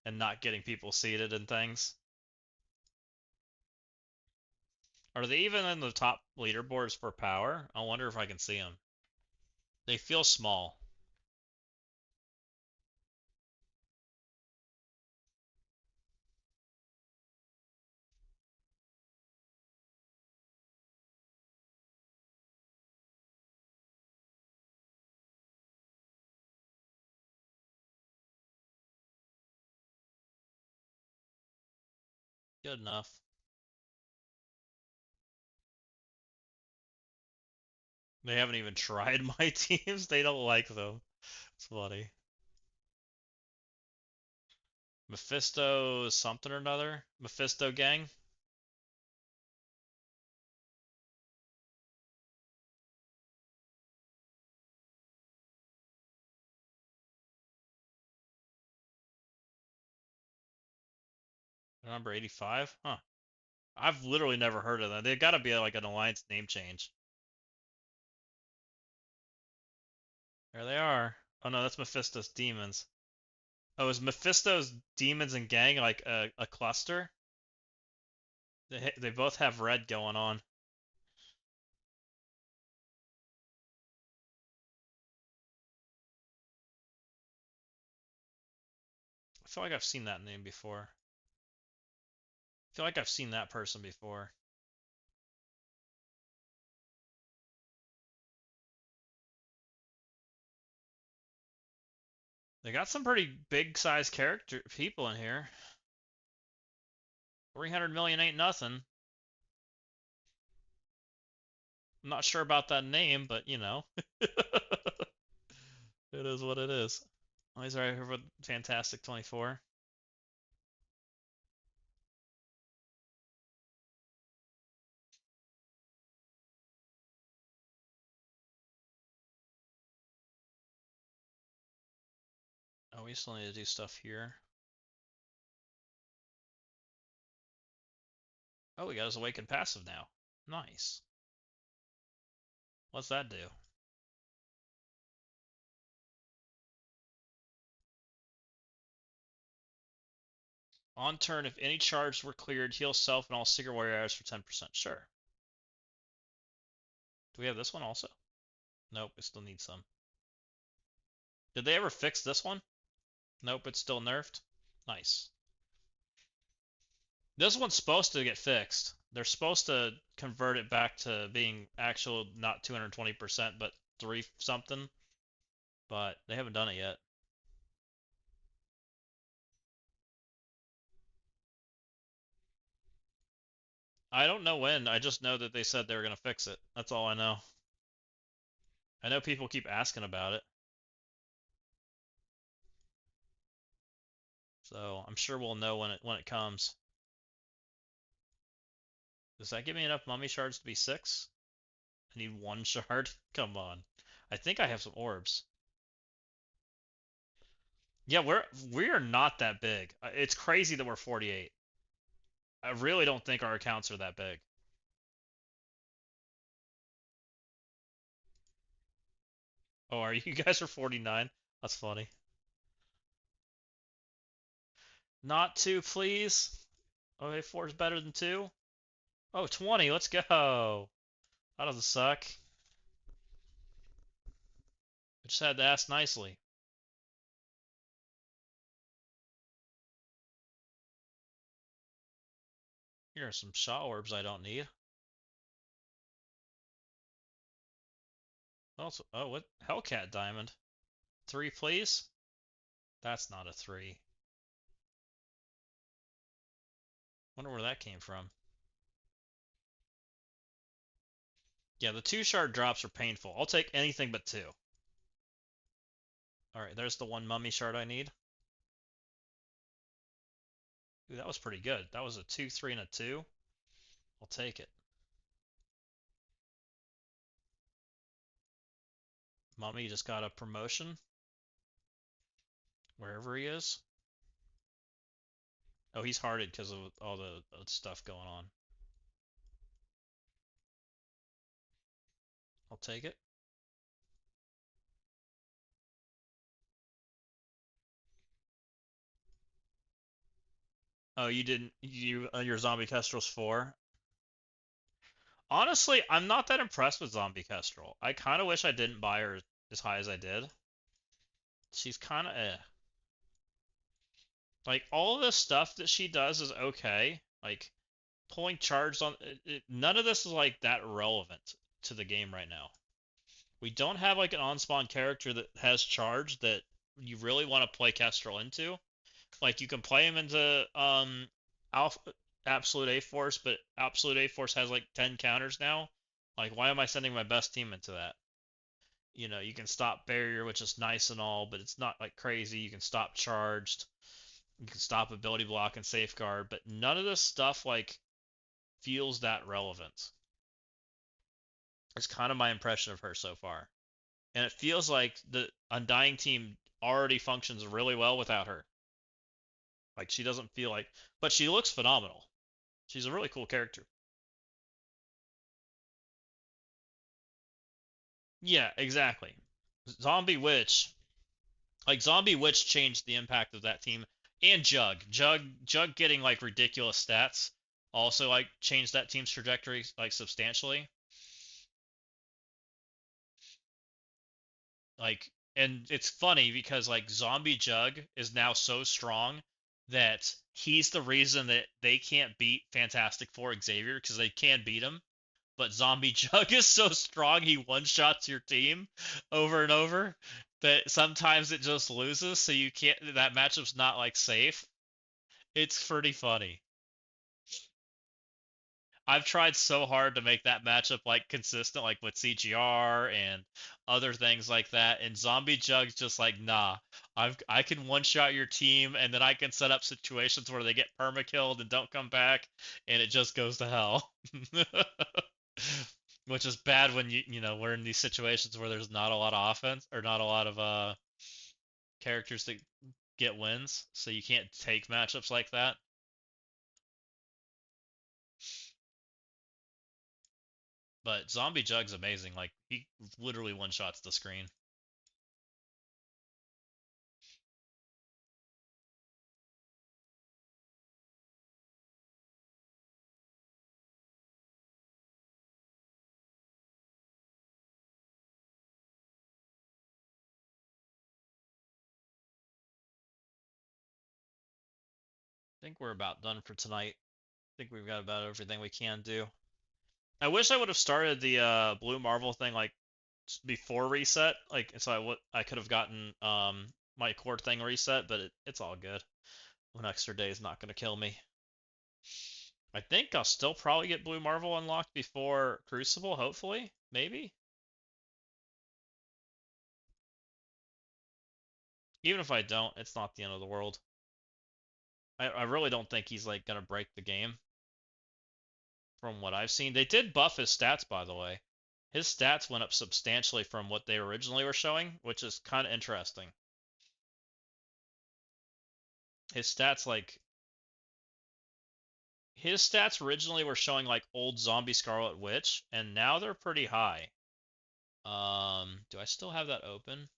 and not getting people seated and things. Are they even in the top leaderboards for power? I wonder if I can see them. They feel small. Good enough. They haven't even tried my teams. They don't like them. It's funny. Mephisto something or another. Mephisto gang. Number 85? Huh. I've literally never heard of them. They've got to be like an alliance name change. There they are. Oh no, that's Mephisto's demons. Oh, is Mephisto's demons and gang like a cluster? They both have red going on. I feel like I've seen that name before. I feel like I've seen that person before. They got some pretty big size character people in here. 300 million ain't nothing. I'm not sure about that name, but you know. It is what it is. Oh, he's right here with Fantastic 24. Oh, we still need to do stuff here. Oh, we got his awakened passive now. Nice. What's that do? On turn, if any charge were cleared, heal self and all Secret Warrior arrows for 10%. Sure. Do we have this one also? Nope, we still need some. Did they ever fix this one? Nope, it's still nerfed. Nice. This one's supposed to get fixed. They're supposed to convert it back to being actual, not 220%, but 3 something. But they haven't done it yet. I don't know when. I just know that they said they were going to fix it. That's all I know. I know people keep asking about it. So I'm sure we'll know when it comes. Does that give me enough mummy shards to be 6? I need 1 shard? Come on. I think I have some orbs. Yeah, we are not that big. It's crazy that we're 48. I really don't think our accounts are that big. Oh, are you guys are 49? That's funny. Not 2, please. Okay, 4 is better than 2. Oh, 20. Let's go. That doesn't suck. I just had to ask nicely. Here are some shot orbs I don't need. Also, oh, what? Hellcat Diamond. 3, please? That's not a 3. Wonder where that came from. Yeah, the 2 shard drops are painful. I'll take anything but 2. Alright, there's the 1 mummy shard I need. Ooh, that was pretty good. That was a 2, 3, and a 2. I'll take it. Mummy just got a promotion. Wherever he is. Oh, he's hearted because of all the stuff going on. I'll take it. Oh, you didn't. Your zombie kestrel's 4. Honestly, I'm not that impressed with zombie kestrel. I kind of wish I didn't buy her as high as I did. She's kind of eh. Like all this stuff that she does is okay. Like pulling charges on none of this is like that relevant to the game right now. We don't have like an on-spawn character that has charge that you really want to play Kestrel into. Like you can play him into alpha Absolute A-Force, but Absolute A-Force has like 10 counters now. Like, why am I sending my best team into that? You know, you can stop barrier, which is nice and all, but it's not like crazy. You can stop charged. You can stop ability block and safeguard, but none of this stuff like feels that relevant. It's kind of my impression of her so far. And it feels like the Undying team already functions really well without her. Like she doesn't feel like, but she looks phenomenal. She's a really cool character. Yeah, exactly. Zombie Witch, like Zombie Witch changed the impact of that team, and Jug getting like ridiculous stats also like changed that team's trajectory like substantially. Like, and it's funny because like Zombie Jug is now so strong that he's the reason that they can't beat Fantastic Four Xavier because they can beat him. But Zombie Jug is so strong he one-shots your team over and over that sometimes it just loses, so you can't. That matchup's not like safe. It's pretty funny. I've tried so hard to make that matchup like consistent, like with CGR and other things like that. And Zombie Jug's just like, nah, I can one shot your team, and then I can set up situations where they get perma killed and don't come back, and it just goes to hell. Which is bad when we're in these situations where there's not a lot of offense or not a lot of characters that get wins, so you can't take matchups like that. But Zombie Jug's amazing. Like he literally one shots the screen. I think we're about done for tonight. I think we've got about everything we can do. I wish I would have started the Blue Marvel thing like before reset, like so I could have gotten my core thing reset, but it's all good. One extra day is not going to kill me. I think I'll still probably get Blue Marvel unlocked before Crucible, hopefully, maybe. Even if I don't, it's not the end of the world. I really don't think he's like gonna break the game. From what I've seen, they did buff his stats, by the way. His stats went up substantially from what they originally were showing, which is kind of interesting. His stats like his stats originally were showing like old zombie Scarlet Witch, and now they're pretty high. Do I still have that open?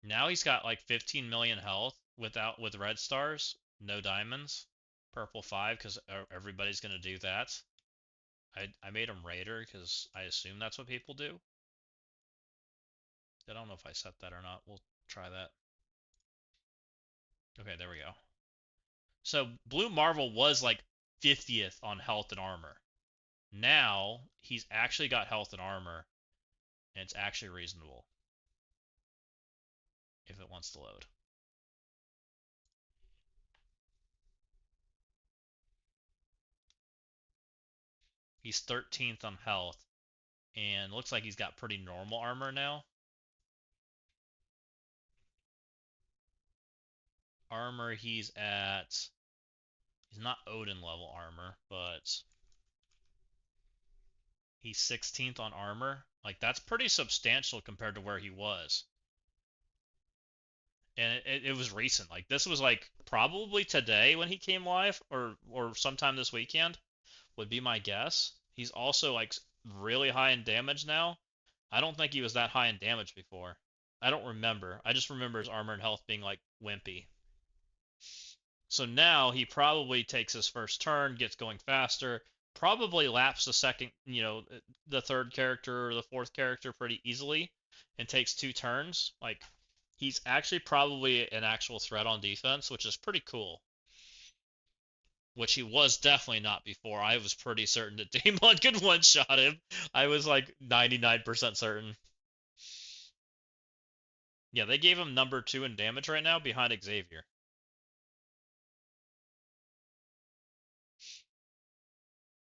Now he's got like 15 million health with red stars, no diamonds, purple 5 because everybody's gonna do that. I made him Raider because I assume that's what people do. I don't know if I set that or not. We'll try that. Okay, there we go. So Blue Marvel was like 50th on health and armor. Now he's actually got health and armor, and it's actually reasonable if it wants to load. He's 13th on health, and looks like he's got pretty normal armor now. Armor, he's not Odin level armor, but he's 16th on armor. Like, that's pretty substantial compared to where he was. And it was recent. Like, this was like probably today when he came live, or sometime this weekend would be my guess. He's also like really high in damage now. I don't think he was that high in damage before. I don't remember. I just remember his armor and health being like wimpy. So now he probably takes his first turn, gets going faster, probably laps the second, the third character or the fourth character pretty easily, and takes 2 turns. Like, he's actually probably an actual threat on defense, which is pretty cool. which he was definitely not before. I was pretty certain that Daemon could one-shot him. I was like 99% certain. Yeah, they gave him number 2 in damage right now behind Xavier.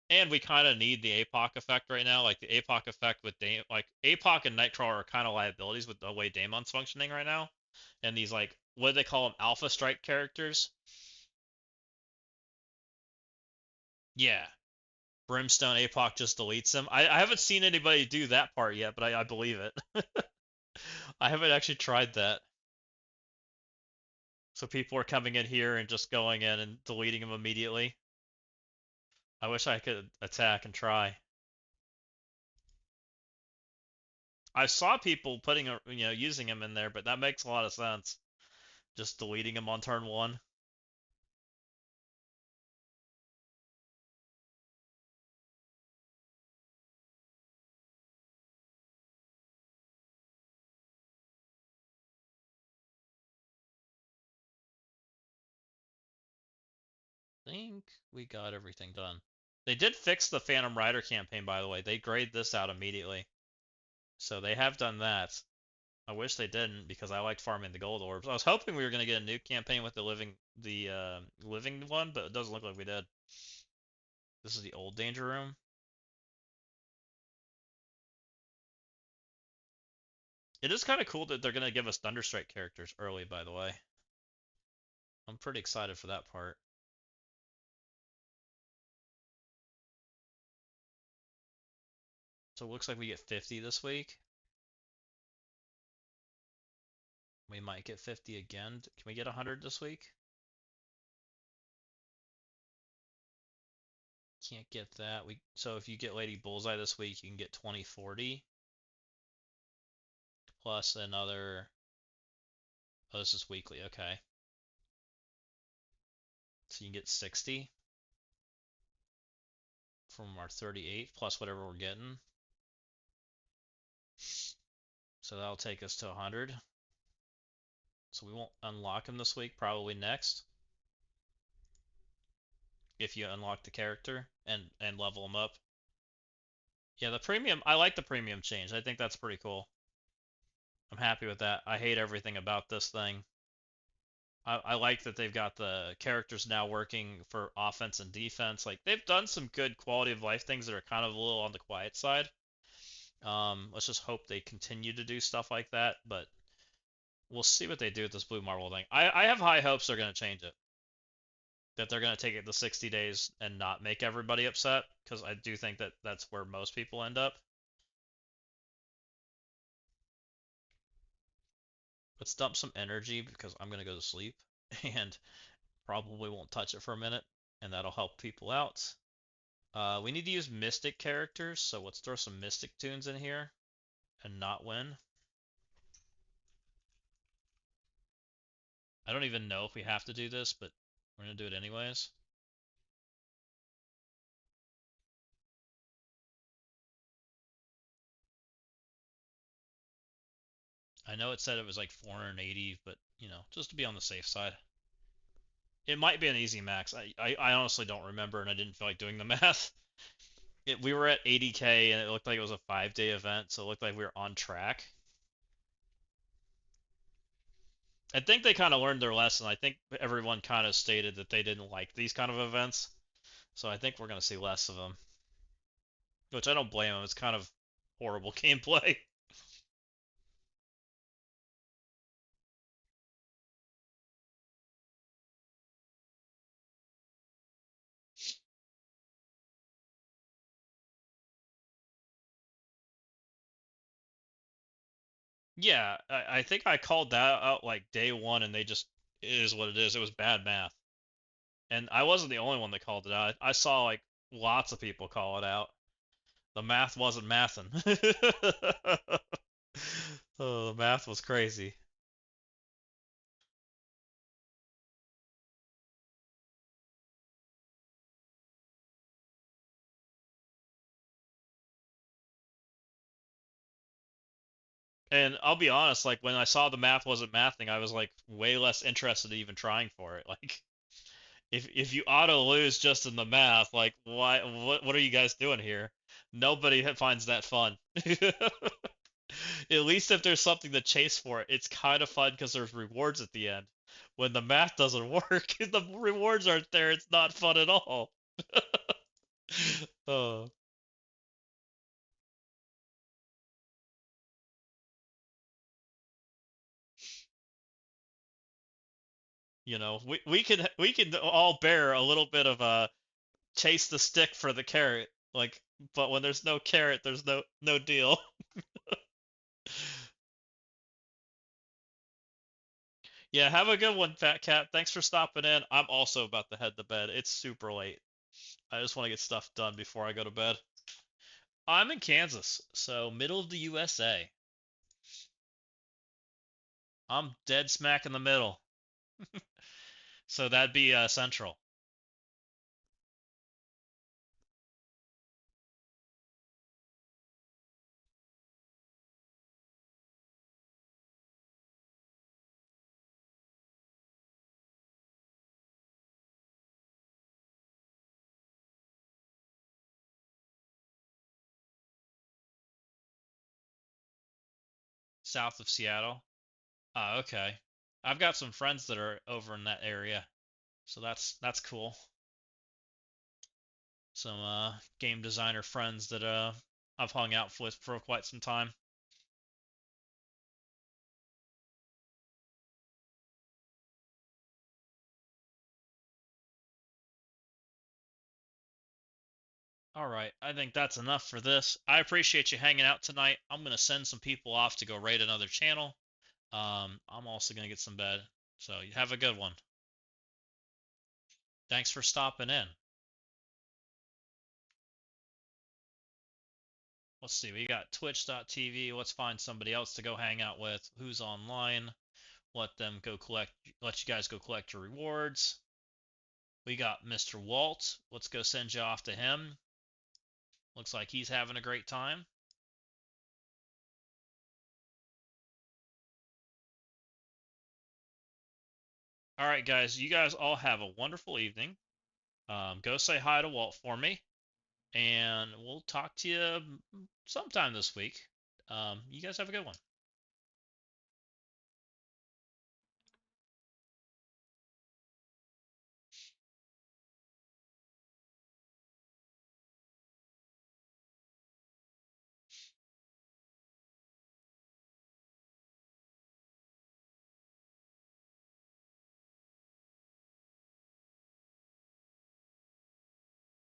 And we kind of need the APOC effect right now. Like the APOC effect with like APOC and Nightcrawler are kind of liabilities with the way Daemon's functioning right now. And these like, what do they call them? Alpha Strike characters. Yeah. Brimstone APOC just deletes him. I haven't seen anybody do that part yet, but I believe it. I haven't actually tried that. So people are coming in here and just going in and deleting him immediately. I wish I could attack and try. I saw people putting, using him in there, but that makes a lot of sense. Just deleting him on turn 1. I think we got everything done. They did fix the Phantom Rider campaign, by the way. They grayed this out immediately. So they have done that. I wish they didn't because I liked farming the gold orbs. I was hoping we were going to get a new campaign with the living one, but it doesn't look like we did. This is the old danger room. It is kind of cool that they're going to give us Thunderstrike characters early, by the way. I'm pretty excited for that part. So it looks like we get 50 this week. We might get 50 again. Can we get 100 this week? Can't get that. So if you get Lady Bullseye this week, you can get 2040 plus another. Oh, this is weekly. Okay. So you can get 60 from our 38 plus whatever we're getting. So that'll take us to 100. So we won't unlock him this week, probably next. If you unlock the character and level him up. Yeah, the premium, I like the premium change. I think that's pretty cool. I'm happy with that. I hate everything about this thing. I like that they've got the characters now working for offense and defense. Like they've done some good quality of life things that are kind of a little on the quiet side. Let's just hope they continue to do stuff like that, but we'll see what they do with this Blue Marble thing. I have high hopes they're going to change it. That they're going to take it the 60 days and not make everybody upset, because I do think that that's where most people end up. Let's dump some energy because I'm going to go to sleep and probably won't touch it for a minute, and that'll help people out. We need to use Mystic characters, so let's throw some Mystic tunes in here and not win. I don't even know if we have to do this, but we're going to do it anyways. I know it said it was like 480, but, just to be on the safe side. It might be an easy max. I honestly don't remember, and I didn't feel like doing the math. We were at 80K, and it looked like it was a 5-day event, so it looked like we were on track. I think they kind of learned their lesson. I think everyone kind of stated that they didn't like these kind of events, so I think we're going to see less of them. Which I don't blame them. It's kind of horrible gameplay. Yeah, I think I called that out like day 1, and they just, it is what it is. It was bad math. And I wasn't the only one that called it out. I saw like lots of people call it out. The math wasn't mathin'. Oh, the math was crazy. And I'll be honest, like when I saw the math wasn't mathing, I was like way less interested in even trying for it. Like If you auto lose just in the math, like why what are you guys doing here? Nobody finds that fun. At least if there's something to chase for, it's kind of fun because there's rewards at the end. When the math doesn't work, the rewards aren't there, it's not fun at all. Oh. You know, we can all bear a little bit of a chase the stick for the carrot. Like, but when there's no carrot, there's no deal. Yeah, have a good one, Fat Cat. Thanks for stopping in. I'm also about to head to bed. It's super late. I just want to get stuff done before I go to bed. I'm in Kansas, so middle of the USA. I'm dead smack in the middle. So that'd be central. South of Seattle. Oh, okay. I've got some friends that are over in that area, so that's cool. Some game designer friends that I've hung out with for quite some time. All right, I think that's enough for this. I appreciate you hanging out tonight. I'm gonna send some people off to go raid another channel. I'm also gonna get some bed. So you have a good one. Thanks for stopping in. Let's see, we got twitch.tv. Let's find somebody else to go hang out with who's online. Let them go collect, let you guys go collect your rewards. We got Mr. Walt. Let's go send you off to him. Looks like he's having a great time. All right, guys, you guys all have a wonderful evening. Go say hi to Walt for me, and we'll talk to you sometime this week. You guys have a good one.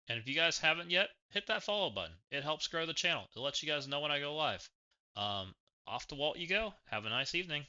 And if you guys haven't yet, hit that follow button. It helps grow the channel. It lets you guys know when I go live. Um, Off to Walt you go. Have a nice evening.